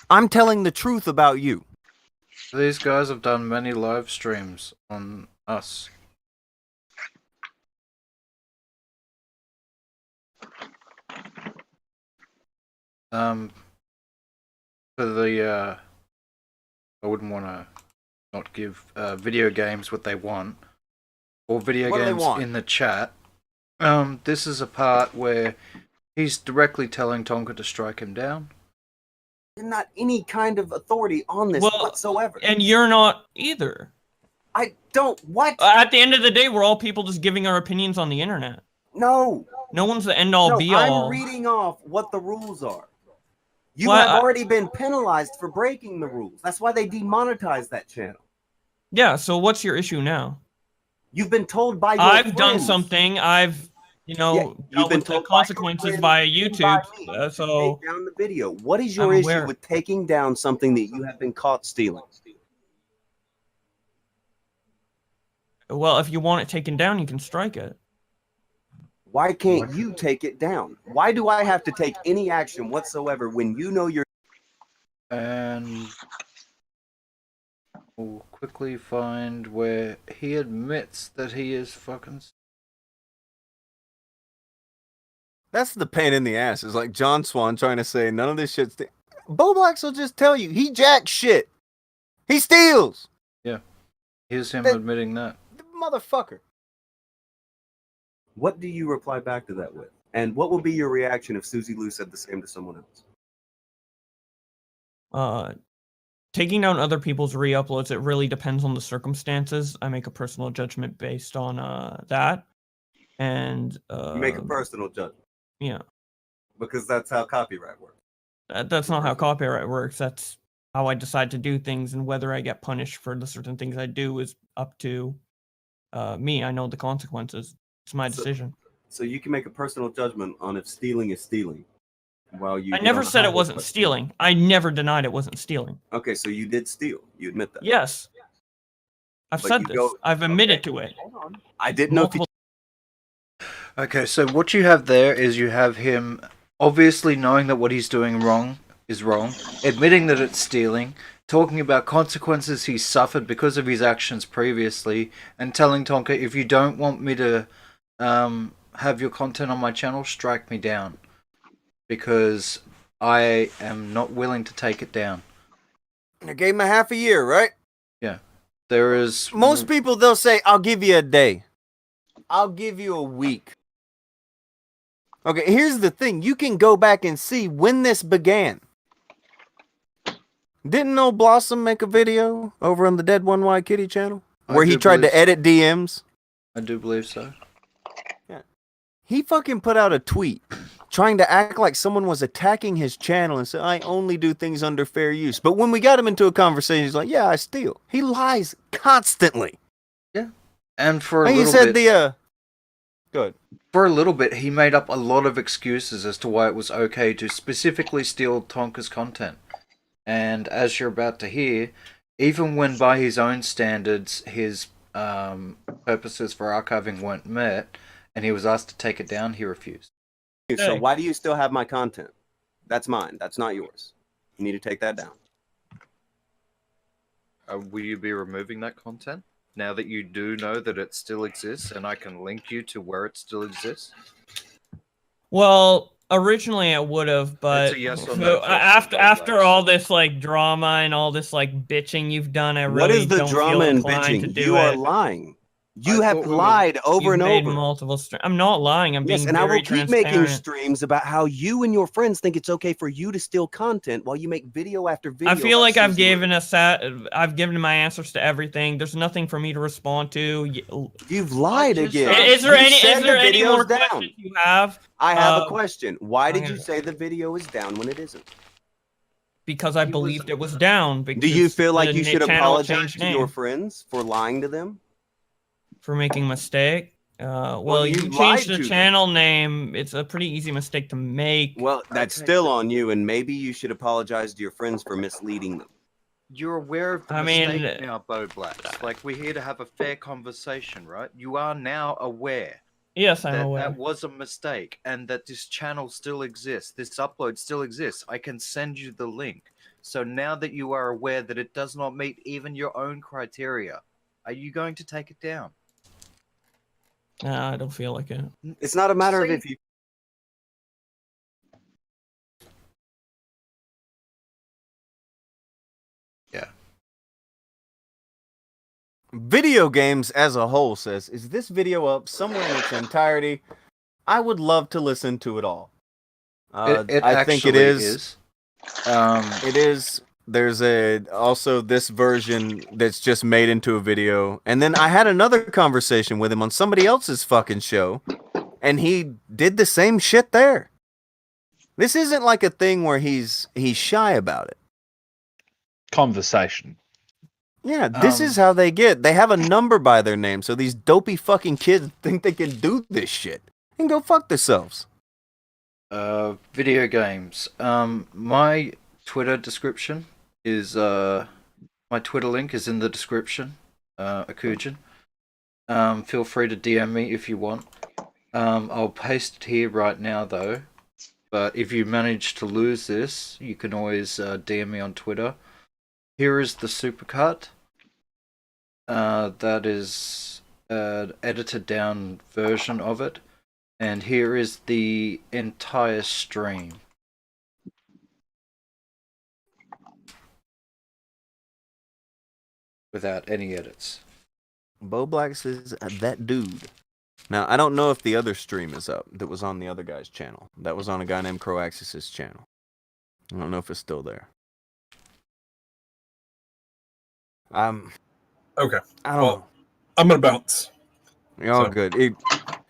I'm telling the truth about you. These guys have done many live streams on us. For the I wouldn't want to not give video games what they want, or video What do they games want? in the chat. This is a part where he's directly telling Tonka to strike him down. There's not any kind of authority on this whatsoever. And you're not either. I don't. What? At the end of the day, we're all people just giving our opinions on the internet. No. No one's the end all No, be all. I'm reading off what the rules are. You Well, have already been penalized for breaking the rules. That's why they demonetized that channel. Yeah, so what's your issue now? You've been told by your I've done friends. something. I've, dealt with the consequences via YouTube. So Take down the video. What is your I'm issue aware. with taking down something that you have been caught stealing? Well, if you want it taken down, you can strike it. Why can't you take it down? Why do I have to take any action whatsoever when you know you're... And we'll quickly find where he admits that he is fucking. That's the pain in the ass. It's like John Swan trying to say none of this shit's... Bo Blacks will just tell you, he jacks shit. He steals. Yeah. Here's him admitting that. Motherfucker. What do you reply back to that with? And what would be your reaction if Susie Lou said the same to someone else? Taking down other people's re-uploads, it really depends on the circumstances. I make a personal judgment based on that. And You make a personal judgment. Yeah. Because that's how copyright works. That's not how copyright works. That's how I decide to do things, and whether I get punished for the certain things I do is up to me. I know the consequences. It's my decision. So you can make a personal judgment on if stealing is stealing. While you I never said it wasn't stealing. I never denied it wasn't stealing. Okay, so you did steal. You admit that. Yes. I've But said you this. go- I've admitted to it. I didn't know if you... Okay, so what you have there is you have him obviously knowing that what he's doing wrong is wrong, admitting that it's stealing, talking about consequences he suffered because of his actions previously, and telling Tonka, if you don't want me to have your content on my channel, strike me down. because I am not willing to take it down. I gave him a half a year, right? Yeah. There is Most people, they'll say, I'll give you a day. I'll give you a week. Okay, here's the thing. You can go back and see when this began. Didn't old Blossom make a video over on the Dead One White Kitty channel? Where he tried to edit DMs? I do believe so. Yeah. He fucking put out a tweet trying to act like someone was attacking his channel and said, I only do things under fair use. But when we got him into a conversation, he's like, yeah, I steal. He lies constantly. Yeah. And for a And he little said bit... Good. For a little bit, he made up a lot of excuses as to why it was okay to specifically steal Tonka's content. And as you're about to hear, even when by his own standards, his purposes for archiving weren't met, and he was asked to take it down, he refused. So why do you still have my content? That's mine. That's not yours. You need to take that down. Will you be removing that content now that you do know that it still exists, and I can link you to where it still exists? Well, originally I would have, but It's a yes or no after all this like drama and all this like bitching you've done, I really What is the don't drama feel and inclined to bitching? do You it. are lying. You have lied over and over. Multiple I'm not lying. I'm Yes, being and I very will keep making transparent. streams about how you and your friends think it's okay for you to steal content while you make video after video. I feel about like I've Susan I've given my answers to everything. There's nothing for me to respond to. You've lied again. Is there You any? said Is there the any more video's down. questions you have? I have a Uh, question. Why did you okay. say the video is down when it isn't? Because I believed it was down. Do you because feel like the you should channel apologize changed to your name. friends for lying to them? For making a mistake? Well, you you lied changed to the them. channel name. It's a pretty easy mistake to make. Well, that's still on you, and maybe you should apologize to your friends for misleading them. You're aware of the I mean, mistake now, Bo Blacks. Like, we're here to have a fair conversation, right? You are now aware. Yes, I'm that aware. That was a mistake, and that this channel still exists. This upload still exists. I can send you the link. So now that you are aware that it does not meet even your own criteria, are you going to take it down? I don't feel like it. It's not a matter of if you. Yeah. Video games as a whole says, is this video up somewhere in its entirety? I would love to listen to it all. I think it actually is. is. It is. There's also this version that's just made into a video. And then I had another conversation with him on somebody else's fucking show, and he did the same shit there. This isn't like a thing where he's shy about it. Conversation. Yeah, this is how they get. They have a number by their name, so these dopey fucking kids think they can do this shit and go fuck themselves. Video games. My Twitter description is my Twitter link is in the description. Akujin. Feel free to DM me if you want. I'll paste it here right now though. But if you manage to lose this, you can always DM me on Twitter. Here is the supercut. That is an edited down version of it. And here is the entire stream. Without any edits. Bo Black says that dude. Now, I don't know if the other stream is up that was on the other guy's channel. That was on a guy named Croaxis's channel. I don't know if it's still there. Okay. I don't know. I'm gonna bounce. You're all good.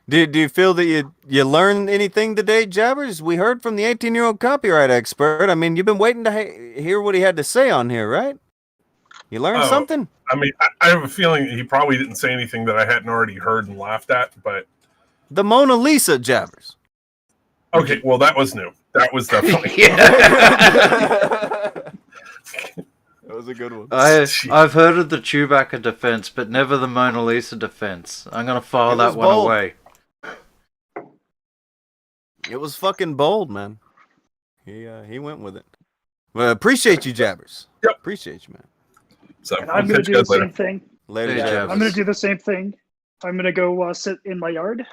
Do you feel that you learned anything today, Jabbers? We heard from the 18-year-old copyright expert. I mean, you've been waiting to hear what he had to say on here, right? You learned something? I mean, I have a feeling he probably didn't say anything that I hadn't already heard and laughed at, but... The Mona Lisa, Jabbers. Okay, well, that was new. That was definitely... That was a good one. I've heard of the Chewbacca defense, but never the Mona Lisa defense. I'm gonna file that one bold. away. It was fucking bold, man. He went with it. Well, appreciate you, Jabbers. Yep. Appreciate you, man. So And I'm going to do the same thing. Later, Jabbers. I'm going to do the same thing. I'm going to go sit in my yard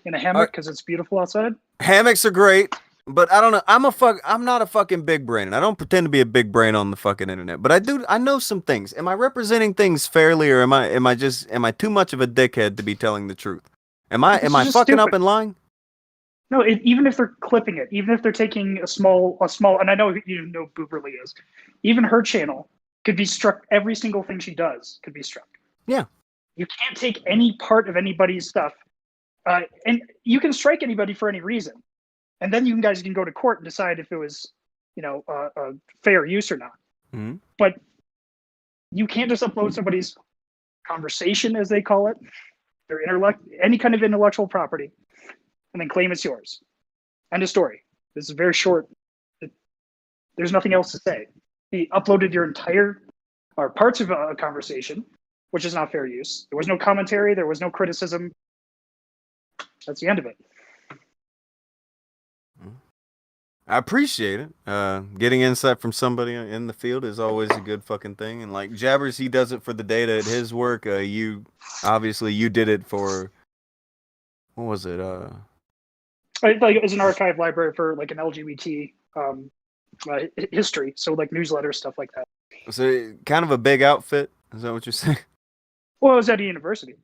in a hammock because it's beautiful outside. Hammocks are great. But I don't know. I'm not a fucking big brain, and I don't pretend to be a big brain on the fucking internet. But I know some things. Am I representing things fairly, or am I too much of a dickhead to be telling the truth? Am I This is just fucking up stupid. and lying? No, even if they're clipping it, even if they're taking a small, and I know you know who Booberly is, even her channel could be struck. Every single thing she does could be struck. Yeah. You can't take any part of anybody's stuff, and you can strike anybody for any reason, and then you guys can go to court and decide if it was, fair use or not. Mm-hmm. But you can't just upload somebody's conversation, as they call it, their any kind of intellectual property, and then claim it's yours. End of story. This is very short. There's nothing else to say. He uploaded your entire or parts of a conversation, which is not fair use. There was no commentary. There was no criticism. That's the end of it. I appreciate it. Getting insight from somebody in the field is always a good fucking thing. And like Jabbers, he does it for the data at his work. You did it for, what was it? Like as an archive library for like an LGBT history, so like newsletters, stuff like that. So kind of a big outfit. Is that what you're saying? Well, I was at a university.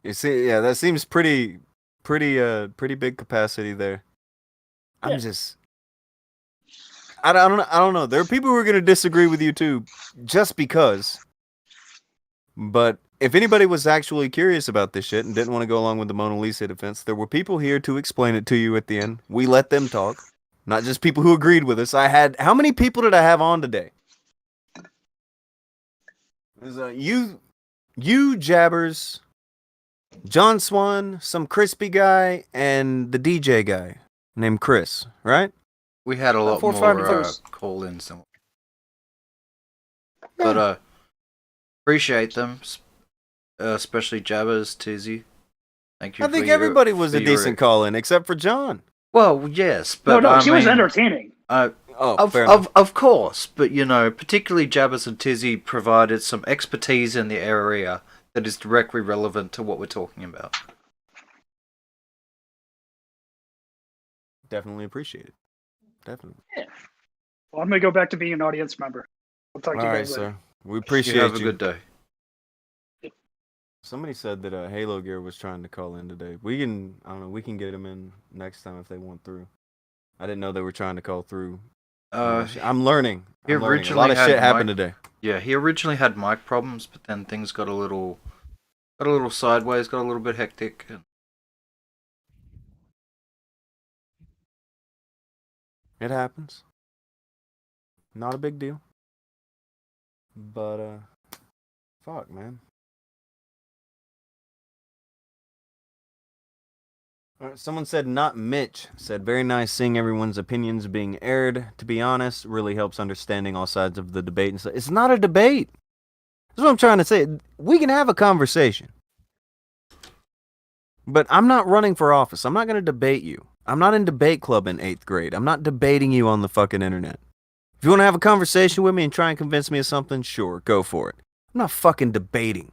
You see, yeah, that seems pretty big capacity there. I'm just, I don't know. There are people who are gonna disagree with you too, just because. But if anybody was actually curious about this shit and didn't want to go along with the Mona Lisa defense, there were people here to explain it to you at the end. We let them talk, not just people who agreed with us. How many people did I have on today? It was you Jabbers, John Swan, some crispy guy, and the DJ guy named Chris, right? We had a lot 4 or 5 more folks. call-ins. But appreciate them, especially Jabbers, Tizzy. Thank you. I think everybody was a decent call-in, except for John. Well, yes, but no, I he was mean, entertaining. Of course, but particularly Jabbers and Tizzy provided some expertise in the area that is directly relevant to what we're talking about. Definitely appreciate it. Definitely. Yeah. Well, I'm gonna go back to being an audience member. I'll talk to you All right, guys later. sir. We appreciate you. Have a good day. Somebody said that Halo Gear was trying to call in today. We can get him in next time if they want through. I didn't know they were trying to call through. I'm learning. A lot of shit happened today. Yeah, he originally had mic problems, but then things got a little sideways, got a little bit hectic. It happens. Not a big deal. But fuck, man. Someone said, not Mitch, said, very nice seeing everyone's opinions being aired. To be honest, really helps understanding all sides of the debate. And so it's not a debate. That's what I'm trying to say. We can have a conversation. But I'm not running for office. I'm not going to debate you. I'm not in debate club in 8th grade. I'm not debating you on the fucking internet. If you want to have a conversation with me and try and convince me of something, sure, go for it. I'm not fucking debating.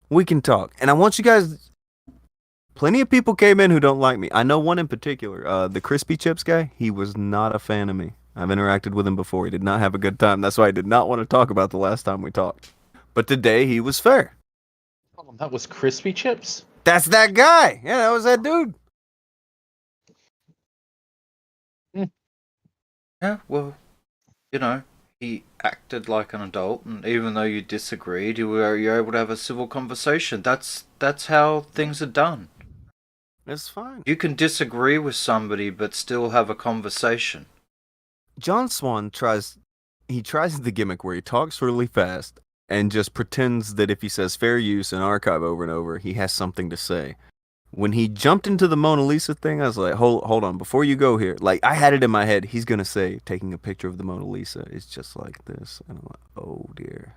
We can talk. And I want you guys... Plenty of people came in who don't like me. I know one in particular. The Crispy Chips guy, he was not a fan of me. I've interacted with him before. He did not have a good time. That's why I did not want to talk about the last time we talked. But today, he was fair. Oh, that was Crispy Chips? That's that guy. Yeah, that was that dude. Yeah, well, he acted like an adult, and even though you disagreed, you're able to have a civil conversation. That's how things are done. It's fine. You can disagree with somebody, but still have a conversation. John Swan tries the gimmick where he talks really fast and just pretends that if he says fair use and archive over and over, he has something to say. When he jumped into the Mona Lisa thing, I was like, hold on, before you go here. Like, I had it in my head, he's going to say, taking a picture of the Mona Lisa is just like this. And I'm like, oh, dear.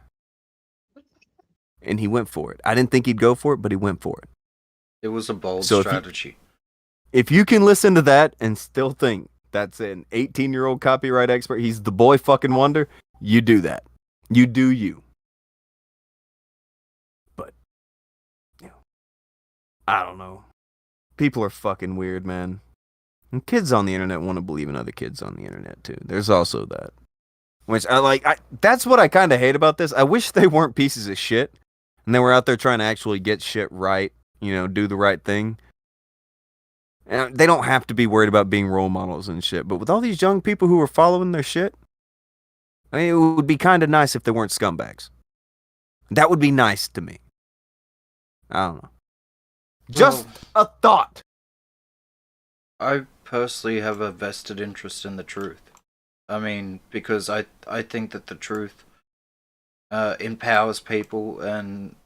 And he went for it. I didn't think he'd go for it, but he went for it. It was a bold So strategy. If you can listen to that and still think that's an 18-year-old copyright expert, he's the boy fucking wonder, you do that. You do you. But, I don't know. People are fucking weird, man. And kids on the internet want to believe in other kids on the internet too. There's also that. Which I like. That's what I kind of hate about this. I wish they weren't pieces of shit, and they were out there trying to actually get shit right. You know, do the right thing. And they don't have to be worried about being role models and shit. But with all these young people who are following their shit, I mean, it would be kind of nice if they weren't scumbags. That would be nice to me. I don't know. Just a thought. I personally have a vested interest in the truth. I mean, because I think that the truth empowers people, and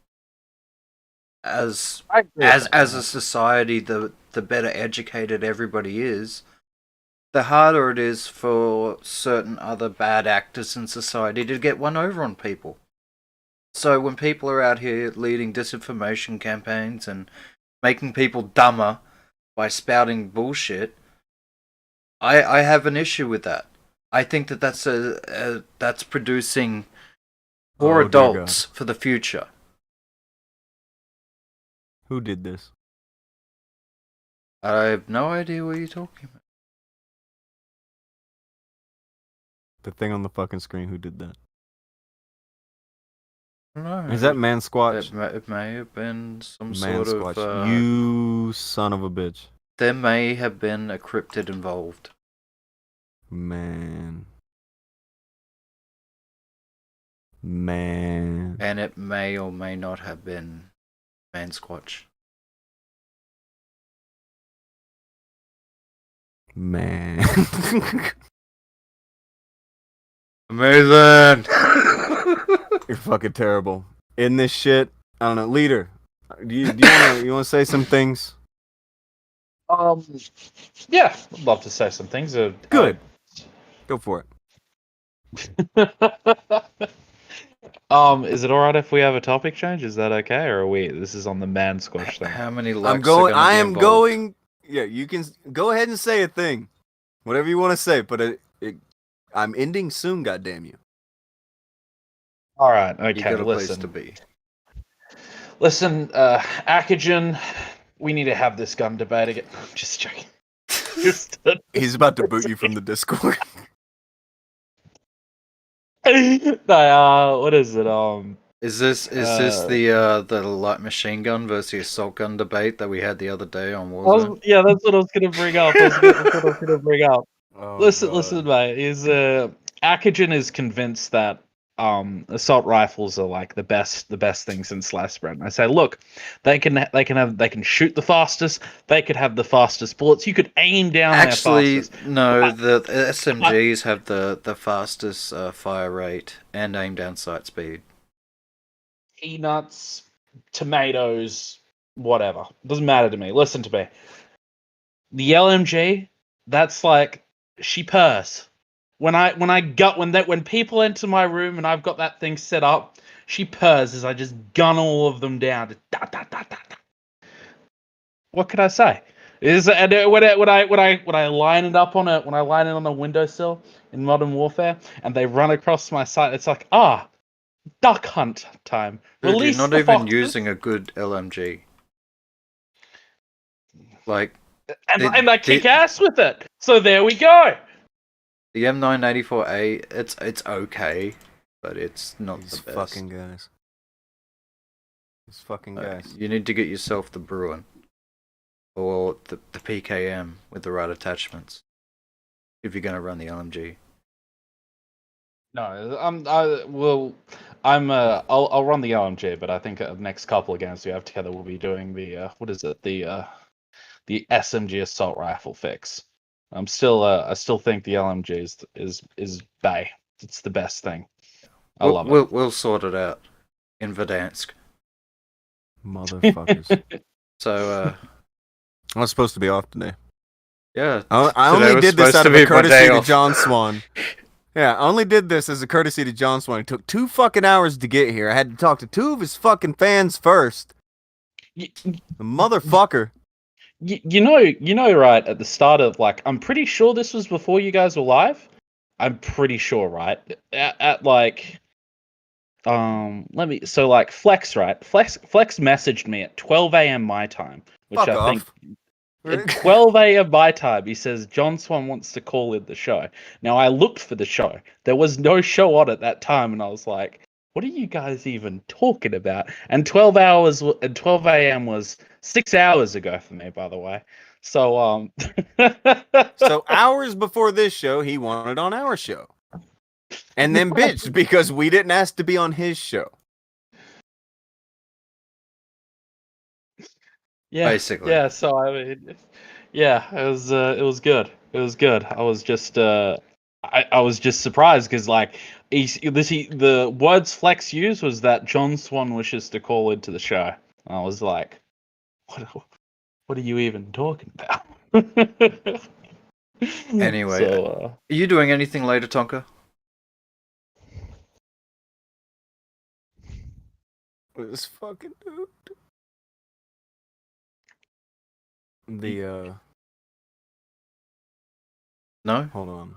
as a society, the better educated everybody is, the harder it is for certain other bad actors in society to get one over on people. So when people are out here leading disinformation campaigns and making people dumber by spouting bullshit, I have an issue with that. I think that that's producing poor Oh, dear adults for the future. Who did this? I have no idea what you're talking about. The thing on the fucking screen. Who did that? No. Is that Man Squatch? It may have been some Man sort Squatch. of... You son of a bitch. There may have been a cryptid involved. Man. And it may or may not have been Man Squatch. Man. Amazing! You're fucking terrible. In this shit, I don't know. Leader, do you want to say some things? Yeah, I'd love to say some things. Good. Go for it. Is it alright if we have a topic change? Is that okay, or are we? This is on the Man Squash thing. How many I am going. Yeah, you can go ahead and say a thing, whatever you want to say. But I'm ending soon. Goddamn you! All right. Okay. You got a place listen. to be. Listen, Akujin, we need to have this gun debate again. Just joking. He's about to boot you from the Discord. No, what is it? Is this the light machine gun versus the assault gun debate that we had the other day on Warzone? Yeah, that's what I was gonna bring up. Oh, Listen, mate. Akujin is convinced that assault rifles are like the best thing since sliced bread. And I say, look, they can shoot the fastest. They could have the fastest bullets. You could aim down. Actually, their fastest. no. The SMGs have the fastest fire rate and aim down sight speed. Peanuts, tomatoes, whatever. Doesn't matter to me. Listen to me. The LMG, that's like she purrs. When people enter my room and I've got that thing set up, she purrs as I just gun all of them down. Just da, da, da, da, da. What could I say? When I line it on a windowsill in Modern Warfare and they run across my sight, it's like duck hunt time. Dude, Release you're not the even foxes. using a good LMG. Like, And I kick ass with it. So there we go. The M984A, it's okay, but it's not the best. Fucking guys. These fucking guys. You need to get yourself the Bruin. Or the PKM with the right attachments. If you're going to run the LMG. No, I'll run the LMG, but I think the next couple of games we have together we'll be doing the the SMG assault rifle fix. I still think the LMG is bae. It's the best thing. I love it. We'll sort it out in Verdansk. Motherfuckers. So I was supposed to be off today. Yeah. I only did this out of a courtesy to John Swan. Yeah, I only did this as a courtesy to John Swan. It took 2 fucking hours to get here. I had to talk to 2 of his fucking fans first. The motherfucker. You know, right at the start of I'm pretty sure this was before you guys were live. I'm pretty sure, right? At Flex, right? Flex messaged me at 12 a.m. my time, which Fuck I off. think At 12 a.m. my time, he says John Swan wants to call in the show. Now, I looked for the show. There was no show on at that time, and I was like, what are you guys even talking about? And 12 a.m. was 6 hours ago for me, by the way. So, So hours before this show, he wanted on our show. And then bitched because we didn't ask to be on his show. Yeah, Basically. yeah. So I mean, yeah, it was good. It was good. I was just I was just surprised because like the words Flex used was that John Swan wishes to call into the show. I was like, what are you even talking about? Anyway, So, are you doing anything later, Tonka? This fucking dude. No? Hold on.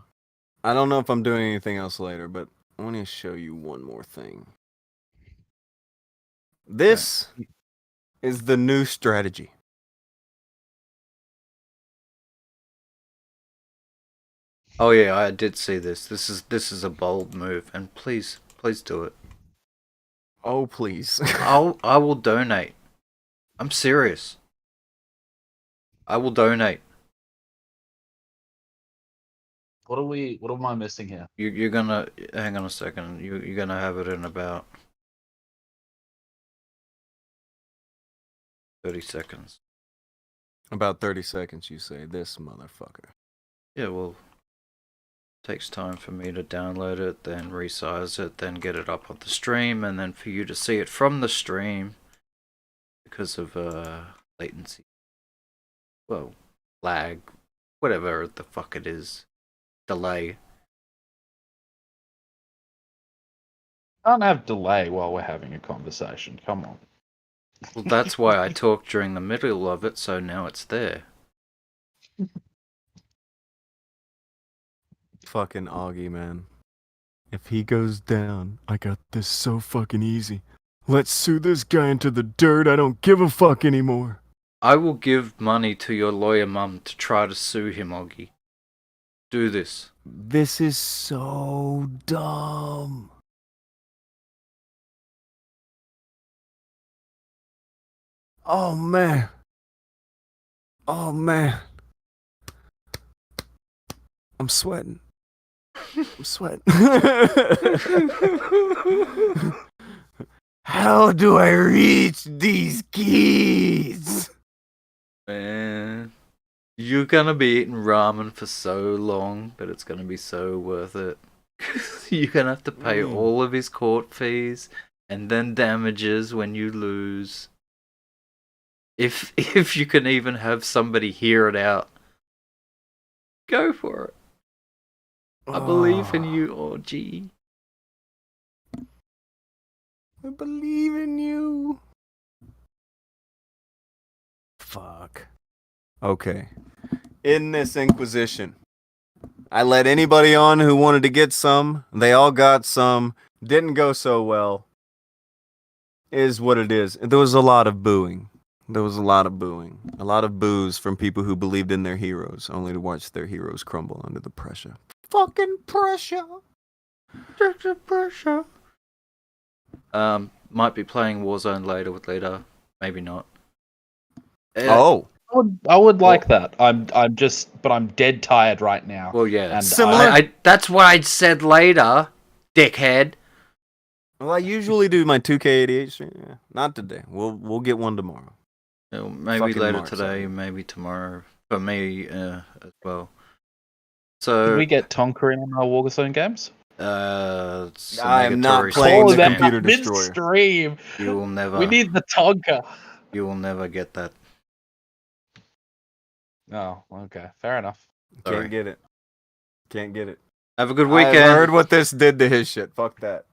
I don't know if I'm doing anything else later, but I want to show you one more thing. This is the new strategy. Oh yeah, I did see this. This is a bold move, and please do it. Oh please. I will donate. I'm serious. I will donate. what am I missing here? You're gonna hang on a second. You're gonna have it in about 30 seconds. About 30 seconds, you say, this motherfucker. Yeah, well, it takes time for me to download it, then resize it, then get it up on the stream, and then for you to see it from the stream because of latency. Well, lag, whatever the fuck it is, delay. Can't have delay while we're having a conversation. Come on. Well, that's why I talked during the middle of it, so now it's there. Fucking Augie, man. If he goes down, I got this so fucking easy. Let's sue this guy into the dirt. I don't give a fuck anymore. I will give money to your lawyer mum to try to sue him, Augie. Do this. This is so dumb. Oh man. Oh man. I'm sweating. I'm sweating. How do I reach these keys? Man, you're gonna be eating ramen for so long, but it's gonna be so worth it. You're gonna have to pay all of his court fees and then damages when you lose. If you can even have somebody hear it out, go for it. I believe in you, OG. I believe in you. Fuck. Okay. In this Inquisition, I let anybody on who wanted to get some. They all got some. Didn't go so well. Is what it is. There was a lot of booing. There was a lot of booing. A lot of boos from people who believed in their heroes, only to watch their heroes crumble under the pressure. Fucking pressure. Pressure. Might be playing Warzone later with Lita. Maybe not. I would like that. I'm dead tired right now. Well, yeah. And I that's why I said later, dickhead. Well, I usually do my 2K88 stream. Yeah. Not today. We'll get one tomorrow. Maybe Fucking later March, today, maybe tomorrow. For me, as well. So Did we get Tonka in our Warzone games? It's I am not obligatory playing the spam. computer destroyer. Midstream. You will never. We need the Tonka. You will never get that. Oh, okay. Fair enough. Sorry. Can't get it. Can't get it. Have a good weekend. I heard what this did to his shit. Fuck that.